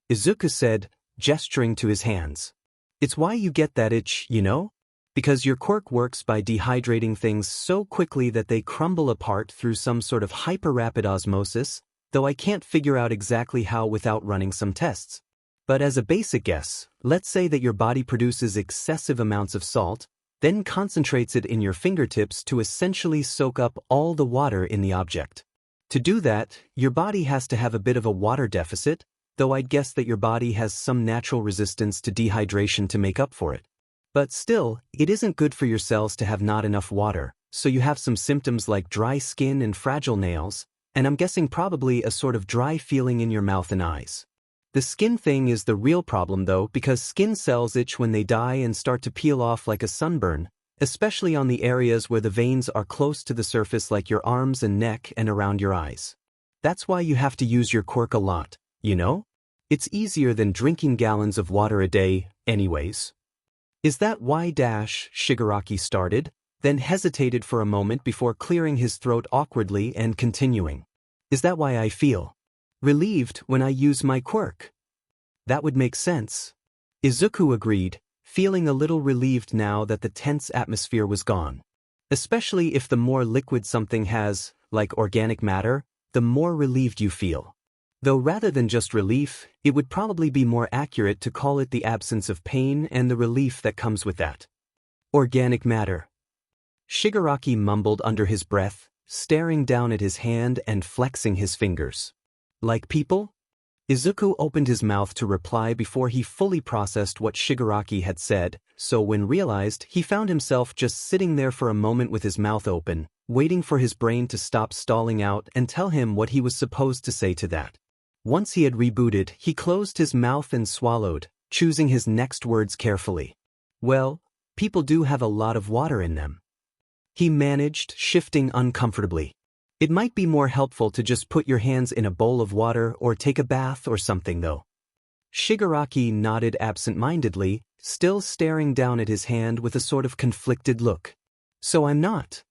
[SPEAKER 1] Izuku said, gesturing to his hands. It's why you get that itch, you know? Because your quirk works by dehydrating things so quickly that they crumble apart through some sort of hyper-rapid osmosis, though I can't figure out exactly how without running some tests. But as a basic guess, let's say that your body produces excessive amounts of salt, then concentrates it in your fingertips to essentially soak up all the water in the object. To do that, your body has to have a bit of a water deficit, though I'd guess that your body has some natural resistance to dehydration to make up for it. But still, it isn't good for your cells to have not enough water, so you have some symptoms like dry skin and fragile nails, and I'm guessing probably a sort of dry feeling in your mouth and eyes. The skin thing is the real problem though, because skin cells itch when they die and start to peel off like a sunburn, especially on the areas where the veins are close to the surface like your arms and neck and around your eyes. That's why you have to use your quirk a lot, you know? It's easier than drinking gallons of water a day, anyways. Is that why Shigaraki started, then hesitated for a moment before clearing his throat awkwardly and continuing. Is that why I feel relieved when I use my quirk? That would make sense. Izuku agreed, feeling a little relieved now that the tense atmosphere was gone. Especially if the more liquid something has, like organic matter, the more relieved you feel. Though rather than just relief, it would probably be more accurate to call it the absence of pain and the relief that comes with that. Organic matter. Shigaraki mumbled under his breath, staring down at his hand and flexing his fingers. Like people? Izuku opened his mouth to reply before he fully processed what Shigaraki had said, so when realized, he found himself just sitting there for a moment with his mouth open, waiting for his brain to stop stalling out and tell him what he was supposed to say to that. Once he had rebooted, he closed his mouth and swallowed, choosing his next words carefully. Well, people do have a lot of water in them. He managed, shifting uncomfortably. It might be more helpful to just put your hands in a bowl of water or take a bath or something though. Shigaraki nodded absent-mindedly, still staring down at his hand with a sort of conflicted look. So I'm not.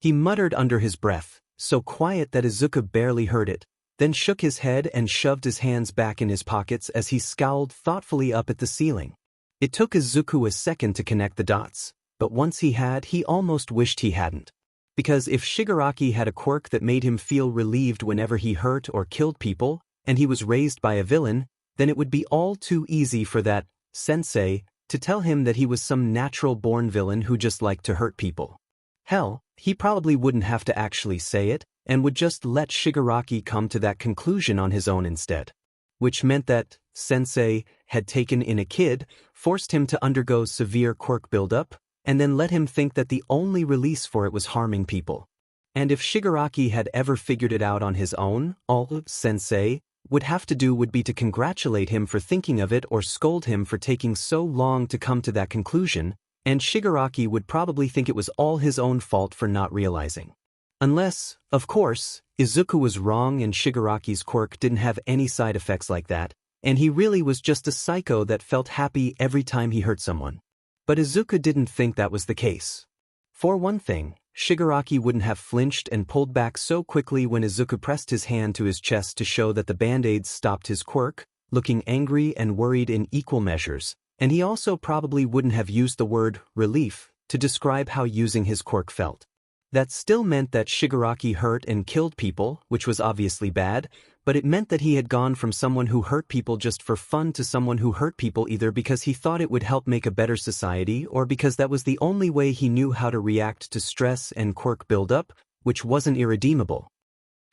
[SPEAKER 1] He muttered under his breath, so quiet that Izuku barely heard it, then shook his head and shoved his hands back in his pockets as he scowled thoughtfully up at the ceiling. It took Izuku a second to connect the dots, but once he had, he almost wished he hadn't. Because if Shigaraki had a quirk that made him feel relieved whenever he hurt or killed people, and he was raised by a villain, then it would be all too easy for that sensei to tell him that he was some natural-born villain who just liked to hurt people. Hell, he probably wouldn't have to actually say it, and would just let Shigaraki come to that conclusion on his own instead. Which meant that sensei had taken in a kid, forced him to undergo severe quirk buildup, and then let him think that the only release for it was harming people. And if Shigaraki had ever figured it out on his own, all sensei would have to do would be to congratulate him for thinking of it or scold him for taking so long to come to that conclusion, and Shigaraki would probably think it was all his own fault for not realizing. Unless, of course, Izuku was wrong and Shigaraki's quirk didn't have any side effects like that, and he really was just a psycho that felt happy every time he hurt someone. But Izuku didn't think that was the case. For one thing, Shigaraki wouldn't have flinched and pulled back so quickly when Izuku pressed his hand to his chest to show that the band-aids stopped his quirk, looking angry and worried in equal measures, and he also probably wouldn't have used the word relief to describe how using his quirk felt. That still meant that Shigaraki hurt and killed people, which was obviously bad, but it meant that he had gone from someone who hurt people just for fun to someone who hurt people either because he thought it would help make a better society or because that was the only way he knew how to react to stress and quirk buildup, which wasn't irredeemable.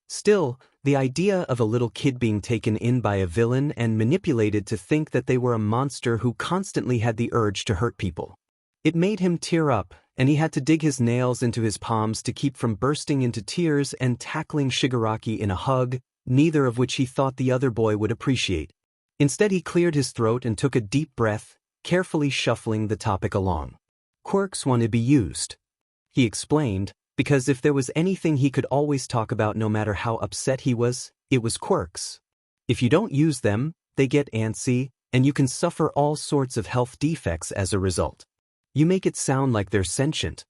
[SPEAKER 1] Still, the idea of a little kid being taken in by a villain and manipulated to think that they were a monster who constantly had the urge to hurt people. It made him tear up, and he had to dig his nails into his palms to keep from bursting into tears and tackling Shigaraki in a hug, neither of which he thought the other boy would appreciate. Instead he cleared his throat and took a deep breath, carefully shuffling the topic along. Quirks want to be used, he explained, because if there was anything he could always talk about no matter how upset he was, it was quirks. If you don't use them, they get antsy, and you can suffer all sorts of health defects as a result. You make it sound like they're sentient,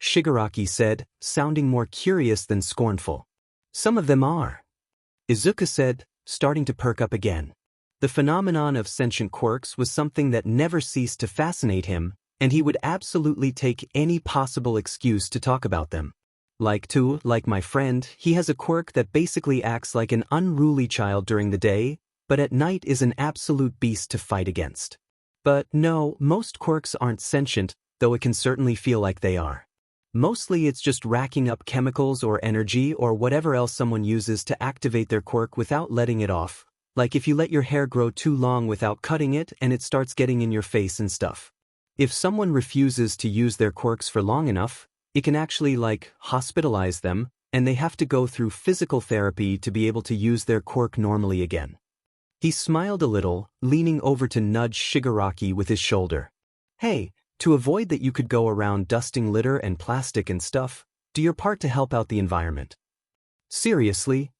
[SPEAKER 1] Shigaraki said, sounding more curious than scornful. Some of them are, Izuku said, starting to perk up again. The phenomenon of sentient quirks was something that never ceased to fascinate him, and he would absolutely take any possible excuse to talk about them. Like my friend, he has a quirk that basically acts like an unruly child during the day, but at night is an absolute beast to fight against. But no, most quirks aren't sentient, though it can certainly feel like they are. Mostly it's just racking up chemicals or energy or whatever else someone uses to activate their quirk without letting it off, like if you let your hair grow too long without cutting it and it starts getting in your face and stuff. If someone refuses to use their quirks for long enough, it can actually hospitalize them, and they have to go through physical therapy to be able to use their quirk normally again. He smiled a little, leaning over to nudge Shigaraki with his shoulder. Hey, to avoid that you could go around dusting litter and plastic and stuff, do your part to help out the environment. Seriously?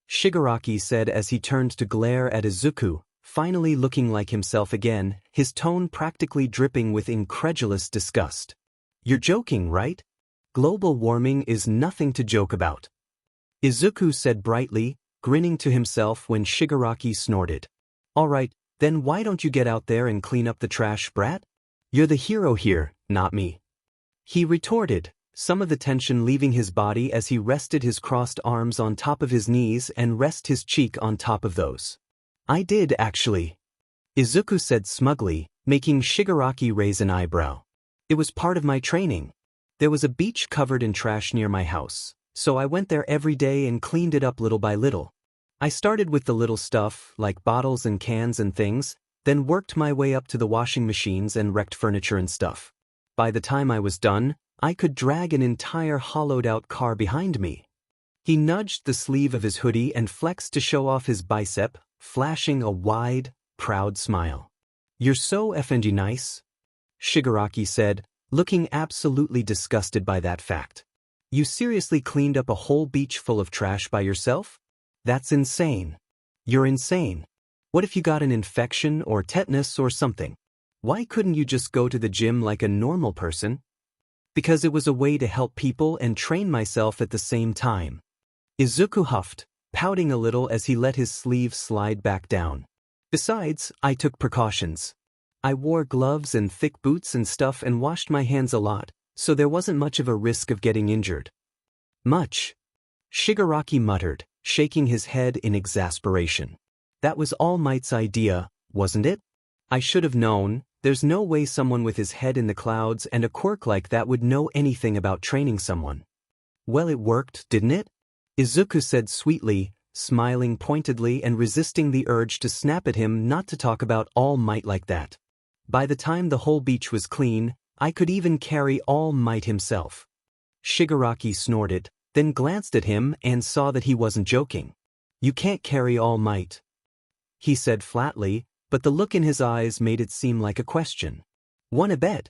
[SPEAKER 1] Shigaraki said as he turned to glare at Izuku, finally looking like himself again, his tone practically dripping with incredulous disgust. You're joking, right? Global warming is nothing to joke about. Izuku said brightly, grinning to himself when Shigaraki snorted. All right, then why don't you get out there and clean up the trash, brat? You're the hero here, not me. He retorted, some of the tension leaving his body as he rested his crossed arms on top of his knees and rested his cheek on top of those. I did actually, Izuku said smugly, making Shigaraki raise an eyebrow. It was part of my training. There was a beach covered in trash near my house, so I went there every day and cleaned it up little by little. I started with the little stuff, like bottles and cans and things, then worked my way up to the washing machines and wrecked furniture and stuff. By the time I was done, I could drag an entire hollowed-out car behind me. He nudged the sleeve of his hoodie and flexed to show off his bicep, flashing a wide, proud smile. You're so effing nice, Shigaraki said, looking absolutely disgusted by that fact. You seriously cleaned up a whole beach full of trash by yourself? That's insane. You're insane. What if you got an infection or tetanus or something? Why couldn't you just go to the gym like a normal person? Because it was a way to help people and train myself at the same time. Izuku huffed, pouting a little as he let his sleeve slide back down. Besides, I took precautions. I wore gloves and thick boots and stuff and washed my hands a lot, so there wasn't much of a risk of getting injured. Much? Shigaraki muttered, shaking his head in exasperation. That was All Might's idea, wasn't it? I should have known. There's no way someone with his head in the clouds and a quirk like that would know anything about training someone. Well, it worked, didn't it? Izuku said sweetly, smiling pointedly and resisting the urge to snap at him not to talk about All Might like that. By the time the whole beach was clean, I could even carry All Might himself. Shigaraki snorted, then glanced at him and saw that he wasn't joking. You can't carry All Might, he said flatly, but the look in his eyes made it seem like a question. Wanna bet?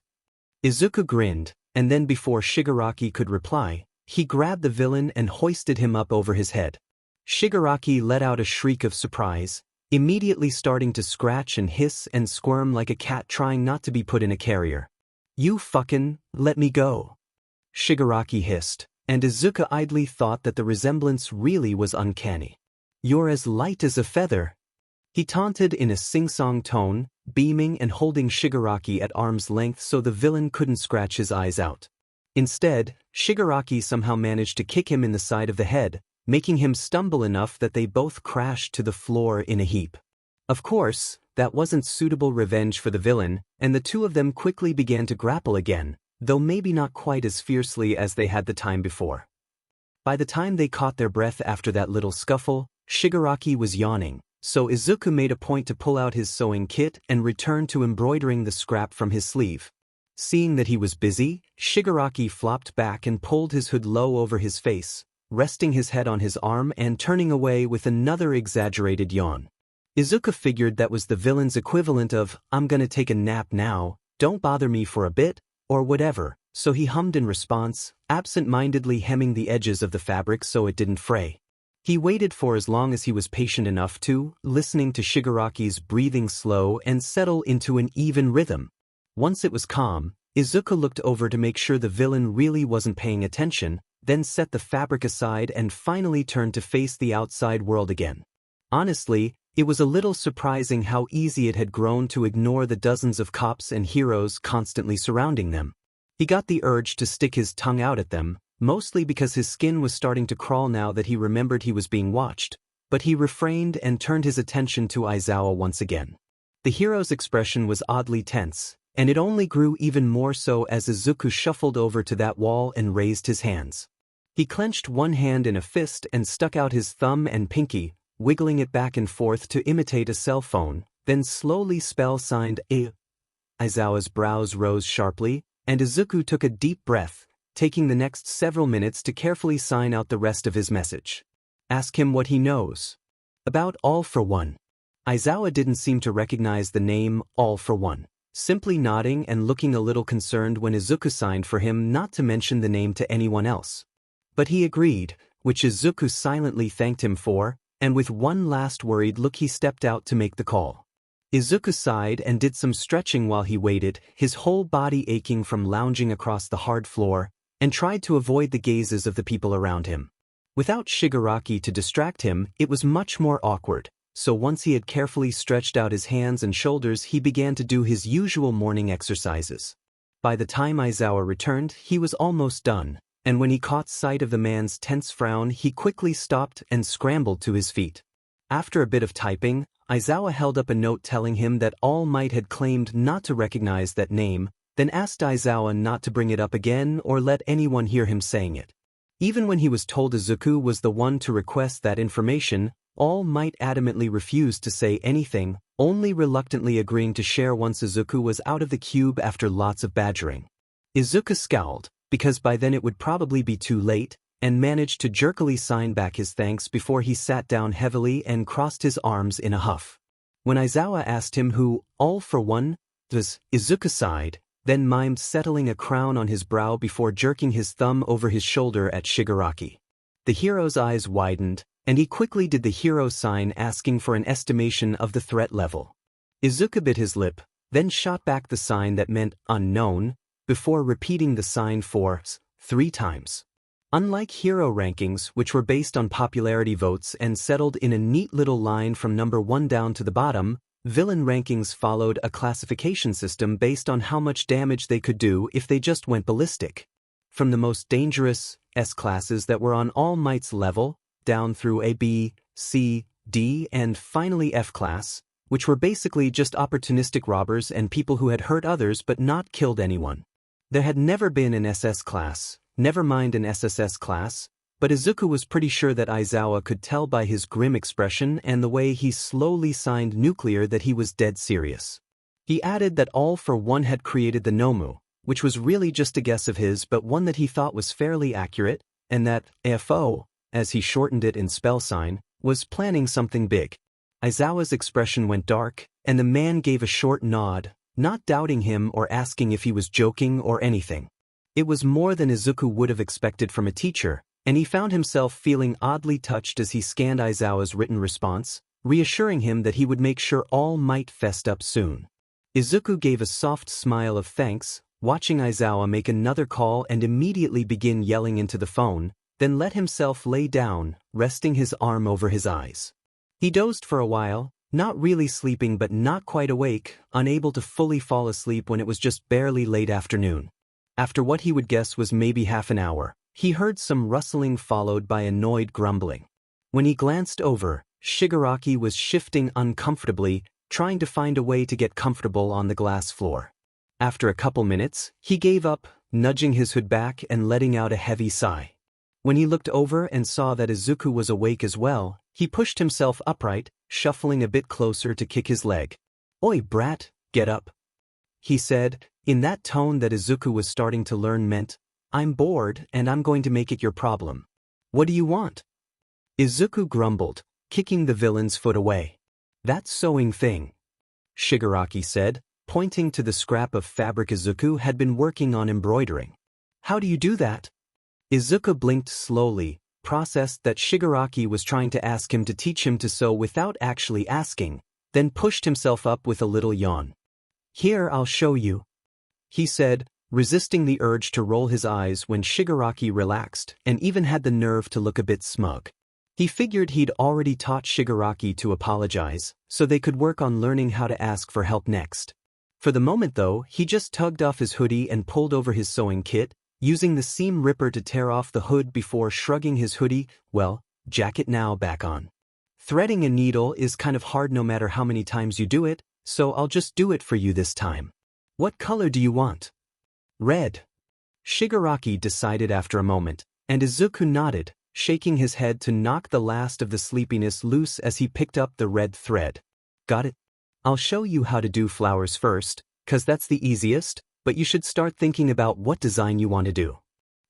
[SPEAKER 1] Izuku grinned, and then before Shigaraki could reply, he grabbed the villain and hoisted him up over his head. Shigaraki let out a shriek of surprise, immediately starting to scratch and hiss and squirm like a cat trying not to be put in a carrier. You fucking, let me go, Shigaraki hissed, and Izuku idly thought that the resemblance really was uncanny. You're as light as a feather, he taunted in a sing-song tone, beaming and holding Shigaraki at arm's length so the villain couldn't scratch his eyes out. Instead, Shigaraki somehow managed to kick him in the side of the head, making him stumble enough that they both crashed to the floor in a heap. Of course, that wasn't suitable revenge for the villain, and the two of them quickly began to grapple again, though maybe not quite as fiercely as they had the time before. By the time they caught their breath after that little scuffle, Shigaraki was yawning, so Izuku made a point to pull out his sewing kit and return to embroidering the scrap from his sleeve. Seeing that he was busy, Shigaraki flopped back and pulled his hood low over his face, resting his head on his arm and turning away with another exaggerated yawn. Izuku figured that was the villain's equivalent of, "I'm gonna take a nap now, don't bother me for a bit," or whatever, so he hummed in response, absent-mindedly hemming the edges of the fabric so it didn't fray. He waited for as long as he was patient enough to, listening to Shigaraki's breathing slow and settle into an even rhythm. Once it was calm, Izuku looked over to make sure the villain really wasn't paying attention, then set the fabric aside and finally turned to face the outside world again. Honestly, it was a little surprising how easy it had grown to ignore the dozens of cops and heroes constantly surrounding them. He got the urge to stick his tongue out at them, mostly because his skin was starting to crawl now that he remembered he was being watched, but he refrained and turned his attention to Aizawa once again. The hero's expression was oddly tense, and it only grew even more so as Izuku shuffled over to that wall and raised his hands. He clenched one hand in a fist and stuck out his thumb and pinky, wiggling it back and forth to imitate a cell phone, then slowly spell-signed A. Aizawa's brows rose sharply, and Izuku took a deep breath, taking the next several minutes to carefully sign out the rest of his message. Ask him what he knows. About All for One. Aizawa didn't seem to recognize the name All for One, simply nodding and looking a little concerned when Izuku signed for him not to mention the name to anyone else. But he agreed, which Izuku silently thanked him for, and with one last worried look he stepped out to make the call. Izuku sighed and did some stretching while he waited, his whole body aching from lounging across the hard floor, and tried to avoid the gazes of the people around him. Without Shigaraki to distract him, it was much more awkward, so once he had carefully stretched out his hands and shoulders he began to do his usual morning exercises. By the time Aizawa returned, he was almost done, and when he caught sight of the man's tense frown he quickly stopped and scrambled to his feet. After a bit of typing, Aizawa held up a note telling him that All Might had claimed not to recognize that name, then asked Aizawa not to bring it up again or let anyone hear him saying it. Even when he was told Izuku was the one to request that information, All Might adamantly refused to say anything, only reluctantly agreeing to share once Izuku was out of the cube after lots of badgering. Izuku scowled, because by then it would probably be too late, and managed to jerkily sign back his thanks before he sat down heavily and crossed his arms in a huff. When Aizawa asked him who All for One was, Izuku sighed, then mimed settling a crown on his brow before jerking his thumb over his shoulder at Shigaraki. The hero's eyes widened, and he quickly did the hero sign asking for an estimation of the threat level. Izuku bit his lip, then shot back the sign that meant unknown, before repeating the sign for 3 times. Unlike hero rankings, which were based on popularity votes and settled in a neat little line from number 1 down to the bottom, villain rankings followed a classification system based on how much damage they could do if they just went ballistic. From the most dangerous S-classes that were on All Might's level, down through A, B, C, D, and finally F-class, which were basically just opportunistic robbers and people who had hurt others but not killed anyone. There had never been an SS class, never mind an SSS class, but Izuku was pretty sure that Aizawa could tell by his grim expression and the way he slowly signed nuclear that he was dead serious. He added that All for One had created the Nomu, which was really just a guess of his but one that he thought was fairly accurate, and that AFO, as he shortened it in spell sign, was planning something big. Aizawa's expression went dark, and the man gave a short nod, not doubting him or asking if he was joking or anything. It was more than Izuku would have expected from a teacher, and he found himself feeling oddly touched as he scanned Aizawa's written response, reassuring him that he would make sure All Might fessed up soon. Izuku gave a soft smile of thanks, watching Aizawa make another call and immediately begin yelling into the phone, then let himself lay down, resting his arm over his eyes. He dozed for a while, not really sleeping but not quite awake, unable to fully fall asleep when it was just barely late afternoon. After what he would guess was maybe half an hour, he heard some rustling followed by annoyed grumbling. When he glanced over, Shigaraki was shifting uncomfortably, trying to find a way to get comfortable on the glass floor. After a couple minutes, he gave up, nudging his hood back and letting out a heavy sigh. When he looked over and saw that Izuku was awake as well, he pushed himself upright, shuffling a bit closer to kick his leg. "Oi, brat, get up." he said, in that tone that Izuku was starting to learn meant, I'm bored and I'm going to make it your problem. What do you want? Izuku grumbled, kicking the villain's foot away. That sewing thing, Shigaraki said, pointing to the scrap of fabric Izuku had been working on embroidering. How do you do that? Izuku blinked slowly, processed that Shigaraki was trying to ask him to teach him to sew without actually asking, then pushed himself up with a little yawn. Here, I'll show you, he said, resisting the urge to roll his eyes when Shigaraki relaxed and even had the nerve to look a bit smug. He figured he'd already taught Shigaraki to apologize, so they could work on learning how to ask for help next. For the moment though, he just tugged off his hoodie and pulled over his sewing kit, using the seam ripper to tear off the hood before shrugging his hoodie, jacket now back on. Threading a needle is kind of hard no matter how many times you do it, so I'll just do it for you this time. What color do you want? Red. Shigaraki decided after a moment, and Izuku nodded, shaking his head to knock the last of the sleepiness loose as he picked up the red thread. Got it? I'll show you how to do flowers first, 'cause that's the easiest, but you should start thinking about what design you want to do.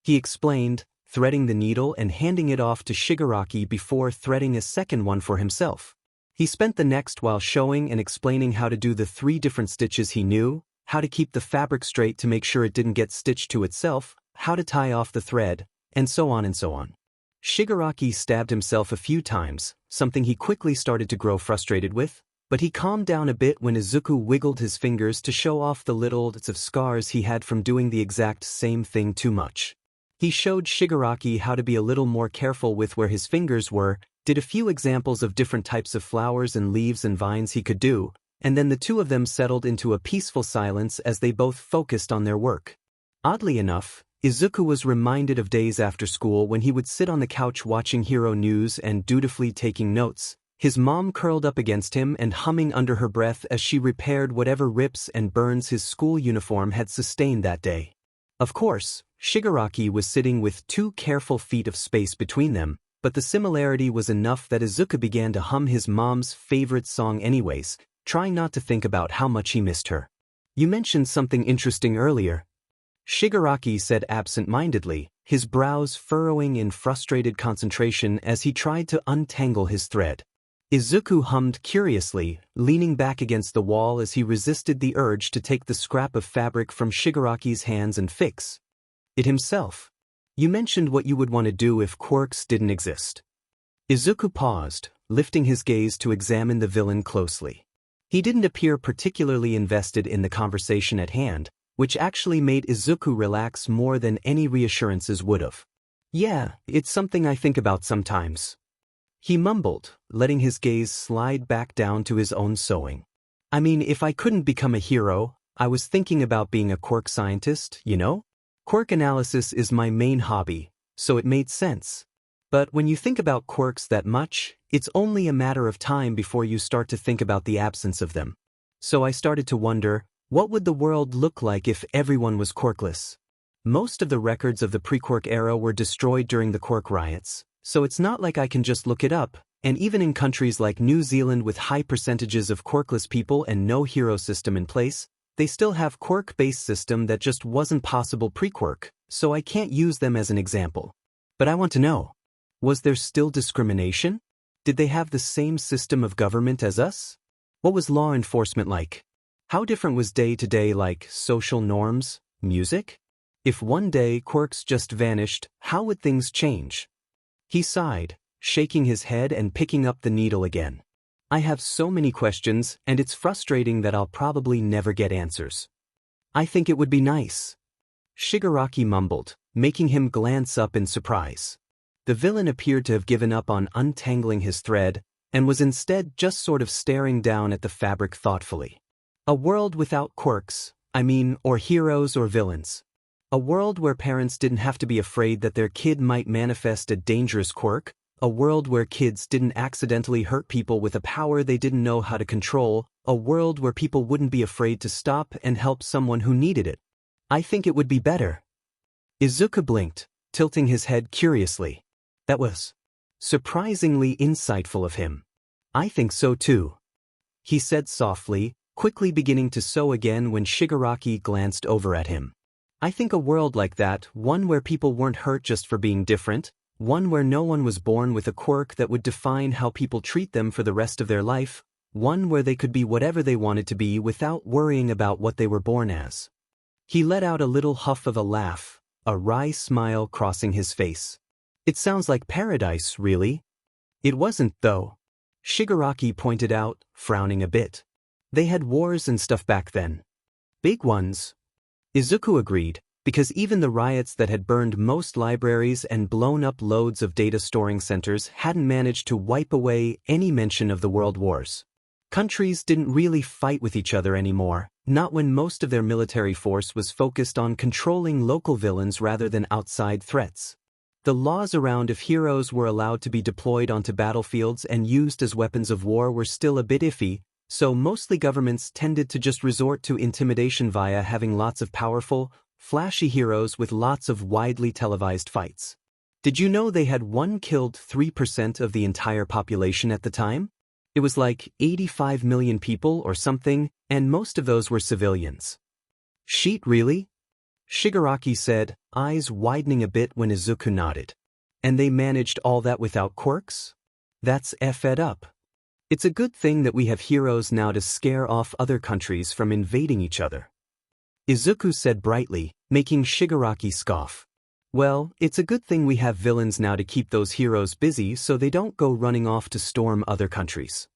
[SPEAKER 1] He explained, threading the needle and handing it off to Shigaraki before threading a second one for himself. He spent the next while showing and explaining how to do the 3 different stitches he knew, how to keep the fabric straight to make sure it didn't get stitched to itself, how to tie off the thread, and so on and so on. Shigaraki stabbed himself a few times, something he quickly started to grow frustrated with, but he calmed down a bit when Izuku wiggled his fingers to show off the little bits of scars he had from doing the exact same thing too much. He showed Shigaraki how to be a little more careful with where his fingers were, did a few examples of different types of flowers and leaves and vines he could do, and then the two of them settled into a peaceful silence as they both focused on their work. Oddly enough, Izuku was reminded of days after school when he would sit on the couch watching Hero News and dutifully taking notes, his mom curled up against him and humming under her breath as she repaired whatever rips and burns his school uniform had sustained that day. Of course, Shigaraki was sitting with 2 careful feet of space between them, but the similarity was enough that Izuku began to hum his mom's favorite song anyways, trying not to think about how much he missed her. You mentioned something interesting earlier, Shigaraki said absent-mindedly, his brows furrowing in frustrated concentration as he tried to untangle his thread. Izuku hummed curiously, leaning back against the wall as he resisted the urge to take the scrap of fabric from Shigaraki's hands and fix it himself. You mentioned what you would want to do if quirks didn't exist. Izuku paused, lifting his gaze to examine the villain closely. He didn't appear particularly invested in the conversation at hand, which actually made Izuku relax more than any reassurances would've. Yeah, it's something I think about sometimes, he mumbled, letting his gaze slide back down to his own sewing. I mean, if I couldn't become a hero, I was thinking about being a quirk scientist, you know? Quirk analysis is my main hobby, so it made sense. But when you think about quirks that much, it's only a matter of time before you start to think about the absence of them. So I started to wonder, what would the world look like if everyone was quirkless? Most of the records of the pre-quirk era were destroyed during the quirk riots, so it's not like I can just look it up, and even in countries like New Zealand with high percentages of quirkless people and no hero system in place, they still have quirk-based system that just wasn't possible pre-quirk, so I can't use them as an example. But I want to know, was there still discrimination? Did they have the same system of government as us? What was law enforcement like? How different was day-to-day like social norms, music? If one day quirks just vanished, how would things change? He sighed, shaking his head and picking up the needle again. I have so many questions, and it's frustrating that I'll probably never get answers. I think it would be nice, Shigaraki mumbled, making him glance up in surprise. The villain appeared to have given up on untangling his thread, and was instead just sort of staring down at the fabric thoughtfully. A world without quirks, or heroes or villains. A world where parents didn't have to be afraid that their kid might manifest a dangerous quirk. A world where kids didn't accidentally hurt people with a power they didn't know how to control. A world where people wouldn't be afraid to stop and help someone who needed it. I think it would be better. Izuku blinked, tilting his head curiously. That was surprisingly insightful of him. I think so too, he said softly, quickly beginning to sew again when Shigaraki glanced over at him. I think a world like that, one where people weren't hurt just for being different, one where no one was born with a quirk that would define how people treat them for the rest of their life, one where they could be whatever they wanted to be without worrying about what they were born as. He let out a little huff of a laugh, a wry smile crossing his face. It sounds like paradise, really. It wasn't, though. Shigaraki pointed out, frowning a bit. They had wars and stuff back then. Big ones. Izuku agreed, because even the riots that had burned most libraries and blown up loads of data storing centers hadn't managed to wipe away any mention of the world wars. Countries didn't really fight with each other anymore, not when most of their military force was focused on controlling local villains rather than outside threats. The laws around if heroes were allowed to be deployed onto battlefields and used as weapons of war were still a bit iffy, so mostly governments tended to just resort to intimidation via having lots of powerful, flashy heroes with lots of widely televised fights. Did you know they had killed 3% of the entire population at the time? It was like 85 million people or something, and most of those were civilians. Sheet, really? Shigaraki said, eyes widening a bit when Izuku nodded. And they managed all that without quirks? That's effed up. It's a good thing that we have heroes now to scare off other countries from invading each other. Izuku said brightly, making Shigaraki scoff. Well, it's a good thing we have villains now to keep those heroes busy so they don't go running off to storm other countries.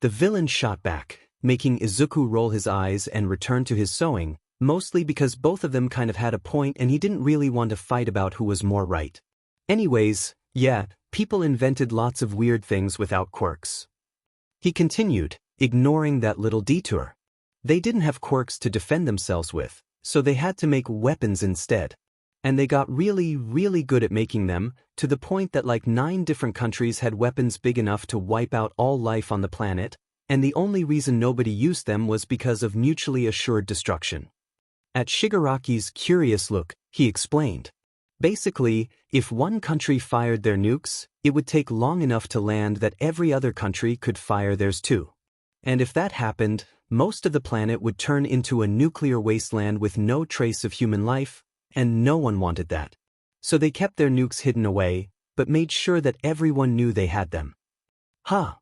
[SPEAKER 1] The villain shot back, making Izuku roll his eyes and return to his sewing, mostly because both of them kind of had a point and he didn't really want to fight about who was more right. Anyways, yeah, people invented lots of weird things without quirks. He continued, ignoring that little detour. They didn't have quirks to defend themselves with, so they had to make weapons instead. And they got really, really good at making them, to the point that like 9 different countries had weapons big enough to wipe out all life on the planet, and the only reason nobody used them was because of mutually assured destruction. At Shigaraki's curious look, he explained. Basically, if one country fired their nukes, it would take long enough to land that every other country could fire theirs too. And if that happened, most of the planet would turn into a nuclear wasteland with no trace of human life, and no one wanted that. So they kept their nukes hidden away, but made sure that everyone knew they had them. Huh?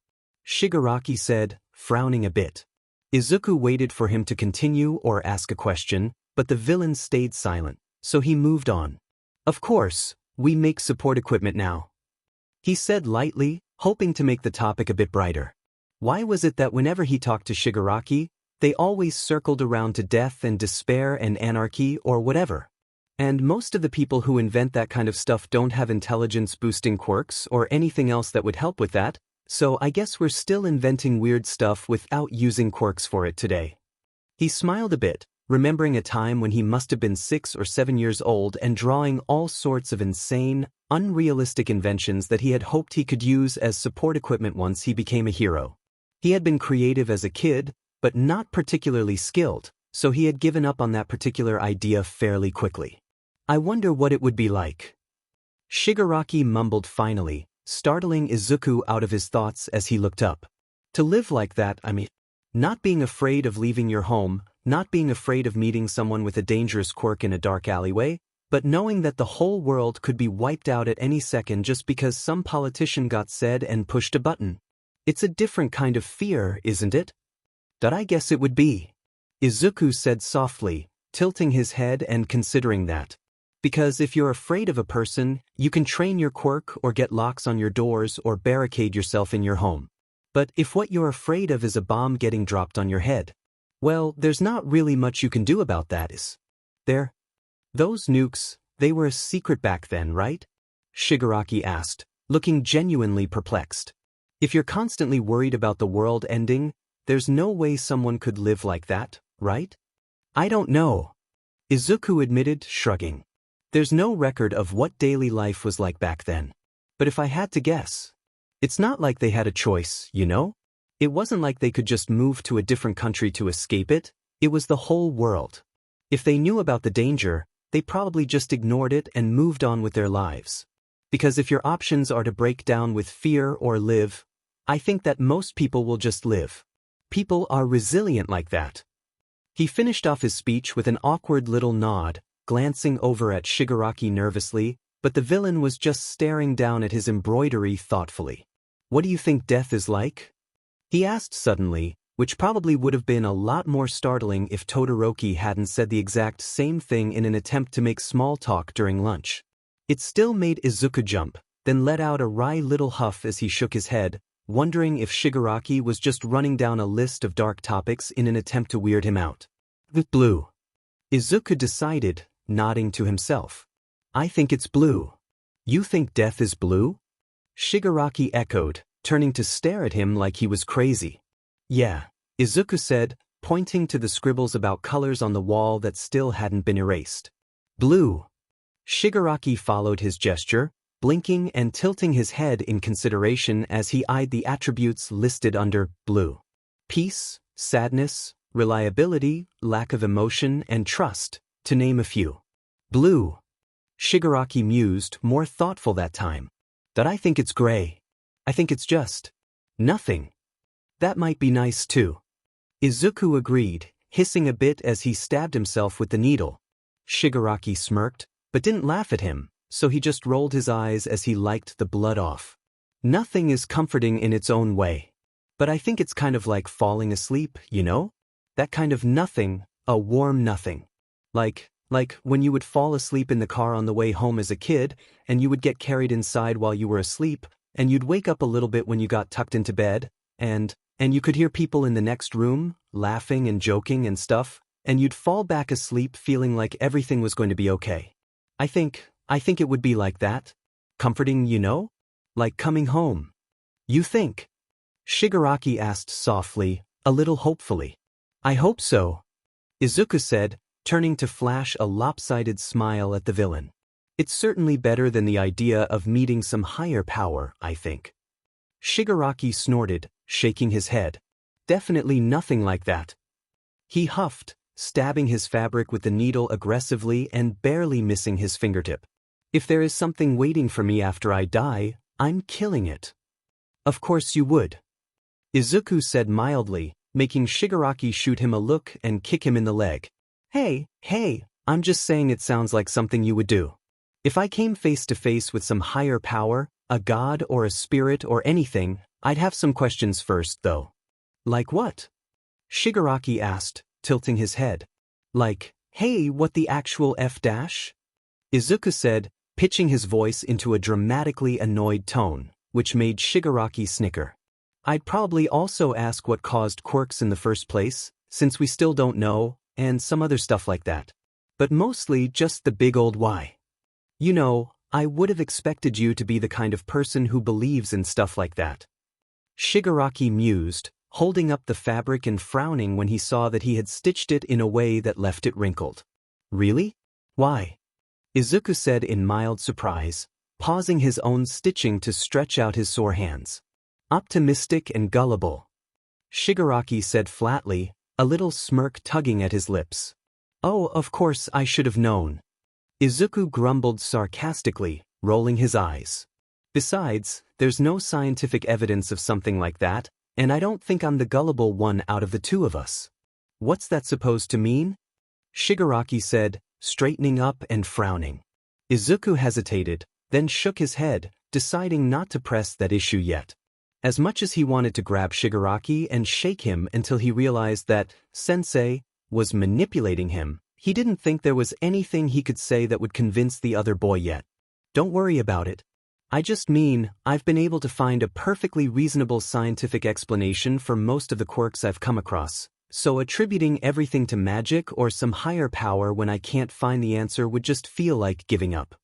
[SPEAKER 1] Shigaraki said, frowning a bit. Izuku waited for him to continue or ask a question, but the villain stayed silent, so he moved on. Of course, we make support equipment now. He said lightly, hoping to make the topic a bit brighter. Why was it that whenever he talked to Shigaraki, they always circled around to death and despair and anarchy or whatever? And most of the people who invent that kind of stuff don't have intelligence-boosting quirks or anything else that would help with that, so I guess we're still inventing weird stuff without using quirks for it today. He smiled a bit, remembering a time when he must have been 6 or 7 years old and drawing all sorts of insane, unrealistic inventions that he had hoped he could use as support equipment once he became a hero. He had been creative as a kid, but not particularly skilled, so he had given up on that particular idea fairly quickly. I wonder what it would be like. Shigaraki mumbled finally, startling Izuku out of his thoughts as he looked up. To live like that, I mean, not being afraid of leaving your home, not being afraid of meeting someone with a dangerous quirk in a dark alleyway, but knowing that the whole world could be wiped out at any second just because some politician got said and pushed a button. It's a different kind of fear, isn't it? That I guess it would be. Izuku said softly, tilting his head and considering that. Because if you're afraid of a person, you can train your quirk or get locks on your doors or barricade yourself in your home. But if what you're afraid of is a bomb getting dropped on your head, well, there's not really much you can do about that, is there? Those nukes, they were a secret back then, right? Shigaraki asked, looking genuinely perplexed. If you're constantly worried about the world ending, there's no way someone could live like that, right? I don't know. Izuku admitted, shrugging. There's no record of what daily life was like back then. But if I had to guess, it's not like they had a choice, you know? It wasn't like they could just move to a different country to escape it. It was the whole world. If they knew about the danger, they probably just ignored it and moved on with their lives. Because if your options are to break down with fear or live, I think that most people will just live. People are resilient like that. He finished off his speech with an awkward little nod, glancing over at Shigaraki nervously, but the villain was just staring down at his embroidery thoughtfully. What do you think death is like? He asked suddenly, which probably would have been a lot more startling if Todoroki hadn't said the exact same thing in an attempt to make small talk during lunch. It still made Izuku jump, then let out a wry little huff as he shook his head, wondering if Shigaraki was just running down a list of dark topics in an attempt to weird him out. Blue. Izuku decided, nodding to himself. I think it's blue. You think death is blue? Shigaraki echoed, turning to stare at him like he was crazy. Yeah, Izuku said, pointing to the scribbles about colors on the wall that still hadn't been erased. Blue. Shigaraki followed his gesture, blinking and tilting his head in consideration as he eyed the attributes listed under blue. Peace, sadness, reliability, lack of emotion, and trust, to name a few. Blue. Shigaraki mused, more thoughtful that time. That I think it's gray. I think it's just nothing. That might be nice too. Izuku agreed, hissing a bit as he stabbed himself with the needle. Shigaraki smirked, but didn't laugh at him, so he just rolled his eyes as he liked the blood off. Nothing is comforting in its own way. But I think it's kind of like falling asleep, you know? That kind of nothing, a warm nothing. Like when you would fall asleep in the car on the way home as a kid, and you would get carried inside while you were asleep, and you'd wake up a little bit when you got tucked into bed, and you could hear people in the next room, laughing and joking and stuff, and you'd fall back asleep feeling like everything was going to be okay. I think it would be like that. Comforting, you know? Like coming home. You think? Shigaraki asked softly, a little hopefully. I hope so. Izuku said, turning to flash a lopsided smile at the villain. It's certainly better than the idea of meeting some higher power, I think. Shigaraki snorted, shaking his head. Definitely nothing like that. He huffed, stabbing his fabric with the needle aggressively and barely missing his fingertip. If there is something waiting for me after I die, I'm killing it. Of course you would. Izuku said mildly, making Shigaraki shoot him a look and kick him in the leg. Hey, I'm just saying it sounds like something you would do. If I came face to face with some higher power, a god or a spirit or anything, I'd have some questions first, though. Like what? Shigaraki asked, tilting his head. Like, hey, what the actual F-dash? Izuku said, pitching his voice into a dramatically annoyed tone, which made Shigaraki snicker. I'd probably also ask what caused quirks in the first place, since we still don't know, and some other stuff like that. But mostly just the big old why. You know, I would have expected you to be the kind of person who believes in stuff like that. Shigaraki mused, holding up the fabric and frowning when he saw that he had stitched it in a way that left it wrinkled. Really? Why? Izuku said in mild surprise, pausing his own stitching to stretch out his sore hands. Optimistic and gullible. Shigaraki said flatly, a little smirk tugging at his lips. Oh, of course I should have known. Izuku grumbled sarcastically, rolling his eyes. Besides, there's no scientific evidence of something like that, and I don't think I'm the gullible one out of the two of us. What's that supposed to mean? Shigaraki said, straightening up and frowning. Izuku hesitated, then shook his head, deciding not to press that issue yet. As much as he wanted to grab Shigaraki and shake him until he realized that Sensei was manipulating him, he didn't think there was anything he could say that would convince the other boy yet. Don't worry about it. I just mean, I've been able to find a perfectly reasonable scientific explanation for most of the quirks I've come across, so attributing everything to magic or some higher power when I can't find the answer would just feel like giving up.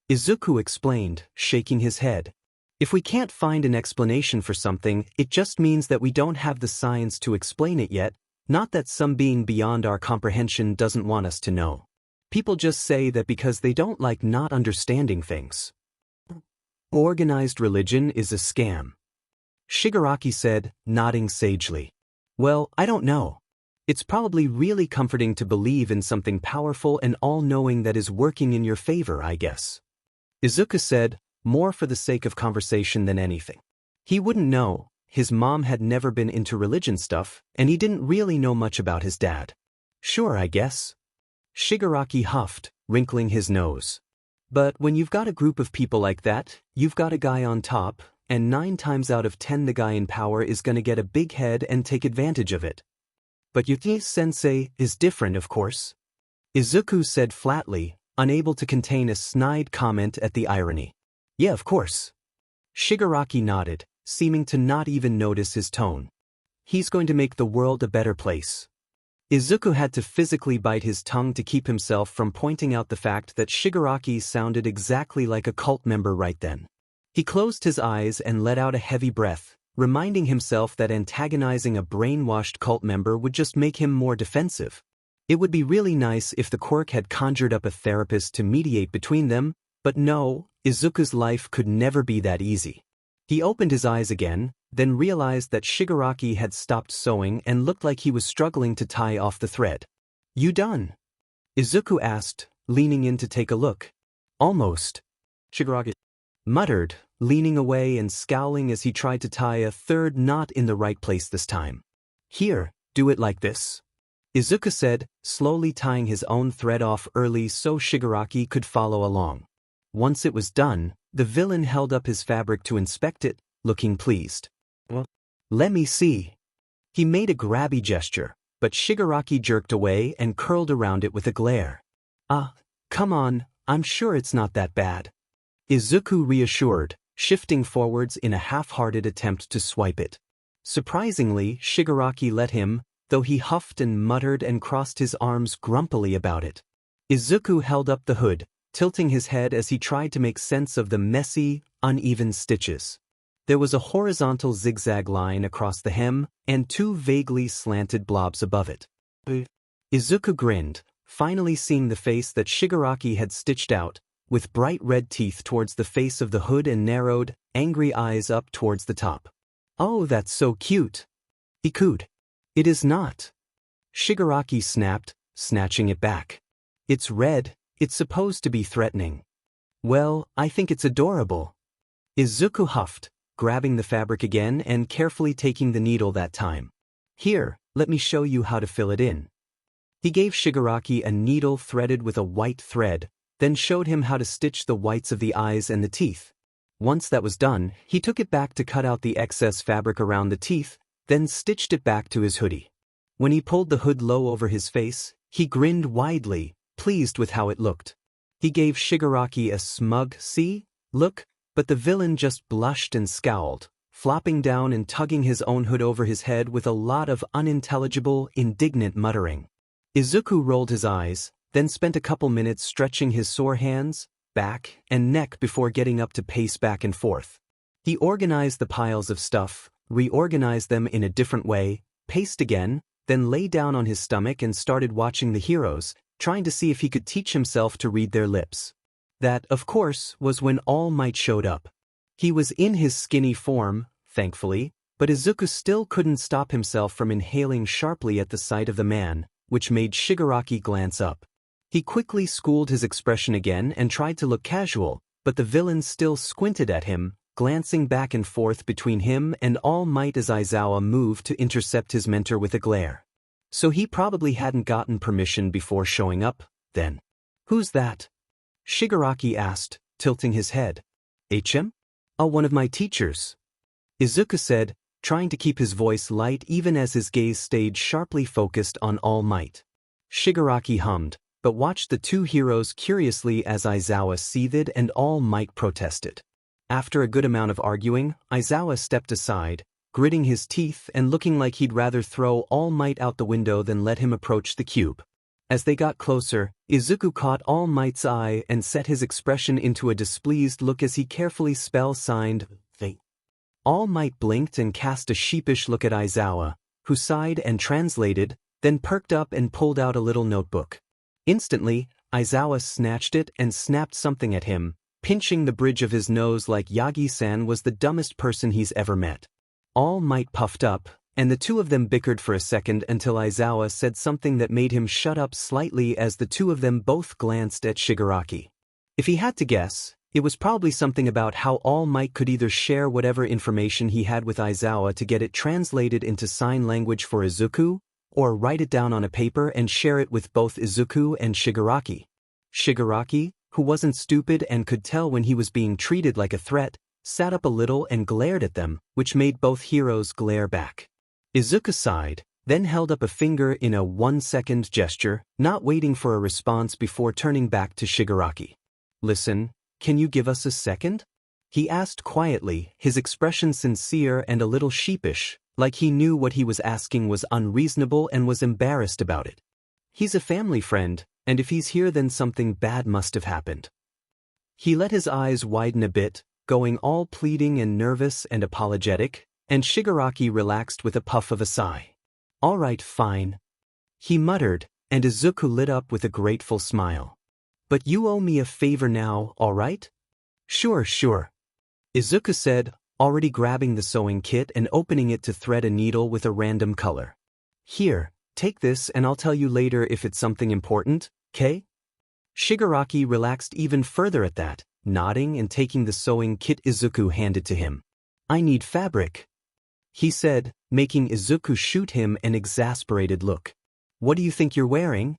[SPEAKER 1] Izuku explained, shaking his head. If we can't find an explanation for something, it just means that we don't have the science to explain it yet, not that some being beyond our comprehension doesn't want us to know. People just say that because they don't like not understanding things. Organized religion is a scam. Shigaraki said, nodding sagely. Well, I don't know. It's probably really comforting to believe in something powerful and all-knowing that is working in your favor, I guess. Izuku said, more for the sake of conversation than anything. He wouldn't know, his mom had never been into religion stuff, and he didn't really know much about his dad. Sure, I guess. Shigaraki huffed, wrinkling his nose. But when you've got a group of people like that, you've got a guy on top, and 9 times out of 10 the guy in power is gonna get a big head and take advantage of it. But Yuki-sensei is different, of course. Izuku said flatly, unable to contain a snide comment at the irony. Yeah, of course. Shigaraki nodded, seeming to not even notice his tone. He's going to make the world a better place. Izuku had to physically bite his tongue to keep himself from pointing out the fact that Shigaraki sounded exactly like a cult member right then. He closed his eyes and let out a heavy breath, reminding himself that antagonizing a brainwashed cult member would just make him more defensive. It would be really nice if the Quirk had conjured up a therapist to mediate between them, but no, Izuku's life could never be that easy. He opened his eyes again, then realized that Shigaraki had stopped sewing and looked like he was struggling to tie off the thread. You done? Izuku asked, leaning in to take a look. Almost. Shigaraki muttered, leaning away and scowling as he tried to tie a third knot in the right place this time. Here, do it like this. Izuku said, slowly tying his own thread off early so Shigaraki could follow along. Once it was done, the villain held up his fabric to inspect it, looking pleased. Well, let me see. He made a grabby gesture, but Shigaraki jerked away and curled around it with a glare. Come on, I'm sure it's not that bad. Izuku reassured, shifting forwards in a half-hearted attempt to swipe it. Surprisingly, Shigaraki let him, though he huffed and muttered and crossed his arms grumpily about it. Izuku held up the hood, tilting his head as he tried to make sense of the messy, uneven stitches. There was a horizontal zigzag line across the hem, and 2 vaguely slanted blobs above it. Izuku grinned, finally seeing the face that Shigaraki had stitched out, with bright red teeth towards the face of the hood and narrowed, angry eyes up towards the top. Oh, that's so cute. He cooed. It is not. Shigaraki snapped, snatching it back. It's red, it's supposed to be threatening. Well, I think it's adorable. Izuku huffed, grabbing the fabric again and carefully taking the needle that time. Here, let me show you how to fill it in. He gave Shigaraki a needle threaded with a white thread, then showed him how to stitch the whites of the eyes and the teeth. Once that was done, he took it back to cut out the excess fabric around the teeth, then stitched it back to his hoodie. When he pulled the hood low over his face, he grinned widely, pleased with how it looked. He gave Shigaraki a smug, see, look, but the villain just blushed and scowled, flopping down and tugging his own hood over his head with a lot of unintelligible, indignant muttering. Izuku rolled his eyes, then spent a couple minutes stretching his sore hands, back, and neck before getting up to pace back and forth. He organized the piles of stuff, reorganized them in a different way, paced again, then lay down on his stomach and started watching the heroes, trying to see if he could teach himself to read their lips. That, of course, was when All Might showed up. He was in his skinny form, thankfully, but Izuku still couldn't stop himself from inhaling sharply at the sight of the man, which made Shigaraki glance up. He quickly schooled his expression again and tried to look casual, but the villain still squinted at him, glancing back and forth between him and All Might as Aizawa moved to intercept his mentor with a glare. So he probably hadn't gotten permission before showing up, then. Who's that? Shigaraki asked, tilting his head. HM? Oh, one of my teachers. Izuku said, trying to keep his voice light even as his gaze stayed sharply focused on All Might. Shigaraki hummed, but watched the 2 heroes curiously as Aizawa seethed and All Might protested. After a good amount of arguing, Aizawa stepped aside, gritting his teeth and looking like he'd rather throw All Might out the window than let him approach the cube. As they got closer, Izuku caught All Might's eye and set his expression into a displeased look as he carefully spell-signed, "They." All Might blinked and cast a sheepish look at Aizawa, who sighed and translated, then perked up and pulled out a little notebook. Instantly, Aizawa snatched it and snapped something at him, pinching the bridge of his nose like Yagi-san was the dumbest person he's ever met. All Might puffed up, and the 2 of them bickered for a second until Aizawa said something that made him shut up slightly as the 2 of them both glanced at Shigaraki. If he had to guess, It was probably something about how All Might could either share whatever information he had with Aizawa to get it translated into sign language for Izuku, or write it down on a paper and share it with both Izuku and Shigaraki. Shigaraki, who wasn't stupid and could tell when he was being treated like a threat, sat up a little and glared at them, which made both heroes glare back. Izuku sighed, then held up a finger in a 1-second gesture, not waiting for a response before turning back to Shigaraki. "Listen, can you give us a second?" he asked quietly, his expression sincere and a little sheepish, like he knew what he was asking was unreasonable and was embarrassed about it. He's a family friend, and if he's here then something bad must have happened. He let his eyes widen a bit, going all pleading and nervous and apologetic, and Shigaraki relaxed with a puff of a sigh. "All right, fine," he muttered, and Izuku lit up with a grateful smile. "But you owe me a favor now, all right?" Sure. Izuku said, already grabbing the sewing kit and opening it to thread a needle with a random color. "Here, take this and I'll tell you later if it's something important, 'kay?" Shigaraki relaxed even further at that, nodding and taking the sewing kit Izuku handed to him. "I need fabric," he said, making Izuku shoot him an exasperated look. "What do you think you're wearing?"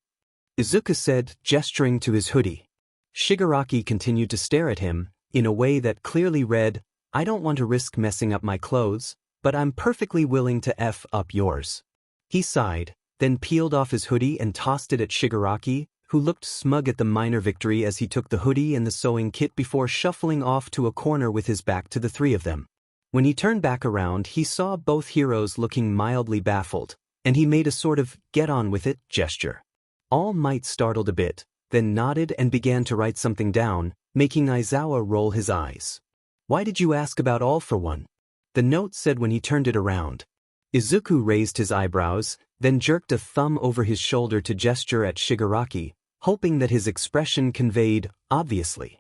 [SPEAKER 1] Izuku said, gesturing to his hoodie. Shigaraki continued to stare at him, in a way that clearly read, "I don't want to risk messing up my clothes, but I'm perfectly willing to F up yours." He sighed, then peeled off his hoodie and tossed it at Shigaraki, who looked smug at the minor victory as he took the hoodie and the sewing kit before shuffling off to a corner with his back to the three of them. When he turned back around, he saw both heroes looking mildly baffled, and he made a sort of get-on-with-it gesture. All Might startled a bit, then nodded and began to write something down, making Aizawa roll his eyes. "Why did you ask about All for One?" the note said when he turned it around. Izuku raised his eyebrows, then jerked a thumb over his shoulder to gesture at Shigaraki, hoping that his expression conveyed, "obviously."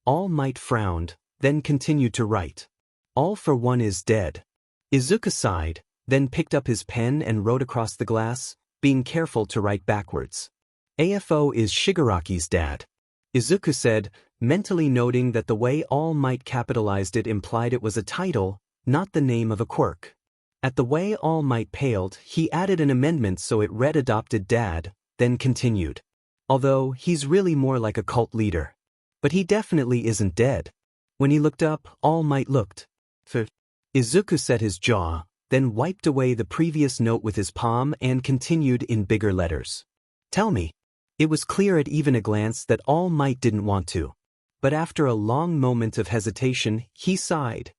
[SPEAKER 1] All Might frowned, then continued to write. "All for One is dead." Izuku sighed, then picked up his pen and wrote across the glass, being careful to write backwards. "AFO is Shigaraki's dad," Izuku said, mentally noting that the way All Might capitalized it implied it was a title, not the name of a quirk. At the way All Might paled, he added an amendment so it read adopted dad, then continued. "Although, he's really more like a cult leader. But he definitely isn't dead." When he looked up, All Might looked. Izuku set his jaw, then wiped away the previous note with his palm and continued in bigger letters. "Tell me." It was clear at even a glance that All Might didn't want to. But after a long moment of hesitation, he sighed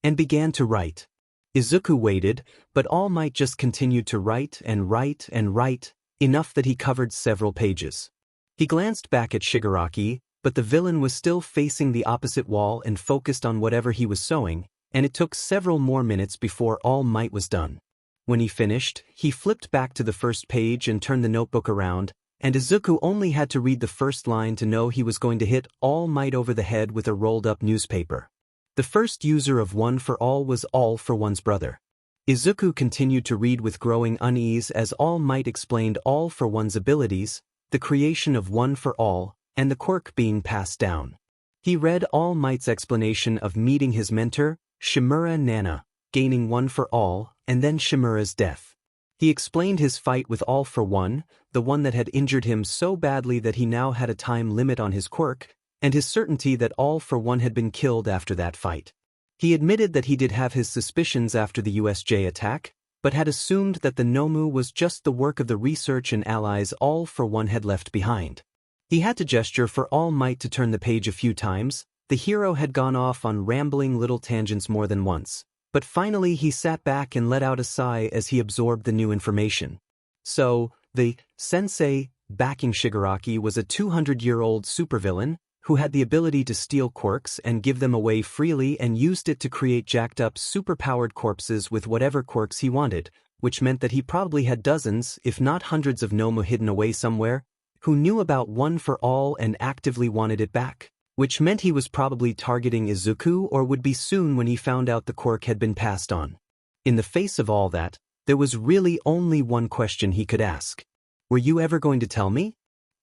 [SPEAKER 1] and began to write. Izuku waited, but All Might just continued to write and write and write, enough that he covered several pages. He glanced back at Shigaraki, but the villain was still facing the opposite wall and focused on whatever he was sewing, and it took several more minutes before All Might was done. When he finished, he flipped back to the first page and turned the notebook around, and Izuku only had to read the first line to know he was going to hit All Might over the head with a rolled-up newspaper. The first user of One for All was All for One's brother. Izuku continued to read with growing unease as All Might explained All for One's abilities, the creation of One for All, and the quirk being passed down. He read All Might's explanation of meeting his mentor, Shimura Nana, gaining One for All, and then Shimura's death. He explained his fight with All for One, the one that had injured him so badly that he now had a time limit on his quirk, and his certainty that All for One had been killed after that fight. He admitted that he did have his suspicions after the USJ attack, but had assumed that the Nomu was just the work of the research and allies All for One had left behind. He had to gesture for All Might to turn the page a few times. The hero had gone off on rambling little tangents more than once, but finally he sat back and let out a sigh as he absorbed the new information. So, the sensei backing Shigaraki was a 200-year-old supervillain who had the ability to steal quirks and give them away freely and used it to create jacked-up superpowered corpses with whatever quirks he wanted, which meant that he probably had dozens, if not hundreds of Nomu hidden away somewhere, who knew about One for All and actively wanted it back. Which meant he was probably targeting Izuku or would be soon when he found out the quirk had been passed on. In the face of all that, there was really only one question he could ask. "Were you ever going to tell me?"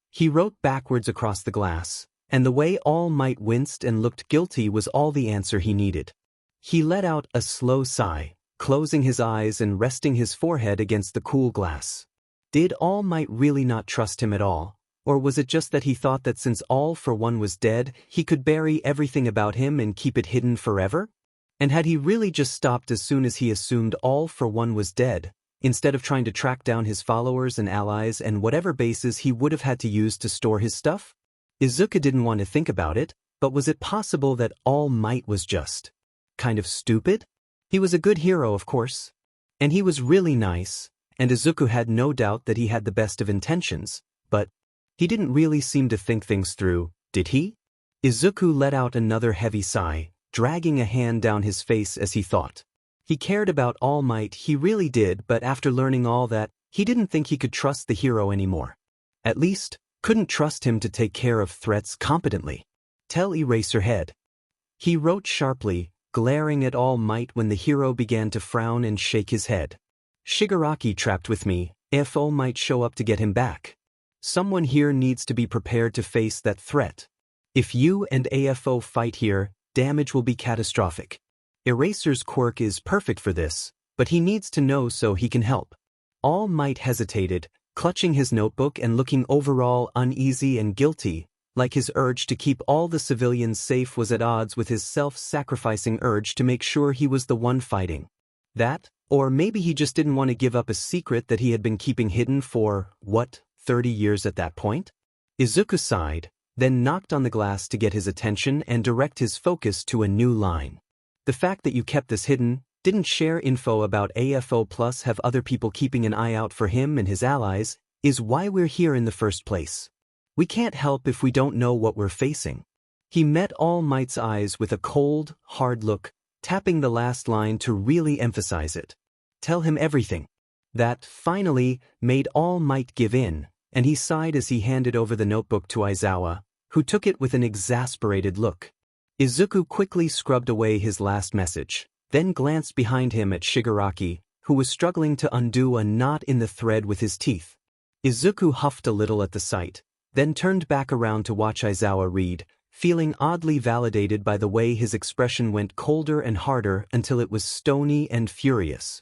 [SPEAKER 1] He wrote backwards across the glass, And the way All Might winced and looked guilty was all the answer he needed. He let out a slow sigh, closing his eyes and resting his forehead against the cool glass. Did All Might really not trust him at all? Or was it just that he thought that since All for One was dead, he could bury everything about him and keep it hidden forever? And had he really just stopped as soon as he assumed All for One was dead, instead of trying to track down his followers and allies and whatever bases he would have had to use to store his stuff? Izuku didn't want to think about it, but was it possible that All Might was just kind of stupid? He was a good hero, of course. And he was really nice, and Izuku had no doubt that he had the best of intentions, but he didn't really seem to think things through, did he? Izuku let out another heavy sigh, dragging a hand down his face as he thought. He cared about All Might, he really did, but after learning all that, he didn't think he could trust the hero anymore. At least, couldn't trust him to take care of threats competently. Tell Eraserhead. He wrote sharply, glaring at All Might when the hero began to frown and shake his head. Shigaraki trapped with me, if All Might show up to get him back. Someone here needs to be prepared to face that threat. If you and AFO fight here, damage will be catastrophic. Eraser's quirk is perfect for this, but he needs to know so he can help. All Might hesitated, clutching his notebook and looking overall uneasy and guilty, like his urge to keep all the civilians safe was at odds with his self-sacrificing urge to make sure he was the one fighting. That, or maybe he just didn't want to give up a secret that he had been keeping hidden for, 30 years at that point? Izuku sighed, then knocked on the glass to get his attention and direct his focus to a new line. The fact that you kept this hidden, didn't share info about AFO plus have other people keeping an eye out for him and his allies, is why we're here in the first place. We can't help if we don't know what we're facing. He met All Might's eyes with a cold, hard look, tapping the last line to really emphasize it. Tell him everything. That, finally, made All Might give in, and he sighed as he handed over the notebook to Aizawa, who took it with an exasperated look. Izuku quickly scrubbed away his last message, then glanced behind him at Shigaraki, who was struggling to undo a knot in the thread with his teeth. Izuku huffed a little at the sight, then turned back around to watch Aizawa read, feeling oddly validated by the way his expression went colder and harder until it was stony and furious.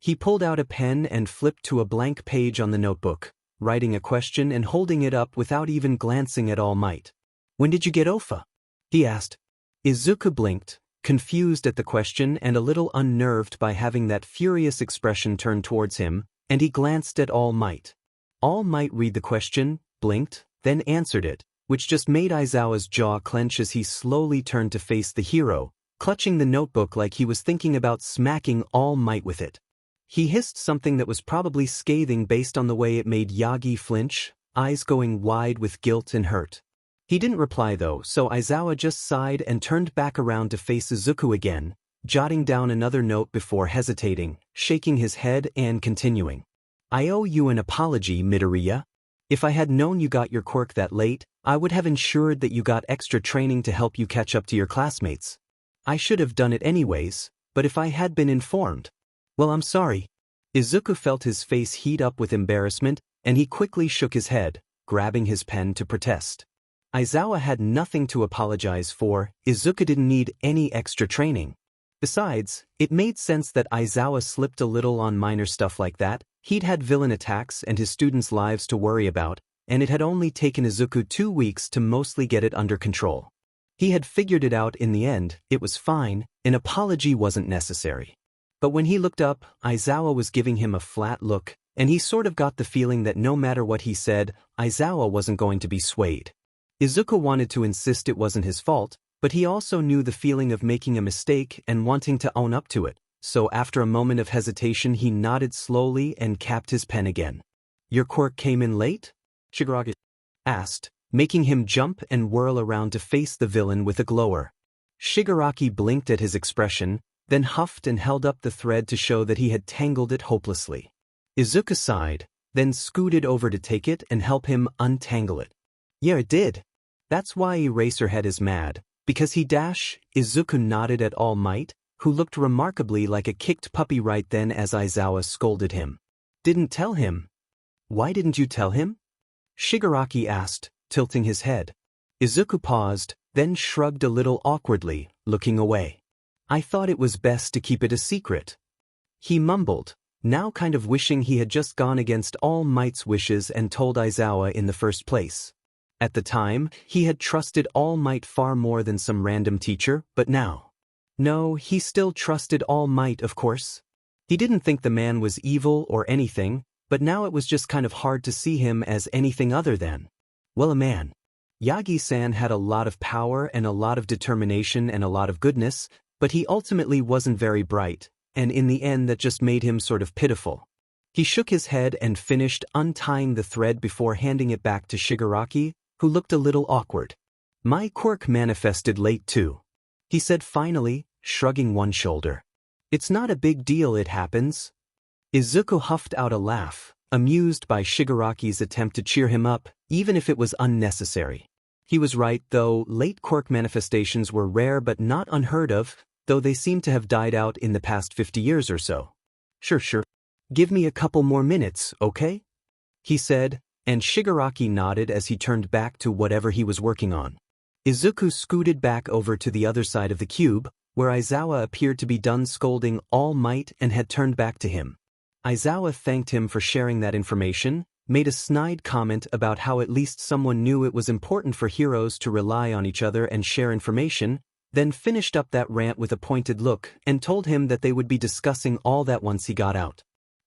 [SPEAKER 1] He pulled out a pen and flipped to a blank page on the notebook, writing a question and holding it up without even glancing at All Might. "When did you get Ofa?" he asked. Izuku blinked, confused at the question and a little unnerved by having that furious expression turned towards him, and he glanced at All Might. All Might read the question, blinked, then answered it, which just made Aizawa's jaw clench as he slowly turned to face the hero, clutching the notebook like he was thinking about smacking All Might with it. He hissed something that was probably scathing based on the way it made Yagi flinch, eyes going wide with guilt and hurt. He didn't reply though, so Aizawa just sighed and turned back around to face Izuku again, jotting down another note before hesitating, shaking his head and continuing. "I owe you an apology, Midoriya. If I had known you got your quirk that late, I would have ensured that you got extra training to help you catch up to your classmates. I should have done it anyways, but if I had been informed, well, I'm sorry." Izuku felt his face heat up with embarrassment, and he quickly shook his head, grabbing his pen to protest. Aizawa had nothing to apologize for, Izuku didn't need any extra training. Besides, it made sense that Aizawa slipped a little on minor stuff like that. He'd had villain attacks and his students' lives to worry about, and it had only taken Izuku 2 weeks to mostly get it under control. He had figured it out in the end, it was fine, an apology wasn't necessary. But when he looked up, Aizawa was giving him a flat look, and he sort of got the feeling that no matter what he said, Aizawa wasn't going to be swayed. Izuku wanted to insist it wasn't his fault, but he also knew the feeling of making a mistake and wanting to own up to it. So after a moment of hesitation he nodded slowly and capped his pen again. "Your quirk came in late?" Shigaraki asked, making him jump and whirl around to face the villain with a glower. Shigaraki blinked at his expression, then huffed and held up the thread to show that he had tangled it hopelessly. Izuku sighed, then scooted over to take it and help him untangle it. "Yeah, it did. That's why Eraserhead is mad, because he Izuku nodded at All Might, who looked remarkably like a kicked puppy right then as Aizawa scolded him. "Didn't tell him." "Why didn't you tell him?" Shigaraki asked, tilting his head. Izuku paused, then shrugged a little awkwardly, looking away. I thought it was best to keep it a secret. He mumbled, now kind of wishing he had just gone against All Might's wishes and told Aizawa in the first place. At the time, he had trusted All Might far more than some random teacher, but now. No, he still trusted All Might, of course. He didn't think the man was evil or anything, but now it was just kind of hard to see him as anything other than, well, a man. Yagi-san had a lot of power and a lot of determination and a lot of goodness, but he ultimately wasn't very bright, and in the end that just made him sort of pitiful. He shook his head and finished untying the thread before handing it back to Shigaraki, who looked a little awkward. My quirk manifested late too, he said finally, shrugging one shoulder. It's not a big deal, it happens. Izuku huffed out a laugh, amused by Shigaraki's attempt to cheer him up, even if it was unnecessary. He was right, though. Late quirk manifestations were rare but not unheard of, though they seem to have died out in the past 50 years or so. Sure. Give me a couple more minutes, okay? He said, and Shigaraki nodded as he turned back to whatever he was working on. Izuku scooted back over to the other side of the cube, where Aizawa appeared to be done scolding All Might and had turned back to him. Aizawa thanked him for sharing that information, made a snide comment about how at least someone knew it was important for heroes to rely on each other and share information, then finished up that rant with a pointed look and told him that they would be discussing all that once he got out.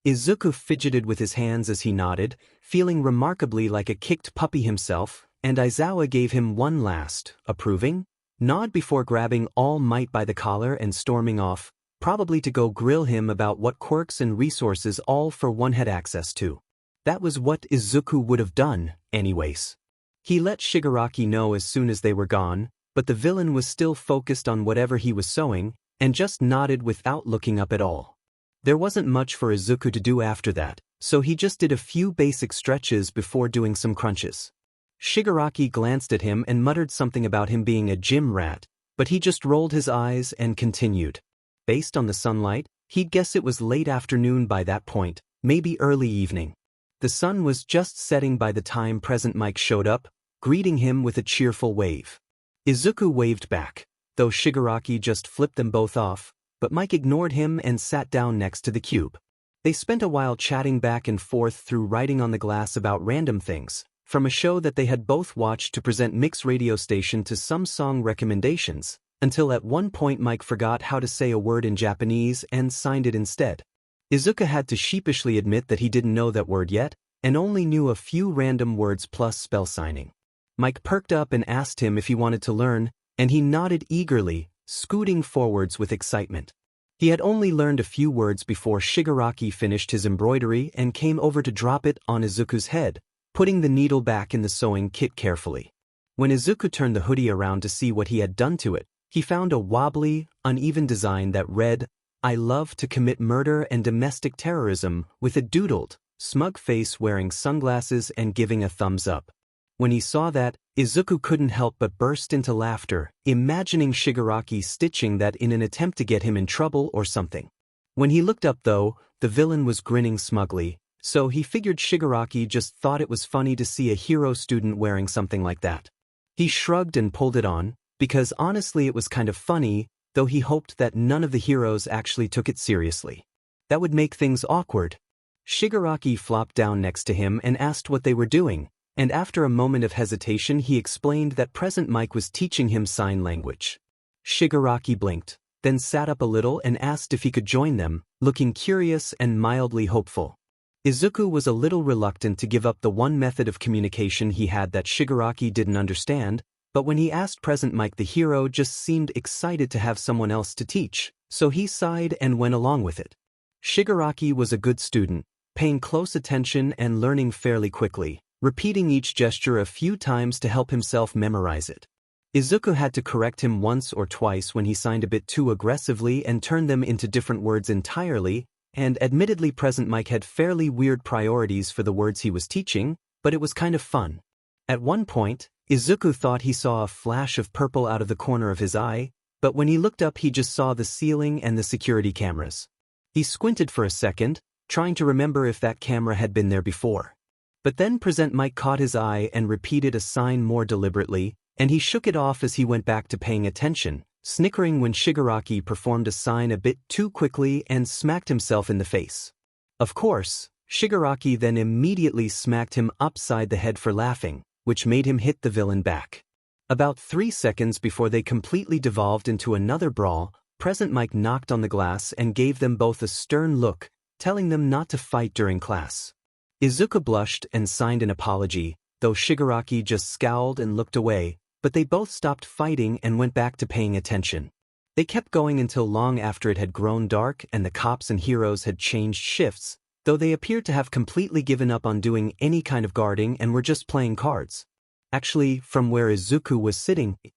[SPEAKER 1] Izuku fidgeted with his hands as he nodded, feeling remarkably like a kicked puppy himself, and Aizawa gave him one last, approving, nod before grabbing All Might by the collar and storming off, probably to go grill him about what quirks and resources All for One had access to. That was what Izuku would have done, anyways. He let Shigaraki know as soon as they were gone, but the villain was still focused on whatever he was sewing, and just nodded without looking up at all. There wasn't much for Izuku to do after that, so he just did a few basic stretches before doing some crunches. Shigaraki glanced at him and muttered something about him being a gym rat, but he just rolled his eyes and continued. Based on the sunlight, he'd guess it was late afternoon by that point, maybe early evening. The sun was just setting by the time Present Mike showed up, greeting him with a cheerful wave. Izuku waved back, though Shigaraki just flipped them both off, but Mike ignored him and sat down next to the cube. They spent a while chatting back and forth through writing on the glass about random things, from a show that they had both watched to present Mix radio station to some song recommendations, until at one point Mike forgot how to say a word in Japanese and signed it instead. Izuku had to sheepishly admit that he didn't know that word yet, and only knew a few random words plus spell signing. Mike perked up and asked him if he wanted to learn, and he nodded eagerly, scooting forwards with excitement. He had only learned a few words before Shigaraki finished his embroidery and came over to drop it on Izuku's head, putting the needle back in the sewing kit carefully. When Izuku turned the hoodie around to see what he had done to it, he found a wobbly, uneven design that read, "I love to commit murder and domestic terrorism," with a doodled, smug face wearing sunglasses and giving a thumbs up. When he saw that, Izuku couldn't help but burst into laughter, imagining Shigaraki stitching that in an attempt to get him in trouble or something. When he looked up though, the villain was grinning smugly, so he figured Shigaraki just thought it was funny to see a hero student wearing something like that. He shrugged and pulled it on, because honestly it was kind of funny, though he hoped that none of the heroes actually took it seriously. That would make things awkward. Shigaraki flopped down next to him and asked what they were doing, and after a moment of hesitation he explained that Present Mike was teaching him sign language. Shigaraki blinked, then sat up a little and asked if he could join them, looking curious and mildly hopeful. Izuku was a little reluctant to give up the one method of communication he had that Shigaraki didn't understand, but when he asked Present Mike, the hero just seemed excited to have someone else to teach, so he sighed and went along with it. Shigaraki was a good student, paying close attention and learning fairly quickly, repeating each gesture a few times to help himself memorize it. Izuku had to correct him once or twice when he signed a bit too aggressively and turned them into different words entirely, and admittedly Present Mike had fairly weird priorities for the words he was teaching, but it was kind of fun. At one point, Izuku thought he saw a flash of purple out of the corner of his eye, but when he looked up he just saw the ceiling and the security cameras. He squinted for a second, trying to remember if that camera had been there before. But then Present Mike caught his eye and repeated a sign more deliberately, and he shook it off as he went back to paying attention, snickering when Shigaraki performed a sign a bit too quickly and smacked himself in the face. Of course, Shigaraki then immediately smacked him upside the head for laughing, which made him hit the villain back. About 3 seconds before they completely devolved into another brawl, Present Mike knocked on the glass and gave them both a stern look, telling them not to fight during class. Izuku blushed and signed an apology, though Shigaraki just scowled and looked away, but they both stopped fighting and went back to paying attention. They kept going until long after it had grown dark and the cops and heroes had changed shifts, though they appeared to have completely given up on doing any kind of guarding and were just playing cards. Actually, from where Izuku was sitting, it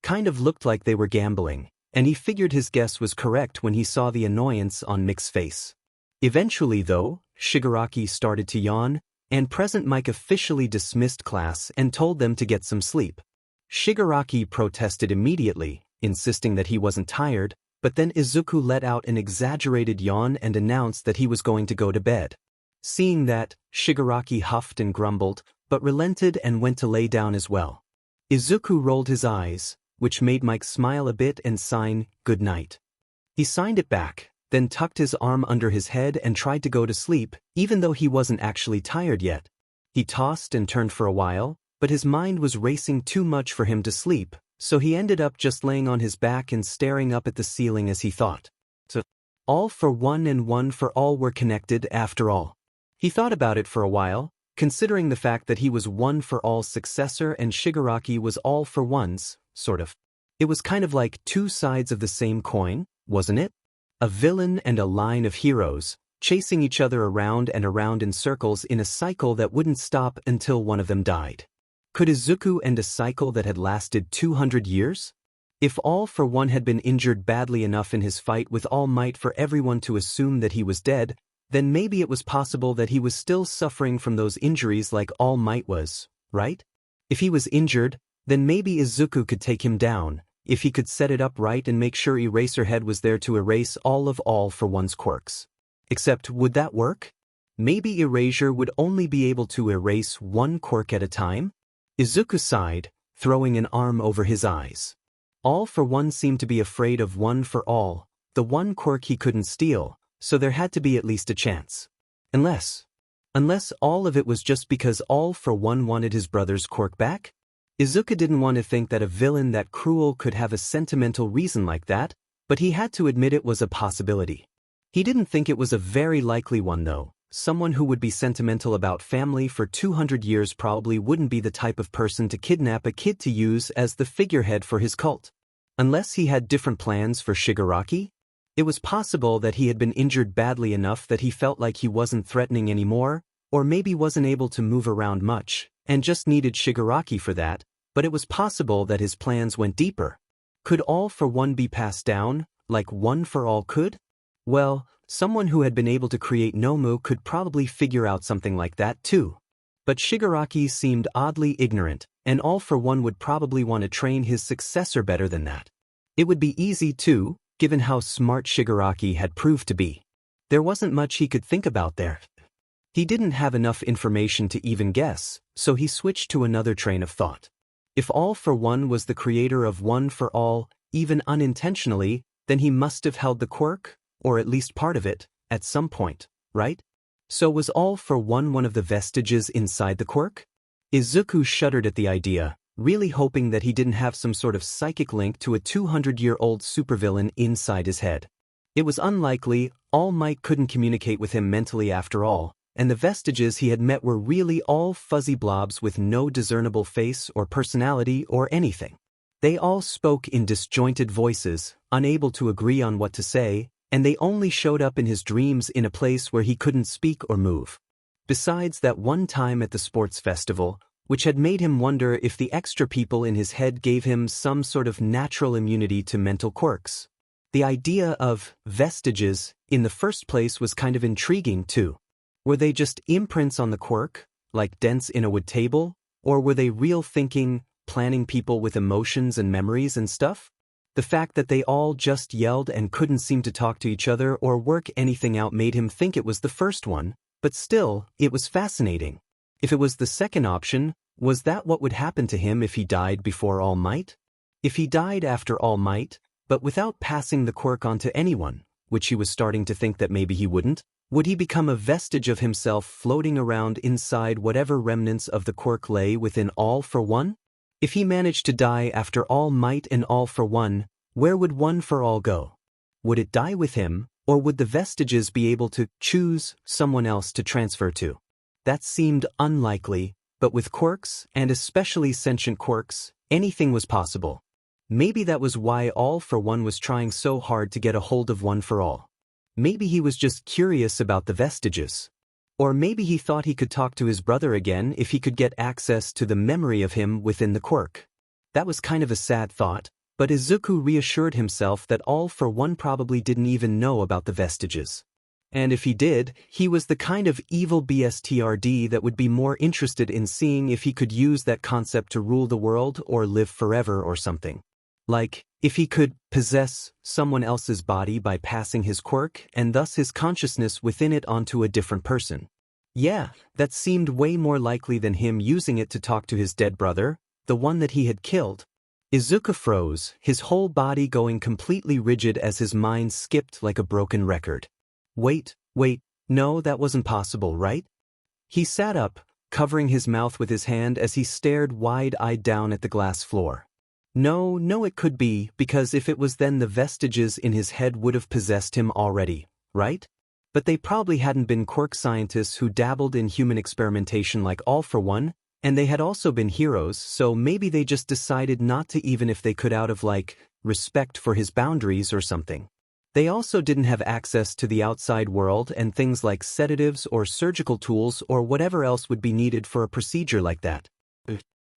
[SPEAKER 1] kind of looked like they were gambling, and he figured his guess was correct when he saw the annoyance on Mick's face. Eventually, though, Shigaraki started to yawn, and Present Mike officially dismissed class and told them to get some sleep. Shigaraki protested immediately, insisting that he wasn't tired, but then Izuku let out an exaggerated yawn and announced that he was going to go to bed. Seeing that, Shigaraki huffed and grumbled, but relented and went to lay down as well. Izuku rolled his eyes, which made Mike smile a bit and sign, "Good night." He signed it back, then tucked his arm under his head and tried to go to sleep, even though he wasn't actually tired yet. He tossed and turned for a while, but his mind was racing too much for him to sleep, so he ended up just laying on his back and staring up at the ceiling as he thought. So, all for one and one for all were connected after all. He thought about it for a while, considering the fact that he was one for all's successor and Shigaraki was all for one's, sort of. It was kind of like two sides of the same coin, wasn't it? A villain and a line of heroes, chasing each other around and around in circles in a cycle that wouldn't stop until one of them died. Could Izuku end a cycle that had lasted 200 years? If All for One had been injured badly enough in his fight with All Might for everyone to assume that he was dead, then maybe it was possible that he was still suffering from those injuries like All Might was, right? If he was injured, then maybe Izuku could take him down, if he could set it up right and make sure Eraserhead was there to erase all of All for One's quirks. Except, would that work? Maybe Erasure would only be able to erase one quirk at a time? Izuku sighed, throwing an arm over his eyes. All for One seemed to be afraid of One for All, the one quirk he couldn't steal, so there had to be at least a chance. Unless all of it was just because All for One wanted his brother's quirk back? Izuku didn't want to think that a villain that cruel could have a sentimental reason like that, but he had to admit it was a possibility. He didn't think it was a very likely one though. Someone who would be sentimental about family for 200 years probably wouldn't be the type of person to kidnap a kid to use as the figurehead for his cult. Unless he had different plans for Shigaraki? It was possible that he had been injured badly enough that he felt like he wasn't threatening anymore, or maybe wasn't able to move around much, and just needed Shigaraki for that, but it was possible that his plans went deeper. Could All for One be passed down, like One for All could? Well, someone who had been able to create Nomu could probably figure out something like that too. But Shigaraki seemed oddly ignorant, and All for One would probably want to train his successor better than that. It would be easy too, given how smart Shigaraki had proved to be. There wasn't much he could think about there. He didn't have enough information to even guess, so he switched to another train of thought. If All for One was the creator of One for All, even unintentionally, then he must have held the quirk, or at least part of it, at some point, right? So was All for One of the vestiges inside the quirk? Izuku shuddered at the idea, really hoping that he didn't have some sort of psychic link to a 200-year-old supervillain inside his head. It was unlikely. All Might couldn't communicate with him mentally after all, and the vestiges he had met were really all fuzzy blobs with no discernible face or personality or anything. They all spoke in disjointed voices, unable to agree on what to say, and they only showed up in his dreams in a place where he couldn't speak or move. Besides that one time at the sports festival, which had made him wonder if the extra people in his head gave him some sort of natural immunity to mental quirks. The idea of vestiges in the first place was kind of intriguing too. Were they just imprints on the quirk, like dents in a wood table, or were they real thinking, planning people with emotions and memories and stuff? The fact that they all just yelled and couldn't seem to talk to each other or work anything out made him think it was the first one, but still, it was fascinating. If it was the second option, Was that what would happen to him if he died before All Might? If he died after All Might, but without passing the quirk on to anyone, which he was starting to think that maybe he wouldn't, would he become a vestige of himself floating around inside whatever remnants of the quirk lay within All for One? If he managed to die after All Might and All for One, where would One for All go? Would it die with him, or would the vestiges be able to choose someone else to transfer to? That seemed unlikely, but with quirks, and especially sentient quirks, anything was possible. Maybe that was why All for One was trying so hard to get a hold of One for All. Maybe he was just curious about the vestiges. Or maybe he thought he could talk to his brother again if he could get access to the memory of him within the quirk. That was kind of a sad thought, but Izuku reassured himself that All for One probably didn't even know about the vestiges. And if he did, he was the kind of evil BSTRD that would be more interested in seeing if he could use that concept to rule the world or live forever or something. Like, if he could possess someone else's body by passing his quirk and thus his consciousness within it onto a different person. Yeah, that seemed way more likely than him using it to talk to his dead brother, the one that he had killed. Izuku froze, his whole body going completely rigid as his mind skipped like a broken record. Wait, no, that wasn't possible, right? He sat up, covering his mouth with his hand as he stared wide-eyed down at the glass floor. No, it could be, because if it was then the vestiges in his head would have possessed him already, right? But they probably hadn't been quirk scientists who dabbled in human experimentation like All for One, and they had also been heroes, so maybe they just decided not to even if they could out of respect for his boundaries or something. They also didn't have access to the outside world and things like sedatives or surgical tools or whatever else would be needed for a procedure like that.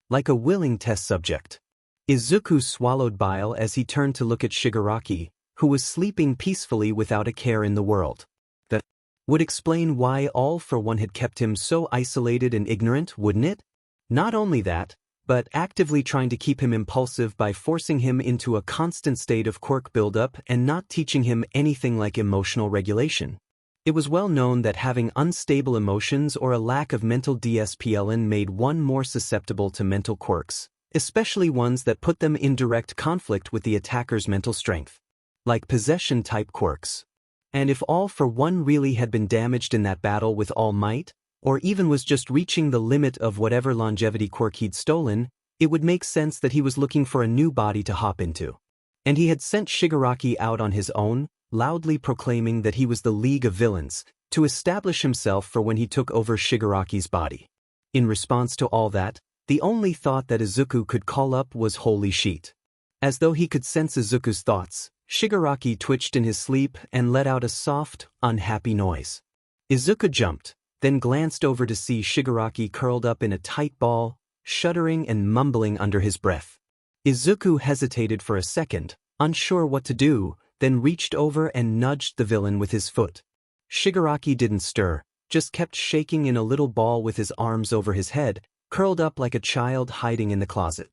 [SPEAKER 1] Like a willing test subject. Izuku swallowed bile as he turned to look at Shigaraki, who was sleeping peacefully without a care in the world. That would explain why All for One had kept him so isolated and ignorant, wouldn't it? Not only that, but actively trying to keep him impulsive by forcing him into a constant state of quirk buildup and not teaching him anything like emotional regulation. It was well known that having unstable emotions or a lack of mental DSPLN made one more susceptible to mental quirks, especially ones that put them in direct conflict with the attacker's mental strength, like possession-type quirks. And if All for One really had been damaged in that battle with All Might, or even was just reaching the limit of whatever longevity quirk he'd stolen, it would make sense that he was looking for a new body to hop into. And he had sent Shigaraki out on his own, loudly proclaiming that he was the League of Villains, to establish himself for when he took over Shigaraki's body. In response to all that, the only thought that Izuku could call up was holy shit. As though he could sense Izuku's thoughts, Shigaraki twitched in his sleep and let out a soft, unhappy noise. Izuku jumped, then glanced over to see Shigaraki curled up in a tight ball, shuddering and mumbling under his breath. Izuku hesitated for a second, unsure what to do, then reached over and nudged the villain with his foot. Shigaraki didn't stir, just kept shaking in a little ball with his arms over his head, curled up like a child hiding in the closet.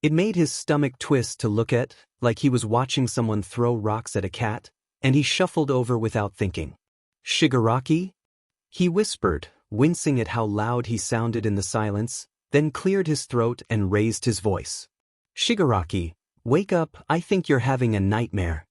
[SPEAKER 1] It made his stomach twist to look at, like he was watching someone throw rocks at a cat, and he shuffled over without thinking. Shigaraki? He whispered, wincing at how loud he sounded in the silence, then cleared his throat and raised his voice. Shigaraki, wake up, I think you're having a nightmare.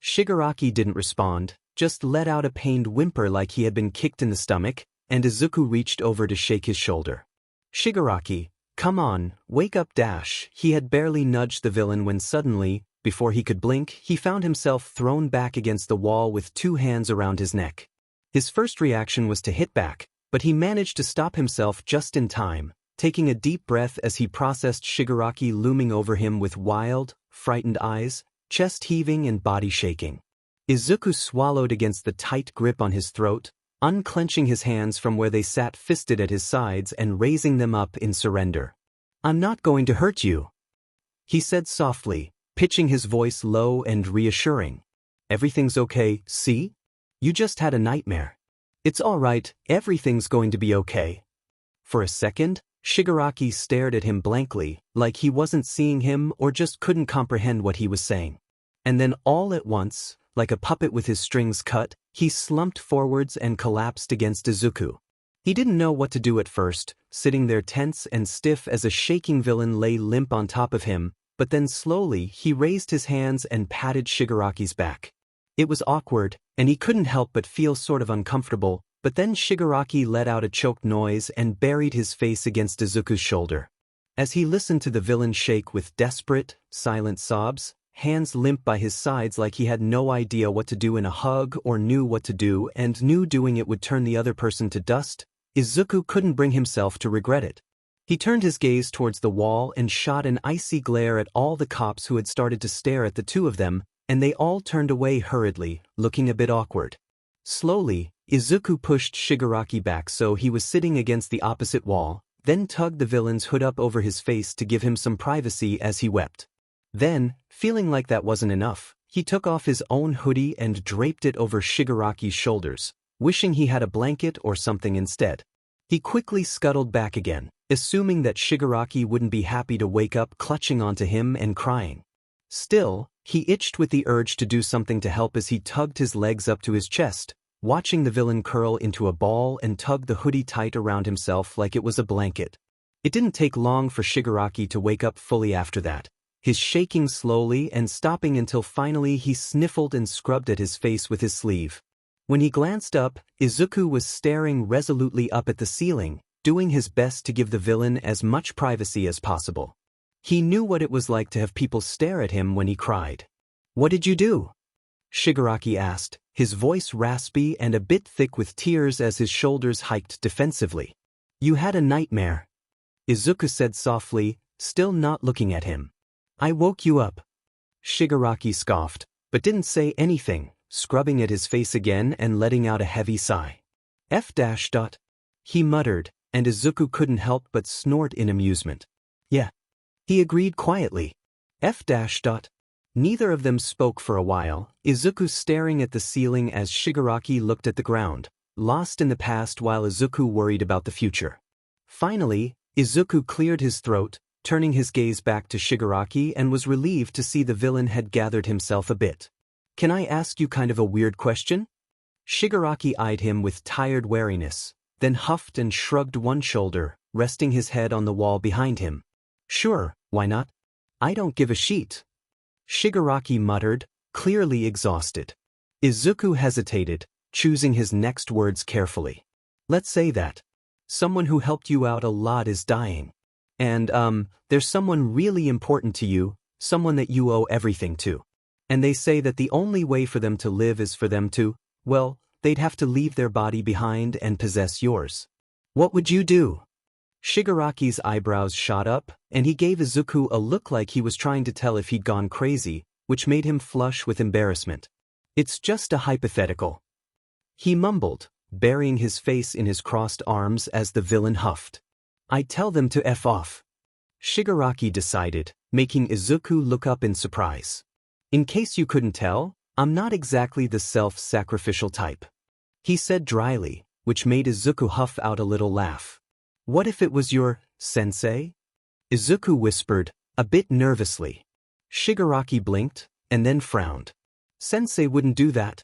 [SPEAKER 1] Shigaraki didn't respond, just let out a pained whimper like he had been kicked in the stomach, and Izuku reached over to shake his shoulder. Shigaraki, come on, wake up dash. He had barely nudged the villain when suddenly, before he could blink, he found himself thrown back against the wall with two hands around his neck. His first reaction was to hit back, but he managed to stop himself just in time, taking a deep breath as he processed Shigaraki looming over him with wild, frightened eyes, chest heaving and body shaking. Izuku swallowed against the tight grip on his throat, unclenching his hands from where they sat fisted at his sides and raising them up in surrender. I'm not going to hurt you, he said softly, pitching his voice low and reassuring. Everything's okay, see? You just had a nightmare. It's all right, everything's going to be okay. For a second, Shigaraki stared at him blankly, like he wasn't seeing him or just couldn't comprehend what he was saying. And then all at once, like a puppet with his strings cut, he slumped forwards and collapsed against Izuku. He didn't know what to do at first, sitting there tense and stiff as a shaking villain lay limp on top of him, but then slowly he raised his hands and patted Shigaraki's back. It was awkward, and he couldn't help but feel sort of uncomfortable, but then Shigaraki let out a choked noise and buried his face against Izuku's shoulder. As he listened to the villain shake with desperate, silent sobs, hands limp by his sides like he had no idea what to do in a hug or knew what to do and knew doing it would turn the other person to dust, Izuku couldn't bring himself to regret it. He turned his gaze towards the wall and shot an icy glare at all the cops who had started to stare at the two of them, and they all turned away hurriedly, looking a bit awkward. Slowly, Izuku pushed Shigaraki back so he was sitting against the opposite wall, then tugged the villain's hood up over his face to give him some privacy as he wept. Then, feeling like that wasn't enough, he took off his own hoodie and draped it over Shigaraki's shoulders, wishing he had a blanket or something instead. He quickly scuttled back again, assuming that Shigaraki wouldn't be happy to wake up clutching onto him and crying. Still, he itched with the urge to do something to help as he tugged his legs up to his chest, watching the villain curl into a ball and tug the hoodie tight around himself like it was a blanket. It didn't take long for Shigaraki to wake up fully after that, his shaking slowly and stopping until finally he sniffled and scrubbed at his face with his sleeve. When he glanced up, Izuku was staring resolutely up at the ceiling, doing his best to give the villain as much privacy as possible. He knew what it was like to have people stare at him when he cried. "What did you do?" Shigaraki asked, his voice raspy and a bit thick with tears as his shoulders hiked defensively. "You had a nightmare," Izuku said softly, still not looking at him. "I woke you up." Shigaraki scoffed, but didn't say anything, scrubbing at his face again and letting out a heavy sigh. He muttered, and Izuku couldn't help but snort in amusement. "Yeah," he agreed quietly. Neither of them spoke for a while, Izuku staring at the ceiling as Shigaraki looked at the ground, lost in the past while Izuku worried about the future. Finally, Izuku cleared his throat, turning his gaze back to Shigaraki and was relieved to see the villain had gathered himself a bit. "Can I ask you kind of a weird question?" Shigaraki eyed him with tired wariness, then huffed and shrugged one shoulder, resting his head on the wall behind him. "Sure, why not? I don't give a shit." Shigaraki muttered, clearly exhausted. Izuku hesitated, choosing his next words carefully. "Let's say that someone who helped you out a lot is dying. And, there's someone really important to you, someone that you owe everything to. And they say that the only way for them to live is for them to, well, they'd have to leave their body behind and possess yours. What would you do?" Shigaraki's eyebrows shot up, and he gave Izuku a look like he was trying to tell if he'd gone crazy, which made him flush with embarrassment. "It's just a hypothetical," he mumbled, burying his face in his crossed arms as the villain huffed. "I'd tell them to F off," Shigaraki decided, making Izuku look up in surprise. "In case you couldn't tell, I'm not exactly the self-sacrificial type," he said dryly, which made Izuku huff out a little laugh. "What if it was your sensei?" Izuku whispered, a bit nervously. Shigaraki blinked, and then frowned. "Sensei wouldn't do that,"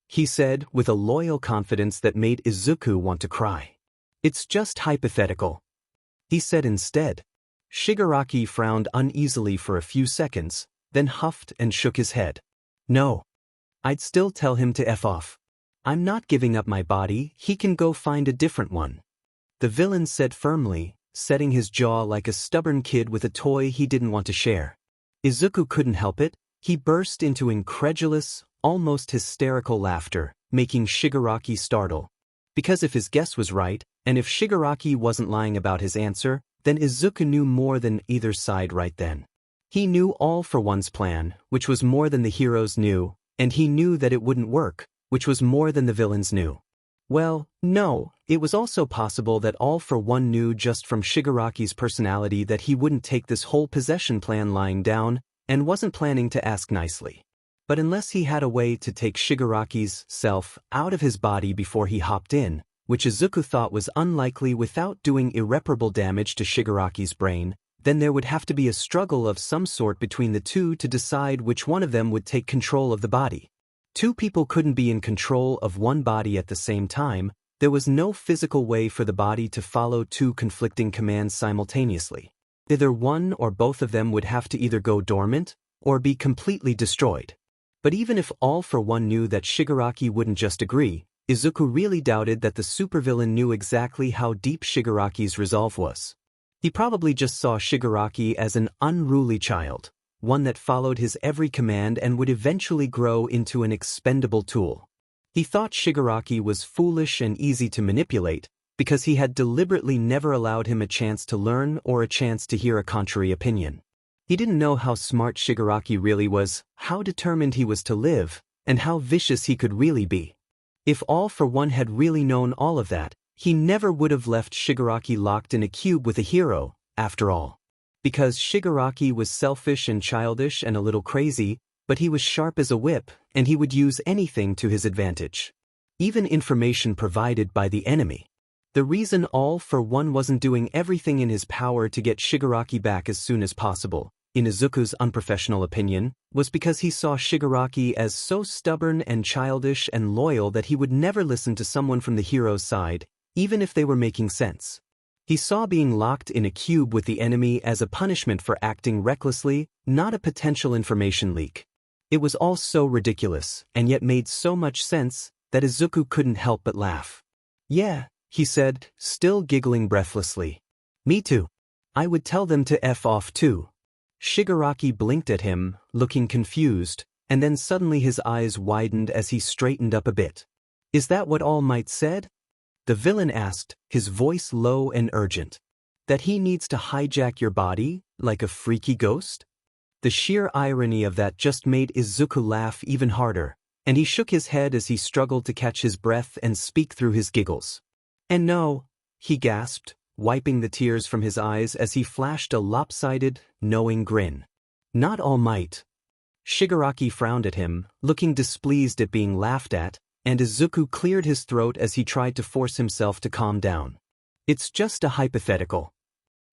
[SPEAKER 1] he said with a loyal confidence that made Izuku want to cry. "It's just hypothetical," he said instead. Shigaraki frowned uneasily for a few seconds, then huffed and shook his head. "No. I'd still tell him to F off. I'm not giving up my body, he can go find a different one," the villain said firmly, setting his jaw like a stubborn kid with a toy he didn't want to share. Izuku couldn't help it, he burst into incredulous, almost hysterical laughter, making Shigaraki startle. Because if his guess was right, and if Shigaraki wasn't lying about his answer, then Izuku knew more than either side right then. He knew All for One's plan, which was more than the heroes knew, and he knew that it wouldn't work, which was more than the villains knew. Well, no, it was also possible that All for One knew just from Shigaraki's personality that he wouldn't take this whole possession plan lying down, and wasn't planning to ask nicely. But unless he had a way to take Shigaraki's self out of his body before he hopped in, which Izuku thought was unlikely without doing irreparable damage to Shigaraki's brain, then there would have to be a struggle of some sort between the two to decide which one of them would take control of the body. Two people couldn't be in control of one body at the same time, There was no physical way for the body to follow two conflicting commands simultaneously. Either one or both of them would have to either go dormant or be completely destroyed. But even if All for One knew that Shigaraki wouldn't just agree, Izuku really doubted that the supervillain knew exactly how deep Shigaraki's resolve was. He probably just saw Shigaraki as an unruly child, one that followed his every command and would eventually grow into an expendable tool. He thought Shigaraki was foolish and easy to manipulate because he had deliberately never allowed him a chance to learn or a chance to hear a contrary opinion. He didn't know how smart Shigaraki really was, how determined he was to live, and how vicious he could really be. If All for One had really known all of that, he never would have left Shigaraki locked in a cube with a hero, after all. Because Shigaraki was selfish and childish and a little crazy, but he was sharp as a whip, and he would use anything to his advantage. Even information provided by the enemy. The reason All for One wasn't doing everything in his power to get Shigaraki back as soon as possible, in Izuku's unprofessional opinion, was because he saw Shigaraki as so stubborn and childish and loyal that he would never listen to someone from the hero's side, even if they were making sense. He saw being locked in a cube with the enemy as a punishment for acting recklessly, not a potential information leak. It was all so ridiculous, and yet made so much sense, that Izuku couldn't help but laugh. "Yeah," he said, still giggling breathlessly. "Me too. I would tell them to F off too." Shigaraki blinked at him, looking confused, and then suddenly his eyes widened as he straightened up a bit. "Is that what All Might said?" The villain asked, his voice low and urgent. "That he needs to hijack your body, like a freaky ghost?" The sheer irony of that just made Izuku laugh even harder, and he shook his head as he struggled to catch his breath and speak through his giggles. "And no," he gasped, wiping the tears from his eyes as he flashed a lopsided, knowing grin. "Not All Might." Shigaraki frowned at him, looking displeased at being laughed at, and Izuku cleared his throat as he tried to force himself to calm down. "It's just a hypothetical,"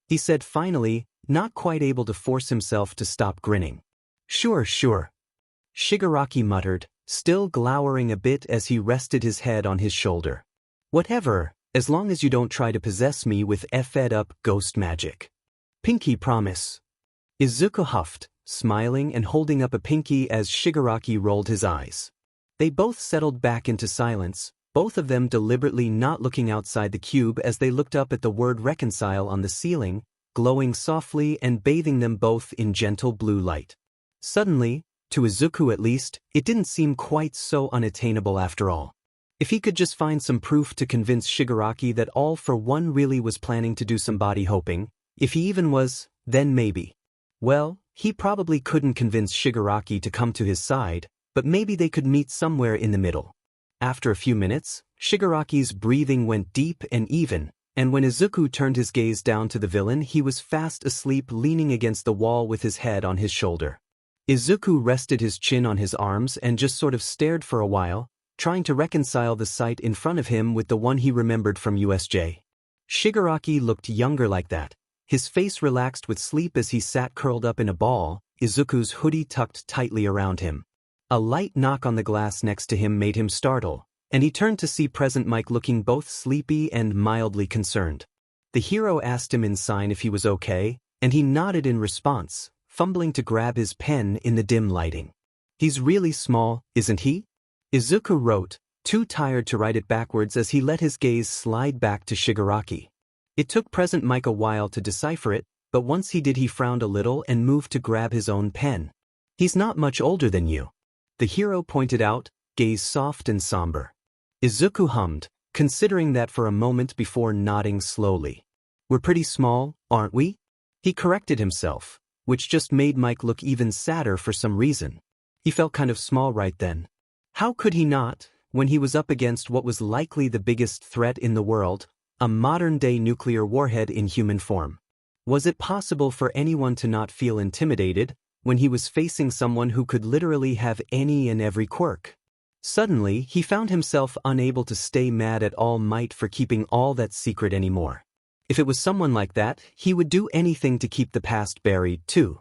[SPEAKER 1] he said finally, not quite able to force himself to stop grinning. Sure. Shigaraki muttered, still glowering a bit as he rested his head on his shoulder. "Whatever, as long as you don't try to possess me with fed-up ghost magic." "Pinky promise." Izuku huffed, smiling and holding up a pinky as Shigaraki rolled his eyes. They both settled back into silence, both of them deliberately not looking outside the cube as they looked up at the word Reconcile on the ceiling, glowing softly and bathing them both in gentle blue light. Suddenly, to Izuku at least, it didn't seem quite so unattainable after all. If he could just find some proof to convince Shigaraki that All for One really was planning to do some body hoping, if he even was, then maybe. Well, he probably couldn't convince Shigaraki to come to his side, but maybe they could meet somewhere in the middle. After a few minutes, Shigaraki's breathing went deep and even, and when Izuku turned his gaze down to the villain, he was fast asleep leaning against the wall with his head on his shoulder. Izuku rested his chin on his arms and just sort of stared for a while, trying to reconcile the sight in front of him with the one he remembered from USJ. Shigaraki looked younger like that, his face relaxed with sleep as he sat curled up in a ball, Izuku's hoodie tucked tightly around him. A light knock on the glass next to him made him startle, and he turned to see present Mike looking both sleepy and mildly concerned. The hero asked him in sign if he was okay, and he nodded in response, fumbling to grab his pen in the dim lighting. "He's really small, isn't he?" Izuku wrote, too tired to write it backwards as he let his gaze slide back to Shigaraki. It took present Mike a while to decipher it, but once he did he frowned a little and moved to grab his own pen. "He's not much older than you," the hero pointed out, gaze soft and somber. Izuku hummed, considering that for a moment before nodding slowly. "We're pretty small, aren't we?" He corrected himself, which just made Mike look even sadder for some reason. He felt kind of small right then. How could he not, when he was up against what was likely the biggest threat in the world, a modern-day nuclear warhead in human form? Was it possible for anyone to not feel intimidated when he was facing someone who could literally have any and every quirk? Suddenly, he found himself unable to stay mad at All Might for keeping all that secret anymore. If it was someone like that, he would do anything to keep the past buried, too.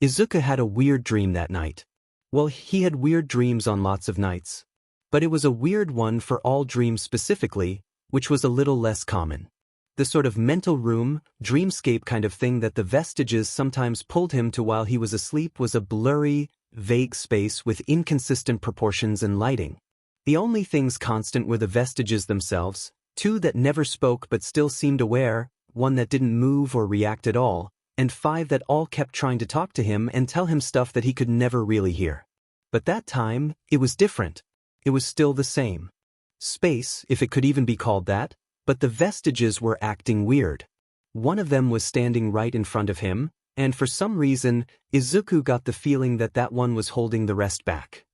[SPEAKER 1] Izuku had a weird dream that night. Well, he had weird dreams on lots of nights. But it was a weird one for all dreams specifically, which was a little less common. The sort of mental room, dreamscape kind of thing that the Vestiges sometimes pulled him to while he was asleep was a blurry, vague space with inconsistent proportions and lighting. The only things constant were the Vestiges themselves, two that never spoke but still seemed aware, one that didn't move or react at all, and five that all kept trying to talk to him and tell him stuff that he could never really hear. But that time, it was different. It was still the same. Space, if it could even be called that, but the Vestiges were acting weird. One of them was standing right in front of him, and for some reason, Izuku got the feeling that that one was holding the rest back.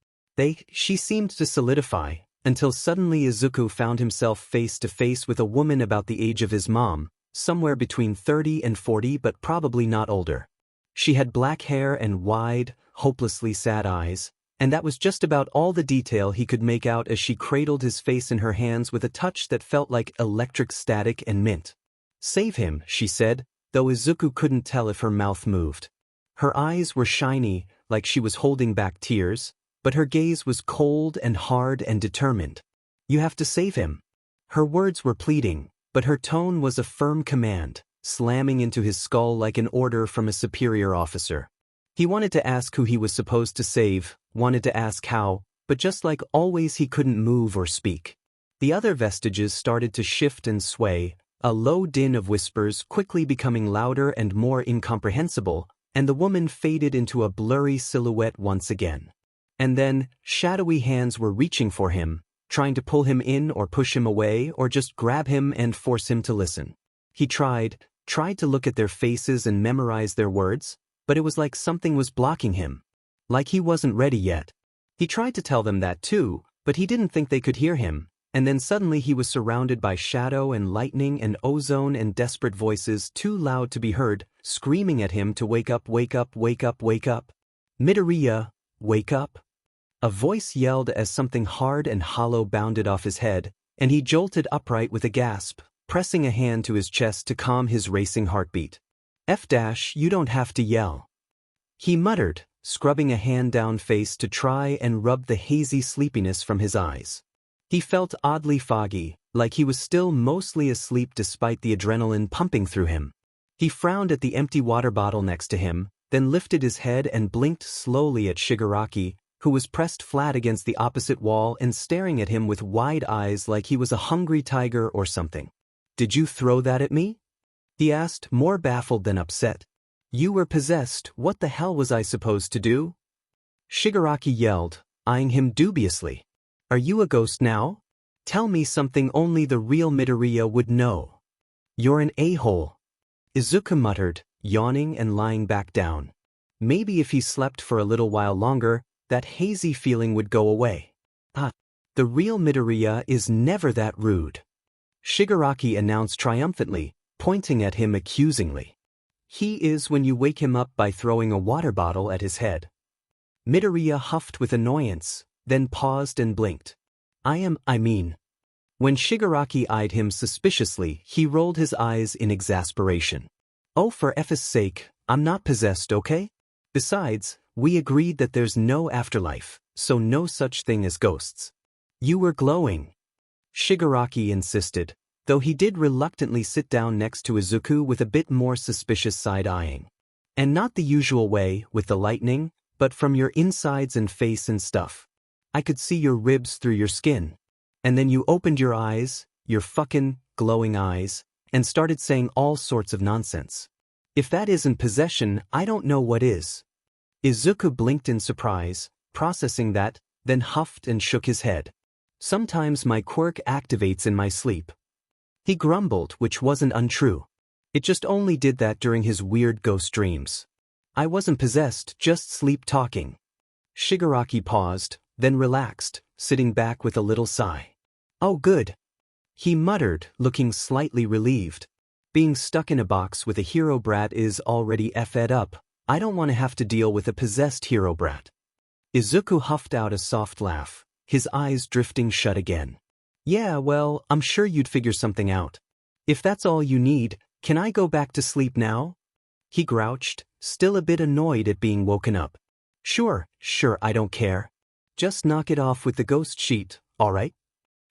[SPEAKER 1] She seemed to solidify, until suddenly Izuku found himself face to face with a woman about the age of his mom, somewhere between 30 and 40 but probably not older. She had black hair and wide, hopelessly sad eyes, and that was just about all the detail he could make out as she cradled his face in her hands with a touch that felt like electric static and mint. "Save him," she said, though Izuku couldn't tell if her mouth moved. Her eyes were shiny, like she was holding back tears, but her gaze was cold and hard and determined. "You have to save him." Her words were pleading, but her tone was a firm command, slamming into his skull like an order from a superior officer. He wanted to ask who he was supposed to save, wanted to ask how, but just like always he couldn't move or speak. The other Vestiges started to shift and sway, a low din of whispers quickly becoming louder and more incomprehensible, and the woman faded into a blurry silhouette once again. And then, shadowy hands were reaching for him, trying to pull him in or push him away or just grab him and force him to listen. He tried to look at their faces and memorize their words, but it was like something was blocking him. Like he wasn't ready yet. He tried to tell them that too, but he didn't think they could hear him, and then suddenly he was surrounded by shadow and lightning and ozone and desperate voices too loud to be heard, screaming at him to wake up, wake up, wake up, wake up. "Midoriya, wake up." A voice yelled as something hard and hollow bounded off his head, and he jolted upright with a gasp, pressing a hand to his chest to calm his racing heartbeat. "You don't have to yell," he muttered, scrubbing a hand-down face to try and rub the hazy sleepiness from his eyes. He felt oddly foggy, like he was still mostly asleep despite the adrenaline pumping through him. He frowned at the empty water bottle next to him, then lifted his head and blinked slowly at Shigaraki, who was pressed flat against the opposite wall and staring at him with wide eyes like he was a hungry tiger or something. "Did you throw that at me?" he asked, more baffled than upset. "You were possessed, what the hell was I supposed to do?" Shigaraki yelled, eyeing him dubiously. "Are you a ghost now? Tell me something only the real Midoriya would know." "You're an a-hole," Izuku muttered, yawning and lying back down. Maybe if he slept for a little while longer, that hazy feeling would go away. The real Midoriya is never that rude," Shigaraki announced triumphantly, pointing at him accusingly. "He is when you wake him up by throwing a water bottle at his head." Midoriya huffed with annoyance, then paused and blinked. I mean. When Shigaraki eyed him suspiciously, he rolled his eyes in exasperation. "Oh, for F's sake, I'm not possessed, okay? Besides, we agreed that there's no afterlife, so no such thing as ghosts." "You were glowing," Shigaraki insisted, though he did reluctantly sit down next to Izuku with a bit more suspicious side-eyeing. "And not the usual way, with the lightning, but from your insides and face and stuff. I could see your ribs through your skin. And then you opened your eyes, your fucking glowing eyes, and started saying all sorts of nonsense. If that isn't possession, I don't know what is." Izuku blinked in surprise, processing that, then huffed and shook his head. "Sometimes my quirk activates in my sleep." He grumbled, which wasn't untrue. It just only did that during his weird ghost dreams. "I wasn't possessed, just sleep-talking." Shigaraki paused, then relaxed, sitting back with a little sigh. "Oh good," he muttered, looking slightly relieved. "Being stuck in a box with a hero brat is already effed up. I don't want to have to deal with a possessed hero brat." Izuku huffed out a soft laugh, his eyes drifting shut again. "Yeah, well, I'm sure you'd figure something out. If that's all you need, can I go back to sleep now?" He grouched, still a bit annoyed at being woken up. Sure, I don't care. Just knock it off with the ghost sheet, all right?"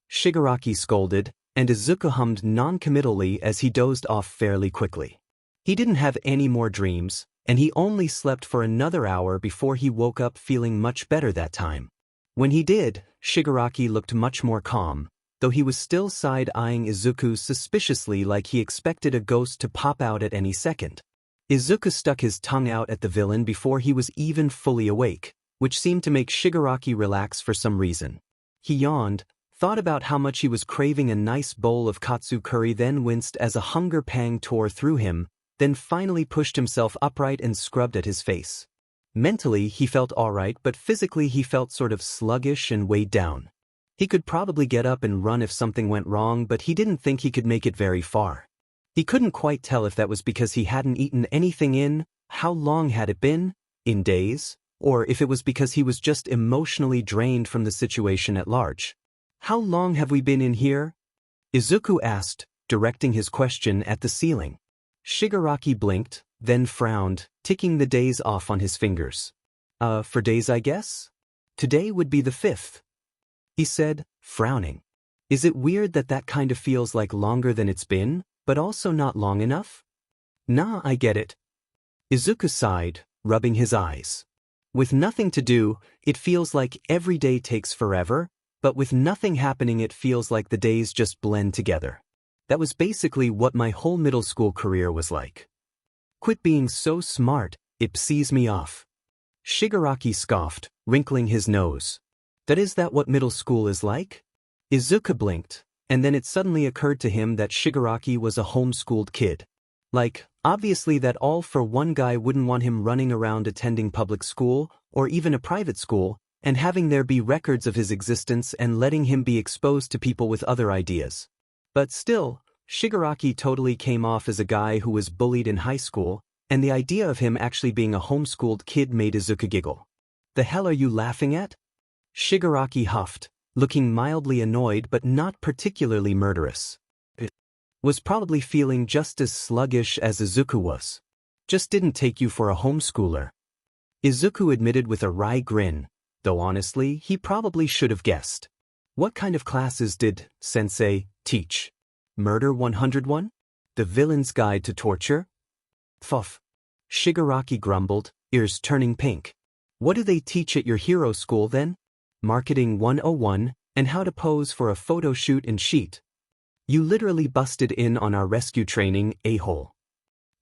[SPEAKER 1] Shigaraki scolded, and Izuku hummed non-committally as he dozed off fairly quickly. He didn't have any more dreams, and he only slept for another hour before he woke up feeling much better that time. When he did, Shigaraki looked much more calm, though he was still side-eyeing Izuku suspiciously like he expected a ghost to pop out at any second. Izuku stuck his tongue out at the villain before he was even fully awake, which seemed to make Shigaraki relax for some reason. He yawned, thought about how much he was craving a nice bowl of katsu curry, then winced as a hunger pang tore through him, then finally pushed himself upright and scrubbed at his face. Mentally, he felt alright, but physically he felt sort of sluggish and weighed down. He could probably get up and run if something went wrong, but he didn't think he could make it very far. He couldn't quite tell if that was because he hadn't eaten anything in, how long had it been, in days, or if it was because he was just emotionally drained from the situation at large. "How long have we been in here?" Izuku asked, directing his question at the ceiling. Shigaraki blinked, then frowned, ticking the days off on his fingers. For days, I guess? Today would be the 5th. He said, frowning. Is it weird that that kind of feels like longer than it's been, but also not long enough? Nah, I get it. Izuku sighed, rubbing his eyes. With nothing to do, it feels like every day takes forever, but with nothing happening it feels like the days just blend together. That was basically what my whole middle school career was like. Quit being so smart, it pisses me off. Shigaraki scoffed, wrinkling his nose. Is that what middle school is like? Izuku blinked, and then it suddenly occurred to him that Shigaraki was a homeschooled kid. Like, obviously that all-for-one guy wouldn't want him running around attending public school, or even a private school, and having there be records of his existence and letting him be exposed to people with other ideas. But still, Shigaraki totally came off as a guy who was bullied in high school, and the idea of him actually being a homeschooled kid made Izuku giggle. The hell are you laughing at? Shigaraki huffed, looking mildly annoyed but not particularly murderous. It was probably feeling just as sluggish as Izuku was. Just didn't take you for a homeschooler. Izuku admitted with a wry grin, though honestly, he probably should have guessed. What kind of classes did Sensei teach? Murder 101? The Villain's Guide to Torture? Pfuff. Shigaraki grumbled, ears turning pink. What do they teach at your hero school then? Marketing 101, and how to pose for a photo shoot in sheet. You literally busted in on our rescue training, a-hole.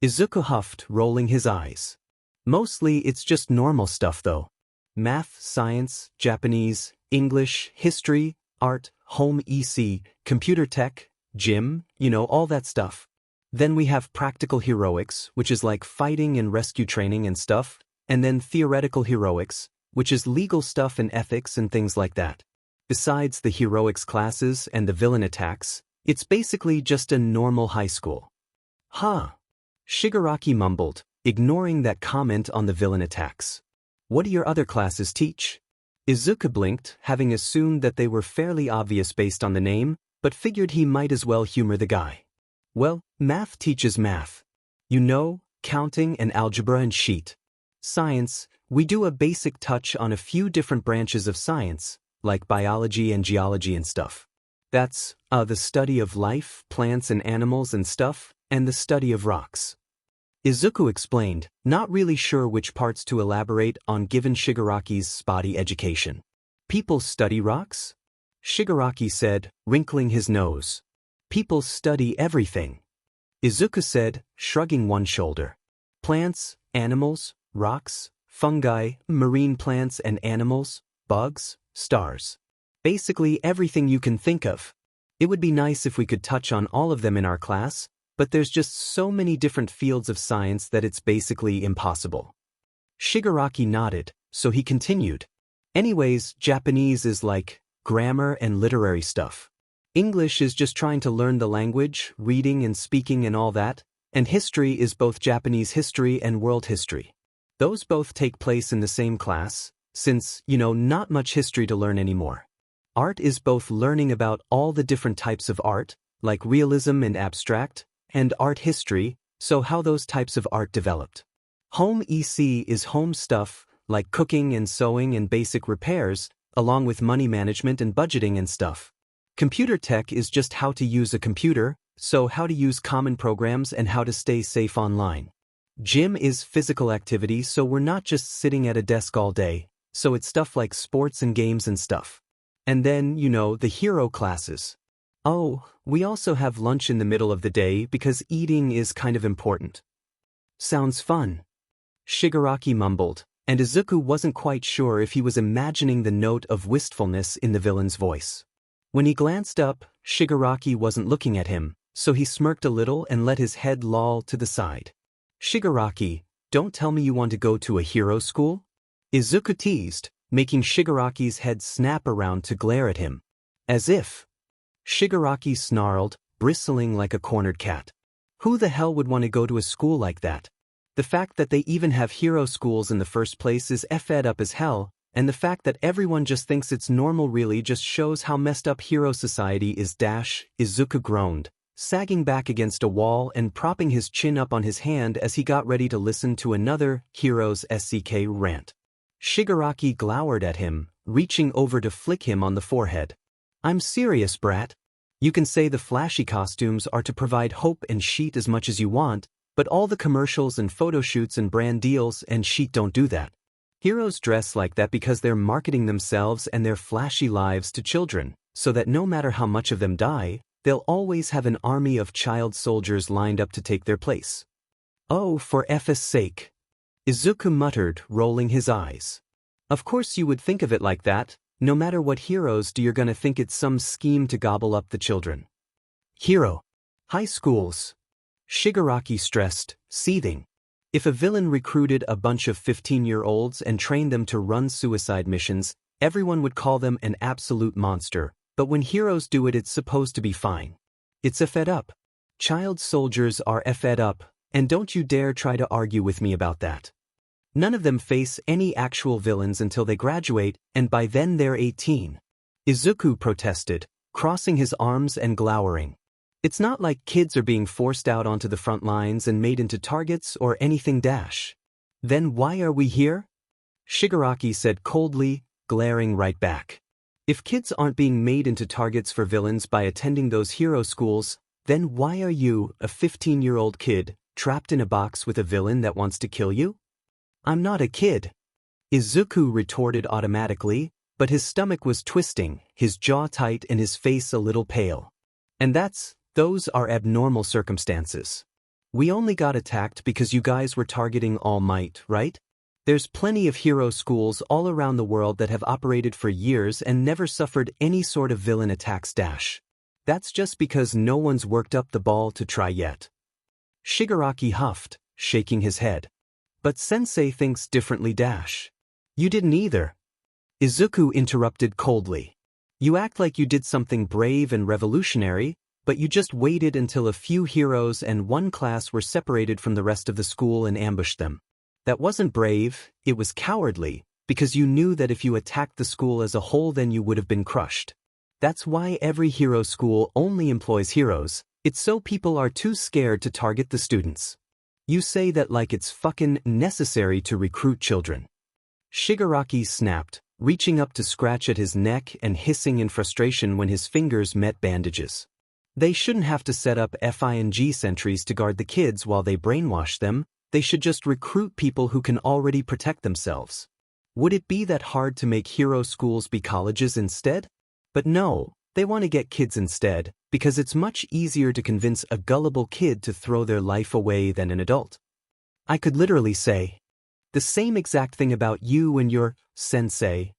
[SPEAKER 1] Izuku huffed, rolling his eyes. Mostly it's just normal stuff though. Math, science, Japanese, English, history, art, home EC, computer tech, gym, all that stuff. Then we have practical heroics, which is like fighting and rescue training and stuff, and then theoretical heroics, which is legal stuff and ethics and things like that. Besides the heroics classes and the villain attacks, it's basically just a normal high school. Huh. Shigaraki mumbled, ignoring that comment on the villain attacks. What do your other classes teach? Izuku blinked, having assumed that they were fairly obvious based on the name, but figured he might as well humor the guy. Well, math teaches math. Counting and algebra and sheet. Science, we do a basic touch on a few different branches of science, like biology and geology and stuff. That's, the study of life, plants and animals and stuff, and the study of rocks. Izuku explained, not really sure which parts to elaborate on given Shigaraki's spotty education. People study rocks? Shigaraki said, wrinkling his nose. People study everything. Izuku said, shrugging one shoulder. Plants, animals, rocks, fungi, marine plants and animals, bugs, stars. Basically everything you can think of. It would be nice if we could touch on all of them in our class, but there's just so many different fields of science that it's basically impossible. Shigaraki nodded, so he continued. Anyways, Japanese is like grammar and literary stuff. English is just trying to learn the language, reading and speaking and all that, and history is both Japanese history and world history. Those both take place in the same class, since, not much history to learn anymore. Art is both learning about all the different types of art, like realism and abstract, and art history, so how those types of art developed. Home EC is home stuff, like cooking and sewing and basic repairs, along with money management and budgeting and stuff. Computer tech is just how to use a computer, so how to use common programs and how to stay safe online. Gym is physical activity, so we're not just sitting at a desk all day, so it's stuff like sports and games and stuff. And then, the hero classes. Oh, we also have lunch in the middle of the day because eating is kind of important. Sounds fun. Shigaraki mumbled, and Izuku wasn't quite sure if he was imagining the note of wistfulness in the villain's voice. When he glanced up, Shigaraki wasn't looking at him, so he smirked a little and let his head loll to the side. Shigaraki, don't tell me you want to go to a hero school? Izuku teased, making Shigaraki's head snap around to glare at him. As if. Shigaraki snarled, bristling like a cornered cat. Who the hell would want to go to a school like that? The fact that they even have hero schools in the first place is effed up as hell, and the fact that everyone just thinks it's normal really just shows how messed up hero society is. Izuku groaned, sagging back against a wall and propping his chin up on his hand as he got ready to listen to another Heroes SCK rant. Shigaraki glowered at him, reaching over to flick him on the forehead. I'm serious, brat. You can say the flashy costumes are to provide hope and shit as much as you want, but all the commercials and photo shoots and brand deals and shit don't do that. Heroes dress like that because they're marketing themselves and their flashy lives to children, so that no matter how much of them die, they'll always have an army of child soldiers lined up to take their place. Oh, for F's sake. Izuku muttered, rolling his eyes. Of course you would think of it like that. No matter what heroes do, you're gonna think it's some scheme to gobble up the children. Hero. High schools. Shigaraki stressed, seething. If a villain recruited a bunch of 15-year-olds and trained them to run suicide missions, everyone would call them an absolute monster, but when heroes do it, it's supposed to be fine. It's effed up. Child soldiers are effed up, and don't you dare try to argue with me about that. None of them face any actual villains until they graduate, and by then they're 18. Izuku protested, crossing his arms and glowering. It's not like kids are being forced out onto the front lines and made into targets or anything. Then why are we here? Shigaraki said coldly, glaring right back. If kids aren't being made into targets for villains by attending those hero schools, then why are you, a 15-year-old kid, trapped in a box with a villain that wants to kill you? I'm not a kid. Izuku retorted automatically, but his stomach was twisting, his jaw tight and his face a little pale. And those are abnormal circumstances. We only got attacked because you guys were targeting All Might, right? There's plenty of hero schools all around the world that have operated for years and never suffered any sort of villain attacks. That's just because no one's worked up the ball to try yet. Shigaraki huffed, shaking his head. But Sensei thinks differently. You didn't either. Izuku interrupted coldly. You act like you did something brave and revolutionary, but you just waited until a few heroes and one class were separated from the rest of the school and ambushed them. That wasn't brave, it was cowardly, because you knew that if you attacked the school as a whole then you would have been crushed. That's why every hero school only employs heroes. It's so people are too scared to target the students. You say that like it's fucking necessary to recruit children. Shigaraki snapped, reaching up to scratch at his neck and hissing in frustration when his fingers met bandages. They shouldn't have to set up FING sentries to guard the kids while they brainwash them. They should just recruit people who can already protect themselves. Would it be that hard to make hero schools be colleges instead? But no, they want to get kids instead, because it's much easier to convince a gullible kid to throw their life away than an adult. I could literally say the same exact thing about you and your sensei.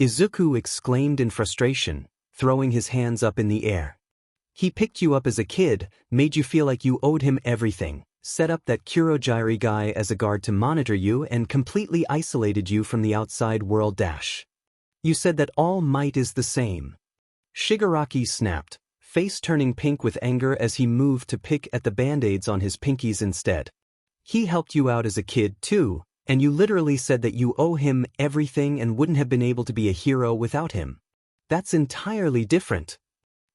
[SPEAKER 1] Izuku exclaimed in frustration, throwing his hands up in the air. He picked you up as a kid, made you feel like you owed him everything, set up that Kurogiri guy as a guard to monitor you and completely isolated you from the outside world. You said that All Might is the same. Shigaraki snapped, face turning pink with anger as he moved to pick at the band-aids on his pinkies instead. He helped you out as a kid too, and you literally said that you owe him everything and wouldn't have been able to be a hero without him. That's entirely different.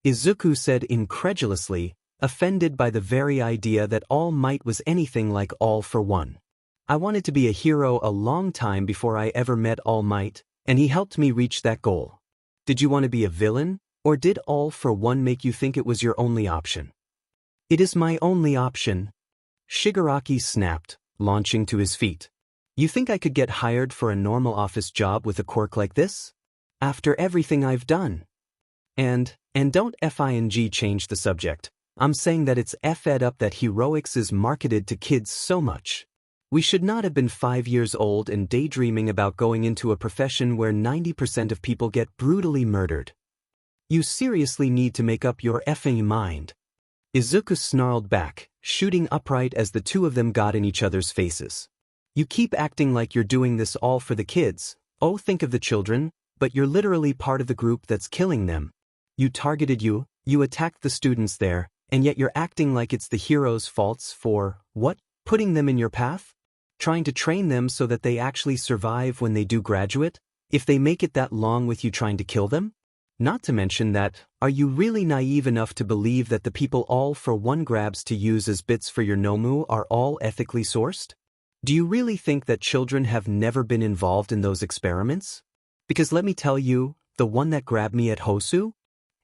[SPEAKER 1] Izuku said incredulously, offended by the very idea that All Might was anything like All for One. I wanted to be a hero a long time before I ever met All Might, and he helped me reach that goal. Did you want to be a villain? Or did all for one make you think it was your only option? It is my only option. Shigaraki snapped, launching to his feet. You think I could get hired for a normal office job with a quirk like this? After everything I've done? And don't FING change the subject. I'm saying that it's effed up that heroics is marketed to kids so much. We should not have been 5 years old and daydreaming about going into a profession where 90% of people get brutally murdered. You seriously need to make up your effing mind. Izuku snarled back, shooting upright as the two of them got in each other's faces. You keep acting like you're doing this all for the kids. Oh, think of the children, but you're literally part of the group that's killing them. You targeted you attacked the students there, and yet you're acting like it's the heroes' faults for, what? Putting them in your path? Trying to train them so that they actually survive when they do graduate? If they make it that long with you trying to kill them? Not to mention that, are you really naive enough to believe that the people all for one grabs to use as bits for your nomu are all ethically sourced? Do you really think that children have never been involved in those experiments? Because let me tell you, the one that grabbed me at Hosu?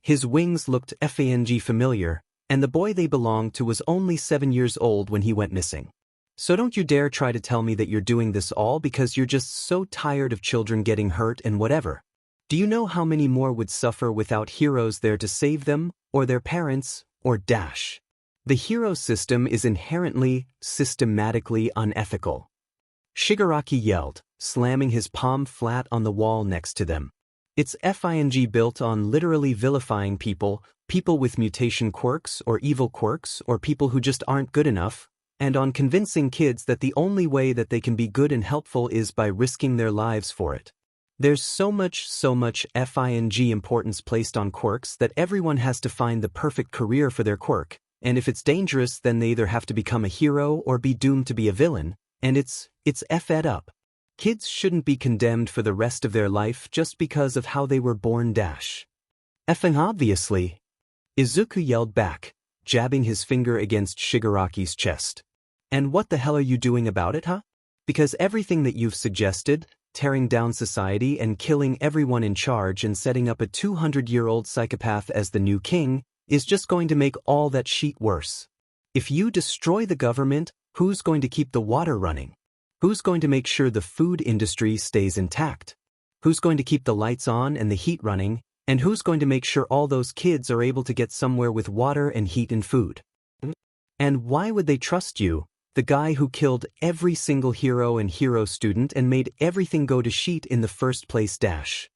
[SPEAKER 1] His wings looked FANG familiar, and the boy they belonged to was only 7 years old when he went missing. So don't you dare try to tell me that you're doing this all because you're just so tired of children getting hurt and whatever. Do you know how many more would suffer without heroes there to save them, or their parents, or dash? The hero system is inherently, systematically unethical. Shigaraki yelled, slamming his palm flat on the wall next to them. It's FING built on literally vilifying people with mutation quirks or evil quirks or people who just aren't good enough, and on convincing kids that the only way that they can be good and helpful is by risking their lives for it. There's so much FING importance placed on quirks that everyone has to find the perfect career for their quirk, and if it's dangerous then they either have to become a hero or be doomed to be a villain, and it's effed up. Kids shouldn't be condemned for the rest of their life just because of how they were born dash. Effing obviously. Izuku yelled back, jabbing his finger against Shigaraki's chest. And what the hell are you doing about it, huh? Because everything that you've suggested, tearing down society and killing everyone in charge and setting up a 200-year-old psychopath as the new king, is just going to make all that shit worse. If you destroy the government, who's going to keep the water running? Who's going to make sure the food industry stays intact? Who's going to keep the lights on and the heat running? And who's going to make sure all those kids are able to get somewhere with water and heat and food? And why would they trust you, the guy who killed every single hero and hero student and made everything go to shit in the first place dash?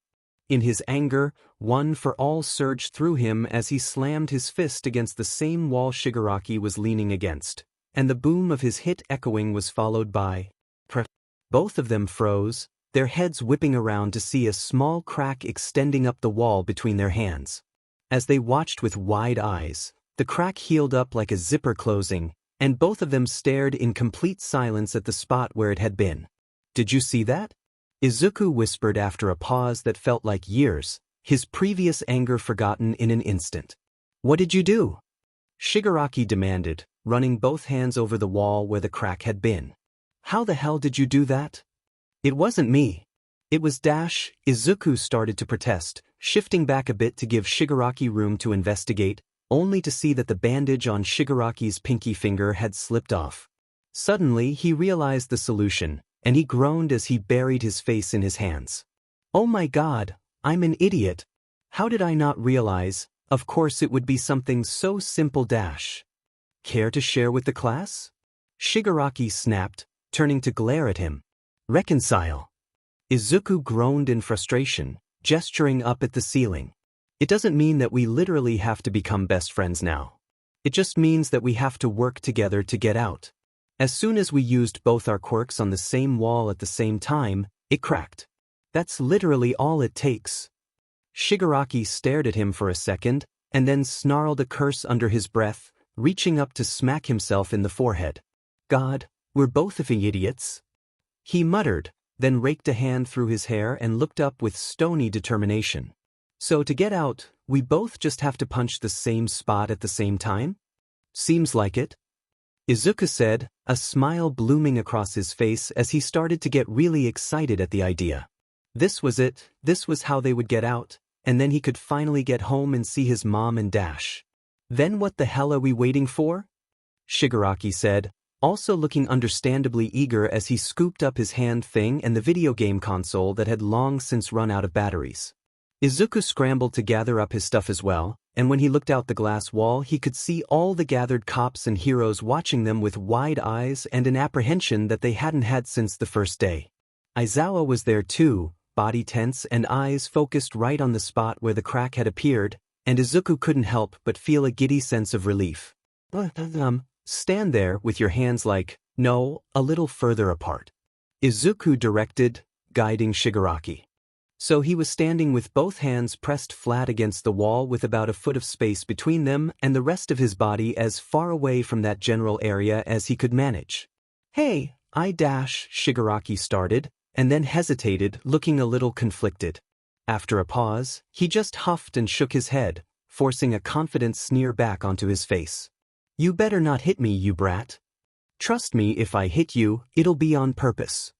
[SPEAKER 1] In his anger, one for all surged through him as he slammed his fist against the same wall Shigaraki was leaning against, and the boom of his hit echoing was followed by both of them froze, their heads whipping around to see a small crack extending up the wall between their hands. As they watched with wide eyes, the crack healed up like a zipper closing, and both of them stared in complete silence at the spot where it had been. Did you see that? Izuku whispered after a pause that felt like years, his previous anger forgotten in an instant. What did you do? Shigaraki demanded, running both hands over the wall where the crack had been. How the hell did you do that? It wasn't me. It was dash. Izuku started to protest, shifting back a bit to give Shigaraki room to investigate, only to see that the bandage on Shigaraki's pinky finger had slipped off. Suddenly he realized the solution, and he groaned as he buried his face in his hands. Oh my god, I'm an idiot. How did I not realize? Of course it would be something so simple dash. Care to share with the class? Shigaraki snapped, turning to glare at him. Reconcile. Izuku groaned in frustration, gesturing up at the ceiling. It doesn't mean that we literally have to become best friends now. It just means that we have to work together to get out. As soon as we used both our quirks on the same wall at the same time, it cracked. That's literally all it takes. Shigaraki stared at him for a second, and then snarled a curse under his breath, reaching up to smack himself in the forehead. God, we're both effing idiots. He muttered, then raked a hand through his hair and looked up with stony determination. So to get out, we both just have to punch the same spot at the same time? Seems like it. Izuku said, a smile blooming across his face as he started to get really excited at the idea. This was it, this was how they would get out, and then he could finally get home and see his mom and Dash. Then what the hell are we waiting for? Shigaraki said, also looking understandably eager as he scooped up his hand thing and the video game console that had long since run out of batteries. Izuku scrambled to gather up his stuff as well, and when he looked out the glass wall he could see all the gathered cops and heroes watching them with wide eyes and an apprehension that they hadn't had since the first day. Aizawa was there too, body tense and eyes focused right on the spot where the crack had appeared, and Izuku couldn't help but feel a giddy sense of relief. Stand there with your hands no, a little further apart. Izuku directed, guiding Shigaraki. So he was standing with both hands pressed flat against the wall with about a foot of space between them and the rest of his body as far away from that general area as he could manage. Hey, Shigaraki started, and then hesitated, looking a little conflicted. After a pause, he just huffed and shook his head, forcing a confident sneer back onto his face. You better not hit me, you brat. Trust me, if I hit you, it'll be on purpose.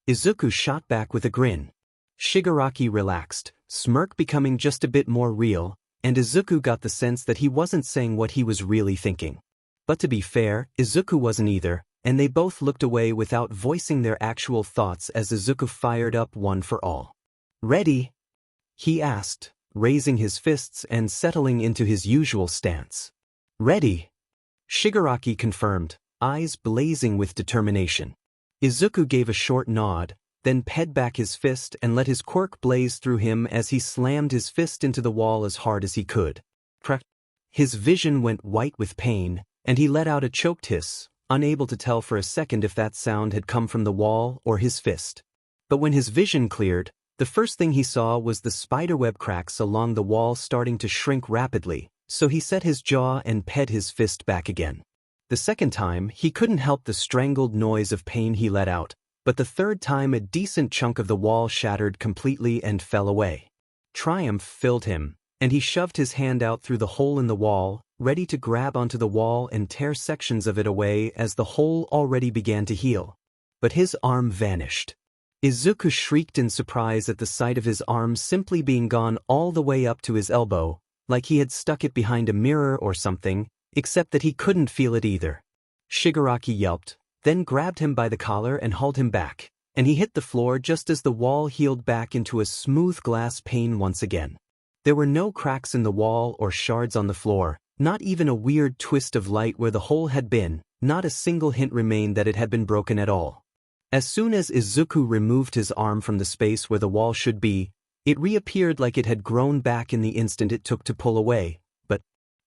[SPEAKER 1] Izuku shot back with a grin. Shigaraki relaxed, smirk becoming just a bit more real, and Izuku got the sense that he wasn't saying what he was really thinking. But to be fair, Izuku wasn't either, and they both looked away without voicing their actual thoughts as Izuku fired up one for all. Ready? He asked, raising his fists and settling into his usual stance. Ready? Shigaraki confirmed, eyes blazing with determination. Izuku gave a short nod, then ped back his fist and let his quirk blaze through him as he slammed his fist into the wall as hard as he could. His vision went white with pain, and he let out a choked hiss, unable to tell for a second if that sound had come from the wall or his fist. But when his vision cleared, the first thing he saw was the spiderweb cracks along the wall starting to shrink rapidly, so he set his jaw and ped his fist back again. The second time, he couldn't help the strangled noise of pain he let out, but the third time a decent chunk of the wall shattered completely and fell away. Triumph filled him, and he shoved his hand out through the hole in the wall, ready to grab onto the wall and tear sections of it away as the hole already began to heal. But his arm vanished. Izuku shrieked in surprise at the sight of his arm simply being gone all the way up to his elbow, like he had stuck it behind a mirror or something, except that he couldn't feel it either. Shigaraki yelped, then grabbed him by the collar and hauled him back, and he hit the floor just as the wall healed back into a smooth glass pane once again. There were no cracks in the wall or shards on the floor, not even a weird twist of light where the hole had been, not a single hint remained that it had been broken at all. As soon as Izuku removed his arm from the space where the wall should be, it reappeared like it had grown back in the instant it took to pull away, but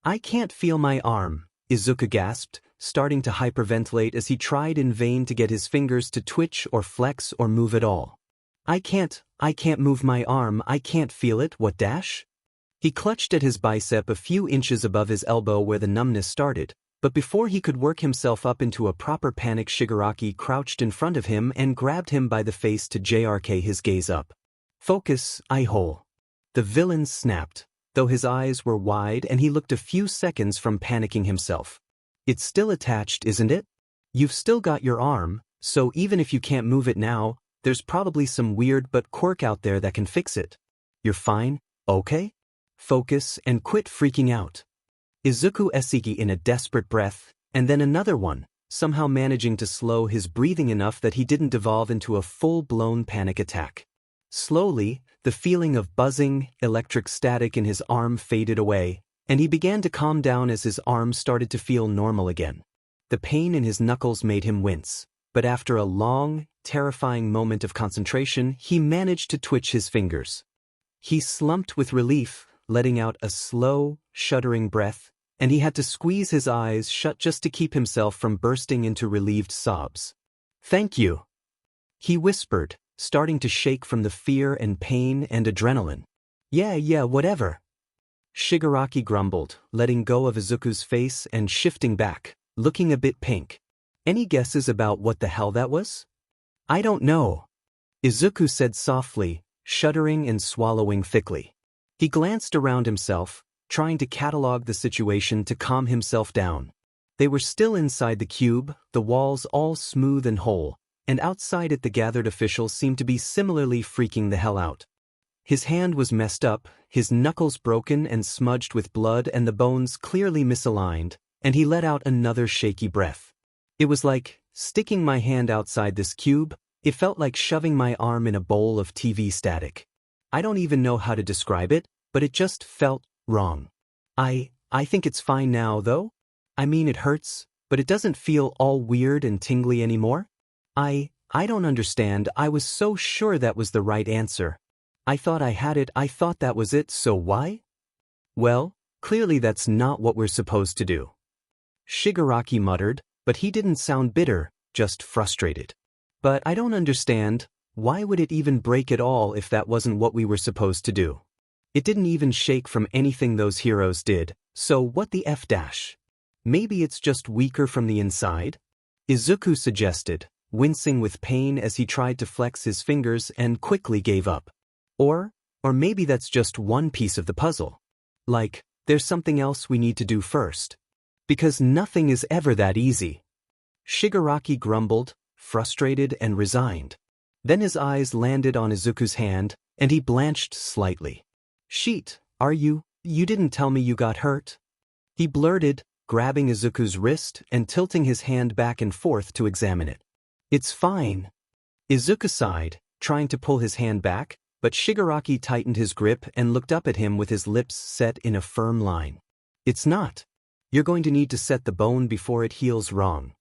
[SPEAKER 1] I can't feel my arm, Izuku gasped, starting to hyperventilate as he tried in vain to get his fingers to twitch or flex or move at all. I can't move my arm, I can't feel it, what dash? He clutched at his bicep a few inches above his elbow where the numbness started, but before he could work himself up into a proper panic, Shigaraki crouched in front of him and grabbed him by the face to JRK his gaze up. Focus, eye-hole. The villain snapped, though his eyes were wide and he looked a few seconds from panicking himself. It's still attached, isn't it? You've still got your arm, so even if you can't move it now, there's probably some weird but quirk out there that can fix it. You're fine, okay? Focus and quit freaking out. Izuku esiki in a desperate breath, and then another one, somehow managing to slow his breathing enough that he didn't devolve into a full-blown panic attack. Slowly, the feeling of buzzing, electric static in his arm faded away, and he began to calm down as his arm started to feel normal again. The pain in his knuckles made him wince, but after a long, terrifying moment of concentration, he managed to twitch his fingers. He slumped with relief, letting out a slow, shuddering breath, and he had to squeeze his eyes shut just to keep himself from bursting into relieved sobs. Thank you, he whispered, starting to shake from the fear and pain and adrenaline. Yeah, whatever. Shigaraki grumbled, letting go of Izuku's face and shifting back, looking a bit pink. Any guesses about what the hell that was? I don't know, Izuku said softly, shuddering and swallowing thickly. He glanced around himself, trying to catalog the situation to calm himself down. They were still inside the cube, the walls all smooth and whole, and outside it the gathered officials seemed to be similarly freaking the hell out. His hand was messed up, his knuckles broken and smudged with blood and the bones clearly misaligned, and he let out another shaky breath. It was like sticking my hand outside this cube. It felt like shoving my arm in a bowl of TV static. I don't even know how to describe it, but it just felt wrong. I think it's fine now, though. I mean, it hurts, but it doesn't feel all weird and tingly anymore. I don't understand. I was so sure that was the right answer. I thought I had it. I thought that was it, so why? Well, clearly that's not what we're supposed to do. Shigaraki muttered, but he didn't sound bitter, just frustrated. But I don't understand. Why would it even break at all if that wasn't what we were supposed to do? It didn't even shake from anything those heroes did, so what the F dash? Maybe it's just weaker from the inside? Izuku suggested, wincing with pain as he tried to flex his fingers and quickly gave up. Or maybe that's just one piece of the puzzle. Like, there's something else we need to do first. Because nothing is ever that easy. Shigaraki grumbled, frustrated and resigned. Then his eyes landed on Izuku's hand, and he blanched slightly. "Sheet, you didn't tell me you got hurt?" He blurted, grabbing Izuku's wrist and tilting his hand back and forth to examine it. "It's fine." Izuku sighed, trying to pull his hand back, but Shigaraki tightened his grip and looked up at him with his lips set in a firm line. "It's not. You're going to need to set the bone before it heals wrong,"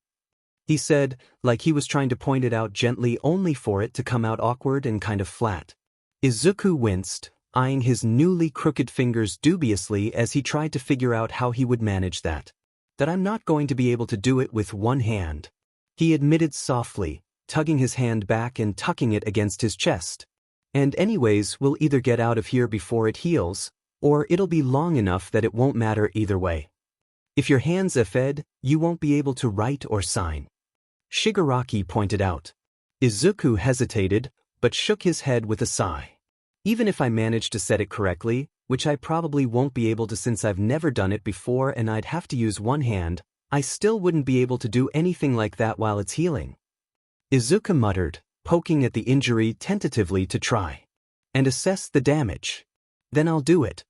[SPEAKER 1] he said, like he was trying to point it out gently only for it to come out awkward and kind of flat. Izuku winced, eyeing his newly crooked fingers dubiously as he tried to figure out how he would manage that. "That I'm not going to be able to do it with one hand," he admitted softly, tugging his hand back and tucking it against his chest. "And anyways, we'll either get out of here before it heals, or it'll be long enough that it won't matter either way. If your hand's effed, you won't be able to write or sign," Shigaraki pointed out. Izuku hesitated, but shook his head with a sigh. "Even if I manage to set it correctly, which I probably won't be able to since I've never done it before and I'd have to use one hand, I still wouldn't be able to do anything like that while it's healing." Izuku muttered, poking at the injury tentatively to try and assess the damage. "Then I'll do it,"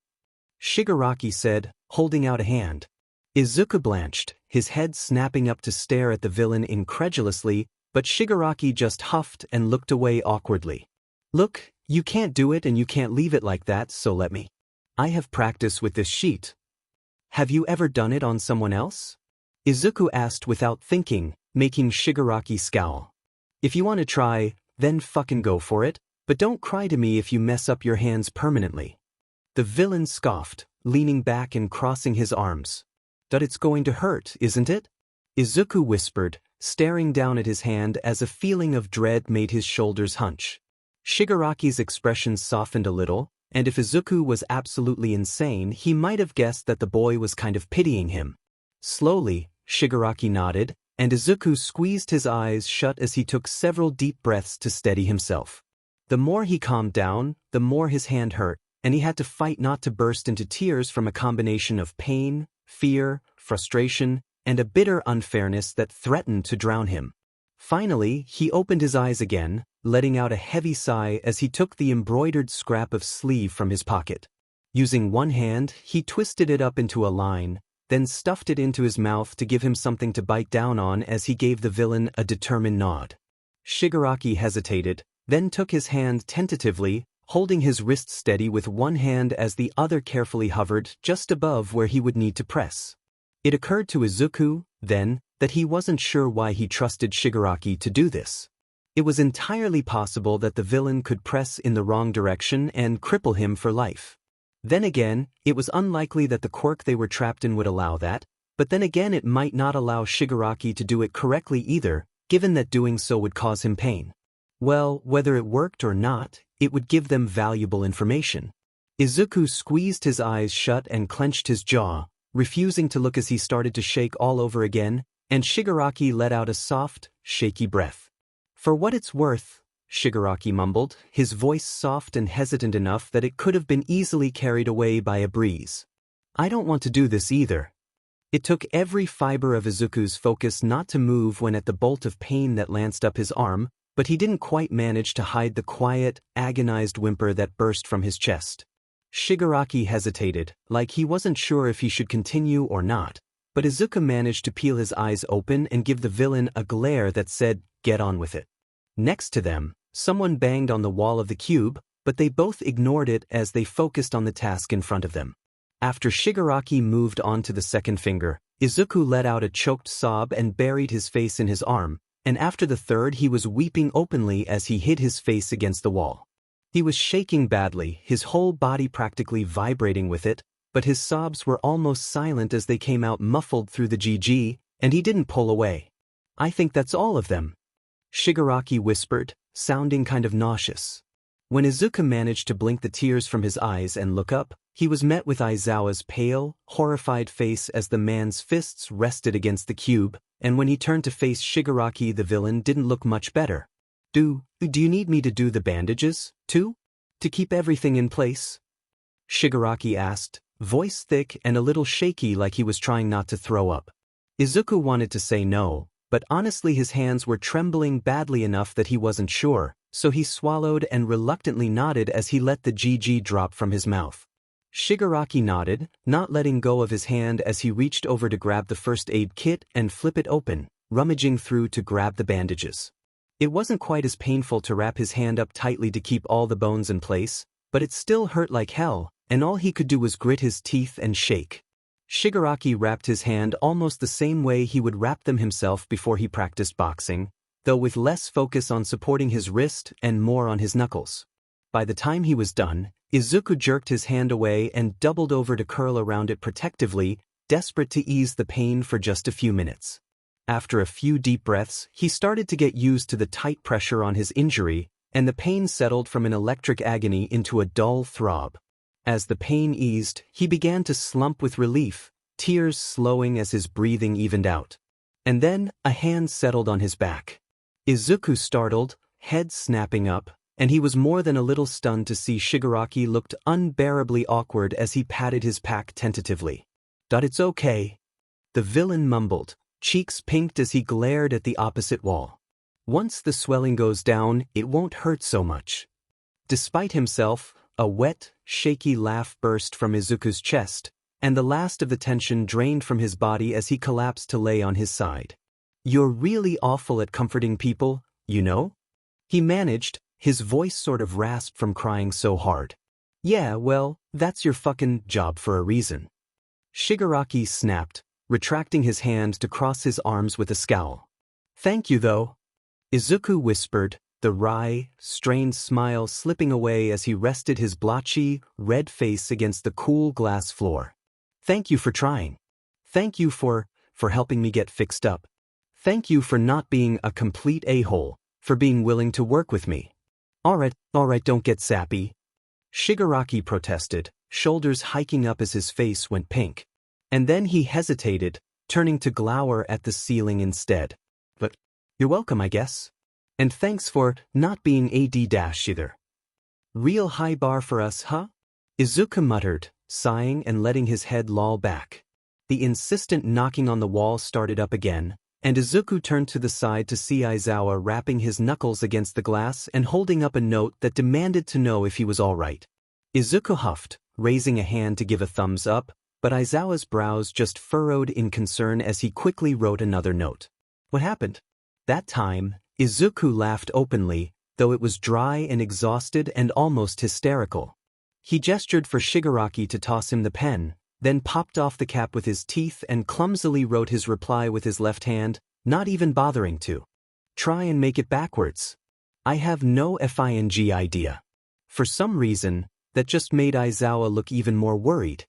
[SPEAKER 1] Shigaraki said, holding out a hand. Izuku blanched, his head snapping up to stare at the villain incredulously, but Shigaraki just huffed and looked away awkwardly. "Look, you can't do it and you can't leave it like that, so let me. I have practice with this sheet." "Have you ever done it on someone else?" Izuku asked without thinking, making Shigaraki scowl. "If you want to try, then fucking go for it, but don't cry to me if you mess up your hands permanently." The villain scoffed, leaning back and crossing his arms. "But it's going to hurt, isn't it?" Izuku whispered, staring down at his hand as a feeling of dread made his shoulders hunch. Shigaraki's expression softened a little, and if Izuku was absolutely insane, he might have guessed that the boy was kind of pitying him. Slowly, Shigaraki nodded, and Izuku squeezed his eyes shut as he took several deep breaths to steady himself. The more he calmed down, the more his hand hurt, and he had to fight not to burst into tears from a combination of pain, fear, frustration, and a bitter unfairness that threatened to drown him. Finally, he opened his eyes again, letting out a heavy sigh as he took the embroidered scrap of sleeve from his pocket. Using one hand, he twisted it up into a line, then stuffed it into his mouth to give him something to bite down on as he gave the villain a determined nod. Shigaraki hesitated, then took his hand tentatively, holding his wrist steady with one hand as the other carefully hovered just above where he would need to press. It occurred to Izuku, then, that he wasn't sure why he trusted Shigaraki to do this. It was entirely possible that the villain could press in the wrong direction and cripple him for life. Then again, it was unlikely that the quirk they were trapped in would allow that, but then again it might not allow Shigaraki to do it correctly either, given that doing so would cause him pain. Well, whether it worked or not, it would give them valuable information. Izuku squeezed his eyes shut and clenched his jaw, refusing to look as he started to shake all over again, and Shigaraki let out a soft, shaky breath. "For what it's worth," Shigaraki mumbled, his voice soft and hesitant enough that it could have been easily carried away by a breeze. "I don't want to do this either." It took every fiber of Izuku's focus not to move when at the bolt of pain that lanced up his arm, but he didn't quite manage to hide the quiet, agonized whimper that burst from his chest. Shigaraki hesitated, like he wasn't sure if he should continue or not, but Izuku managed to peel his eyes open and give the villain a glare that said, "Get on with it." Next to them, someone banged on the wall of the cube, but they both ignored it as they focused on the task in front of them. After Shigaraki moved on to the second finger, Izuku let out a choked sob and buried his face in his arm, and after the third he was weeping openly as he hid his face against the wall. He was shaking badly, his whole body practically vibrating with it, but his sobs were almost silent as they came out muffled through the GG, and he didn't pull away. "I think that's all of them," Shigaraki whispered, sounding kind of nauseous. When Izuku managed to blink the tears from his eyes and look up, he was met with Aizawa's pale, horrified face as the man's fists rested against the cube, and when he turned to face Shigaraki, the villain didn't look much better. Do you need me to do the bandages, too? To keep everything in place?" Shigaraki asked, voice thick and a little shaky like he was trying not to throw up. Izuku wanted to say no, but honestly his hands were trembling badly enough that he wasn't sure, so he swallowed and reluctantly nodded as he let the GG drop from his mouth. Shigaraki nodded, not letting go of his hand as he reached over to grab the first aid kit and flip it open, rummaging through to grab the bandages. It wasn't quite as painful to wrap his hand up tightly to keep all the bones in place, but it still hurt like hell, and all he could do was grit his teeth and shake. Shigaraki wrapped his hand almost the same way he would wrap them himself before he practiced boxing, though with less focus on supporting his wrist and more on his knuckles. By the time he was done, Izuku jerked his hand away and doubled over to curl around it protectively, desperate to ease the pain for just a few minutes. After a few deep breaths, he started to get used to the tight pressure on his injury, and the pain settled from an electric agony into a dull throb. As the pain eased, he began to slump with relief, tears slowing as his breathing evened out. And then, a hand settled on his back. Izuku startled, head snapping up, and he was more than a little stunned to see Shigaraki looked unbearably awkward as he patted his pack tentatively. "It's okay," the villain mumbled, cheeks pinked as he glared at the opposite wall. "Once the swelling goes down, it won't hurt so much." Despite himself, a wet, shaky laugh burst from Izuku's chest, and the last of the tension drained from his body as he collapsed to lay on his side. "You're really awful at comforting people, you know?" he managed, his voice sort of rasped from crying so hard. "Yeah, well, that's your fucking job for a reason." Shigaraki snapped, retracting his hand to cross his arms with a scowl. "Thank you, though," Izuku whispered, the wry, strained smile slipping away as he rested his blotchy, red face against the cool glass floor. "Thank you for trying. Thank you for helping me get fixed up. Thank you for not being a complete a-hole, for being willing to work with me." All right, don't get sappy," Shigaraki protested, shoulders hiking up as his face went pink. And then he hesitated, turning to glower at the ceiling instead. "But you're welcome, I guess. And thanks for not being AD-either. Real high bar for us, huh?" Izuku muttered, sighing and letting his head loll back. The insistent knocking on the wall started up again, and Izuku turned to the side to see Aizawa rapping his knuckles against the glass and holding up a note that demanded to know if he was all right. Izuku huffed, raising a hand to give a thumbs up, but Aizawa's brows just furrowed in concern as he quickly wrote another note. "What happened?" That time, Izuku laughed openly, though it was dry and exhausted and almost hysterical. He gestured for Shigaraki to toss him the pen, then popped off the cap with his teeth and clumsily wrote his reply with his left hand, not even bothering to try and make it backwards. "I have no fing idea." For some reason, that just made Aizawa look even more worried.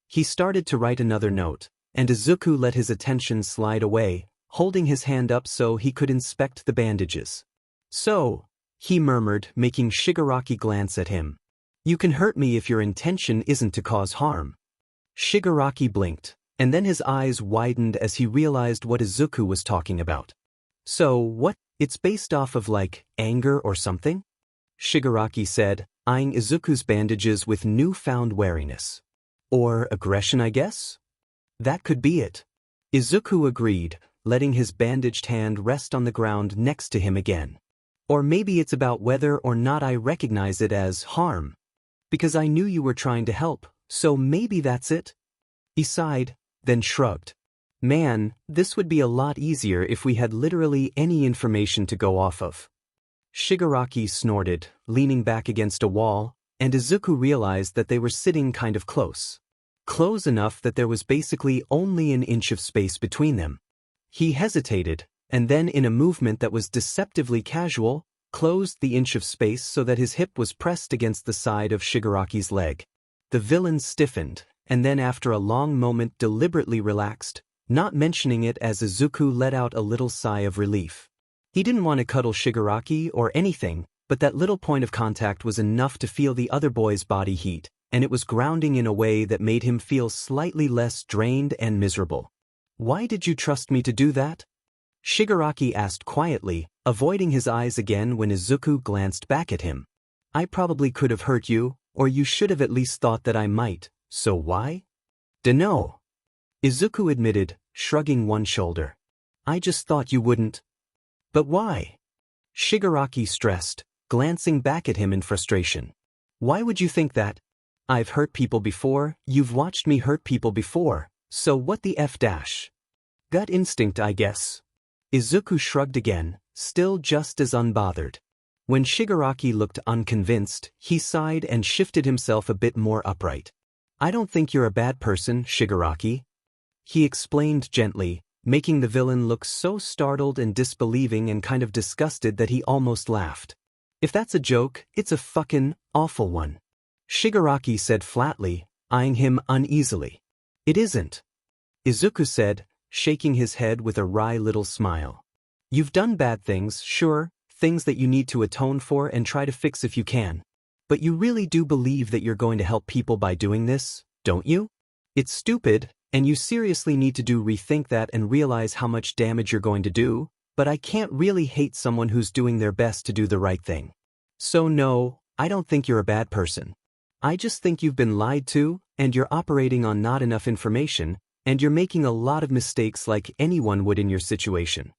[SPEAKER 1] He started to write another note, and Izuku let his attention slide away, holding his hand up so he could inspect the bandages. "So," he murmured, making Shigaraki glance at him. "You can hurt me if your intention isn't to cause harm." Shigaraki blinked, and then his eyes widened as he realized what Izuku was talking about. "So what, it's based off of like, anger or something?" Shigaraki said, eyeing Izuku's bandages with newfound wariness. "Or aggression, I guess?" "That could be it." Izuku agreed, letting his bandaged hand rest on the ground next to him again. Or maybe it's about whether or not I recognize it as harm. Because I knew you were trying to help, so maybe that's it? He sighed, then shrugged. Man, this would be a lot easier if we had literally any information to go off of. Shigaraki snorted, leaning back against a wall, and Izuku realized that they were sitting kind of close. Close enough that there was basically only an inch of space between them. He hesitated, and then in a movement that was deceptively casual, closed the inch of space so that his hip was pressed against the side of Shigaraki's leg. The villain stiffened, and then after a long moment deliberately relaxed, not mentioning it as Izuku let out a little sigh of relief. He didn't want to cuddle Shigaraki or anything, but that little point of contact was enough to feel the other boy's body heat, and it was grounding in a way that made him feel slightly less drained and miserable. Why did you trust me to do that? Shigaraki asked quietly, avoiding his eyes again when Izuku glanced back at him. I probably could have hurt you, or you should have at least thought that I might, so why? Dunno. Izuku admitted, shrugging one shoulder. I just thought you wouldn't. But why? Shigaraki stressed, glancing back at him in frustration. Why would you think that? I've hurt people before, you've watched me hurt people before, so what the F dash? Gut instinct, I guess. Izuku shrugged again, still just as unbothered. When Shigaraki looked unconvinced, he sighed and shifted himself a bit more upright. I don't think you're a bad person, Shigaraki. He explained gently, making the villain look so startled and disbelieving and kind of disgusted that he almost laughed. If that's a joke, it's a fucking awful one. Shigaraki said flatly, eyeing him uneasily. It isn't. Izuku said, shaking his head with a wry little smile. You've done bad things, sure, things that you need to atone for and try to fix if you can. But you really do believe that you're going to help people by doing this, don't you? It's stupid, and you seriously need to rethink that and realize how much damage you're going to do, but I can't really hate someone who's doing their best to do the right thing. So no, I don't think you're a bad person. I just think you've been lied to, and you're operating on not enough information, and you're making a lot of mistakes like anyone would in your situation.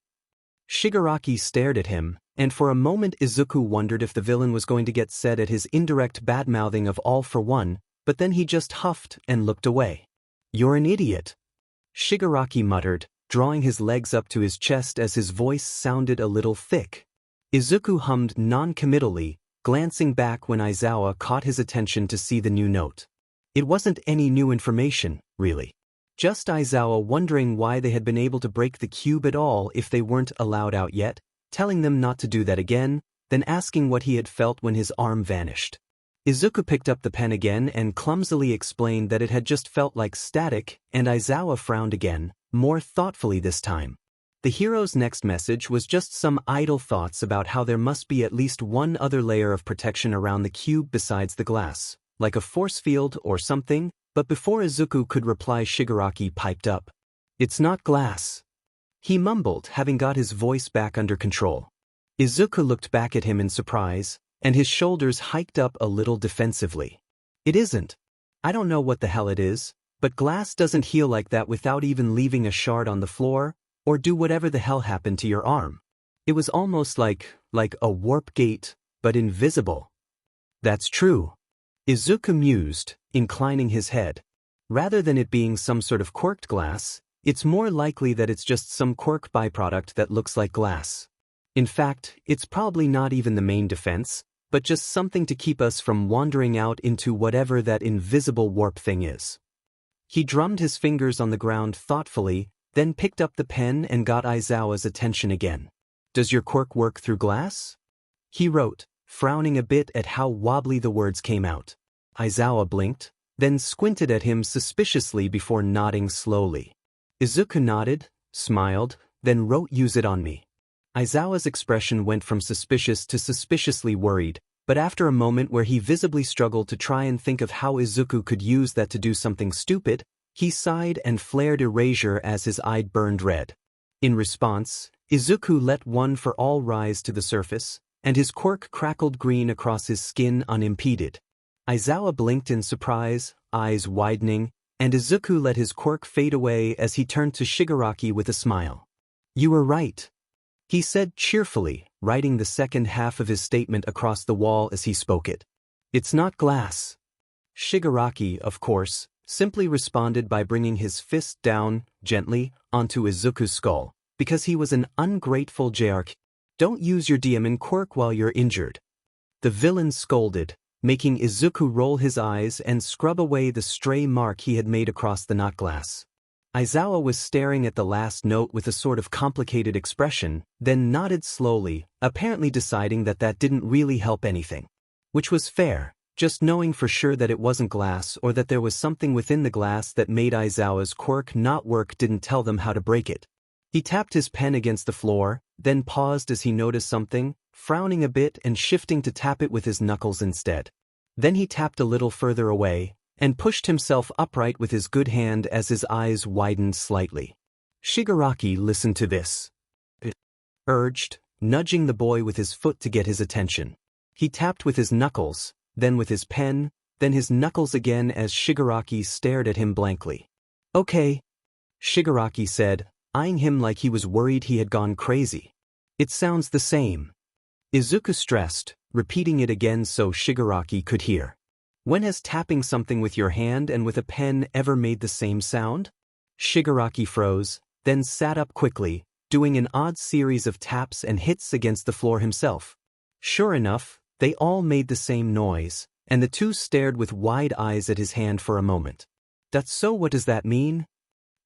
[SPEAKER 1] Shigaraki stared at him, and for a moment Izuku wondered if the villain was going to get set at his indirect bad-mouthing of All for One, but then he just huffed and looked away. You're an idiot. Shigaraki muttered, drawing his legs up to his chest as his voice sounded a little thick. Izuku hummed non-committally, glancing back when Aizawa caught his attention to see the new note. It wasn't any new information, really. Just Aizawa wondering why they had been able to break the cube at all if they weren't allowed out yet, telling them not to do that again, then asking what he had felt when his arm vanished. Izuku picked up the pen again and clumsily explained that it had just felt like static, and Aizawa frowned again, more thoughtfully this time. The hero's next message was just some idle thoughts about how there must be at least one other layer of protection around the cube besides the glass, like a force field or something, but before Izuku could reply Shigaraki piped up. It's not glass. He mumbled, having got his voice back under control. Izuku looked back at him in surprise, and his shoulders hiked up a little defensively. It isn't. I don't know what the hell it is, but glass doesn't heal like that without even leaving a shard on the floor, or do whatever the hell happened to your arm. It was almost like a warp gate, but invisible. That's true. Izuku mused, inclining his head. Rather than it being some sort of quirked glass, it's more likely that it's just some quirk byproduct that looks like glass. In fact, it's probably not even the main defense, but just something to keep us from wandering out into whatever that invisible warp thing is. He drummed his fingers on the ground thoughtfully, then picked up the pen and got Aizawa's attention again. Does your quirk work through glass? He wrote, frowning a bit at how wobbly the words came out. Aizawa blinked, then squinted at him suspiciously before nodding slowly. Izuku nodded, smiled, then wrote use it on me. Aizawa's expression went from suspicious to suspiciously worried, but after a moment where he visibly struggled to try and think of how Izuku could use that to do something stupid, he sighed and flared erasure as his eye burned red. In response, Izuku let one for all rise to the surface, and his quirk crackled green across his skin unimpeded. Aizawa blinked in surprise, eyes widening, and Izuku let his quirk fade away as he turned to Shigaraki with a smile. You were right. he said cheerfully, writing the second half of his statement across the wall as he spoke it. It's not glass. Shigaraki, of course, simply responded by bringing his fist down, gently, onto Izuku's skull, because he was an ungrateful JRK. Don't use your DM quirk while you're injured. The villain scolded, making Izuku roll his eyes and scrub away the stray mark he had made across the not glass. Aizawa was staring at the last note with a sort of complicated expression, then nodded slowly, apparently deciding that that didn't really help anything. Which was fair, just knowing for sure that it wasn't glass or that there was something within the glass that made Aizawa's quirk not work didn't tell them how to break it. He tapped his pen against the floor, then paused as he noticed something, frowning a bit and shifting to tap it with his knuckles instead. Then he tapped a little further away, and pushed himself upright with his good hand as his eyes widened slightly. Shigaraki listened to this. It urged, nudging the boy with his foot to get his attention. He tapped with his knuckles, then with his pen, then his knuckles again as Shigaraki stared at him blankly. Okay, Shigaraki said, eyeing him like he was worried he had gone crazy. It sounds the same. Izuku stressed, repeating it again so Shigaraki could hear. When has tapping something with your hand and with a pen ever made the same sound? Shigaraki froze, then sat up quickly, doing an odd series of taps and hits against the floor himself. Sure enough, they all made the same noise, and the two stared with wide eyes at his hand for a moment. That's so, what does that mean?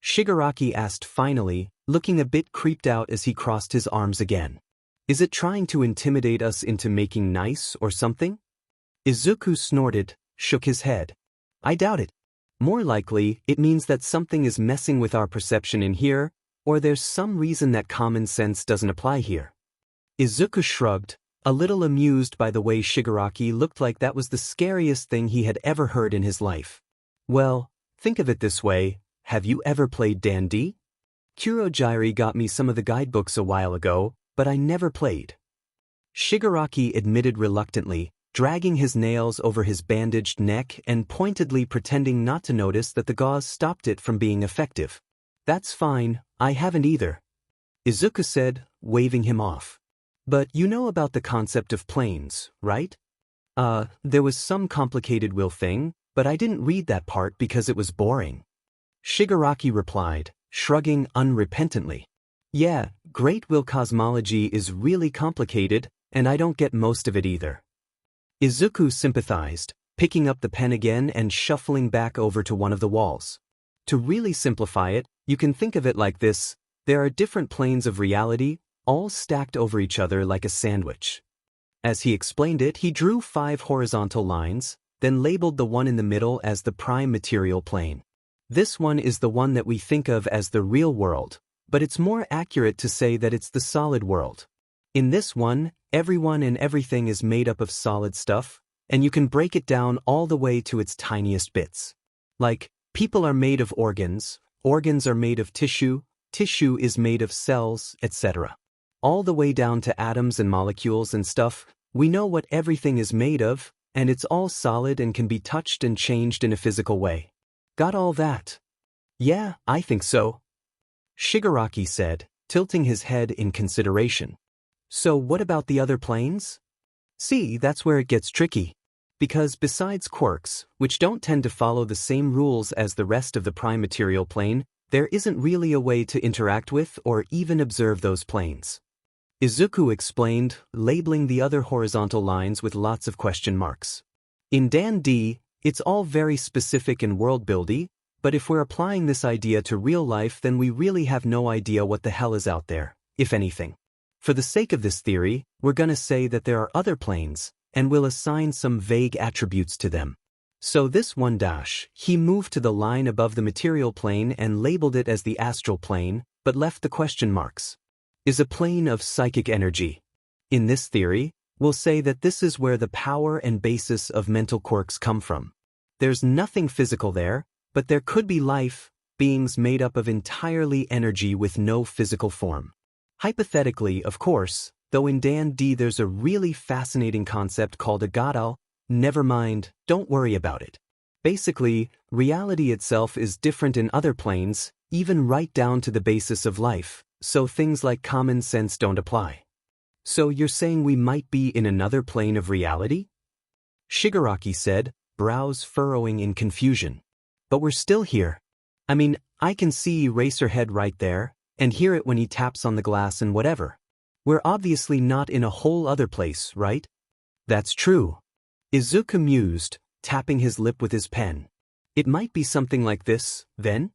[SPEAKER 1] Shigaraki asked finally, looking a bit creeped out as he crossed his arms again. Is it trying to intimidate us into making nice or something? Izuku snorted, shook his head. I doubt it. More likely, it means that something is messing with our perception in here, or there's some reason that common sense doesn't apply here. Izuku shrugged, a little amused by the way Shigaraki looked like that was the scariest thing he had ever heard in his life. Well, think of it this way, have you ever played D&D? Kurojairi got me some of the guidebooks a while ago, but I never played. Shigaraki admitted reluctantly, dragging his nails over his bandaged neck and pointedly pretending not to notice that the gauze stopped it from being effective. That's fine, I haven't either. Izuku said, waving him off. But you know about the concept of planes, right? There was some complicated will thing, but I didn't read that part because it was boring. Shigaraki replied, shrugging unrepentantly. Yeah, great will cosmology is really complicated, and I don't get most of it either. Izuku sympathized, picking up the pen again and shuffling back over to one of the walls. To really simplify it, you can think of it like this: there are different planes of reality, all stacked over each other like a sandwich. As he explained it, he drew 5 horizontal lines, then labeled the one in the middle as the prime material plane. This one is the one that we think of as the real world, but it's more accurate to say that it's the solid world. In this one, everyone and everything is made up of solid stuff, and you can break it down all the way to its tiniest bits. Like, people are made of organs, organs are made of tissue, tissue is made of cells, etc. All the way down to atoms and molecules and stuff. We know what everything is made of, and it's all solid and can be touched and changed in a physical way. Got all that? Yeah, I think so. Shigaraki said, tilting his head in consideration. So what about the other planes? See, that's where it gets tricky. Because besides quirks, which don't tend to follow the same rules as the rest of the prime material plane, there isn't really a way to interact with or even observe those planes. Izuku explained, labeling the other horizontal lines with lots of question marks. In D&D, it's all very specific and world-buildy, but if we're applying this idea to real life, then we really have no idea what the hell is out there, if anything. For the sake of this theory, we're gonna say that there are other planes, and we'll assign some vague attributes to them. So this one dash, he moved to the line above the material plane and labeled it as the astral plane, but left the question marks. Is a plane of psychic energy. In this theory, we'll say that this is where the power and basis of mental quirks come from. There's nothing physical there, but there could be life, beings made up of entirely energy with no physical form. Hypothetically, of course, though in D&D there's a really fascinating concept called a godal. Never mind, don't worry about it. Basically, reality itself is different in other planes, even right down to the basis of life, so things like common sense don't apply. So you're saying we might be in another plane of reality? Shigaraki said, brows furrowing in confusion. But we're still here. I mean, I can see Eraserhead right there, and hear it when he taps on the glass and whatever. We're obviously not in a whole other place, right? That's true. Izuku mused, tapping his lip with his pen. It might be something like this, then?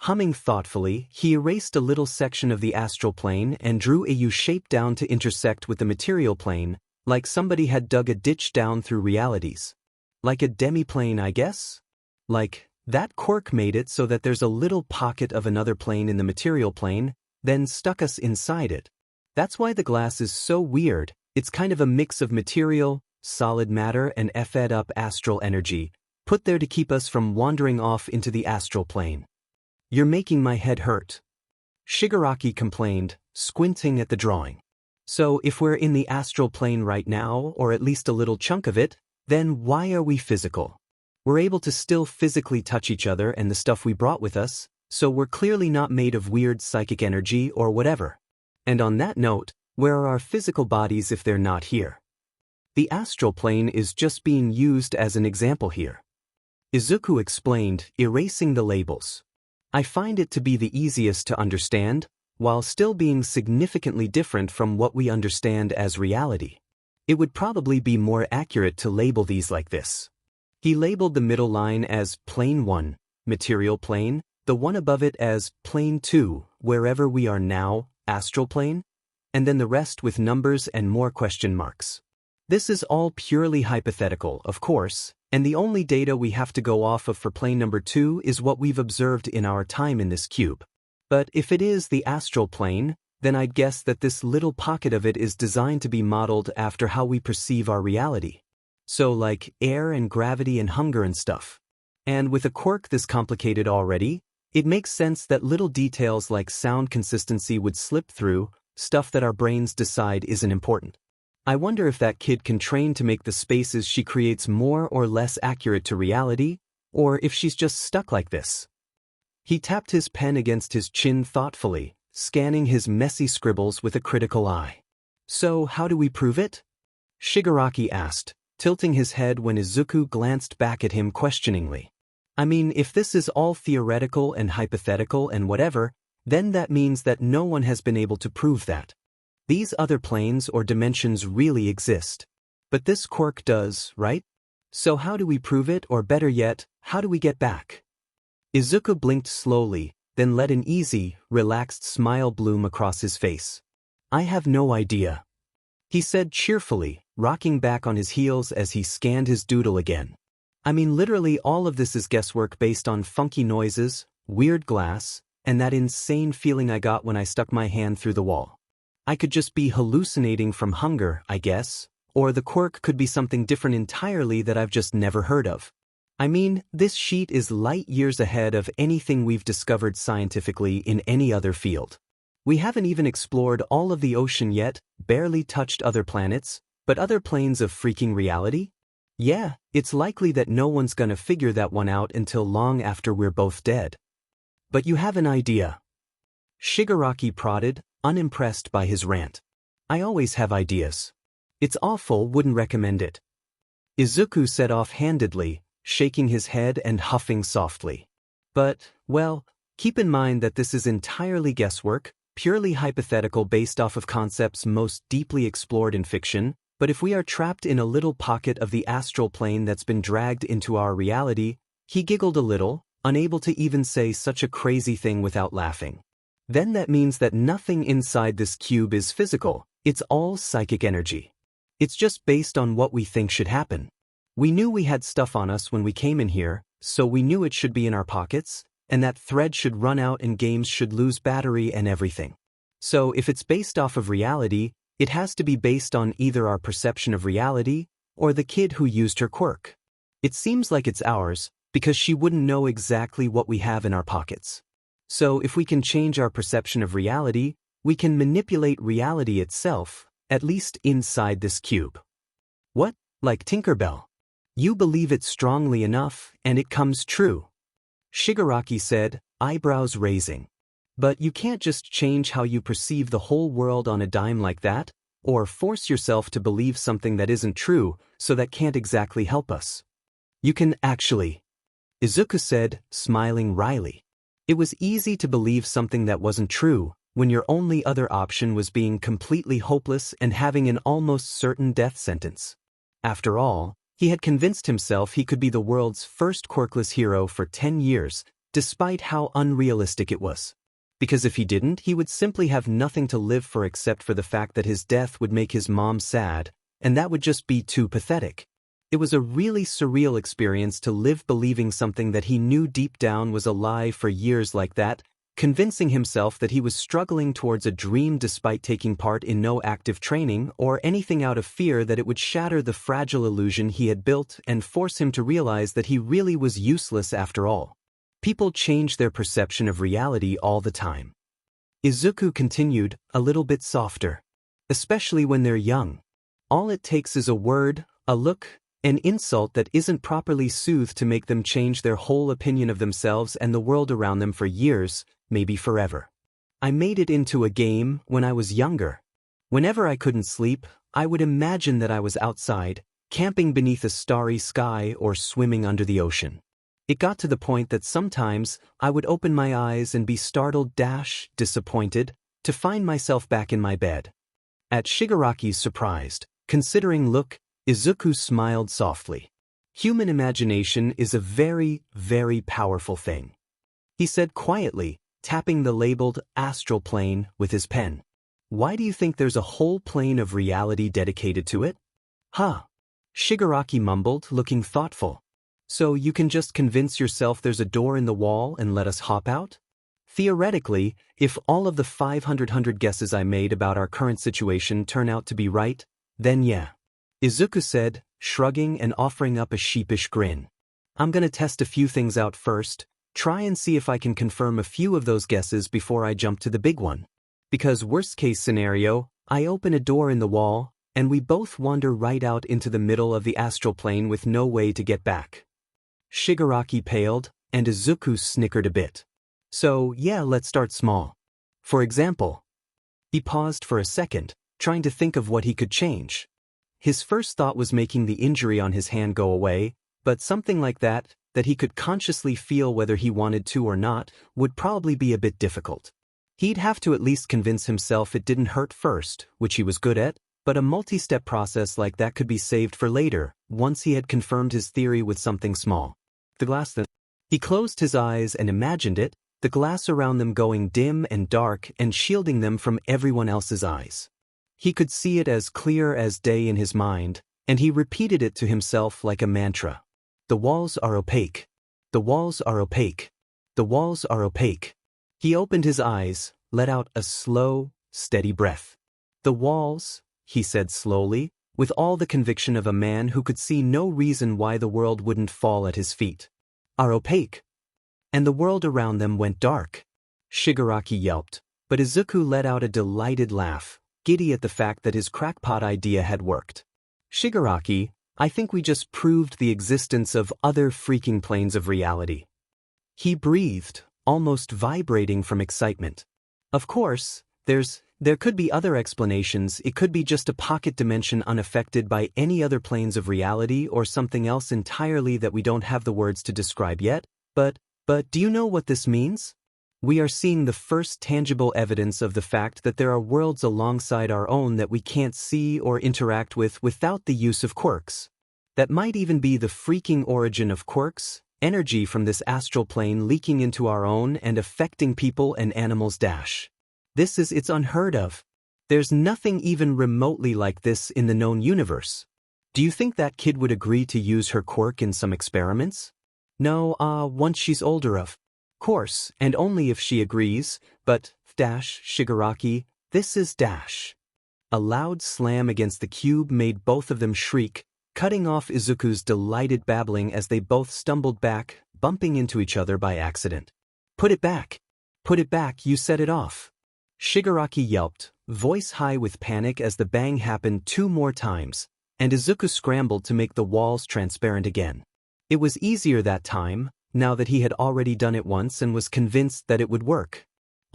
[SPEAKER 1] Humming thoughtfully, he erased a little section of the astral plane and drew a U shape down to intersect with the material plane, like somebody had dug a ditch down through realities. Like a demiplane, I guess? Like, that quirk made it so that there's a little pocket of another plane in the material plane, then stuck us inside it. That's why the glass is so weird. It's kind of a mix of material, solid matter and effed up astral energy, put there to keep us from wandering off into the astral plane. You're making my head hurt. Shigaraki complained, squinting at the drawing. So if we're in the astral plane right now, or at least a little chunk of it, then why are we physical? We're able to still physically touch each other and the stuff we brought with us, so we're clearly not made of weird psychic energy or whatever. And on that note, where are our physical bodies if they're not here? The astral plane is just being used as an example here. Izuku explained, erasing the labels. I find it to be the easiest to understand, while still being significantly different from what we understand as reality. It would probably be more accurate to label these like this. He labeled the middle line as Plane 1, material plane, the one above it as Plane 2, wherever we are now, astral plane, and then the rest with numbers and more question marks. This is all purely hypothetical, of course, and the only data we have to go off of for plane number 2 is what we've observed in our time in this cube. But if it is the astral plane, then I'd guess that this little pocket of it is designed to be modeled after how we perceive our reality. So like air and gravity and hunger and stuff. And with a quirk this complicated already, it makes sense that little details like sound consistency would slip through, stuff that our brains decide isn't important. I wonder if that kid can train to make the spaces she creates more or less accurate to reality, or if she's just stuck like this. He tapped his pen against his chin thoughtfully, scanning his messy scribbles with a critical eye. So how do we prove it? Shigaraki asked, tilting his head when Izuku glanced back at him questioningly. I mean, if this is all theoretical and hypothetical and whatever, then that means that no one has been able to prove that. These other planes or dimensions really exist. But this quirk does, right? So how do we prove it, or better yet, how do we get back? Izuku blinked slowly, then let an easy, relaxed smile bloom across his face. I have no idea. He said cheerfully, rocking back on his heels as he scanned his doodle again. I mean, literally all of this is guesswork based on funky noises, weird glass, and that insane feeling I got when I stuck my hand through the wall. I could just be hallucinating from hunger, I guess, or the quirk could be something different entirely that I've just never heard of. I mean, this sheet is light years ahead of anything we've discovered scientifically in any other field. We haven't even explored all of the ocean yet, barely touched other planets, but other planes of freaking reality? Yeah, it's likely that no one's gonna figure that one out until long after we're both dead. But you have an idea. Shigaraki prodded, unimpressed by his rant. I always have ideas. It's awful, wouldn't recommend it. Izuku said offhandedly, shaking his head and huffing softly. But, well, keep in mind that this is entirely guesswork, purely hypothetical based off of concepts most deeply explored in fiction, but if we are trapped in a little pocket of the astral plane that's been dragged into our reality, he giggled a little, unable to even say such a crazy thing without laughing. Then that means that nothing inside this cube is physical, it's all psychic energy. It's just based on what we think should happen. We knew we had stuff on us when we came in here, so we knew it should be in our pockets, and that thread should run out and games should lose battery and everything. So if it's based off of reality, it has to be based on either our perception of reality, or the kid who used her quirk. It seems like it's ours, because she wouldn't know exactly what we have in our pockets. So if we can change our perception of reality, we can manipulate reality itself, at least inside this cube. What? Like Tinkerbell? You believe it strongly enough, and it comes true. Shigaraki said, eyebrows raising. But you can't just change how you perceive the whole world on a dime like that, or force yourself to believe something that isn't true, so that can't exactly help us. You can actually, Izuku said, smiling wryly. It was easy to believe something that wasn't true, when your only other option was being completely hopeless and having an almost certain death sentence. After all, he had convinced himself he could be the world's first quirkless hero for 10 years, despite how unrealistic it was. Because if he didn't, he would simply have nothing to live for except for the fact that his death would make his mom sad, and that would just be too pathetic. It was a really surreal experience to live believing something that he knew deep down was a lie for years like that, convincing himself that he was struggling towards a dream despite taking part in no active training or anything out of fear that it would shatter the fragile illusion he had built and force him to realize that he really was useless after all. People change their perception of reality all the time. Izuku continued, a little bit softer. Especially when they're young. All it takes is a word, a look, an insult that isn't properly soothed to make them change their whole opinion of themselves and the world around them for years, maybe forever. I made it into a game when I was younger. Whenever I couldn't sleep, I would imagine that I was outside, camping beneath a starry sky or swimming under the ocean. It got to the point that sometimes I would open my eyes and be startled, disappointed, to find myself back in my bed. At Shigaraki's surprised, considering look, Izuku smiled softly. Human imagination is a very, very powerful thing. He said quietly, tapping the labeled astral plane with his pen. Why do you think there's a whole plane of reality dedicated to it? Huh. Shigaraki mumbled, looking thoughtful. So you can just convince yourself there's a door in the wall and let us hop out? Theoretically, if all of the 500 guesses I made about our current situation turn out to be right, then yeah. Izuku said, shrugging and offering up a sheepish grin. I'm gonna test a few things out first, try and see if I can confirm a few of those guesses before I jump to the big one. Because worst case scenario, I open a door in the wall, and we both wander right out into the middle of the astral plane with no way to get back. Shigaraki paled, and Izuku snickered a bit. So, yeah, let's start small. For example. He paused for a second, trying to think of what he could change. His first thought was making the injury on his hand go away, but something like that he could consciously feel whether he wanted to or not, would probably be a bit difficult. He'd have to at least convince himself it didn't hurt first, which he was good at, but a multi-step process like that could be saved for later, once he had confirmed his theory with something small. The glass then. He closed his eyes and imagined it, the glass around them going dim and dark and shielding them from everyone else's eyes. He could see it as clear as day in his mind, and he repeated it to himself like a mantra. The walls are opaque. The walls are opaque. The walls are opaque. He opened his eyes, let out a slow, steady breath. The walls, he said slowly, with all the conviction of a man who could see no reason why the world wouldn't fall at his feet, are opaque. And the world around them went dark. Shigaraki yelped, but Izuku let out a delighted laugh, giddy at the fact that his crackpot idea had worked. Shigaraki, I think we just proved the existence of other freaking planes of reality. He breathed, almost vibrating from excitement. Of course, there could be other explanations. It could be just a pocket dimension unaffected by any other planes of reality or something else entirely that we don't have the words to describe yet, but do you know what this means? We are seeing the first tangible evidence of the fact that there are worlds alongside our own that we can't see or interact with without the use of quirks. That might even be the freaking origin of quirks, energy from this astral plane leaking into our own and affecting people and animals. It's unheard of. There's nothing even remotely like this in the known universe. Do you think that kid would agree to use her quirk in some experiments? No, once she's older of course, and only if she agrees, but, Shigaraki, this is A loud slam against the cube made both of them shriek, cutting off Izuku's delighted babbling as they both stumbled back, bumping into each other by accident. Put it back! Put it back, you set it off! Shigaraki yelped, voice high with panic as the bang happened 2 more times, and Izuku scrambled to make the walls transparent again. It was easier that time, now that he had already done it once and was convinced that it would work.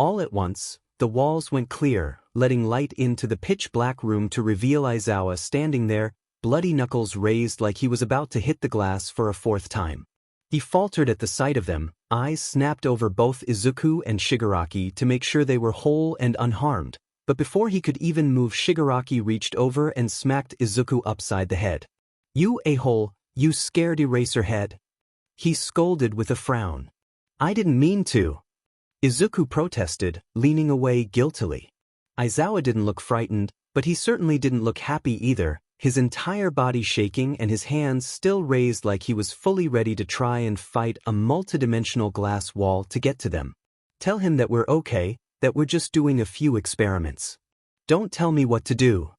[SPEAKER 1] All at once, the walls went clear, letting light into the pitch-black room to reveal Aizawa standing there, bloody knuckles raised like he was about to hit the glass for a fourth time. He faltered at the sight of them, eyes snapped over both Izuku and Shigaraki to make sure they were whole and unharmed, but before he could even move, Shigaraki reached over and smacked Izuku upside the head. "You a-hole, you scared eraserhead," he scolded with a frown. "I didn't mean to," Izuku protested, leaning away guiltily. Aizawa didn't look frightened, but he certainly didn't look happy either, his entire body shaking and his hands still raised like he was fully ready to try and fight a multidimensional glass wall to get to them. "Tell him that we're okay, that we're just doing a few experiments. Don't tell me what to do,"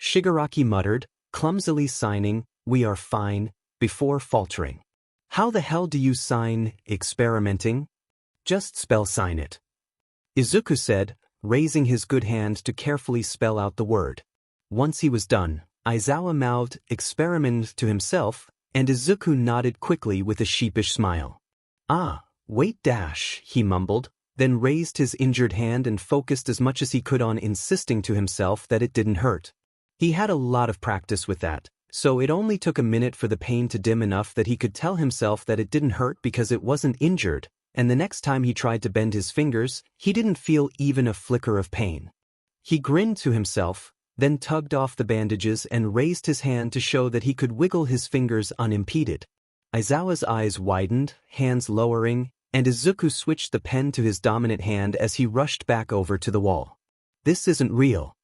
[SPEAKER 1] Shigaraki muttered, clumsily signing, "We are fine," before faltering. "How the hell do you sign, experimenting? Just spell sign it," Izuku said, raising his good hand to carefully spell out the word. Once he was done, Aizawa mouthed experiment to himself, and Izuku nodded quickly with a sheepish smile. "Ah, wait dash," he mumbled, then raised his injured hand and focused as much as he could on insisting to himself that it didn't hurt. He had a lot of practice with that, so it only took a minute for the pain to dim enough that he could tell himself that it didn't hurt because it wasn't injured, and the next time he tried to bend his fingers, he didn't feel even a flicker of pain. He grinned to himself, then tugged off the bandages and raised his hand to show that he could wiggle his fingers unimpeded. Aizawa's eyes widened, hands lowering, and Izuku switched the pen to his dominant hand as he rushed back over to the wall. "This isn't real,"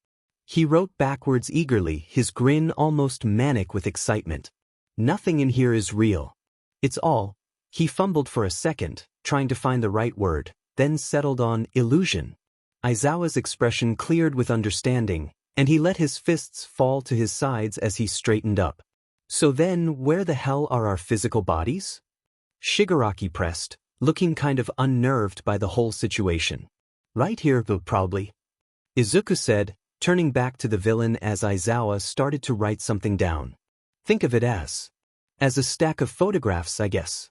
[SPEAKER 1] he wrote backwards eagerly, his grin almost manic with excitement. "Nothing in here is real. It's all," he fumbled for a second, trying to find the right word, then settled on illusion. Aizawa's expression cleared with understanding, and he let his fists fall to his sides as he straightened up. "So then, where the hell are our physical bodies?" Shigaraki pressed, looking kind of unnerved by the whole situation. "Right here, probably," Izuku said, turning back to the villain as Aizawa started to write something down. "Think of it as a stack of photographs, I guess.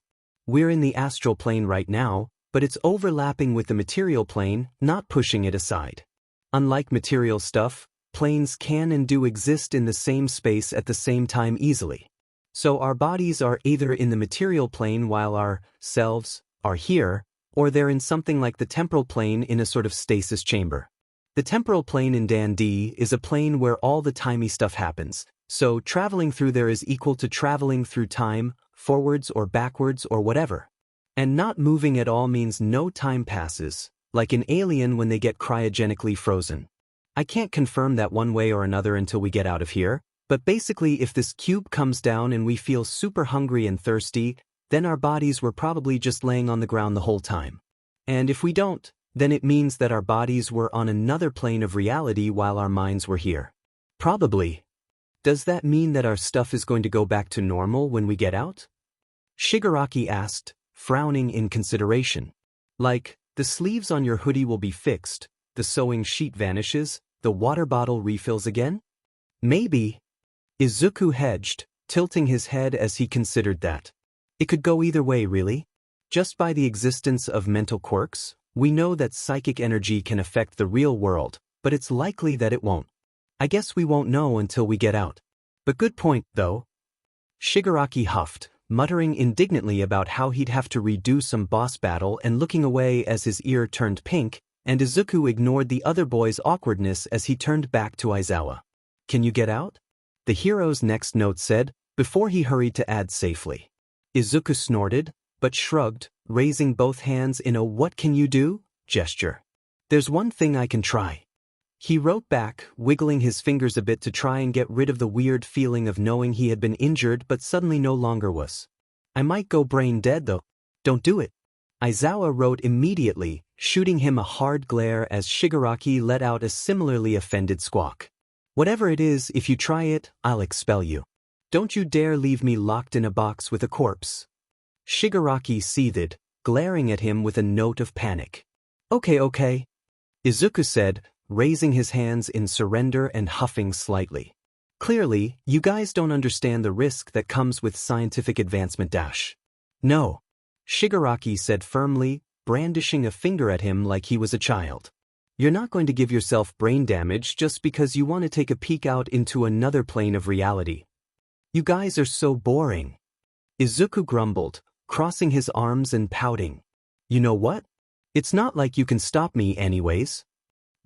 [SPEAKER 1] We're in the astral plane right now, but it's overlapping with the material plane, not pushing it aside. Unlike material stuff, planes can and do exist in the same space at the same time easily. So our bodies are either in the material plane while our selves are here, or they're in something like the temporal plane in a sort of stasis chamber. The temporal plane in Dan-D is a plane where all the timey stuff happens, so traveling through there is equal to traveling through time, forwards or backwards or whatever. And not moving at all means no time passes, like an alien when they get cryogenically frozen. I can't confirm that one way or another until we get out of here, but basically if this cube comes down and we feel super hungry and thirsty, then our bodies were probably just laying on the ground the whole time. And if we don't, then it means that our bodies were on another plane of reality while our minds were here. Probably. Does that mean that our stuff is going to go back to normal when we get out? Shigaraki asked, frowning in consideration. Like, the sleeves on your hoodie will be fixed, the sewing sheet vanishes, the water bottle refills again? Maybe. Izuku hedged, tilting his head as he considered that. It could go either way, really. Just by the existence of mental quirks, we know that psychic energy can affect the real world, but it's likely that it won't. I guess we won't know until we get out. But good point, though. Shigaraki huffed, muttering indignantly about how he'd have to redo some boss battle and looking away as his ear turned pink, and Izuku ignored the other boy's awkwardness as he turned back to Aizawa. "Can you get out?" the hero's next note said, before he hurried to add safely. Izuku snorted, but shrugged, raising both hands in a "what can you do?" gesture. "There's one thing I can try." He wrote back, wiggling his fingers a bit to try and get rid of the weird feeling of knowing he had been injured but suddenly no longer was. "I might go brain dead though." "Don't do it," Aizawa wrote immediately, shooting him a hard glare as Shigaraki let out a similarly offended squawk. "Whatever it is, if you try it, I'll expel you. Don't you dare leave me locked in a box with a corpse." Shigaraki seethed, glaring at him with a note of panic. Okay, Izuku said, raising his hands in surrender and huffing slightly. "Clearly, you guys don't understand the risk that comes with scientific advancement dash." "No," Shigaraki said firmly, brandishing a finger at him like he was a child. You're not going to give yourself brain damage just because you want to take a peek out into another plane of reality. You guys are so boring. Izuku grumbled, crossing his arms and pouting. You know what? It's not like you can stop me anyways.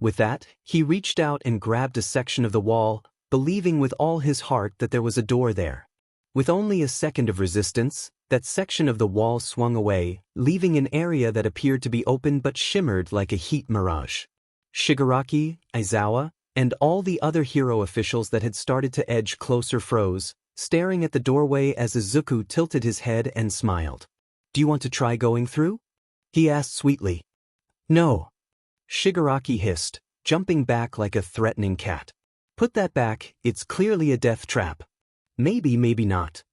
[SPEAKER 1] With that, he reached out and grabbed a section of the wall, believing with all his heart that there was a door there. With only a second of resistance, that section of the wall swung away, leaving an area that appeared to be open but shimmered like a heat mirage. Shigaraki, Aizawa, and all the other hero officials that had started to edge closer froze, staring at the doorway as Izuku tilted his head and smiled. Do you want to try going through? He asked sweetly. No. Shigaraki hissed, jumping back like a threatening cat. Put that back, it's clearly a death trap. Maybe, maybe not.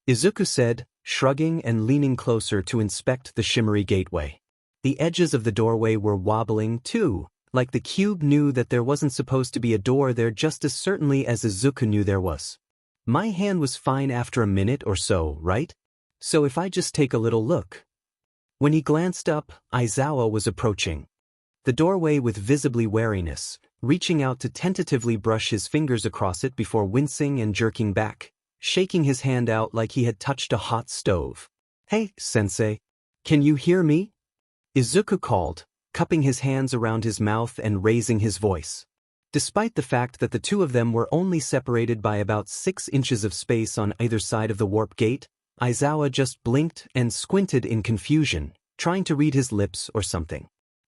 [SPEAKER 1] Izuku said, shrugging and leaning closer to inspect the shimmery gateway. The edges of the doorway were wobbling too, like the cube knew that there wasn't supposed to be a door there just as certainly as Izuku knew there was. My hand was fine after a minute or so, right? So if I just take a little look. When he glanced up, Aizawa was approaching the doorway with visibly wariness, reaching out to tentatively brush his fingers across it before wincing and jerking back, shaking his hand out like he had touched a hot stove. Hey, sensei. Can you hear me? Izuku called, cupping his hands around his mouth and raising his voice. Despite the fact that the two of them were only separated by about 6 inches of space on either side of the warp gate, Aizawa just blinked and squinted in confusion, trying to read his lips or something.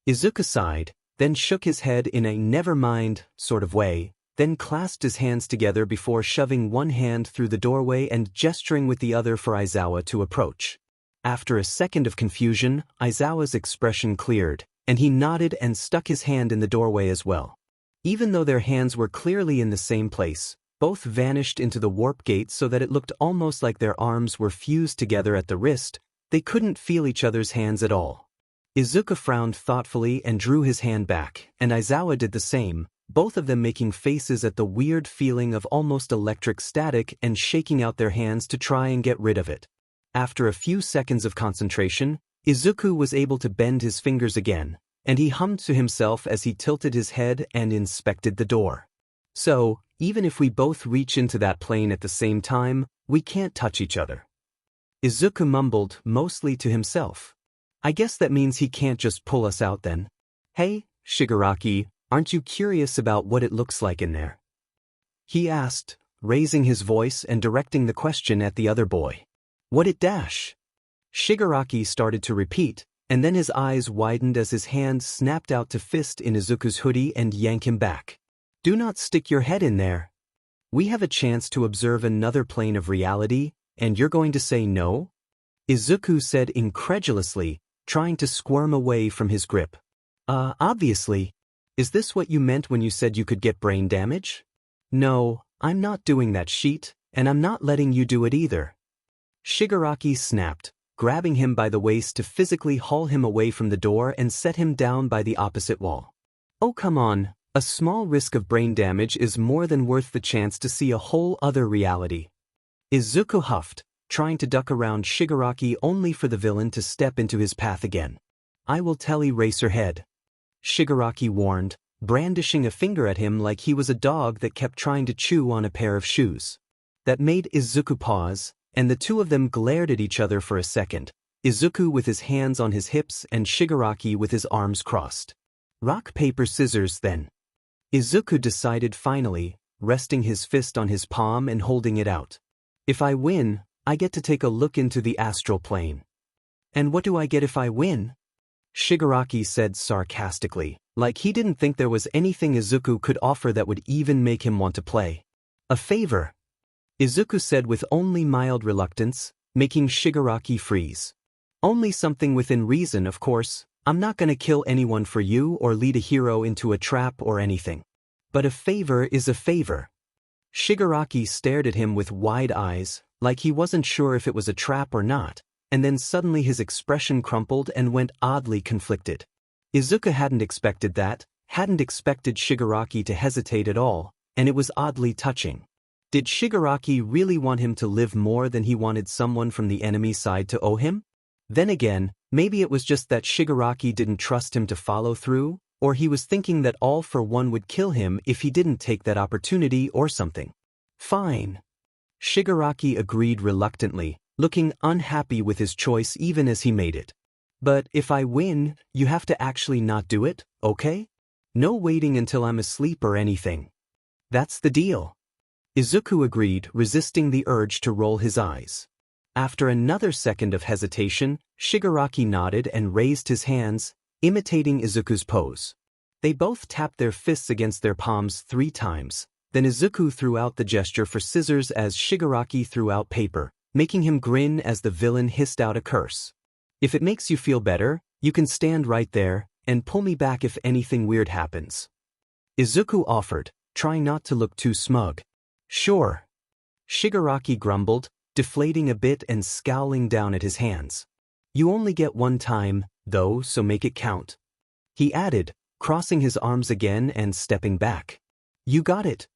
[SPEAKER 1] Izuku sighed, then shook his head in a never-mind sort of way, then clasped his hands together before shoving one hand through the doorway and gesturing with the other for Aizawa to approach. After a second of confusion, Aizawa's expression cleared, and he nodded and stuck his hand in the doorway as well. Even though their hands were clearly in the same place, both vanished into the warp gate so that it looked almost like their arms were fused together at the wrist. They couldn't feel each other's hands at all. Izuku frowned thoughtfully and drew his hand back, and Aizawa did the same, both of them making faces at the weird feeling of almost electric static and shaking out their hands to try and get rid of it. After a few seconds of concentration, Izuku was able to bend his fingers again, and he hummed to himself as he tilted his head and inspected the door. So, even if we both reach into that plane at the same time, we can't touch each other. Izuku mumbled, mostly to himself. I guess that means he can't just pull us out then. Hey, Shigaraki, aren't you curious about what it looks like in there? He asked, raising his voice and directing the question at the other boy. What it dash? Shigaraki started to repeat, and then his eyes widened as his hand snapped out to fist in Izuku's hoodie and yank him back. Do not stick your head in there. We have a chance to observe another plane of reality, and you're going to say no? Izuku said incredulously, trying to squirm away from his grip. Obviously. Is this what you meant when you said you could get brain damage? No, I'm not doing that shit, and I'm not letting you do it either. Shigaraki snapped, grabbing him by the waist to physically haul him away from the door and set him down by the opposite wall. Oh come on, a small risk of brain damage is more than worth the chance to see a whole other reality. Izuku huffed, trying to duck around Shigaraki only for the villain to step into his path again. I will tell Eraserhead. Shigaraki warned, brandishing a finger at him like he was a dog that kept trying to chew on a pair of shoes. That made Izuku pause, and the two of them glared at each other for a second, Izuku with his hands on his hips and Shigaraki with his arms crossed. Rock, paper, scissors then. Izuku decided finally, resting his fist on his palm and holding it out. If I win, I get to take a look into the astral plane. And what do I get if I win? Shigaraki said sarcastically, like he didn't think there was anything Izuku could offer that would even make him want to play. A favor. Izuku said with only mild reluctance, making Shigaraki freeze. Only something within reason, of course. I'm not gonna kill anyone for you or lead a hero into a trap or anything. But a favor is a favor. Shigaraki stared at him with wide eyes, like he wasn't sure if it was a trap or not, and then suddenly his expression crumpled and went oddly conflicted. Izuku hadn't expected that, hadn't expected Shigaraki to hesitate at all, and it was oddly touching. Did Shigaraki really want him to live more than he wanted someone from the enemy side to owe him? Then again, Maybe it was just that Shigaraki didn't trust him to follow through, or he was thinking that All for One would kill him if he didn't take that opportunity or something. Fine. Shigaraki agreed reluctantly, looking unhappy with his choice even as he made it. But if I win, you have to actually not do it, okay? No waiting until I'm asleep or anything. That's the deal. Izuku agreed, resisting the urge to roll his eyes. After another second of hesitation, Shigaraki nodded and raised his hands, imitating Izuku's pose. They both tapped their fists against their palms 3 times, then Izuku threw out the gesture for scissors as Shigaraki threw out paper, making him grin as the villain hissed out a curse. If it makes you feel better, you can stand right there and pull me back if anything weird happens. Izuku offered, trying not to look too smug. Sure. Shigaraki grumbled, deflating a bit and scowling down at his hands. You only get one time, though, so make it count. He added, crossing his arms again and stepping back. You got it.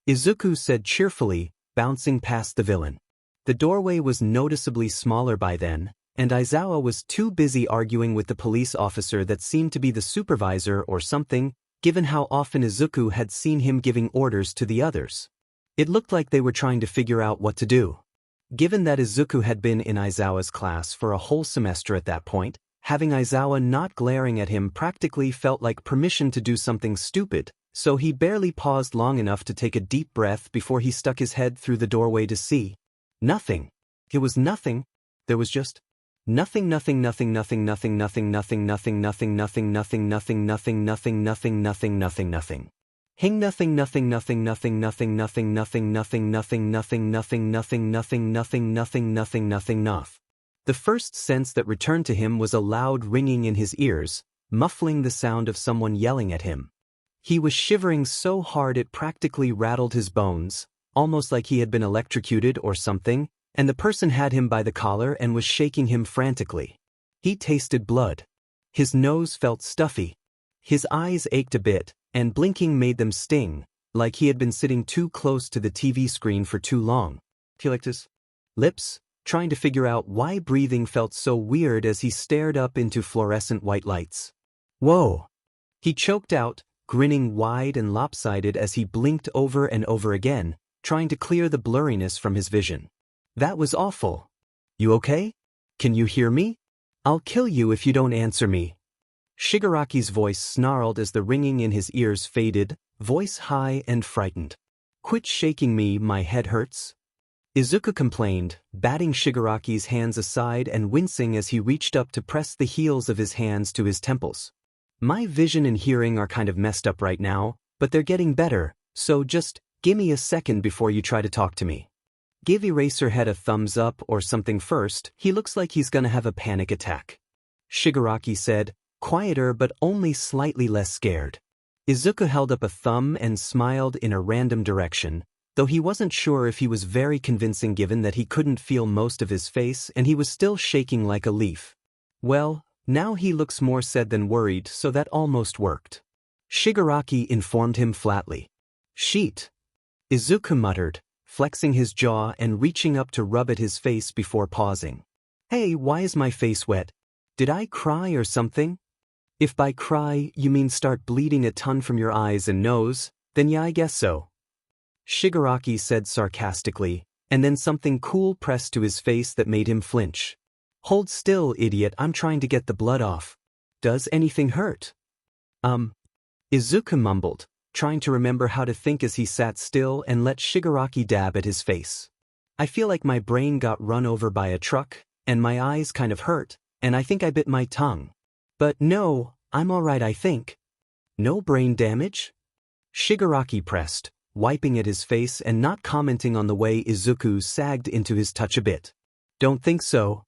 [SPEAKER 1] Izuku said cheerfully, bouncing past the villain. The doorway was noticeably smaller by then, and Aizawa was too busy arguing with the police officer that seemed to be the supervisor or something, given how often Izuku had seen him giving orders to the others. It looked like they were trying to figure out what to do. Given that Izuku had been in Aizawa's class for a whole semester at that point, having Aizawa not glaring at him practically felt like permission to do something stupid, so he barely paused long enough to take a deep breath before he stuck his head through the doorway to see. Nothing. It was nothing. There was just nothing. Hing nothing. The first sense that returned to him was a loud ringing in his ears, muffling the sound of someone yelling at him. He was shivering so hard it practically rattled his bones, almost like he had been electrocuted or something, and the person had him by the collar and was shaking him frantically. He tasted blood. His nose felt stuffy. His eyes ached a bit, and blinking made them sting, like he had been sitting too close to the TV screen for too long. He licked his lips, trying to figure out why breathing felt so weird as he stared up into fluorescent white lights. Whoa! He choked out, grinning wide and lopsided as he blinked over and over again, trying to clear the blurriness from his vision. That was awful. You okay? Can you hear me? I'll kill you if you don't answer me. Shigaraki's voice snarled as the ringing in his ears faded, voice high and frightened. Quit shaking me, my head hurts. Izuku complained, batting Shigaraki's hands aside and wincing as he reached up to press the heels of his hands to his temples. My vision and hearing are kind of messed up right now, but they're getting better, so just gimme a second before you try to talk to me. Give Eraserhead a thumbs up or something first, he looks like he's gonna have a panic attack. Shigaraki said, quieter but only slightly less scared. Izuku held up a thumb and smiled in a random direction, though he wasn't sure if he was very convincing given that he couldn't feel most of his face and he was still shaking like a leaf. Well, now he looks more sad than worried, so that almost worked. Shigaraki informed him flatly. Sheet. Izuku muttered, flexing his jaw and reaching up to rub at his face before pausing. Hey, why is my face wet? Did I cry or something? If by cry you mean start bleeding a ton from your eyes and nose, then yeah, I guess so. Shigaraki said sarcastically, and then something cool pressed to his face that made him flinch. Hold still, idiot, I'm trying to get the blood off. Does anything hurt? Izuku mumbled, trying to remember how to think as he sat still and let Shigaraki dab at his face. I feel like my brain got run over by a truck, and my eyes kind of hurt, and I think I bit my tongue. But no, I'm alright I think. No brain damage? Shigaraki pressed, wiping at his face and not commenting on the way Izuku sagged into his touch a bit. Don't think so.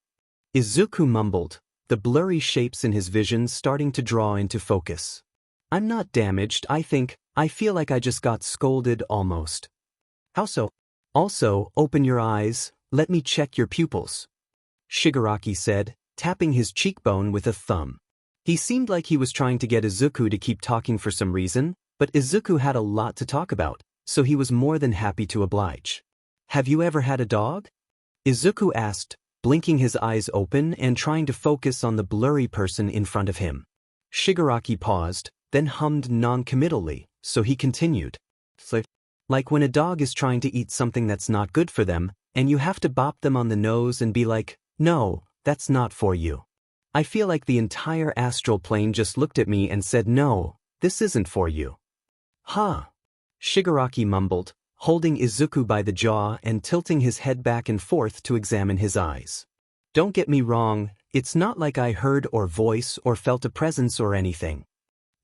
[SPEAKER 1] Izuku mumbled, the blurry shapes in his vision starting to draw into focus. I'm not damaged, I feel like I just got scolded almost. How so? Also, open your eyes, let me check your pupils. Shigaraki said, tapping his cheekbone with a thumb. He seemed like he was trying to get Izuku to keep talking for some reason, but Izuku had a lot to talk about, so he was more than happy to oblige. Have you ever had a dog? Izuku asked, blinking his eyes open and trying to focus on the blurry person in front of him. Shigaraki paused, then hummed non-committally, so he continued. Like when a dog is trying to eat something that's not good for them, and you have to bop them on the nose and be like, no, that's not for you. I feel like the entire astral plane just looked at me and said no, this isn't for you. Huh? Shigaraki mumbled, holding Izuku by the jaw and tilting his head back and forth to examine his eyes. Don't get me wrong, it's not like I heard or voice or felt a presence or anything.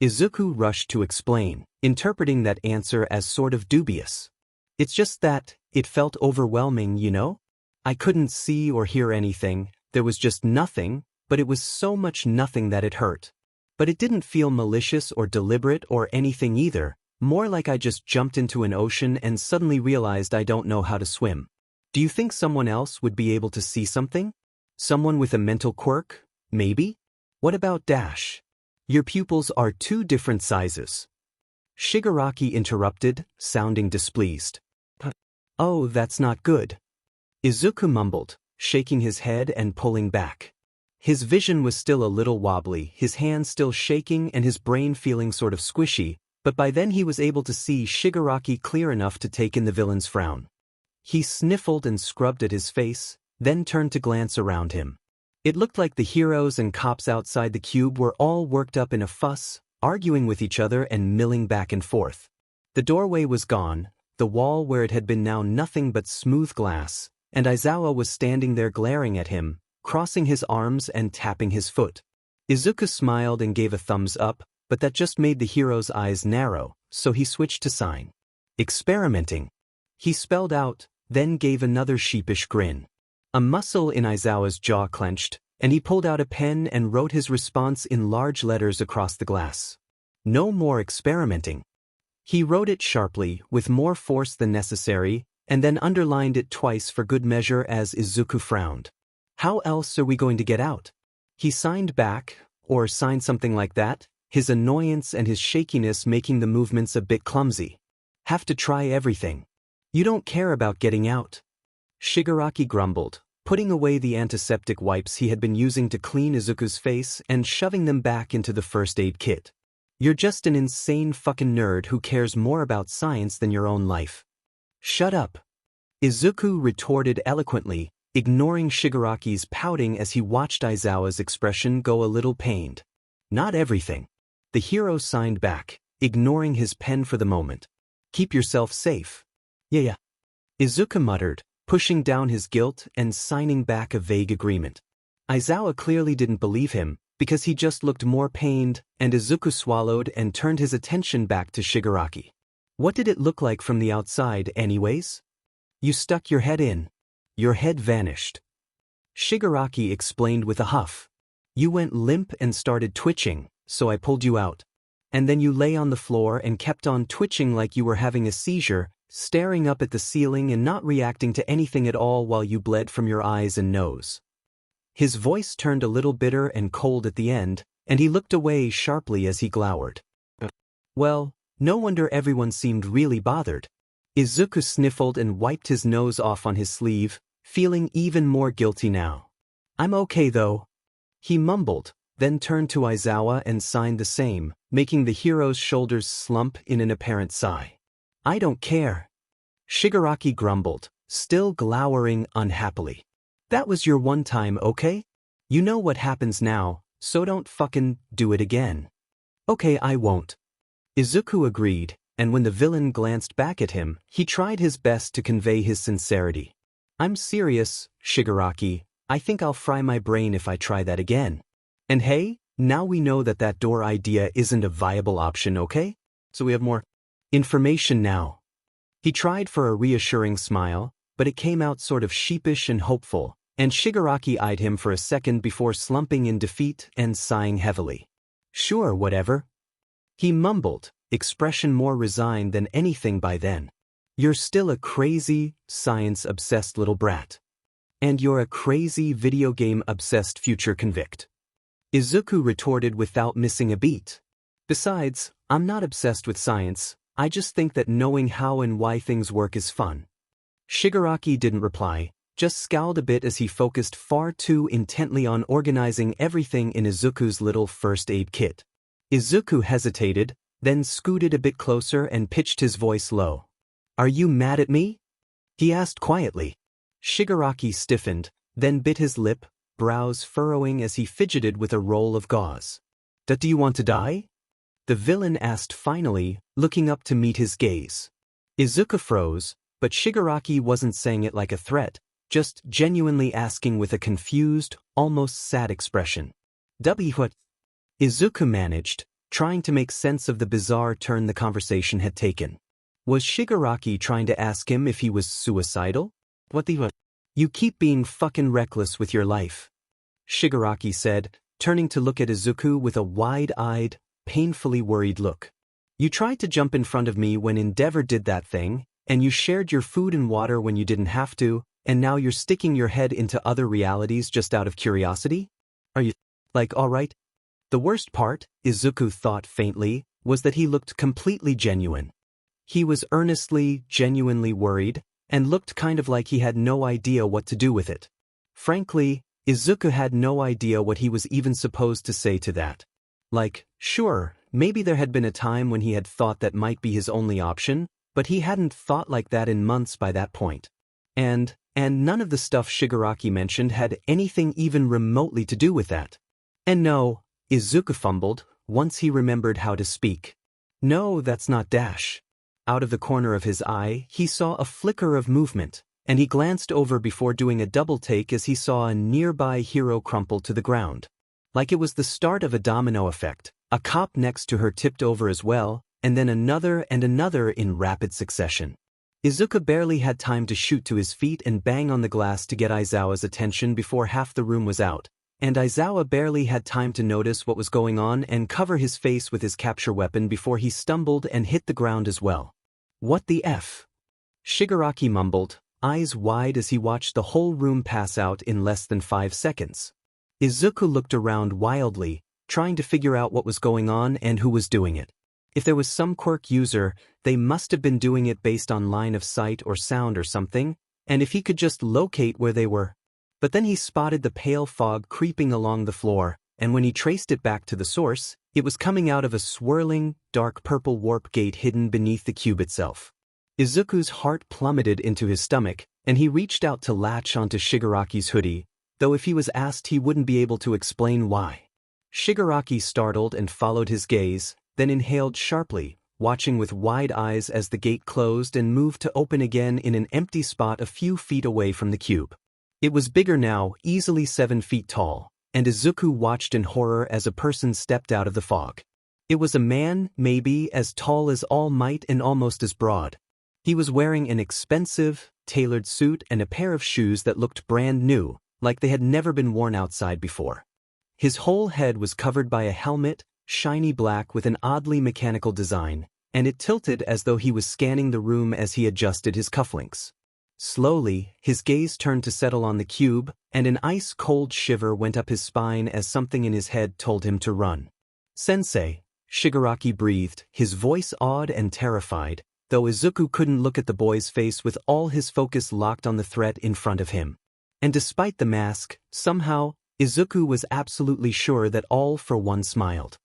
[SPEAKER 1] Izuku rushed to explain, interpreting that answer as sort of dubious. It's just that, it felt overwhelming, you know? I couldn't see or hear anything, there was just nothing, but it was so much nothing that it hurt. But it didn't feel malicious or deliberate or anything either, more like I just jumped into an ocean and suddenly realized I don't know how to swim. Do you think someone else would be able to see something? Someone with a mental quirk, maybe? What about Dash? Your pupils are 2 different sizes. Shigaraki interrupted, sounding displeased. Oh, that's not good. Izuku mumbled, shaking his head and pulling back. His vision was still a little wobbly, his hands still shaking and his brain feeling sort of squishy, but by then he was able to see Shigaraki clear enough to take in the villain's frown. He sniffled and scrubbed at his face, then turned to glance around him. It looked like the heroes and cops outside the cube were all worked up in a fuss, arguing with each other and milling back and forth. The doorway was gone, the wall where it had been now nothing but smooth glass, and Aizawa was standing there glaring at him, crossing his arms and tapping his foot. Izuku smiled and gave a thumbs up, but that just made the hero's eyes narrow, so he switched to sign. Experimenting. He spelled out, then gave another sheepish grin. A muscle in Aizawa's jaw clenched, and he pulled out a pen and wrote his response in large letters across the glass. No more experimenting. He wrote it sharply, with more force than necessary, and then underlined it twice for good measure as Izuku frowned. How else are we going to get out? He signed back, or signed something like that, his annoyance and his shakiness making the movements a bit clumsy. Have to try everything. You don't care about getting out. Shigaraki grumbled, putting away the antiseptic wipes he had been using to clean Izuku's face and shoving them back into the first aid kit. You're just an insane fucking nerd who cares more about science than your own life. Shut up. Izuku retorted eloquently, ignoring Shigaraki's pouting as he watched Aizawa's expression go a little pained. Not everything. The hero signed back, ignoring his pen for the moment. Keep yourself safe. Yeah. Izuku muttered, pushing down his guilt and signing back a vague agreement. Aizawa clearly didn't believe him, because he just looked more pained, and Izuku swallowed and turned his attention back to Shigaraki. What did it look like from the outside anyways? You stuck your head in. Your head vanished. Shigaraki explained with a huff. You went limp and started twitching, so I pulled you out. And then you lay on the floor and kept on twitching like you were having a seizure, staring up at the ceiling and not reacting to anything at all while you bled from your eyes and nose. His voice turned a little bitter and cold at the end, and he looked away sharply as he glowered. Well, no wonder everyone seemed really bothered. Izuku sniffled and wiped his nose off on his sleeve, feeling even more guilty now. I'm okay though. He mumbled, then turned to Aizawa and signed the same, making the hero's shoulders slump in an apparent sigh. I don't care. Shigaraki grumbled, still glowering unhappily. That was your one time, okay? You know what happens now, so don't fucking do it again. Okay, I won't. Izuku agreed, and when the villain glanced back at him, he tried his best to convey his sincerity. I'm serious, Shigaraki, I think I'll fry my brain if I try that again. And hey, now we know that that door idea isn't a viable option, okay? So we have more information now. He tried for a reassuring smile, but it came out sort of sheepish and hopeful, and Shigaraki eyed him for a second before slumping in defeat and sighing heavily. Sure, whatever. He mumbled, expression more resigned than anything by then. You're still a crazy, science-obsessed little brat. And you're a crazy video game-obsessed future convict. Izuku retorted without missing a beat. Besides, I'm not obsessed with science, I just think that knowing how and why things work is fun. Shigaraki didn't reply, just scowled a bit as he focused far too intently on organizing everything in Izuku's little first aid kit. Izuku hesitated, then scooted a bit closer and pitched his voice low. "Are you mad at me?" he asked quietly. Shigaraki stiffened, then bit his lip, brows furrowing as he fidgeted with a roll of gauze. "Do you want to die?" the villain asked finally, looking up to meet his gaze. Izuku froze, but Shigaraki wasn't saying it like a threat, just genuinely asking with a confused, almost sad expression. What? Izuku managed, trying to make sense of the bizarre turn the conversation had taken. Was Shigaraki trying to ask him if he was suicidal? What? You keep being fucking reckless with your life, Shigaraki said, turning to look at Izuku with a wide-eyed, painfully worried look. You tried to jump in front of me when Endeavor did that thing, and you shared your food and water when you didn't have to, and now you're sticking your head into other realities just out of curiosity? Are you, alright? The worst part, Izuku thought faintly, was that he looked completely genuine. He was earnestly, genuinely worried, and looked kind of like he had no idea what to do with it. Frankly, Izuku had no idea what he was even supposed to say to that. Sure, maybe there had been a time when he had thought that might be his only option, but he hadn't thought like that in months by that point. And none of the stuff Shigaraki mentioned had anything even remotely to do with that. And no, Izuku fumbled, once he remembered how to speak. No, that's not dash. Out of the corner of his eye, he saw a flicker of movement, and he glanced over before doing a double take as he saw a nearby hero crumple to the ground. Like it was the start of a domino effect, a cop next to her tipped over as well, and then another and another in rapid succession. Izuku barely had time to shoot to his feet and bang on the glass to get Aizawa's attention before half the room was out, and Aizawa barely had time to notice what was going on and cover his face with his capture weapon before he stumbled and hit the ground as well. What the F? Shigaraki mumbled, eyes wide as he watched the whole room pass out in less than 5 seconds. Izuku looked around wildly, trying to figure out what was going on and who was doing it. If there was some quirk user, they must have been doing it based on line of sight or sound or something, and if he could just locate where they were. But then he spotted the pale fog creeping along the floor, and when he traced it back to the source, it was coming out of a swirling, dark purple warp gate hidden beneath the cube itself. Izuku's heart plummeted into his stomach, and he reached out to latch onto Shigaraki's hoodie, though if he was asked he wouldn't be able to explain why. Shigaraki startled and followed his gaze, then inhaled sharply, watching with wide eyes as the gate closed and moved to open again in an empty spot a few feet away from the cube. It was bigger now, easily 7 feet tall, and Izuku watched in horror as a person stepped out of the fog. It was a man, maybe as tall as All Might and almost as broad. He was wearing an expensive, tailored suit and a pair of shoes that looked brand new, like they had never been worn outside before. His whole head was covered by a helmet, shiny black with an oddly mechanical design, and it tilted as though he was scanning the room as he adjusted his cufflinks. Slowly, his gaze turned to settle on the cube, and an ice-cold shiver went up his spine as something in his head told him to run. "Sensei," Shigaraki breathed, his voice awed and terrified, though Izuku couldn't look at the boy's face with all his focus locked on the threat in front of him. And despite the mask, somehow, Izuku was absolutely sure that all for one smiled.